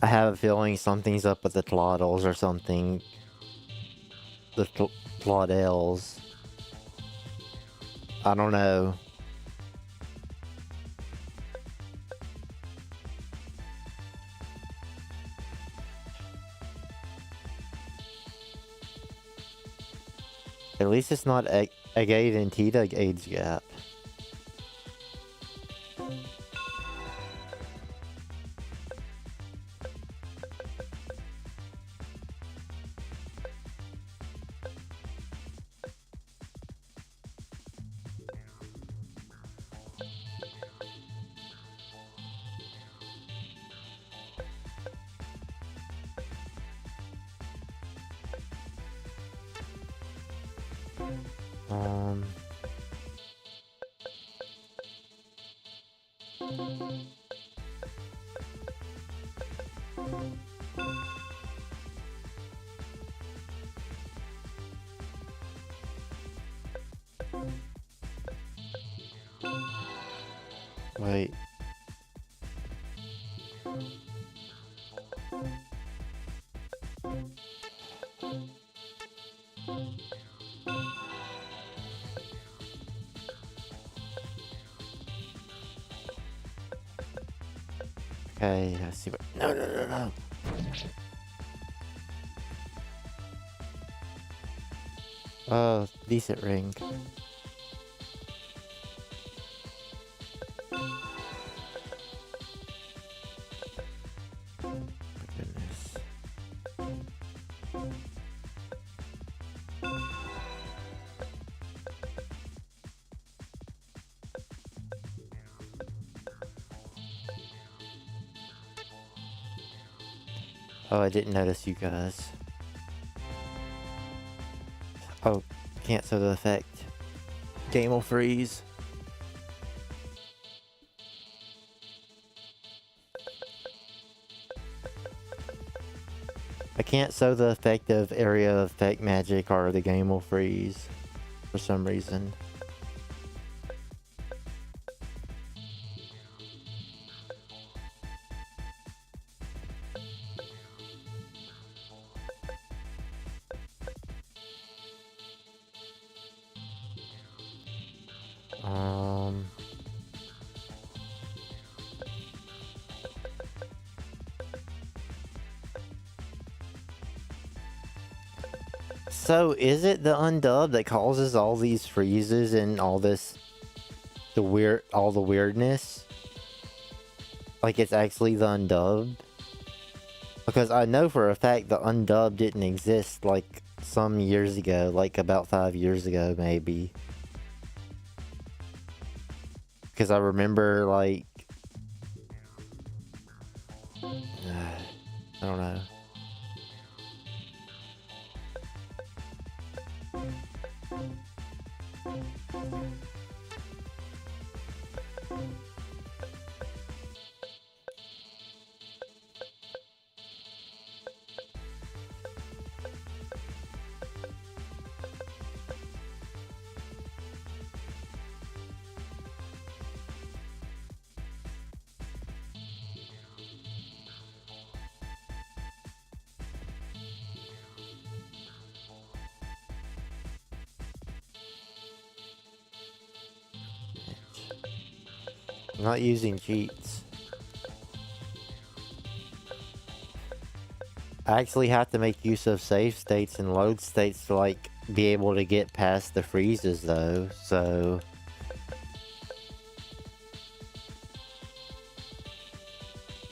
A: I have a feeling something's up with the Tloddles or something. The Tloddels. I don't know. At least it's not a Agate and Tita age gap. Wait. Okay, I see what. No, no, no, no. Oh, decent ring. My goodness. Oh, I didn't notice you guys. Oh, cancel the effect. Game will freeze. I can't sew the effect of area effect magic or the game will freeze for some reason. So is it the undub that causes all these freezes and all this, all the weirdness? Like it's actually the undub? Because I know for a fact the undub didn't exist like some years ago, like about 5 years ago maybe. Because I remember like, I don't know. I'm not using cheats. I actually have to make use of save states and load states to like be able to get past the freezes though, so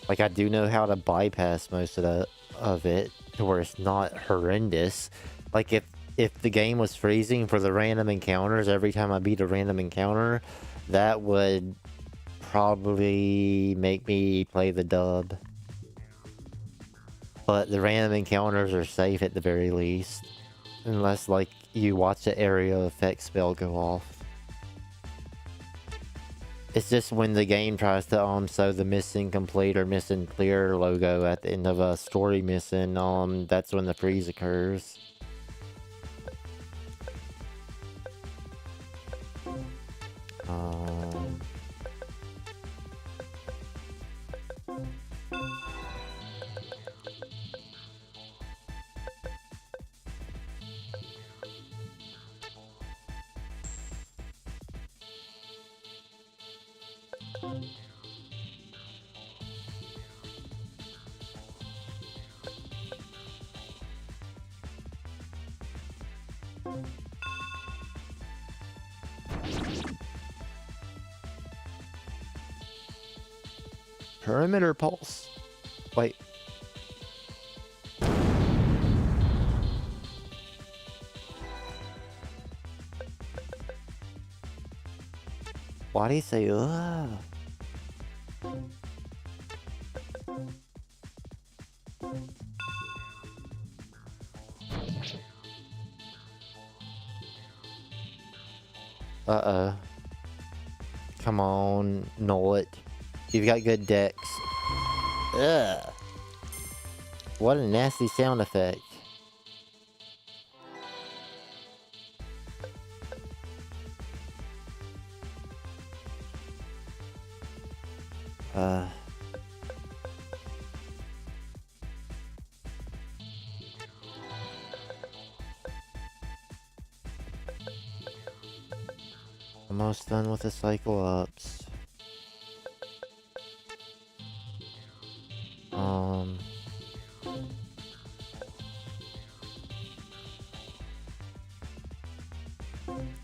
A: like I do know how to bypass most of it to where it's not horrendous. Like if the game was freezing for the random encounters every time I beat a random encounter, that would probably make me play the dub. But the random encounters are safe at the very least. Unless like you watch the area effect spell go off. It's just when the game tries to sew the missing complete or missing clear logo at the end of a story mission, that's when the freeze occurs. Perimeter pulse. Wait. Why do you say ugh? Uh-oh. Come on, null it. You've got good decks. Ugh. What a nasty sound effect. Almost done with the cycle ups.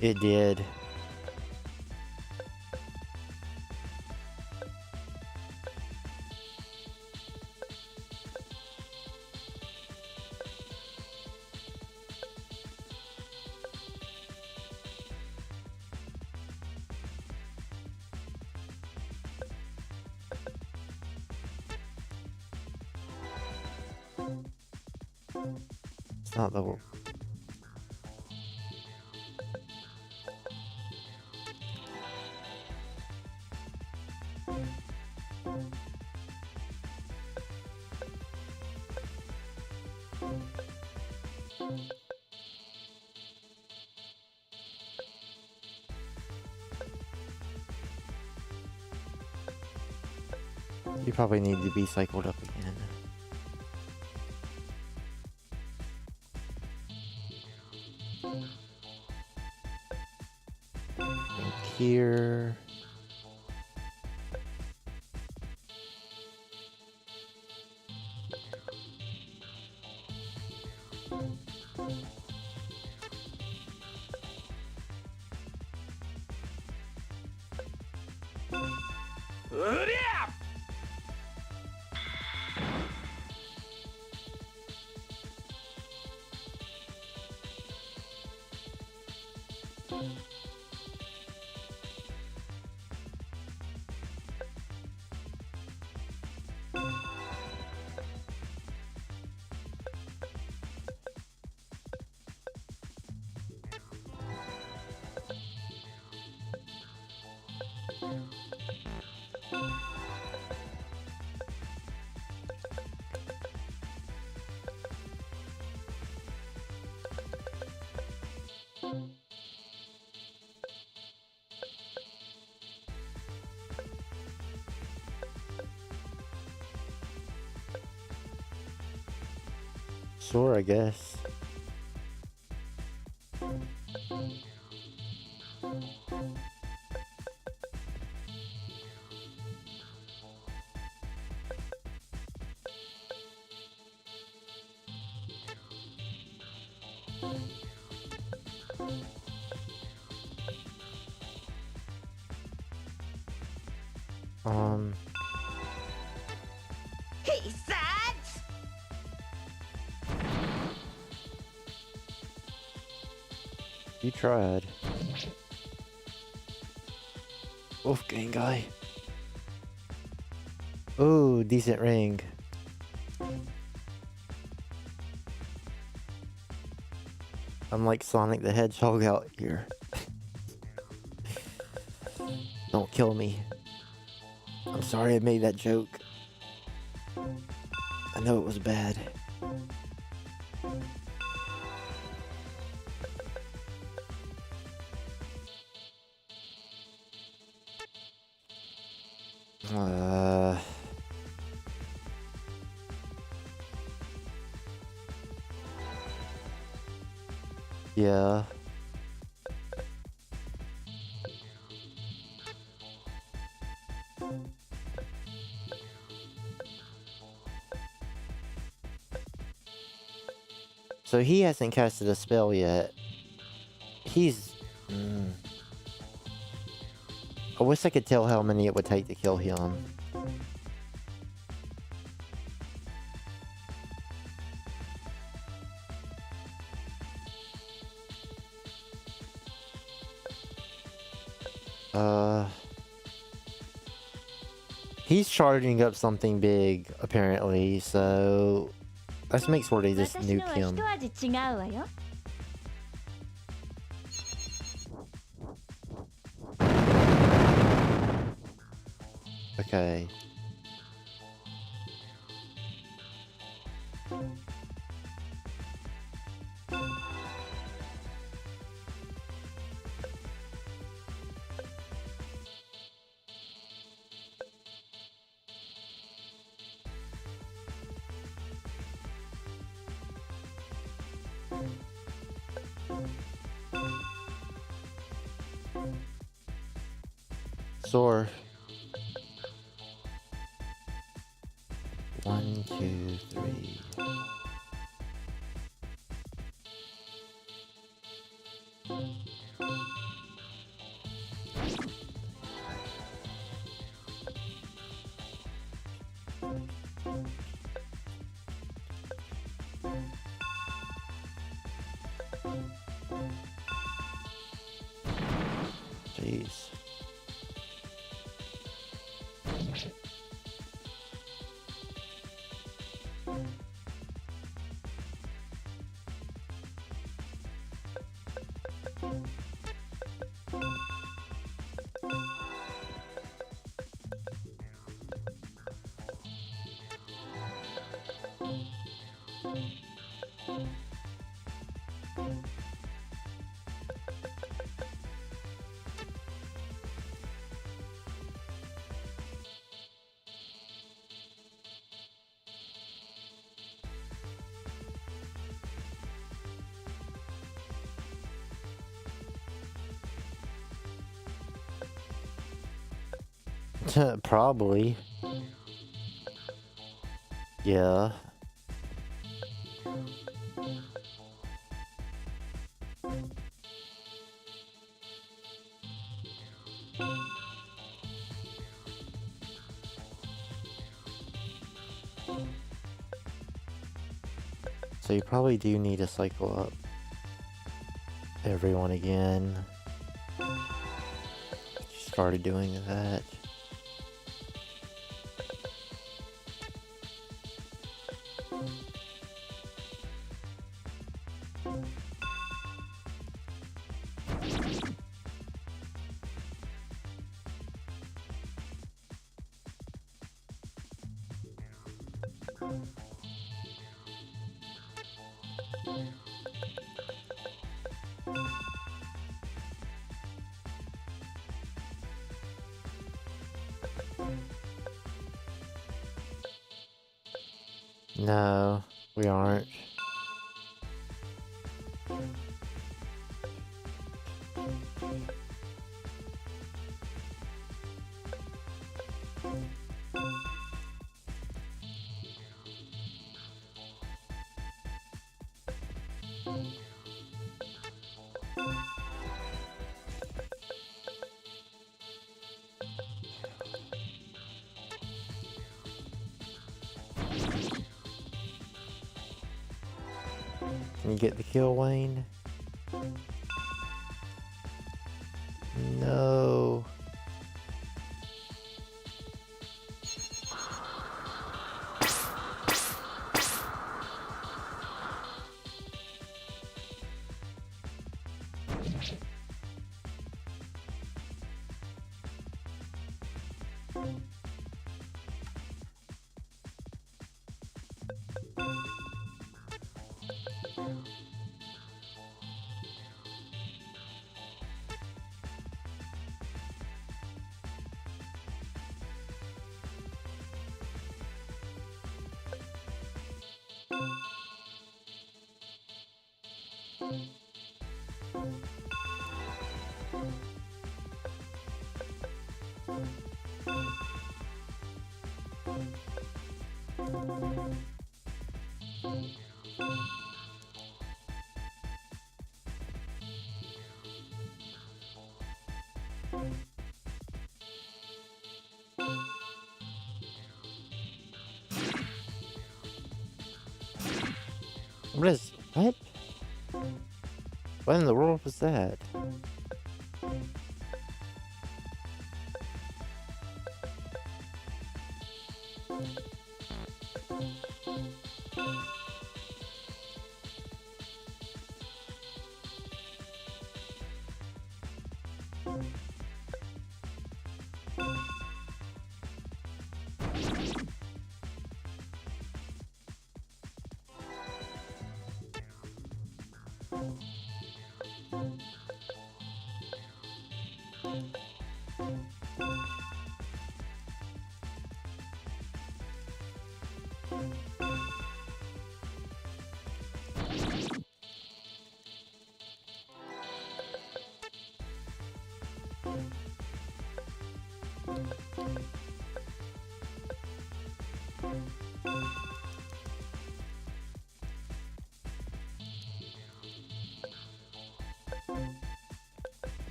A: It did. It's not the... You probably need to be cycled up again. And here. Sure, I guess.
E: He said!
A: You tried. Wolfgang guy. Oh, decent ring. I'm like Sonic the Hedgehog out here. Don't kill me. I'm sorry I made that joke. I know it was bad. Yeah. So he hasn't casted a spell yet. He's... I wish I could tell how many it would take to kill him. He's charging up something big, apparently, so... Let's make sure they just nuke him. Okay. Soar. 1, 2, 3. Jeez. Probably. Yeah. So you probably do need to cycle up everyone again. Started doing that. No, we aren't. Can you get the kill, Wayne? No. What? What in the world was that?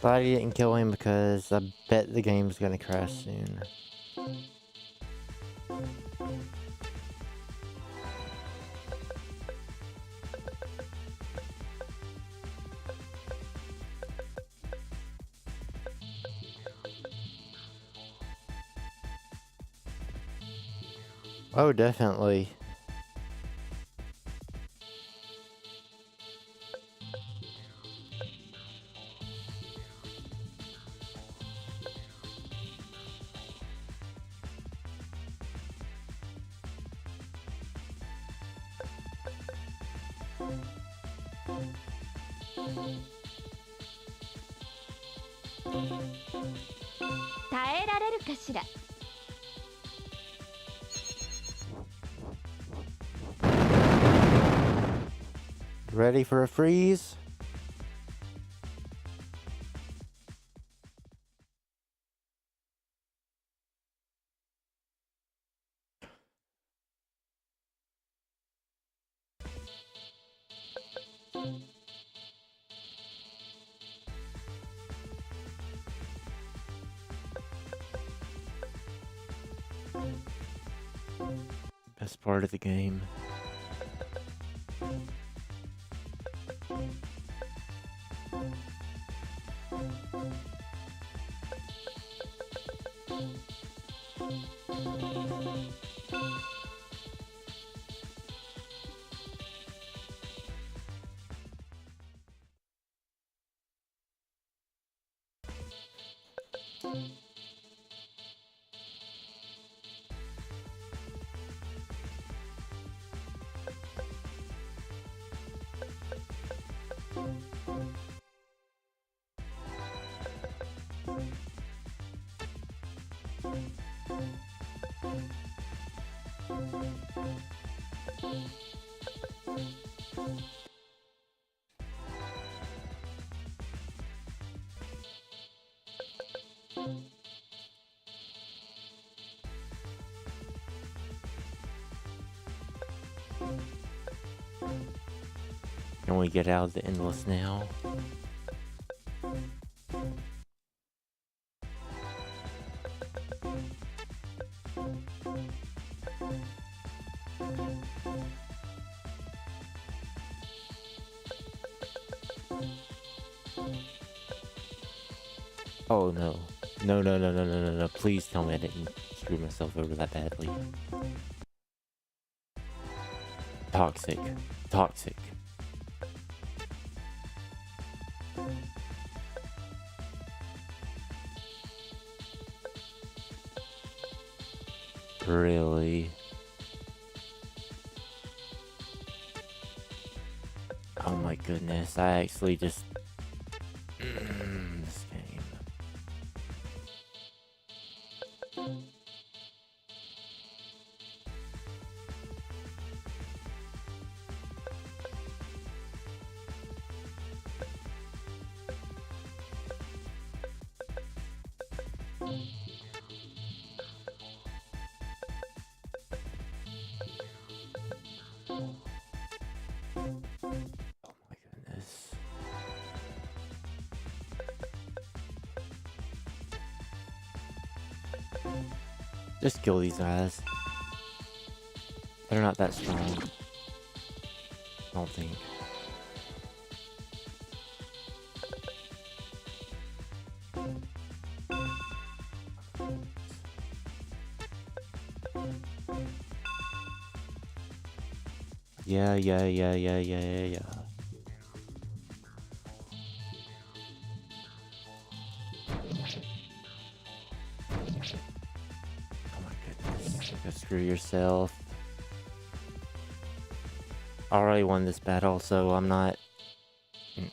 A: Glad he didn't kill him because I bet the game's gonna crash soon. Oh, definitely. Ready for a freeze? Best part of the game. Can we get out of the endless now? Oh no. No, no, no, no, no, no, no. Please tell me I didn't screw myself over that badly. Toxic. Toxic. Really? Oh my goodness, I actually just... this game. Oh my goodness. Just kill these guys. They're not that strong. I don't think. Yeah. Oh my goodness. Go screw yourself. I already won this battle, so I'm not... Yeah,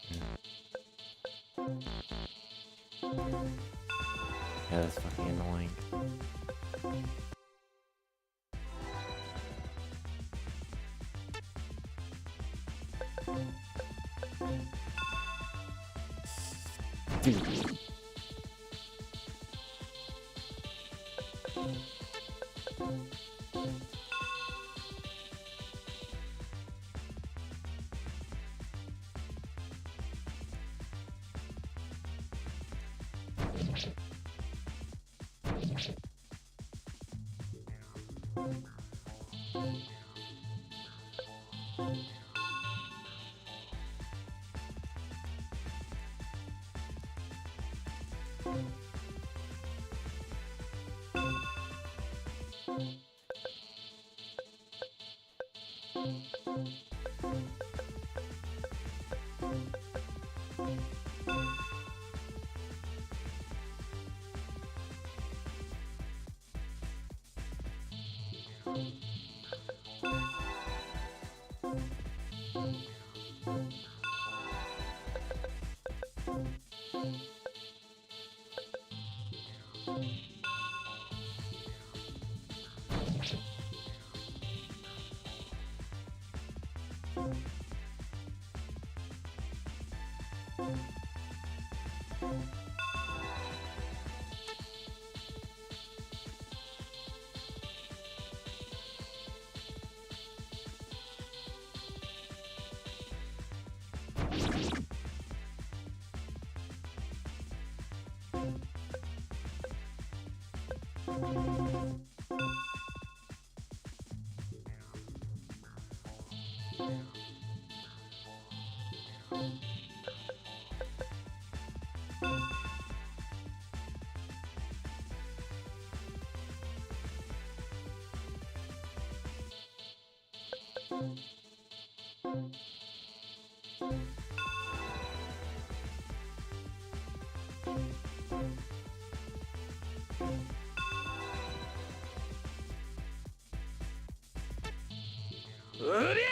A: that's fucking annoying. Dude. Really?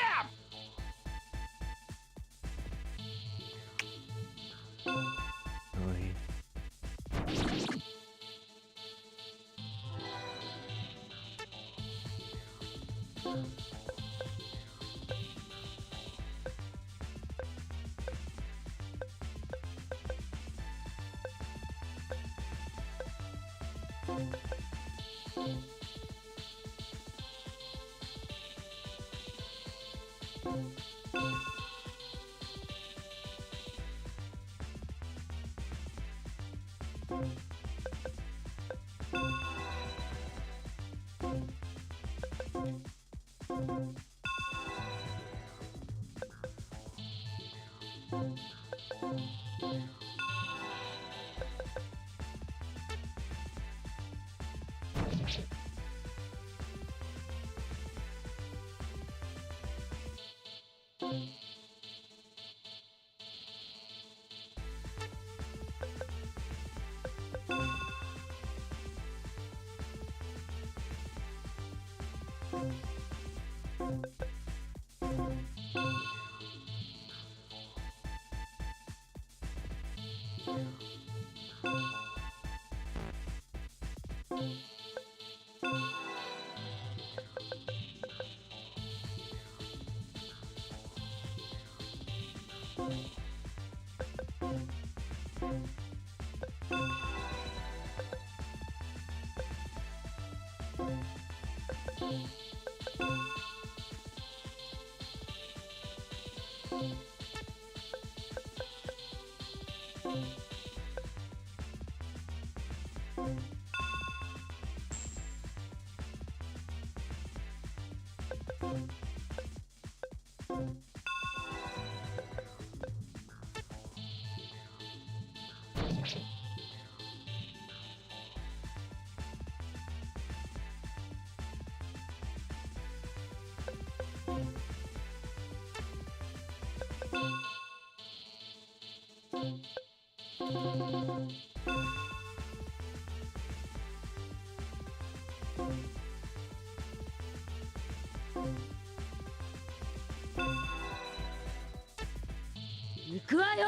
B: 行くわよ。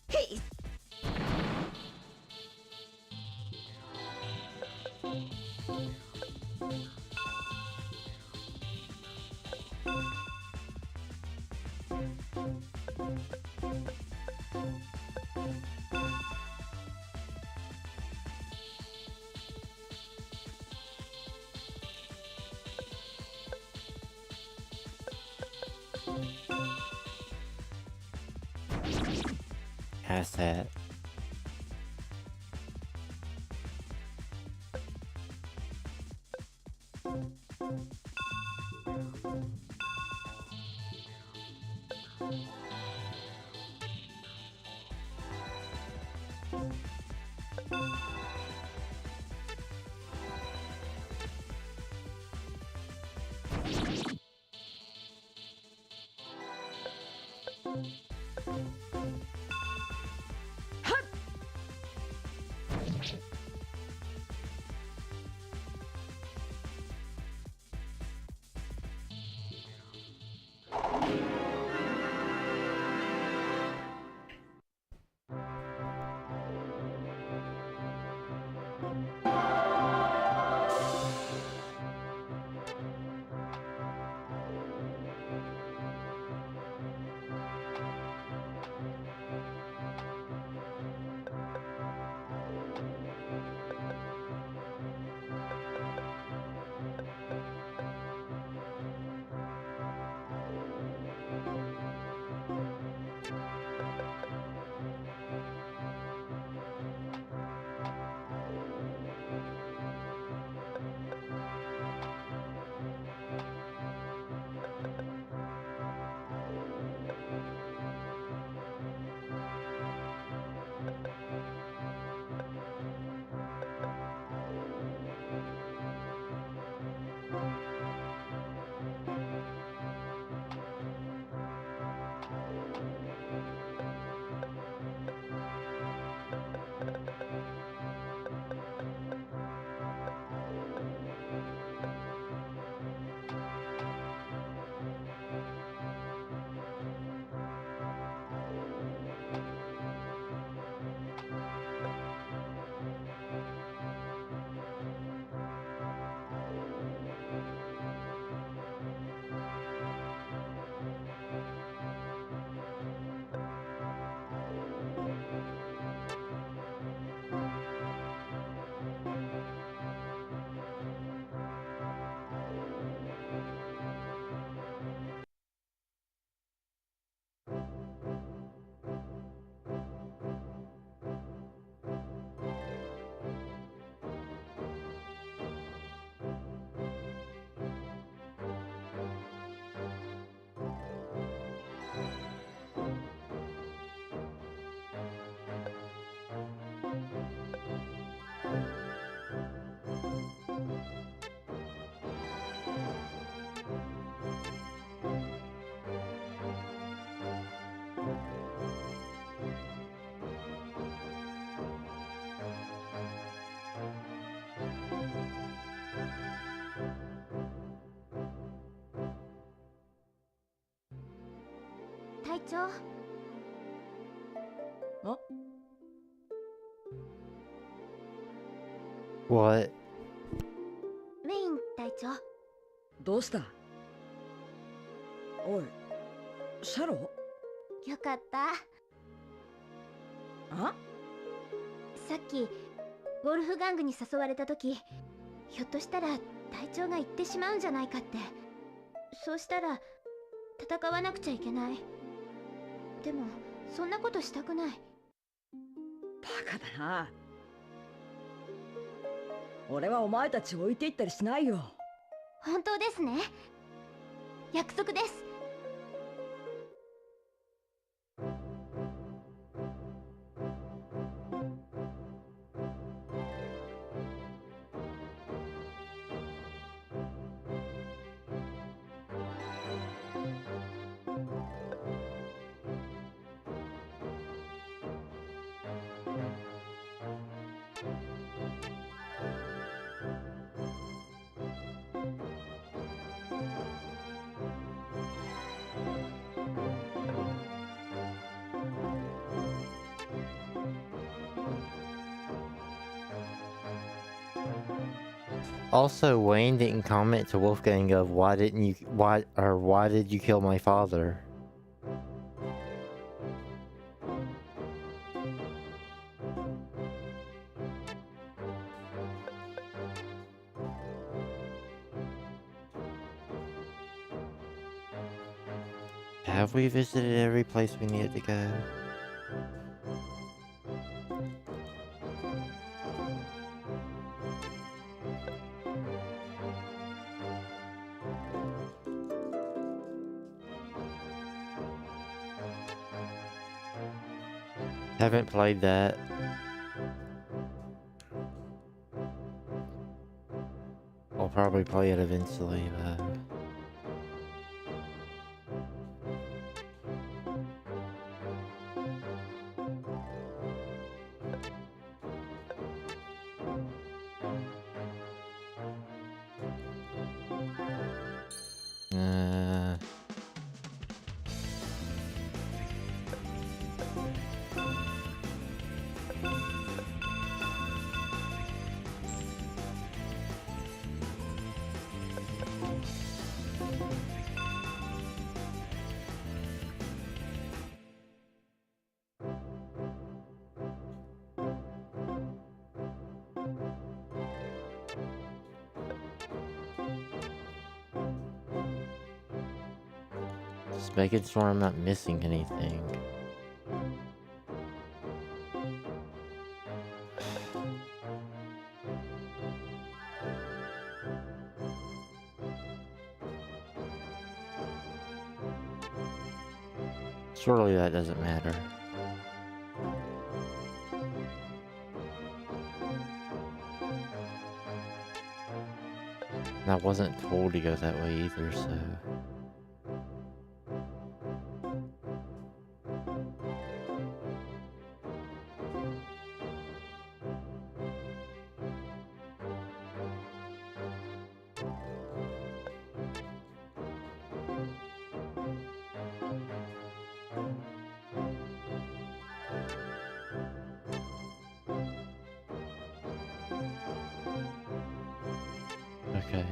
B: へい。
A: Asset.
B: 隊長。
C: あ、
A: What?
B: ウェイン隊長。
C: どうした？おい、シャロ？
B: よかった。
C: あ？
B: さっきウォルフガングに誘われた時、ひょっとしたら隊長が行ってしまうんじゃないかって。そうしたら戦わなくちゃいけない。でもそんなことしたくない。
C: バカだな。俺はお前たちを置いていったりしないよ。
B: 本当ですね。約束です。
A: Also, Wayne didn't comment to Wolfgang of why did you kill my father? Have we visited every place we needed to go? Haven't played that. I'll probably play it eventually, but... Just making sure I'm not missing anything. Surely that doesn't matter. And I wasn't told to go that way either, so... Okay.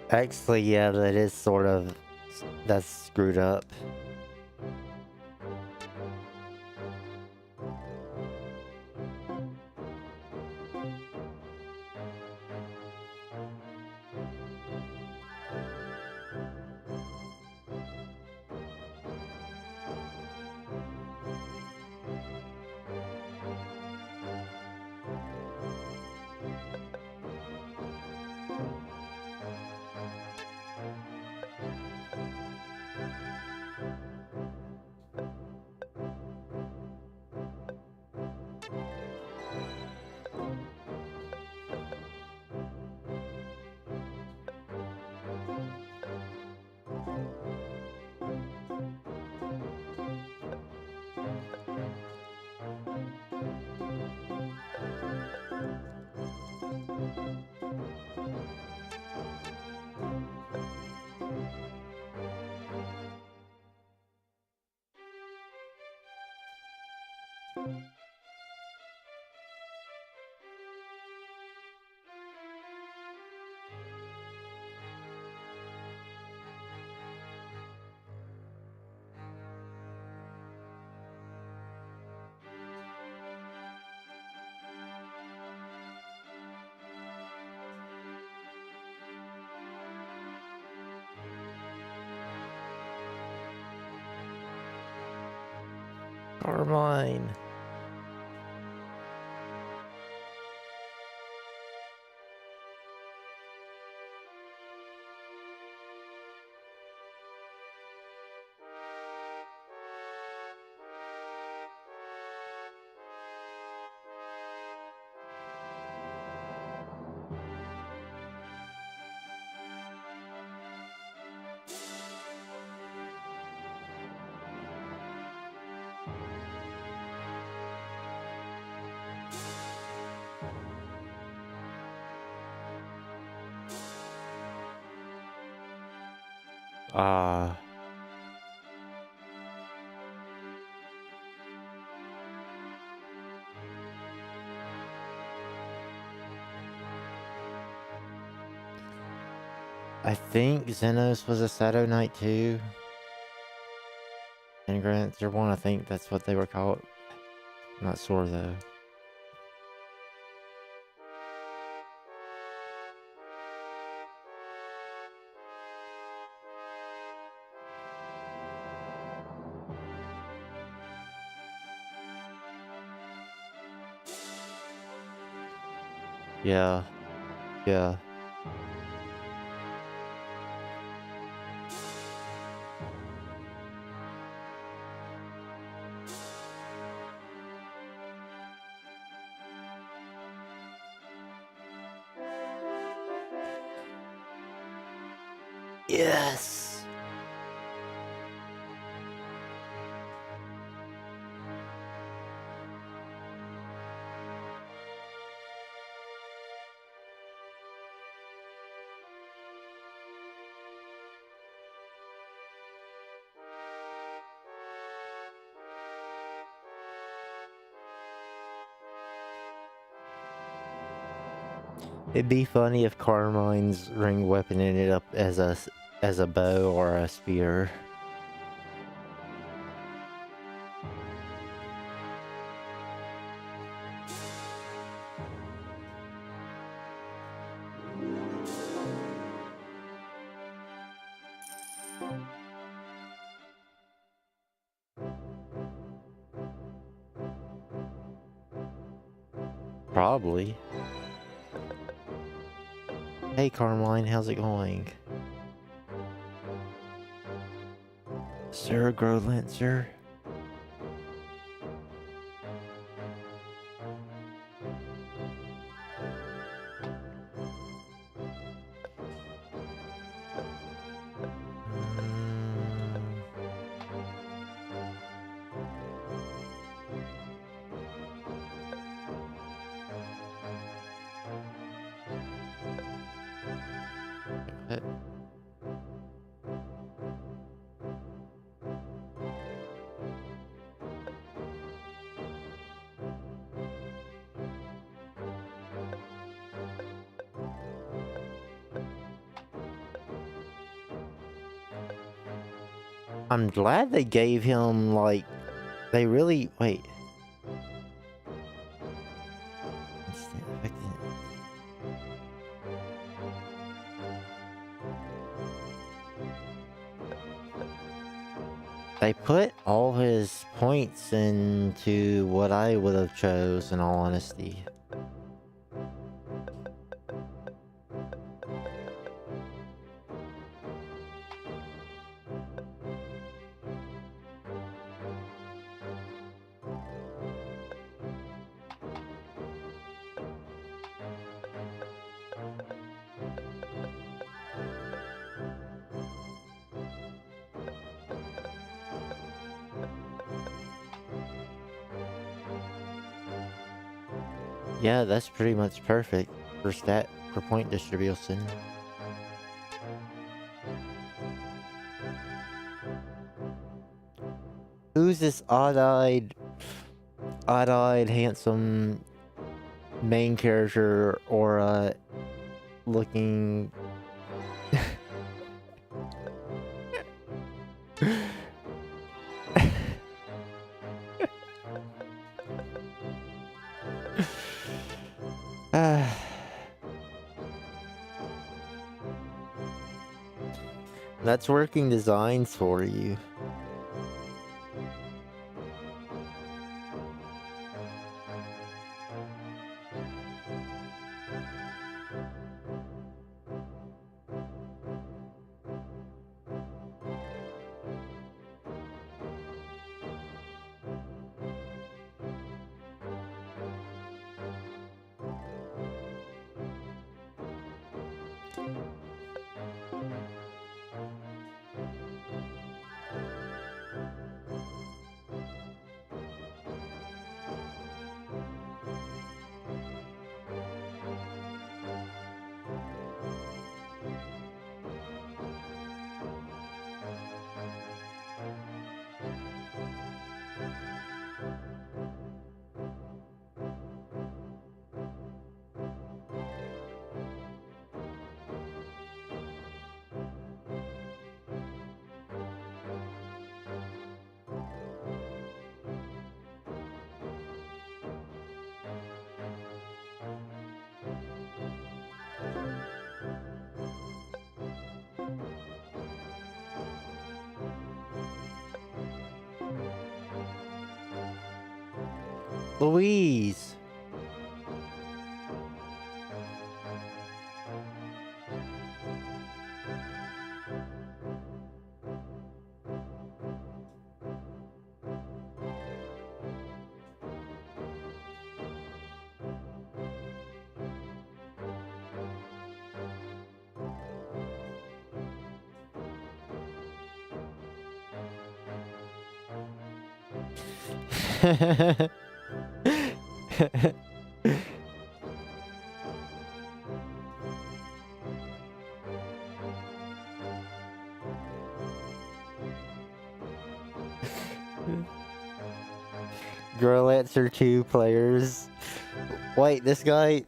A: Actually, yeah, that is sort of... that's screwed up. Carmine. Ah. I think Xenos was a Shadow Knight too. And Growlanser 1, I think that's what they were called. I'm not sure though. Yeah. Yeah. Yes. It'd be funny if Carmine's ring weapon ended up as a bow or a spear. Probably. Hey Carmine, how's it going? Sir Growlanser? Uh, I'm glad they gave him, like, they really, wait. Instant effective. They put all his points into what I would have chose, in all honesty. Yeah, that's pretty much perfect for point distribution. Who's this odd-eyed, handsome main character aura looking? That's working designs for you. Louise! Growlanser 2 players. Wait, this guy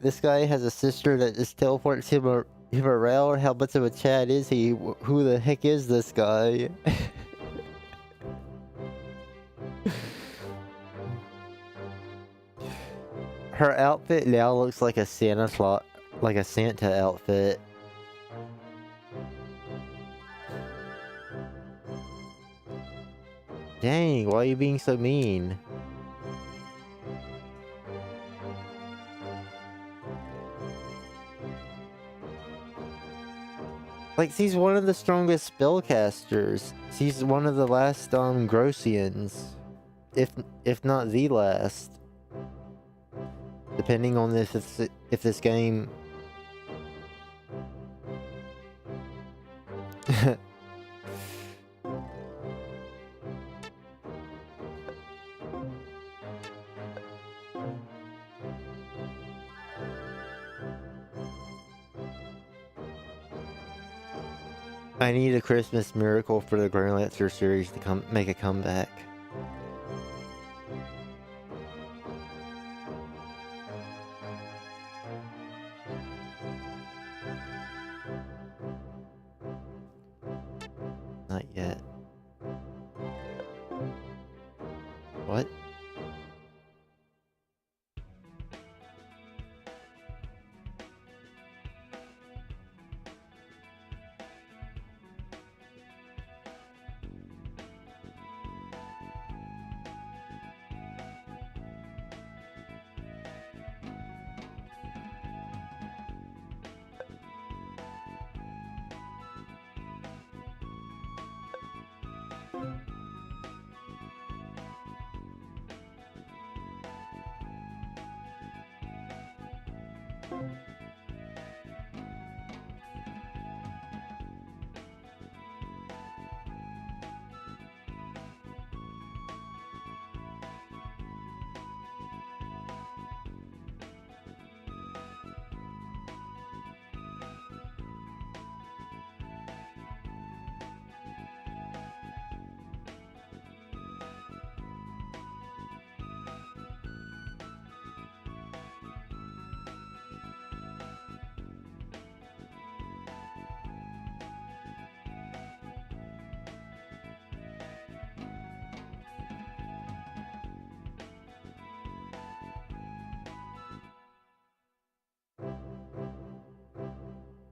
A: has a sister that just teleports him around. How much of a Chad is he? Who the heck is this guy? Her outfit now looks like a Santa outfit. Dang, why are you being so mean? Like, she's one of the strongest spellcasters. She's one of the last, Grosians. If not the last. Depending on if this game... I need a Christmas miracle for the Growlanser series to make a comeback. Not yet. What?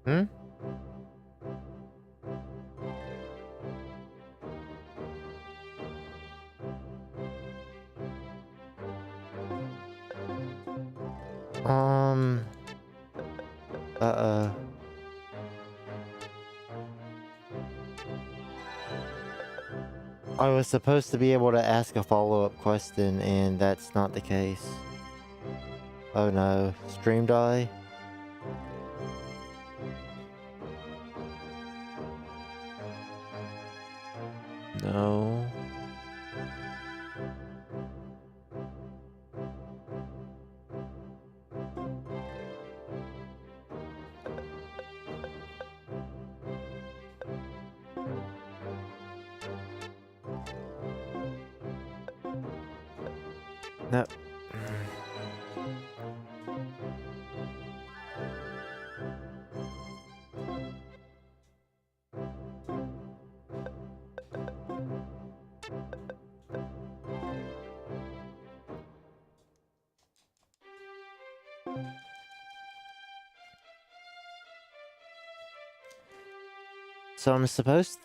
A: Hmm? Uh-oh. I was supposed to be able to ask a follow-up question, and that's not the case. Oh no. Stream die? No. No. So I'm supposed...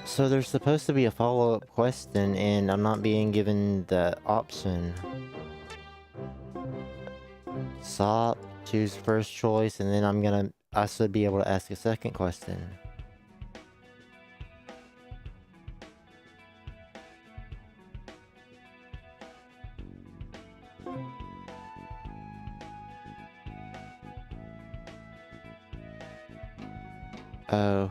A: So there's supposed to be a follow-up question, and I'm not being given the option. Stop, choose first choice, and then I should be able to ask a second question. Oh.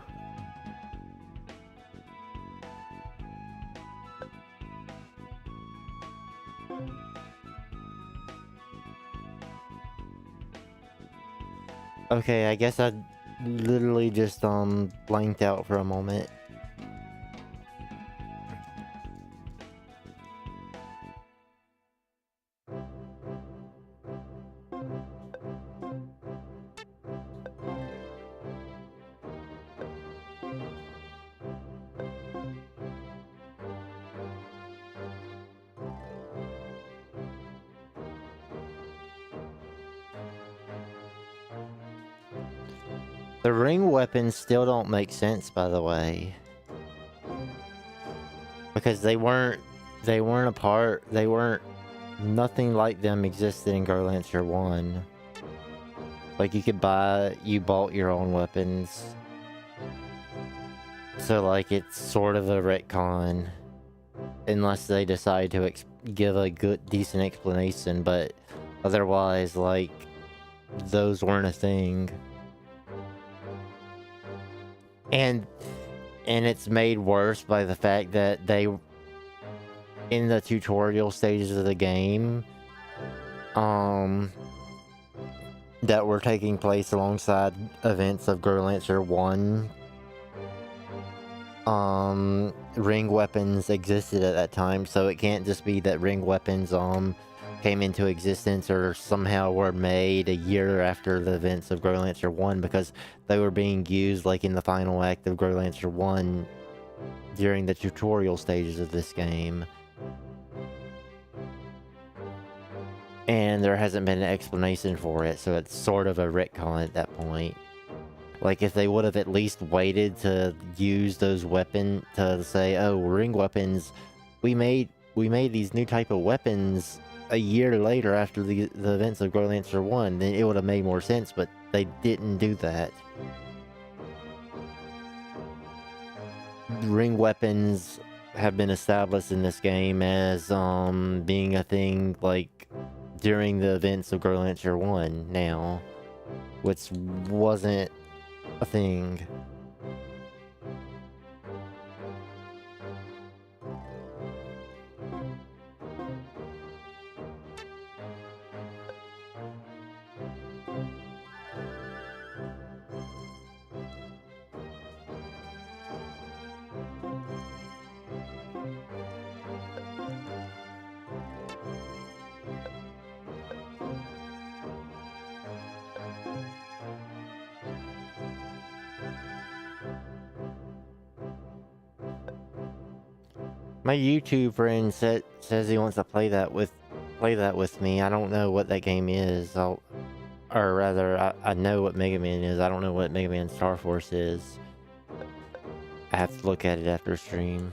A: Okay, I guess I literally just blanked out for a moment. The ring weapons still don't make sense, by the way. Because they weren't a part, nothing like them existed in Growlanser 1. Like, you bought your own weapons. So, like, it's sort of a retcon. Unless they decide to give a decent explanation, but otherwise, like, those weren't a thing. And it's made worse by the fact that in the tutorial stages of the game, that were taking place alongside events of Growlanser 1, ring weapons existed at that time, so it can't just be that ring weapons, came into existence or somehow were made a year after the events of Growlanser 1, because they were being used, like, in the final act of Growlanser 1 during the tutorial stages of this game. And there hasn't been an explanation for it, so it's sort of a retcon at that point. Like, if they would have at least waited to use those weapons to say, oh, ring weapons, we made these new type of weapons a year later after the events of Growlanser 1, then it would have made more sense, but they didn't do that. Ring weapons have been established in this game as being a thing, like, during the events of Growlanser 1 now, which wasn't a thing. My YouTube friend says he wants to play that with me. I don't know what that game is. Or rather, I know what Mega Man is. I don't know what Mega Man Star Force is. I have to look at it after stream.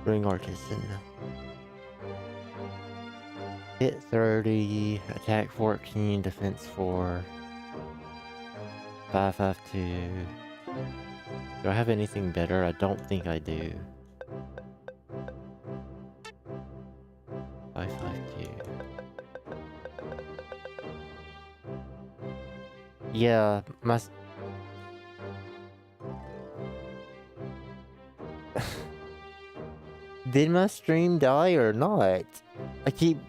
A: Ring Artisan. Hit 30, attack 14, defense 4. 552. Do I have anything better? I don't think I do. 552. Yeah, did my stream die or not? I keep...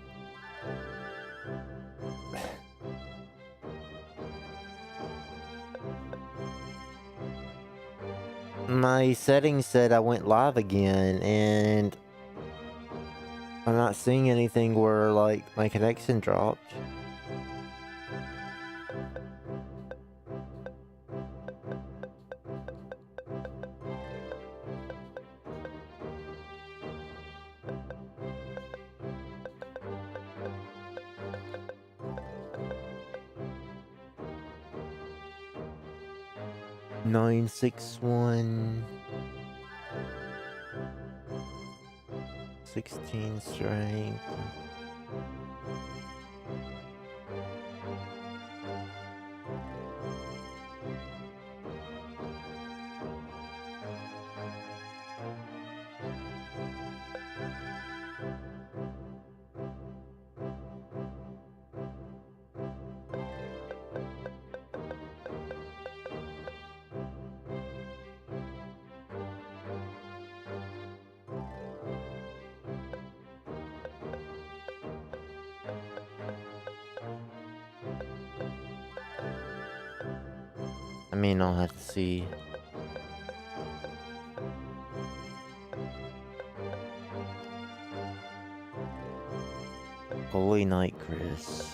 A: My settings said I went live again, and I'm not seeing anything where, like, my connection dropped. 961. 16 strength. I mean, I'll have to see. Holy Night, Chris.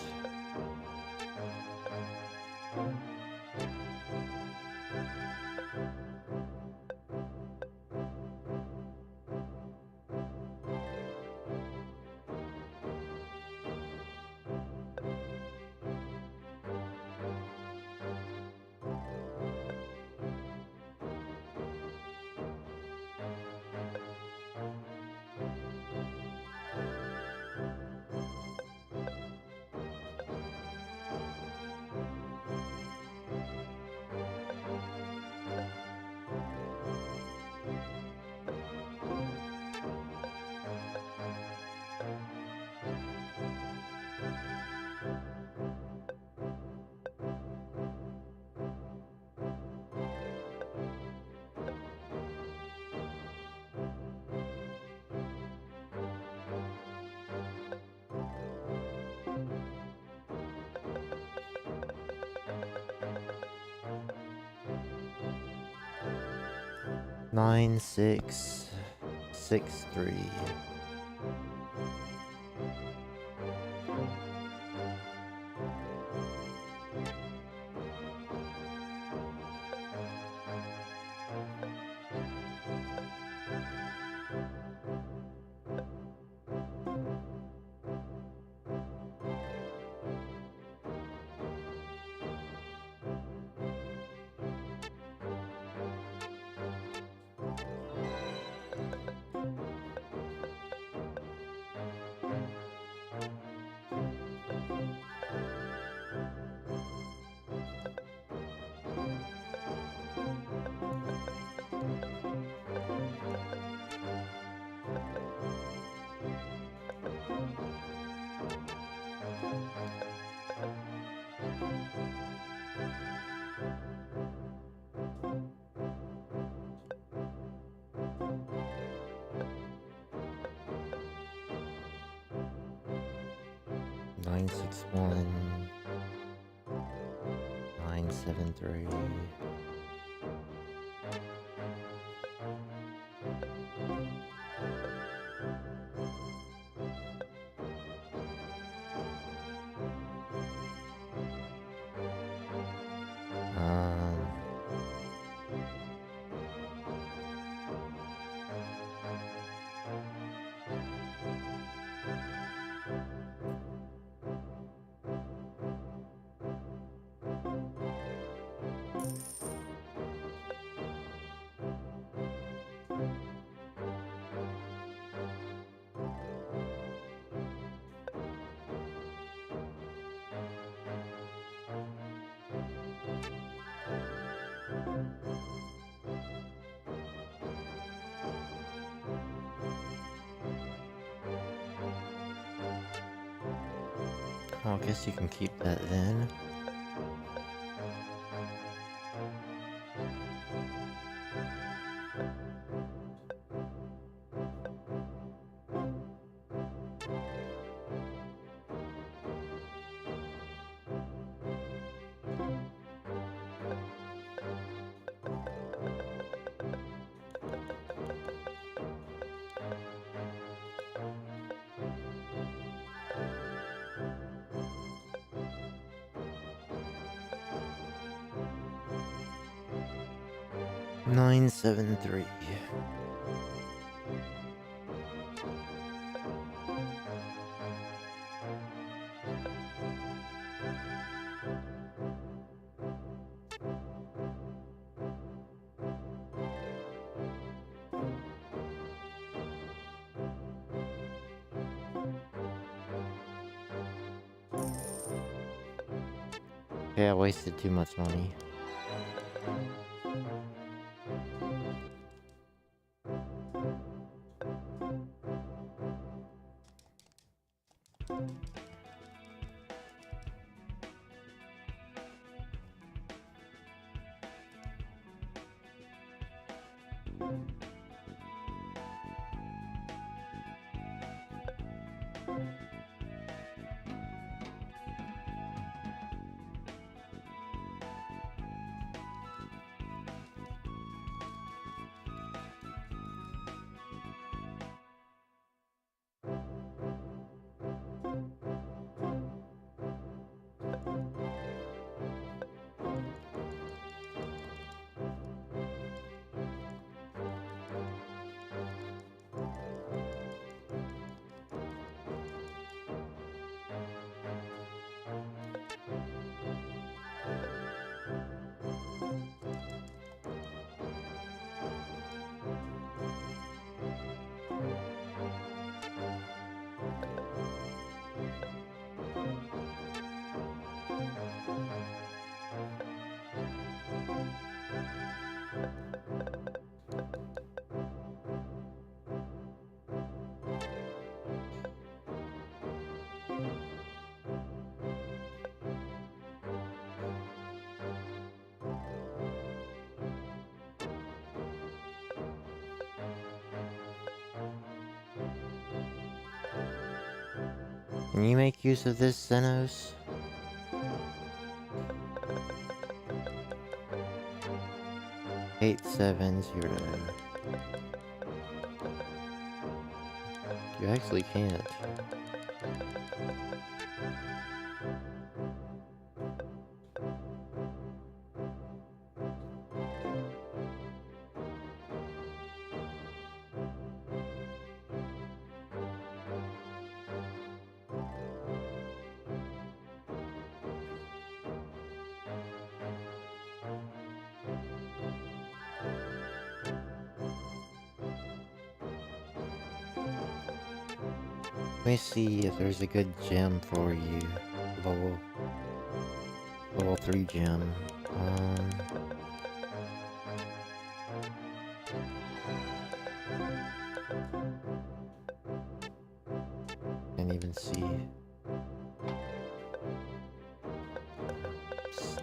A: Nine, 6, 6, 3. Nine, 6, 1. 9, 7, 3. Oh, I guess you can keep that then. Nine, 7, 3. Okay, I wasted too much money. Can you make use of this, Xenos? Eight, 7, 0. You actually can't. Let me see if there's a good gem for you. Level 3 gem. Can't even see.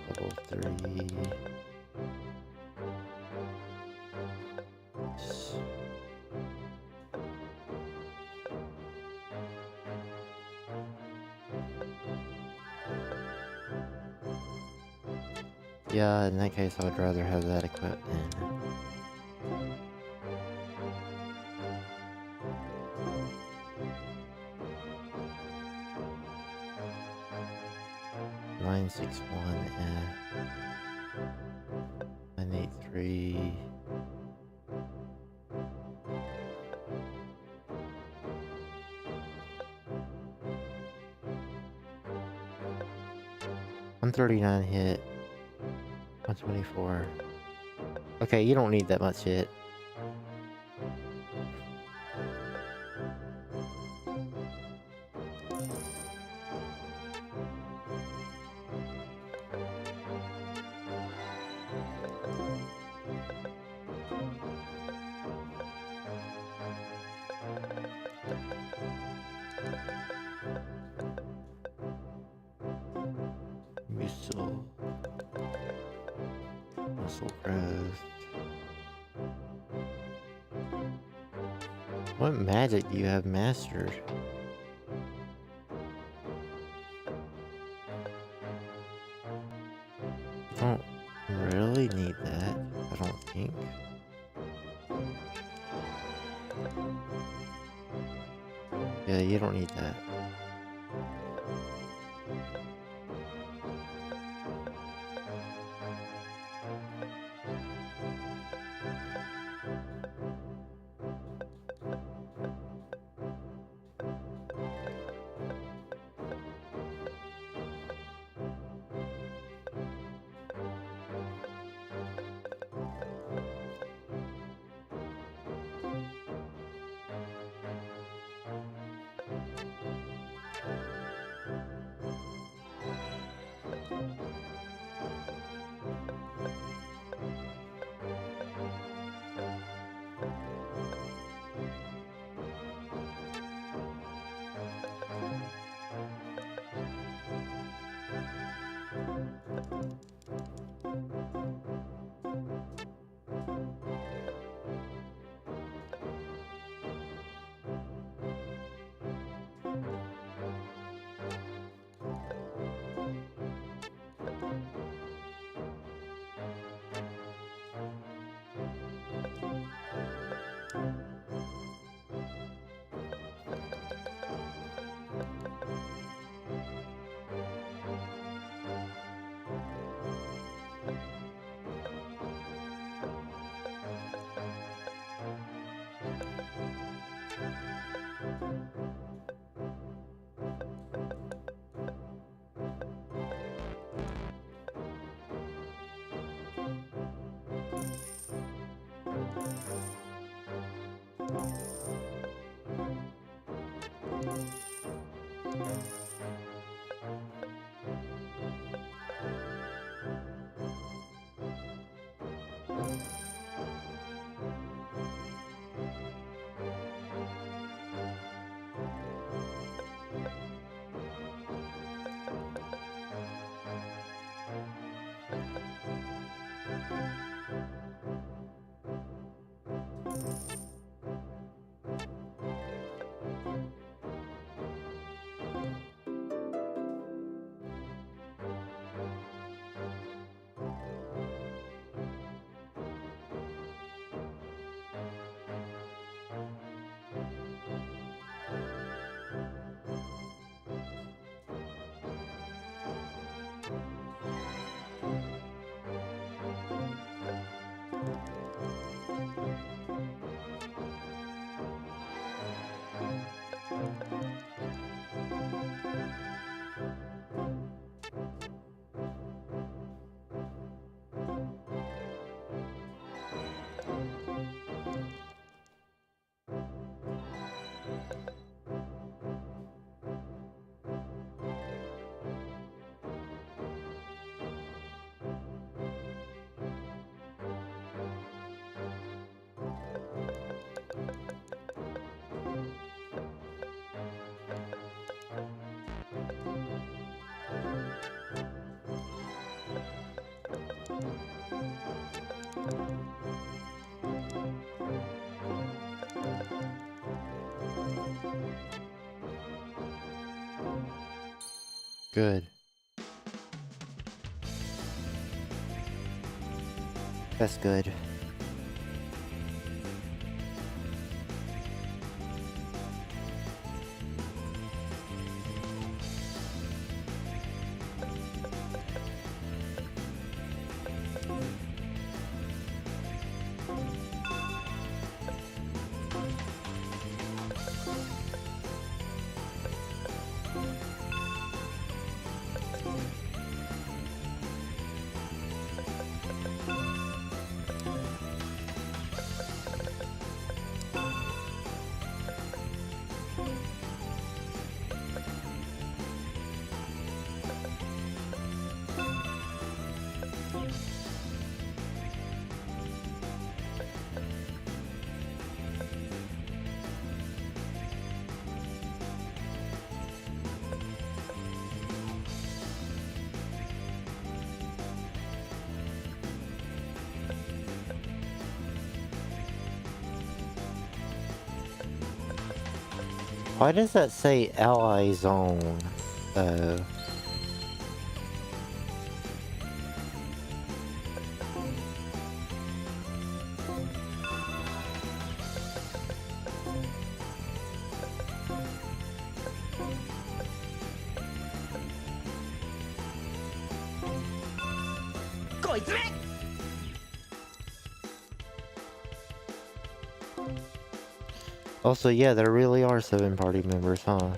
A: Level 3. Yeah, in that case, I would rather have that equipped then. Nine, 6, 1, 9, 8, 3. $139 hit. 124. Okay, you don't need that much hit. Muscle growth. What magic do you have mastered? You don't really need that, I don't think. Yeah, you don't need that. Good. That's good. Why does that say ally zone, though? Also, yeah, there really are 7 party members, huh?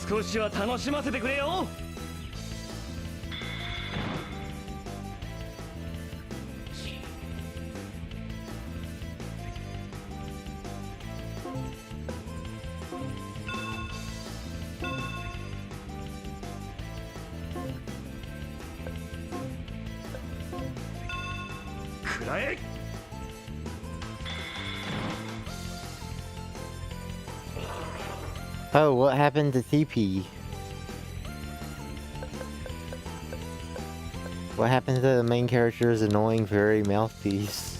D: 少しは楽しませてくれよ。くらえ。
A: Oh, what happened to TP? What happened to the main character's annoying fairy mouthpiece?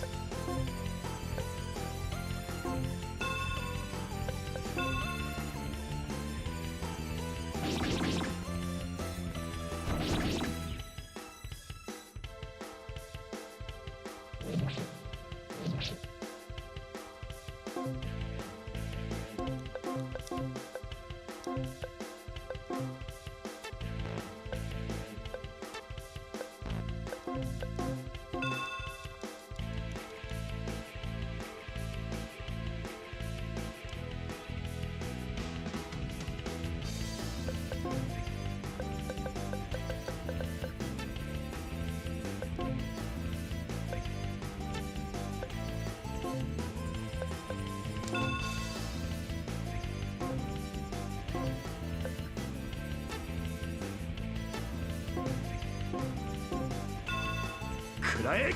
D: 食らえ。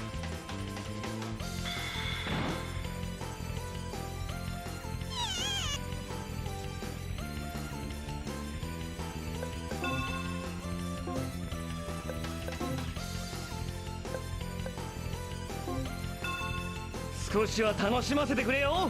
D: 少しは楽しませてくれよ。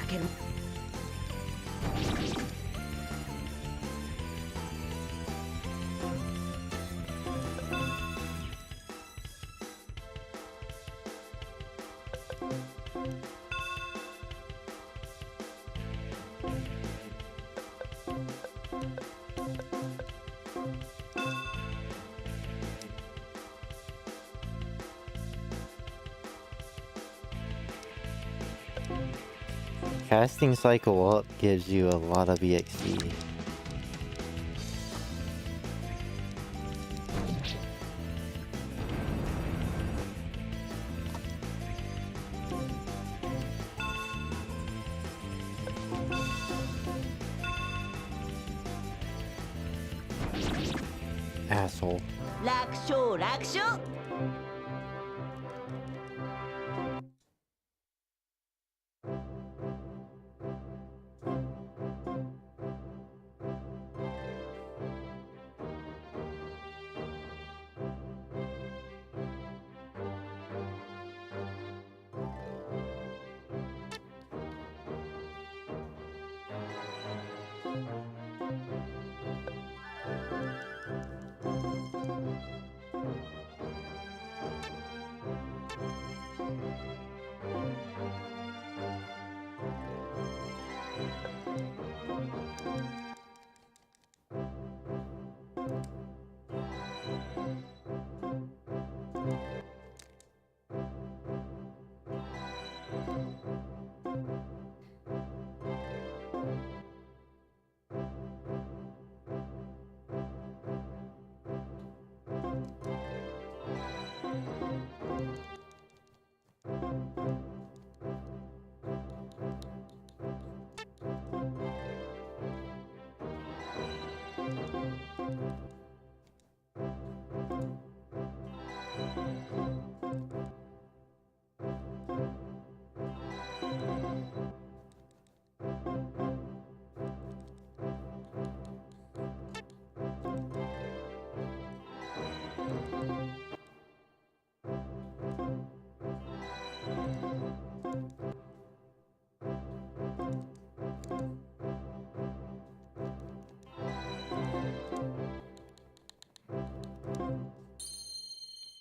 E: 負ける。
A: Casting cycle up gives you a lot of EXP. Asshole.
E: 楽勝楽勝。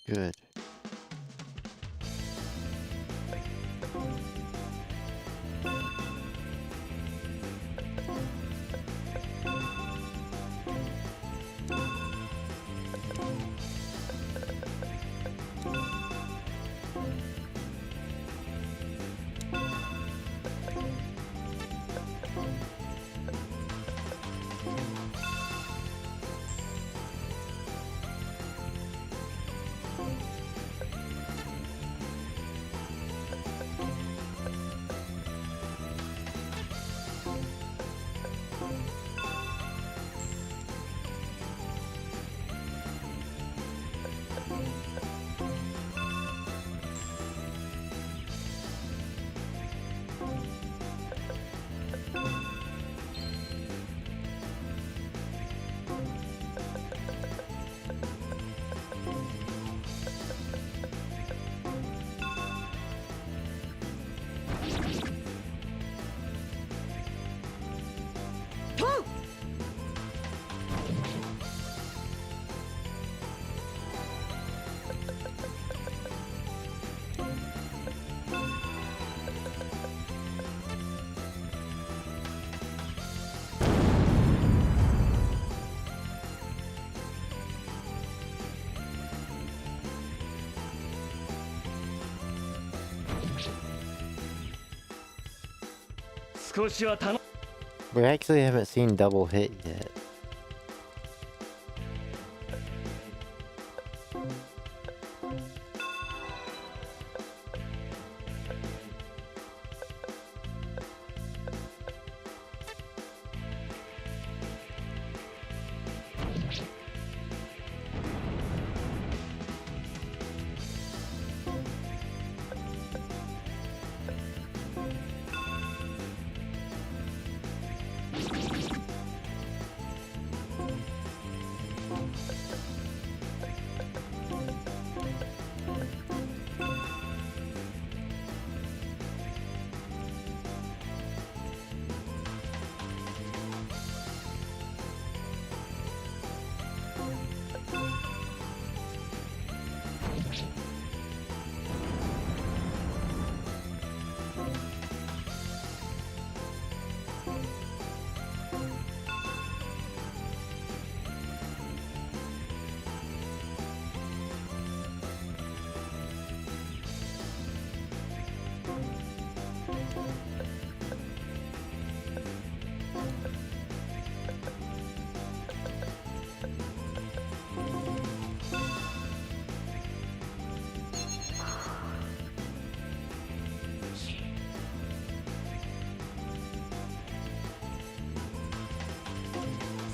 A: Good.
D: 少しは楽
A: We actually haven't seen double hit yet.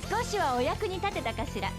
B: 「少しはお役に立てたかしら」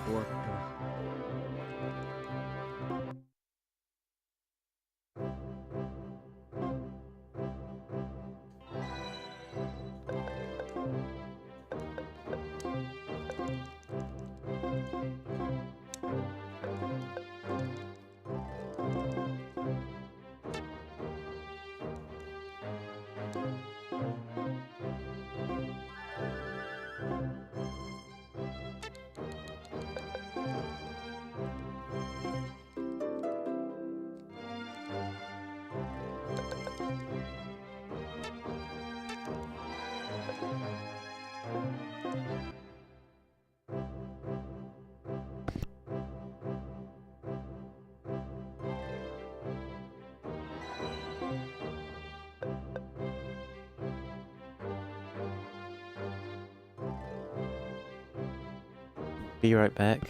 D: 終わったな。
A: Be right back.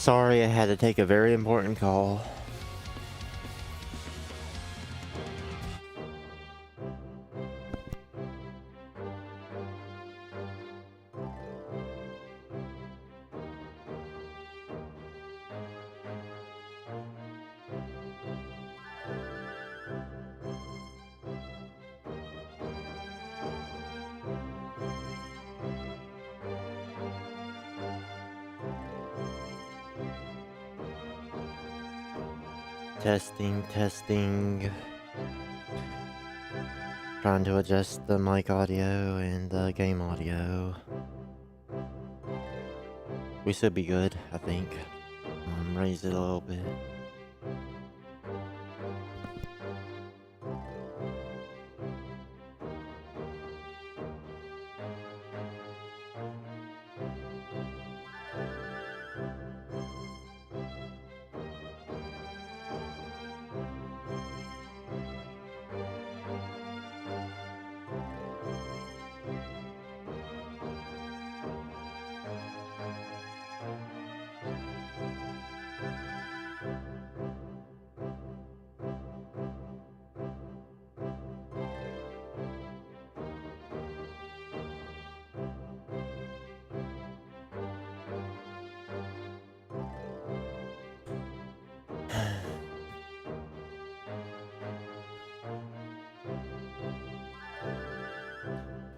A: Sorry, I had to take a very important call. Testing, testing. Trying to adjust the mic audio and the game audio. We should be good, I think. Raise it a little bit.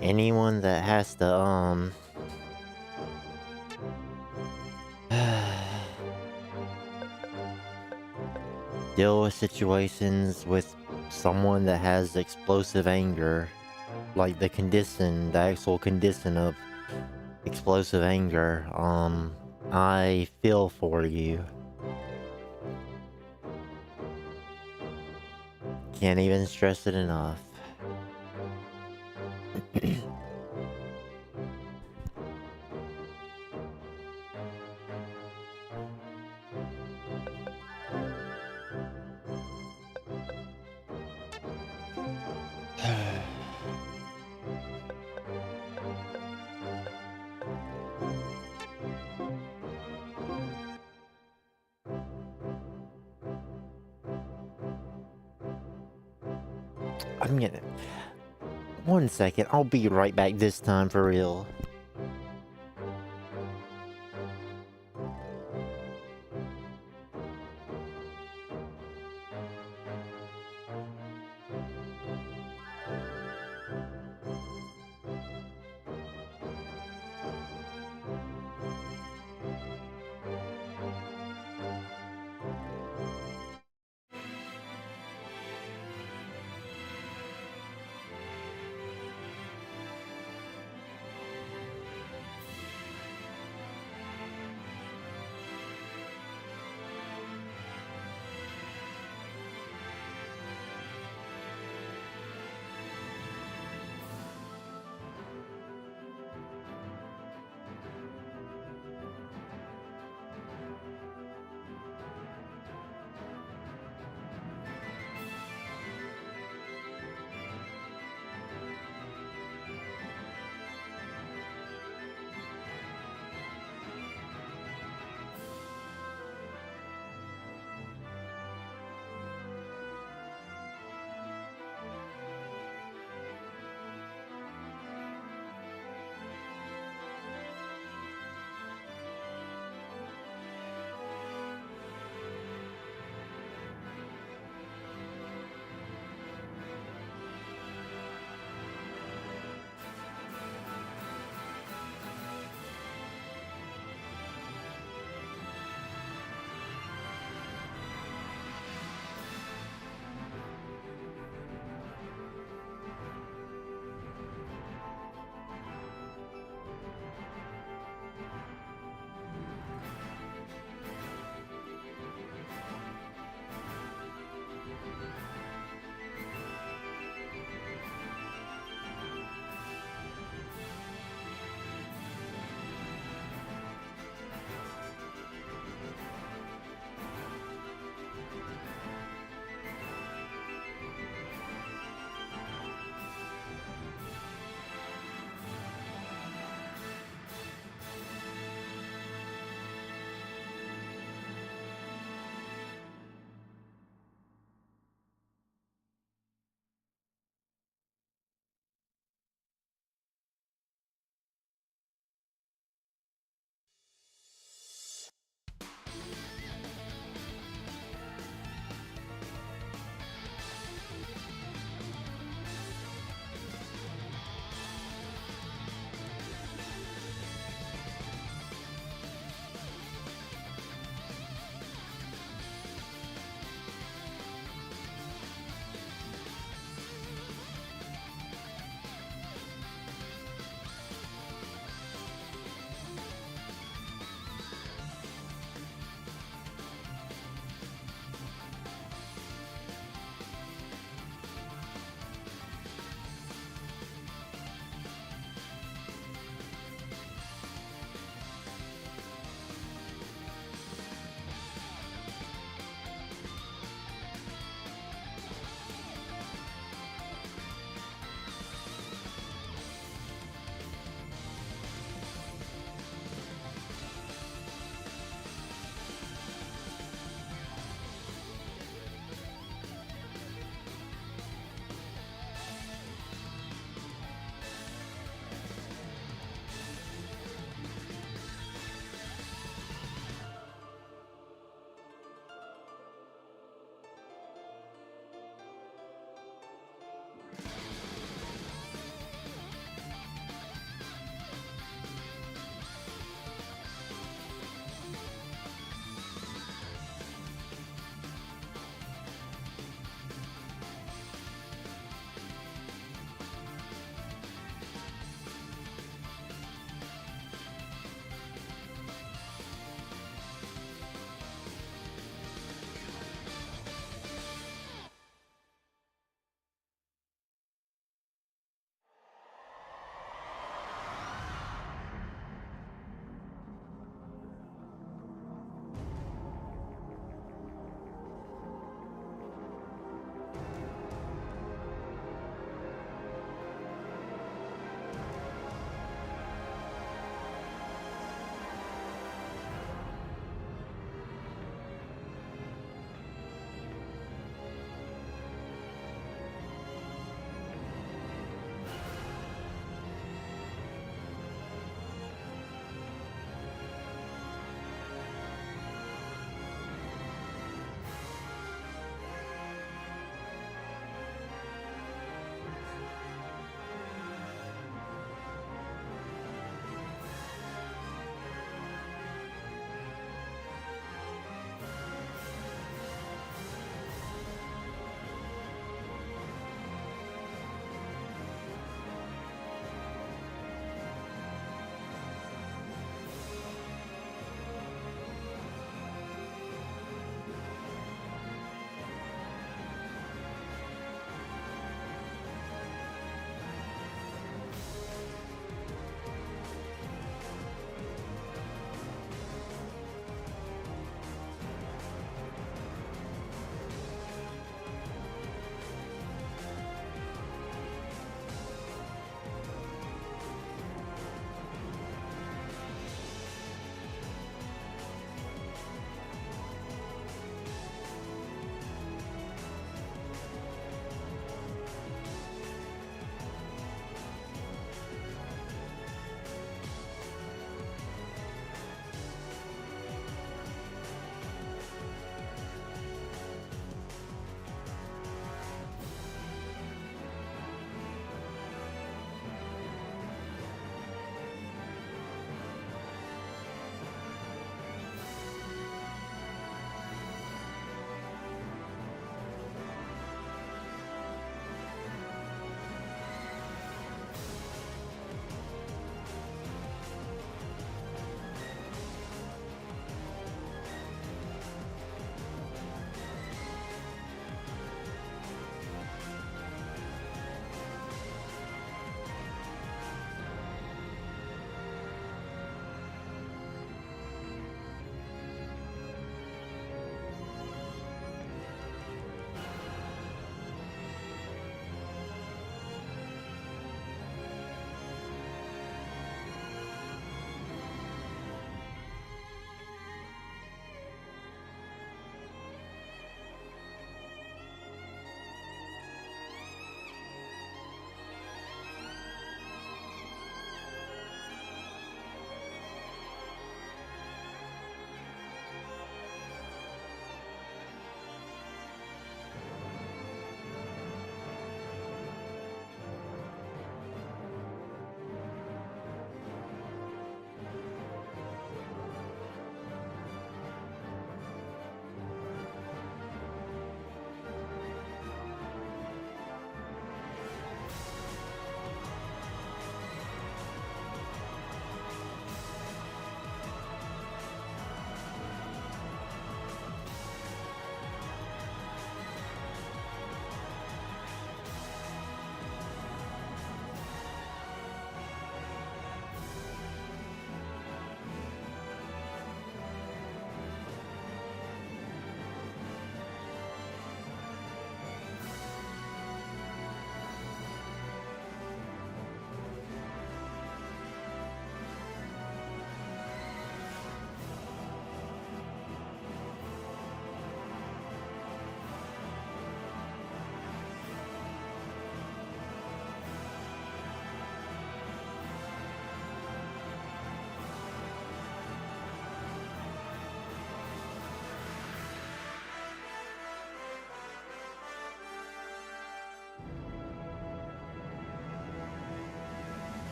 A: Anyone that has to, deal with situations with someone that has explosive anger, like the actual condition of explosive anger, I feel for you. Can't even stress it enough. I'm gonna... One second, I'll be right back this time for real.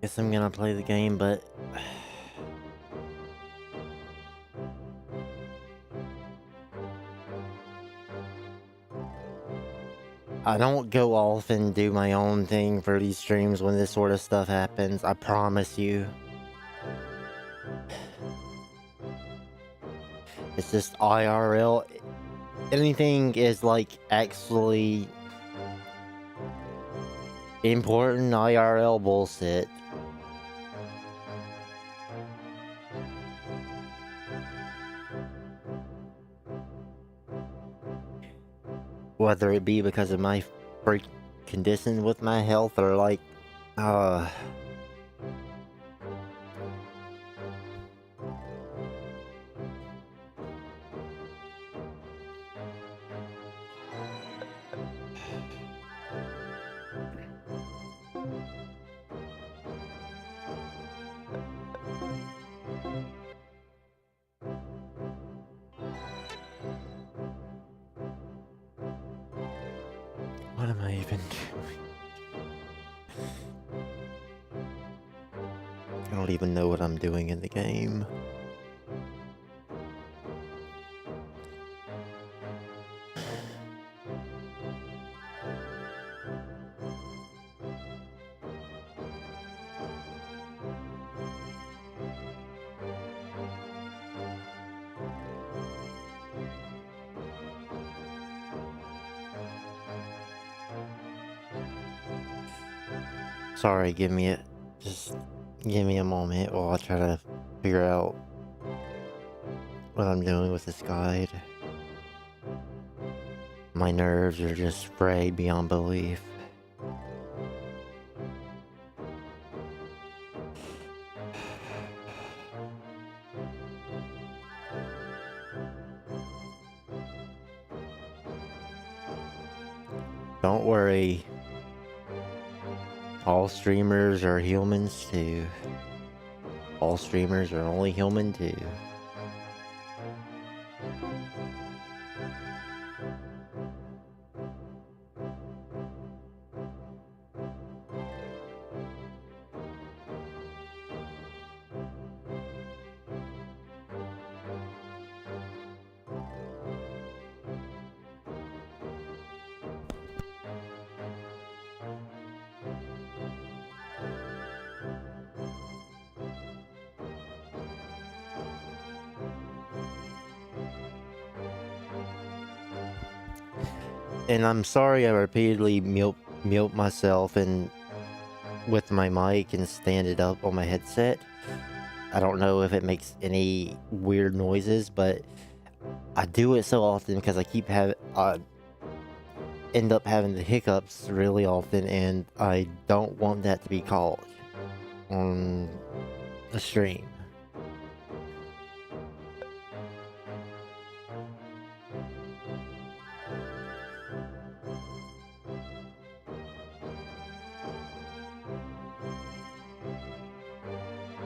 A: Guess I'm gonna play the game, but I don't go off and do my own thing for these streams when this sort of stuff happens. I promise you. It's just IRL. Anything is like actually important IRL bullshit. Whether it be because of my freak condition with my health or like, what am I even doing? I don't even know what I'm doing in the game. Sorry, just give me a moment while I try to figure out what I'm doing with this guide. My nerves are just frayed beyond belief. Don't worry. All streamers are humans too. All streamers are only human too. And I'm sorry I repeatedly mute myself and with my mic and stand it up on my headset. I don't know if it makes any weird noises, but I do it so often because I end up having the hiccups really often, and I don't want that to be caught on the stream.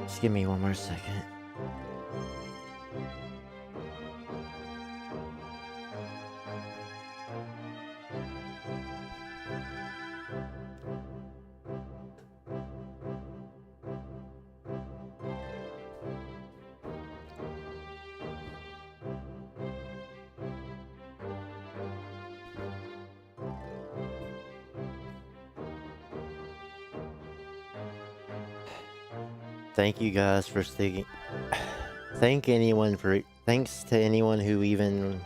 A: Just give me one more second. Thank you guys for sticking. Thanks to anyone who even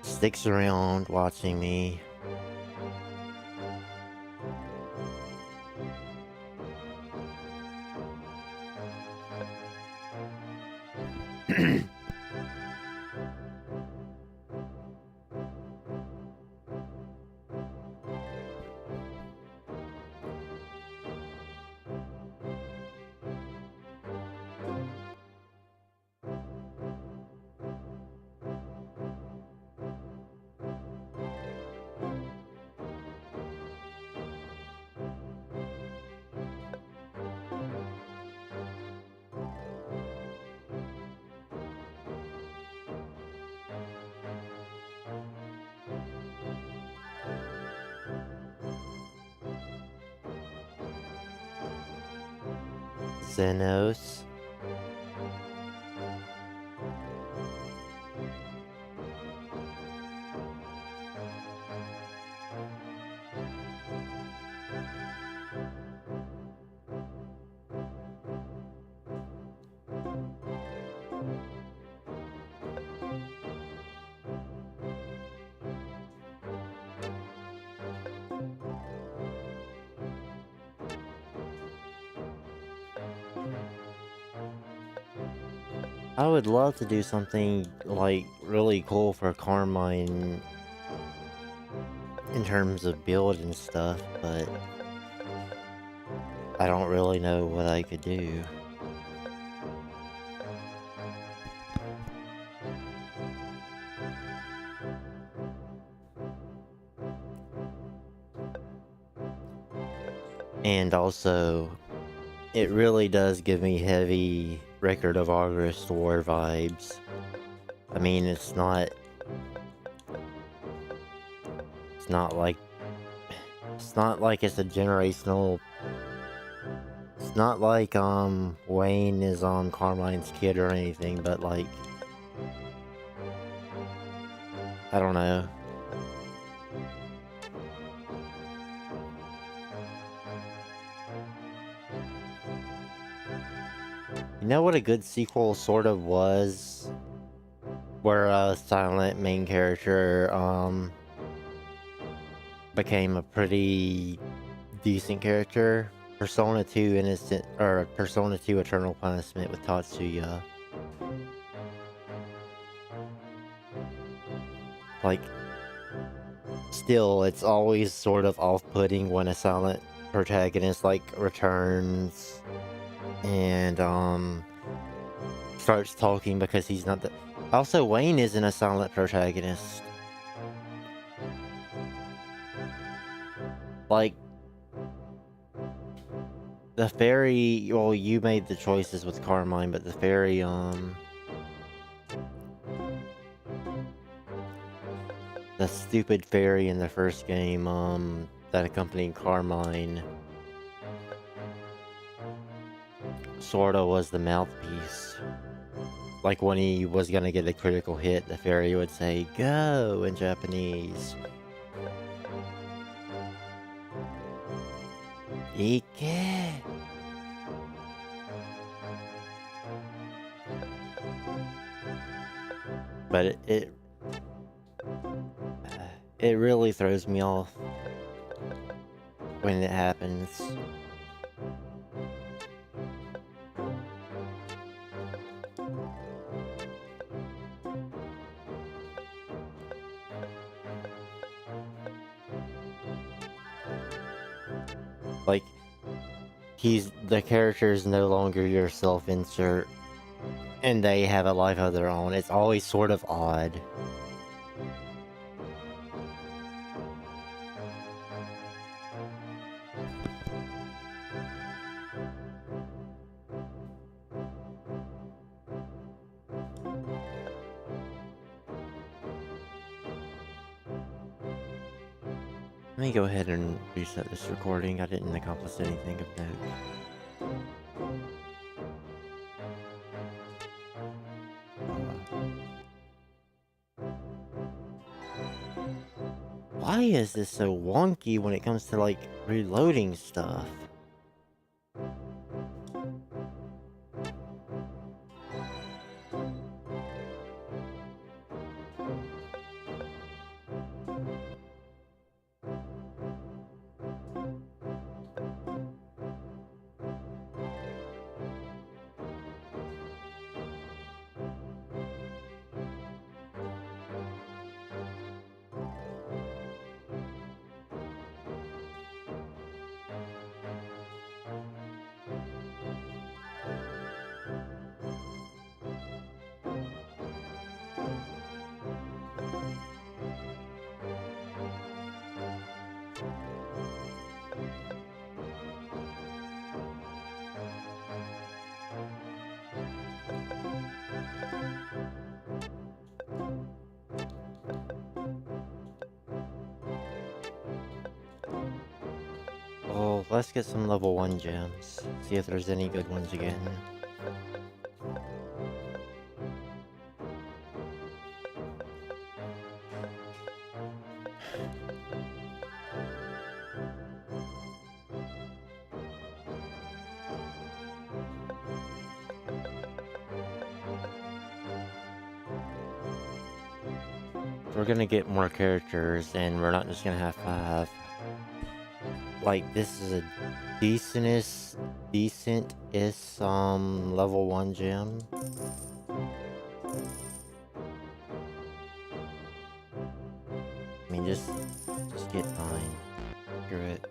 A: sticks around watching me. Xenos. I would love to do something like really cool for Carmine in terms of build and stuff, but I don't really know what I could do. And also, it really does give me heavy Record of August War vibes. I mean, it's not like it's a generational. It's not like Wayne is Carmine's kid or anything, but like, I don't know. You know what a good sequel sort of was? Where a silent main character became a pretty decent character? Persona 2 Persona 2 Eternal Punishment with Tatsuya. Like, still, it's always sort of off-putting when a silent protagonist, like, returns and, starts talking because he's not the... Also, Wayne isn't a silent protagonist. Like, the fairy, well, you made the choices with Carmine, but the fairy, the stupid fairy in the first game, that accompanied Carmine, sorta was the mouthpiece. Like, when he was gonna get a critical hit, the fairy would say, "Go!" in Japanese. Ike! But it really throws me off when it happens. Like, the character is no longer your self-insert, and they have a life of their own. It's always sort of odd. Let me go ahead and reset this recording. I didn't accomplish anything of note. Why is this so wonky when it comes to, like, reloading stuff? Well, let's get some level 1 gems. See if there's any good ones again. We're gonna get more characters, and we're not just gonna have 5. Like, this is a decent-ish level 1 gem. I mean, just get 9. Screw it.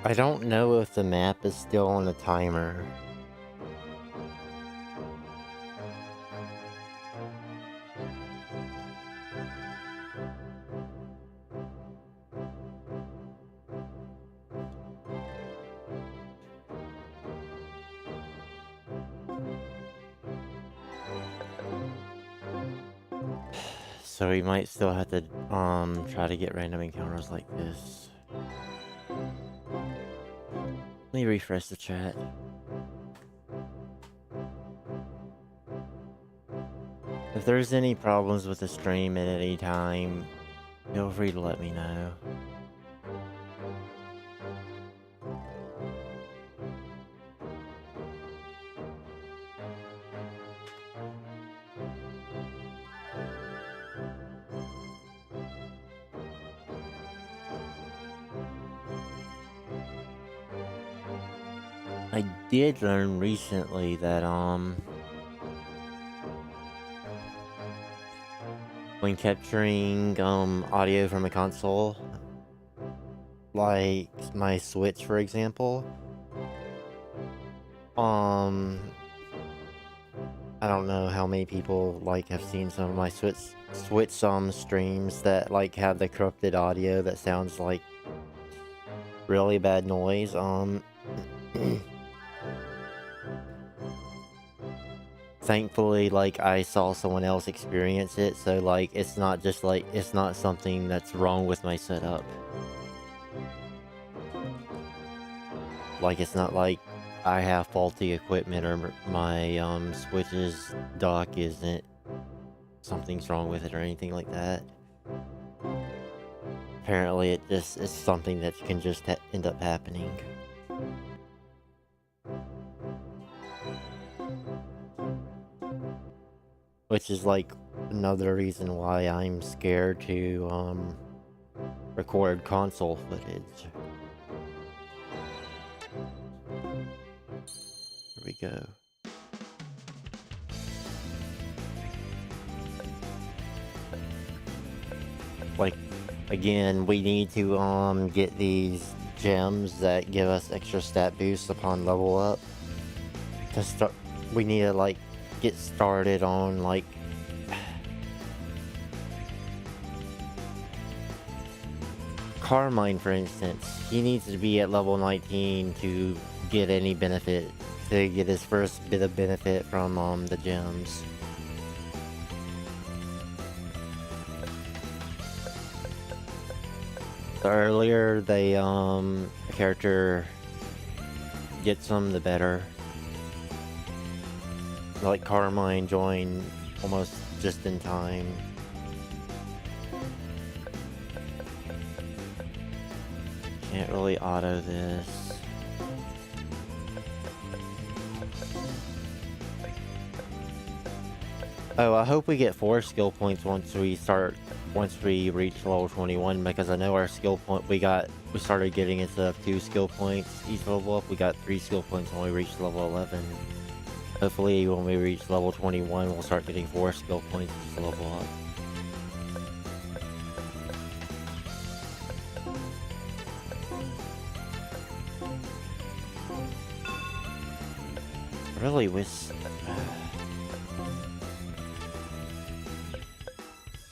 A: I don't know if the map is still on a timer. So we might still have to try to get random encounters like this. Let me refresh the chat. If there's any problems with the stream at any time, feel free to let me know. I did learn recently that when capturing audio from a console, like my Switch for example, I don't know how many people like have seen some of my Switch streams that like have the corrupted audio that sounds like really bad noise. Thankfully, like, I saw someone else experience it, so, like, it's not just, like, it's not something that's wrong with my setup. Like, it's not like I have faulty equipment or my, Switch's dock isn't... something's wrong with it or anything like that. Apparently, it just is something that can just end up happening. Which is like another reason why I'm scared to record console footage. Here we go. Like, again, we need to get these gems that give us extra stat boosts upon level up. To start, we need to like get started on like Carmine, for instance. He needs to be at level 19 to get any benefit, to get his first bit of benefit from the gems. The earlier a character gets them, the better. Like Carmine joined almost just in time. Can't really auto this. Oh, I hope we get 4 skill points once we reach level 21, because I know our skill point we started getting, instead of 2 skill points each level up, we got 3 skill points when we reached level 11. Hopefully when we reach level 21, we'll start getting 4 skill points each level up. I really wish...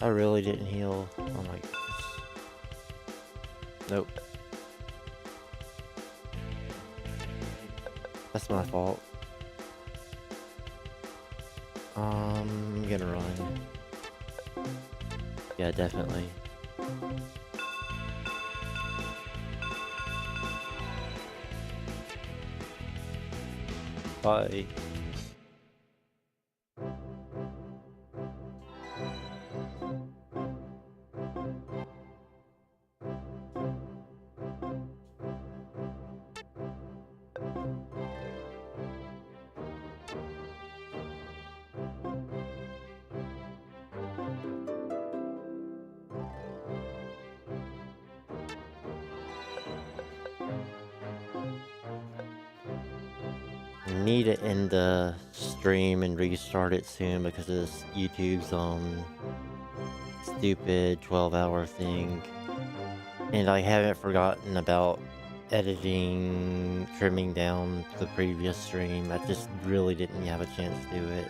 A: I really didn't heal. Oh my goodness. Nope. That's my fault. I'm gonna run. Yeah, definitely. Bye. Need to end the stream and restart it soon because of this YouTube's stupid 12-hour thing. And I haven't forgotten about editing, trimming down the previous stream. I just really didn't have a chance to do it.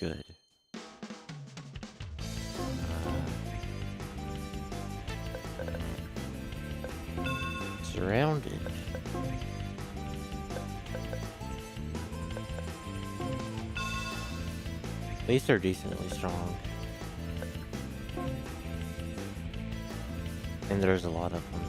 A: Good. Surrounded. At least they're decently strong. And there's a lot of them.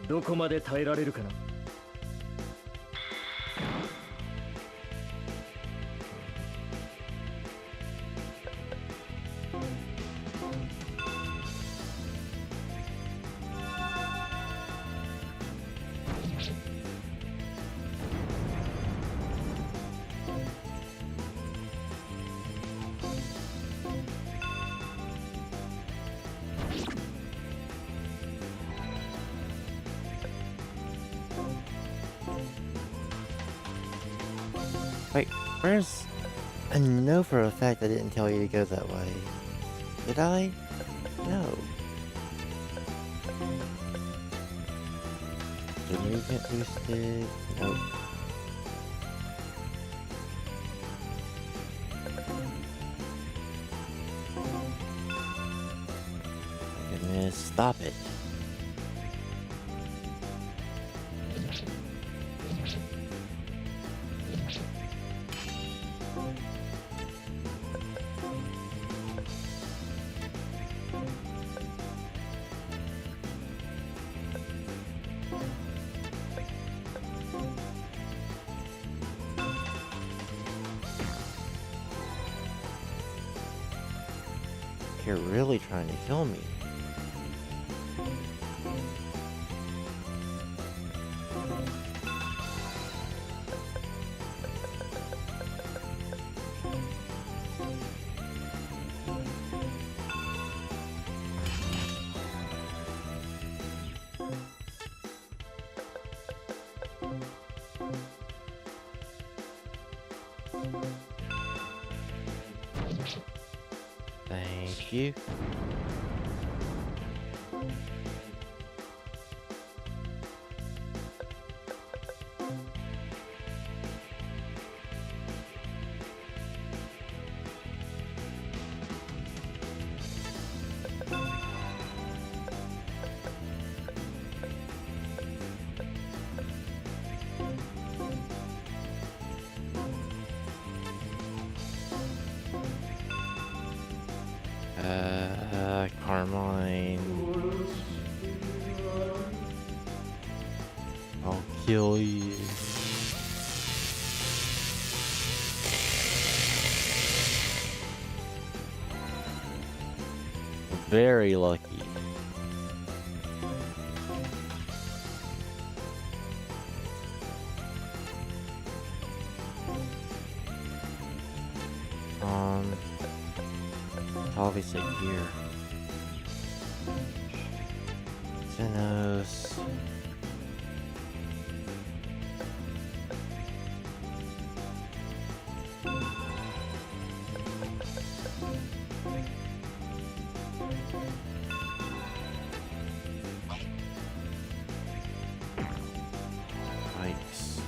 D: どこまで耐えられるかな。
A: Wait, where's... I know for a fact I didn't tell you to go that way. Did I? No. The movement boosted? Nope. My goodness, stop it. you're really trying to kill me. Thank you. Carmine. I'll kill you. Very lucky. Obviously here. Xenos. Yikes.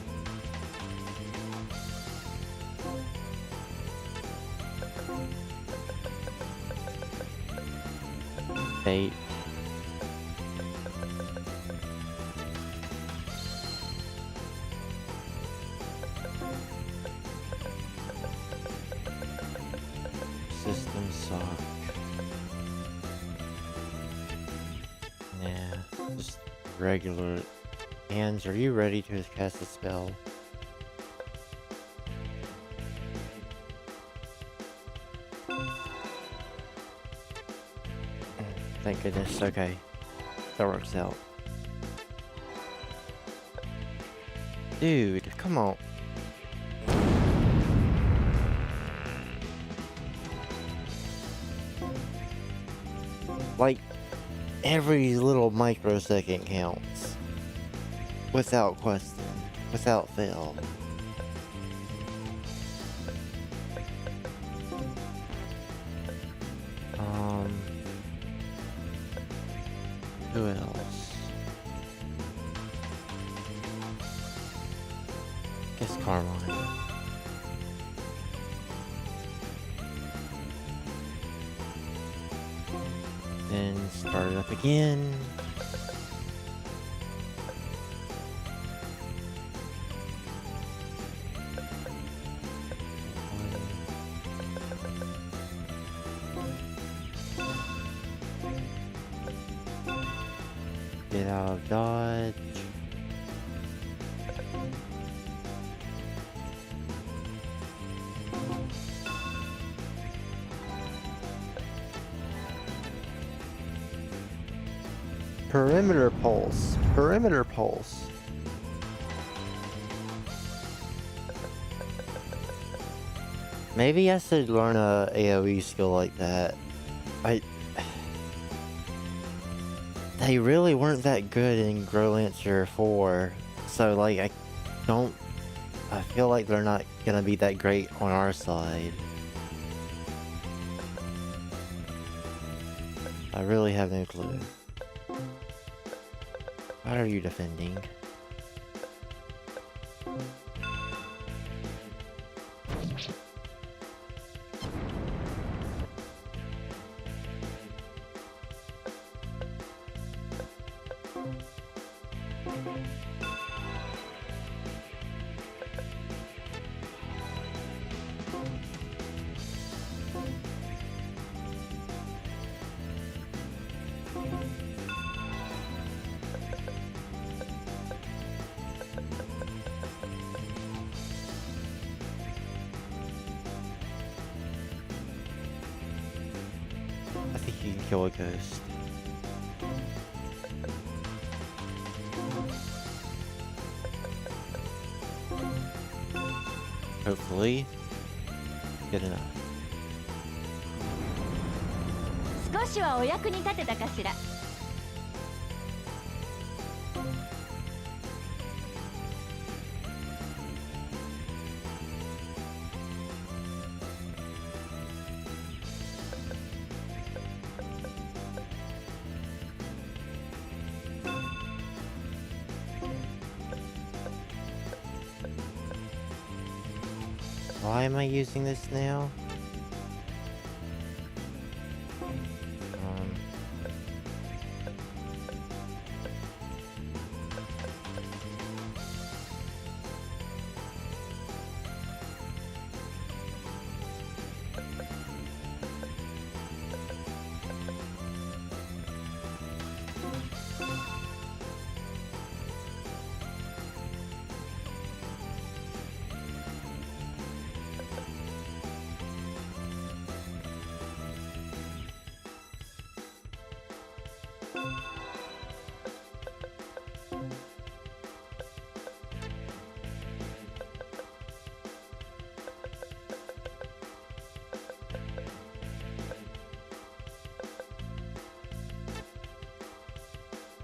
A: Fate. System sock. Yeah, just regular. Hands, are you ready to cast a spell? Thank goodness, okay. That works out. Dude, come on. Like, every little microsecond counts. Without question. Without fail. Who else? Guess Carmine. Then start it up again. Get out of dodge. Perimeter pulse. Perimeter pulse. Maybe I should learn a AoE skill like that. They really weren't that good in Growlanser 4, so like I feel like they're not gonna be that great on our side. I really have no clue. What are you defending? you can kill a ghost. Hopefully, good enough.
B: 少しはお役に立てたかしら。
A: Why am I using this now?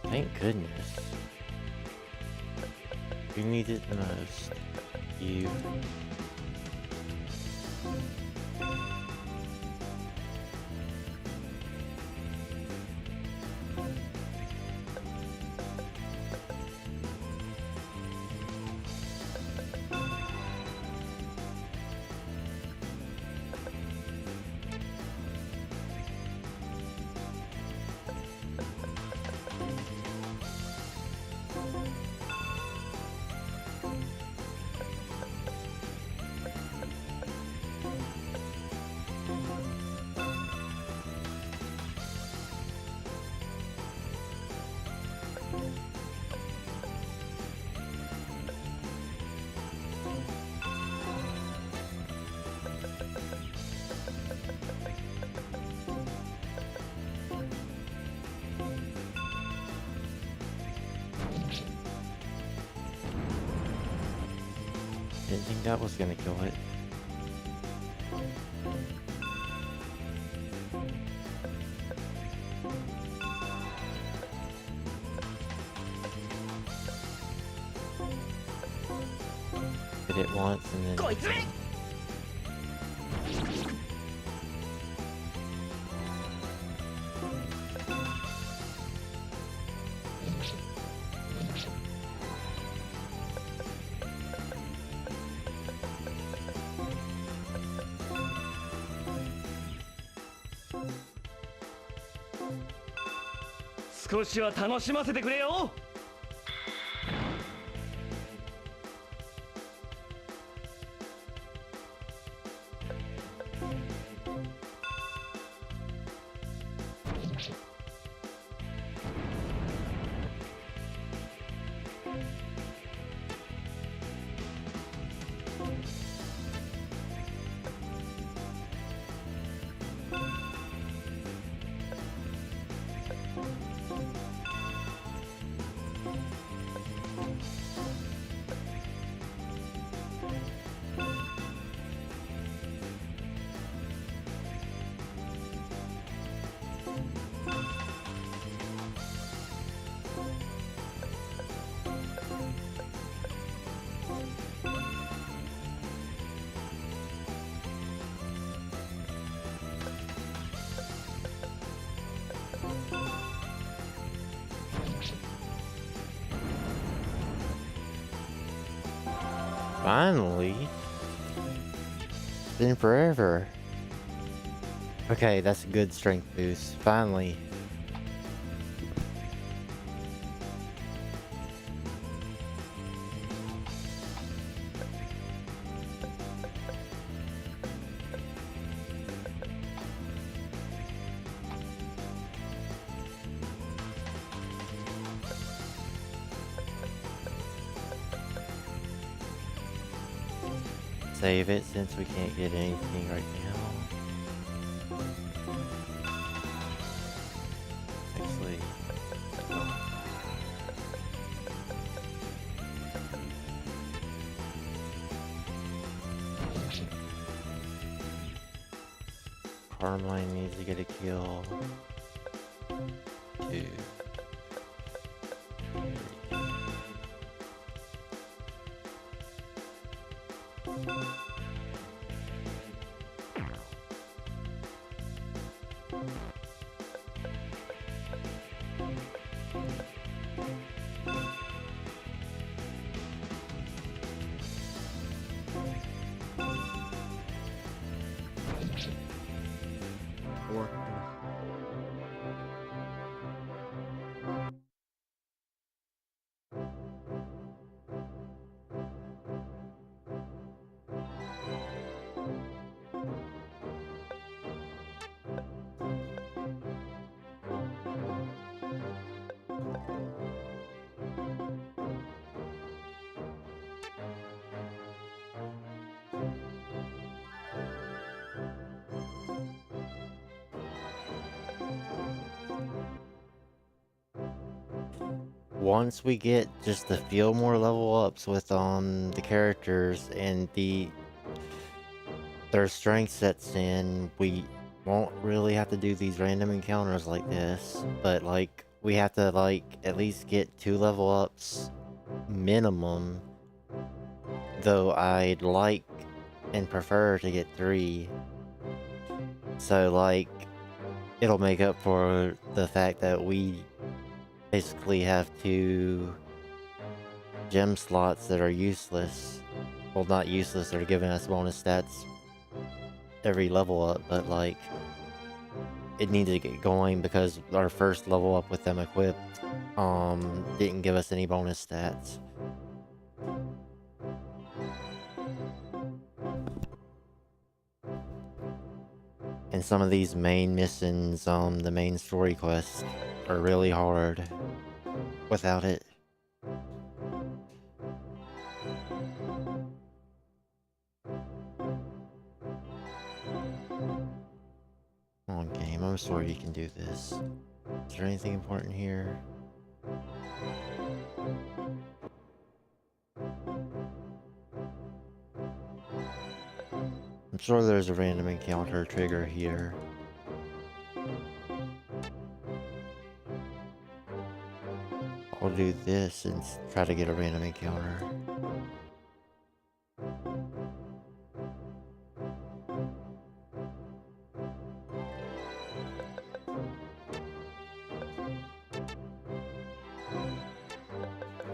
A: Thank goodness. Who needs it the most? You. Didn't think that was gonna kill it. Did it once and then...
D: 少しは楽しませてくれよ。
A: Finally. It's been forever. Okay, that's a good strength boost. Finally. Save it since we can't get anything right now. Carmine needs to get a kill. 2. Once we get just a few more level ups with the characters and their strength sets in, we won't really have to do these random encounters like this. But like we have to like at least get 2 level ups minimum. Though I'd like and prefer to get 3. So like it'll make up for the fact that we basically have 2 gem slots that are useless. Well, not useless, they're giving us bonus stats every level up, but like it needed to get going because our first level up with them equipped didn't give us any bonus stats. And some of these main missions, the main story quests, are really hard without it. Come on, game, I'm sure you can do this. Is there anything important here? I'm sure there's a random encounter trigger here. I'll do this and try to get a random encounter.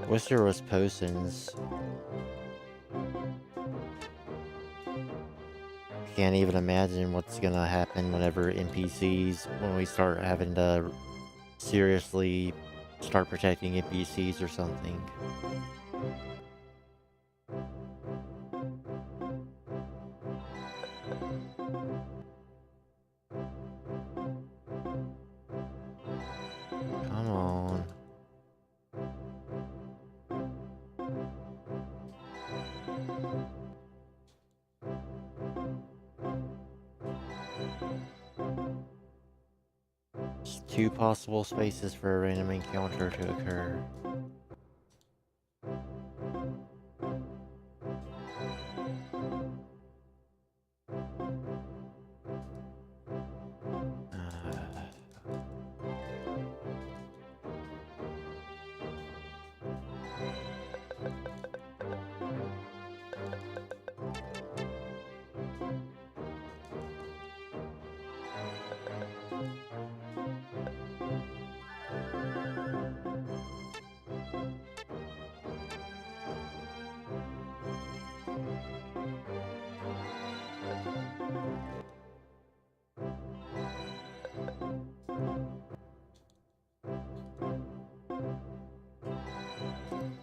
A: Wish there was potions. Can't even imagine what's gonna happen whenever NPCs, when we start having to seriously start protecting NPCs or something. Come on. There's 2 possible spaces for a random encounter to occur.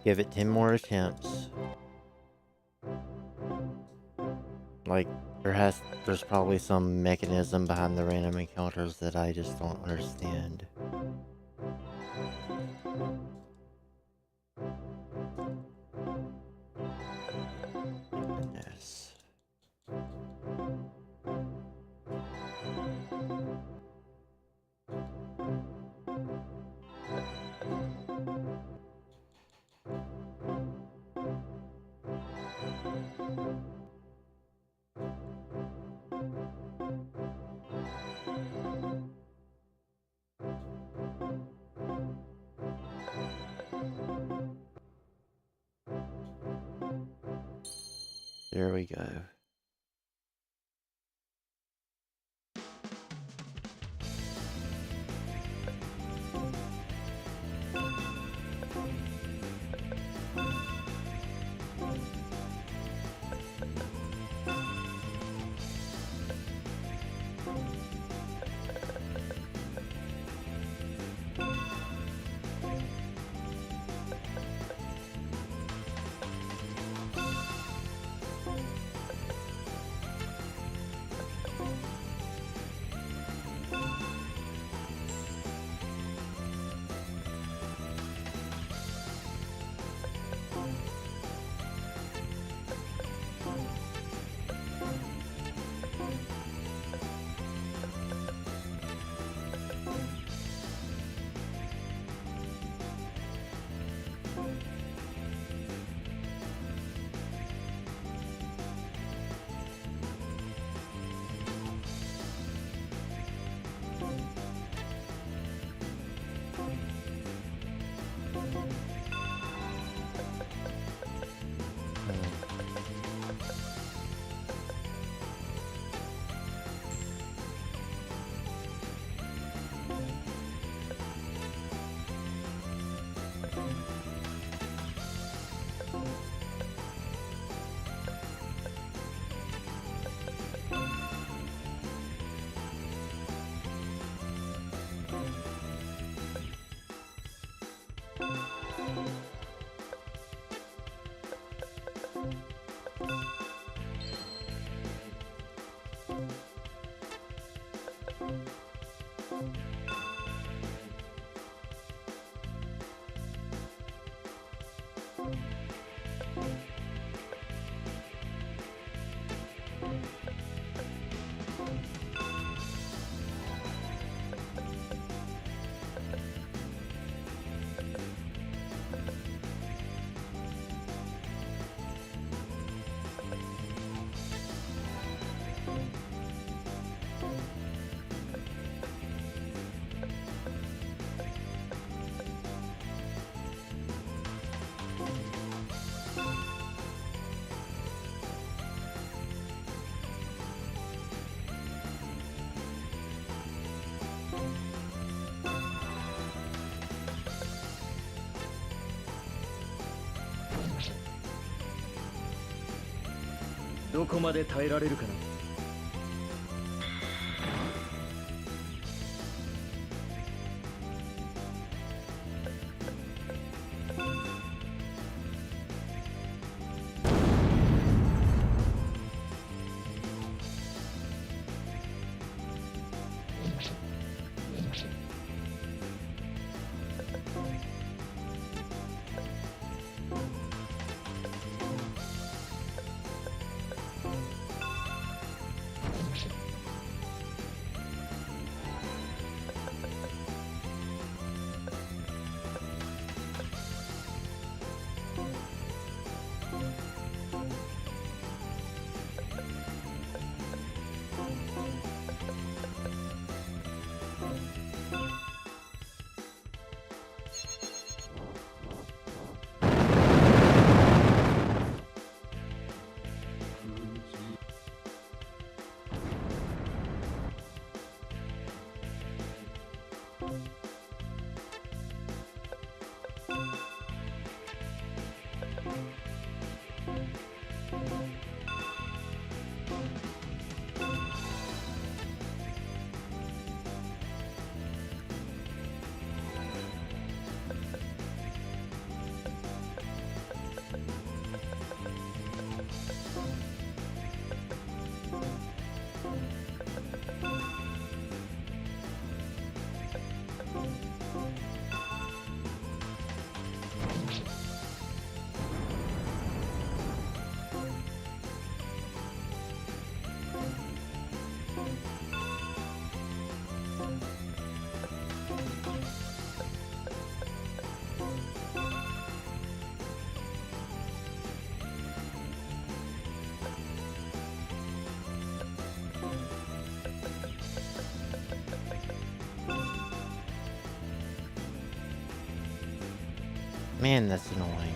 A: Give it 10 more attempts. Like, there's probably some mechanism behind the random encounters that I just don't understand. Goodness. There we go.
D: どこまで耐えられるかな。
A: Man, that's annoying.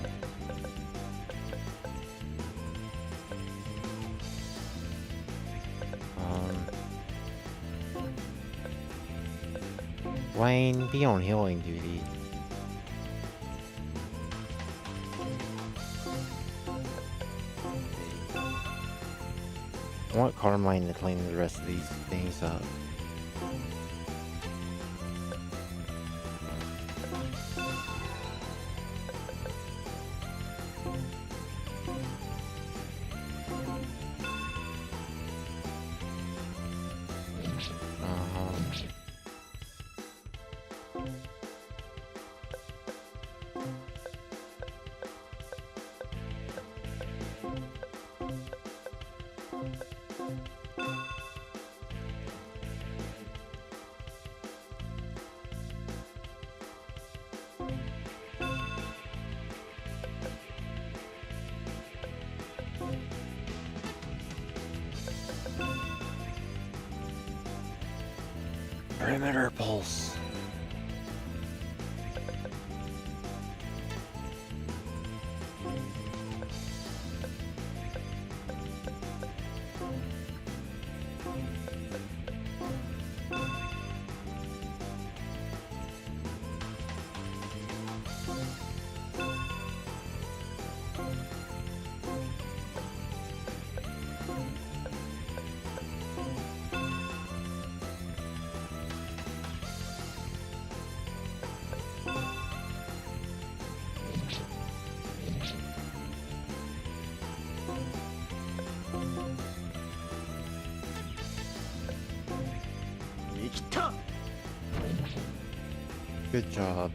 A: Wayne, be on healing duty. I want Carmine to clean the rest of these things up. Perimeter pulse. Good job.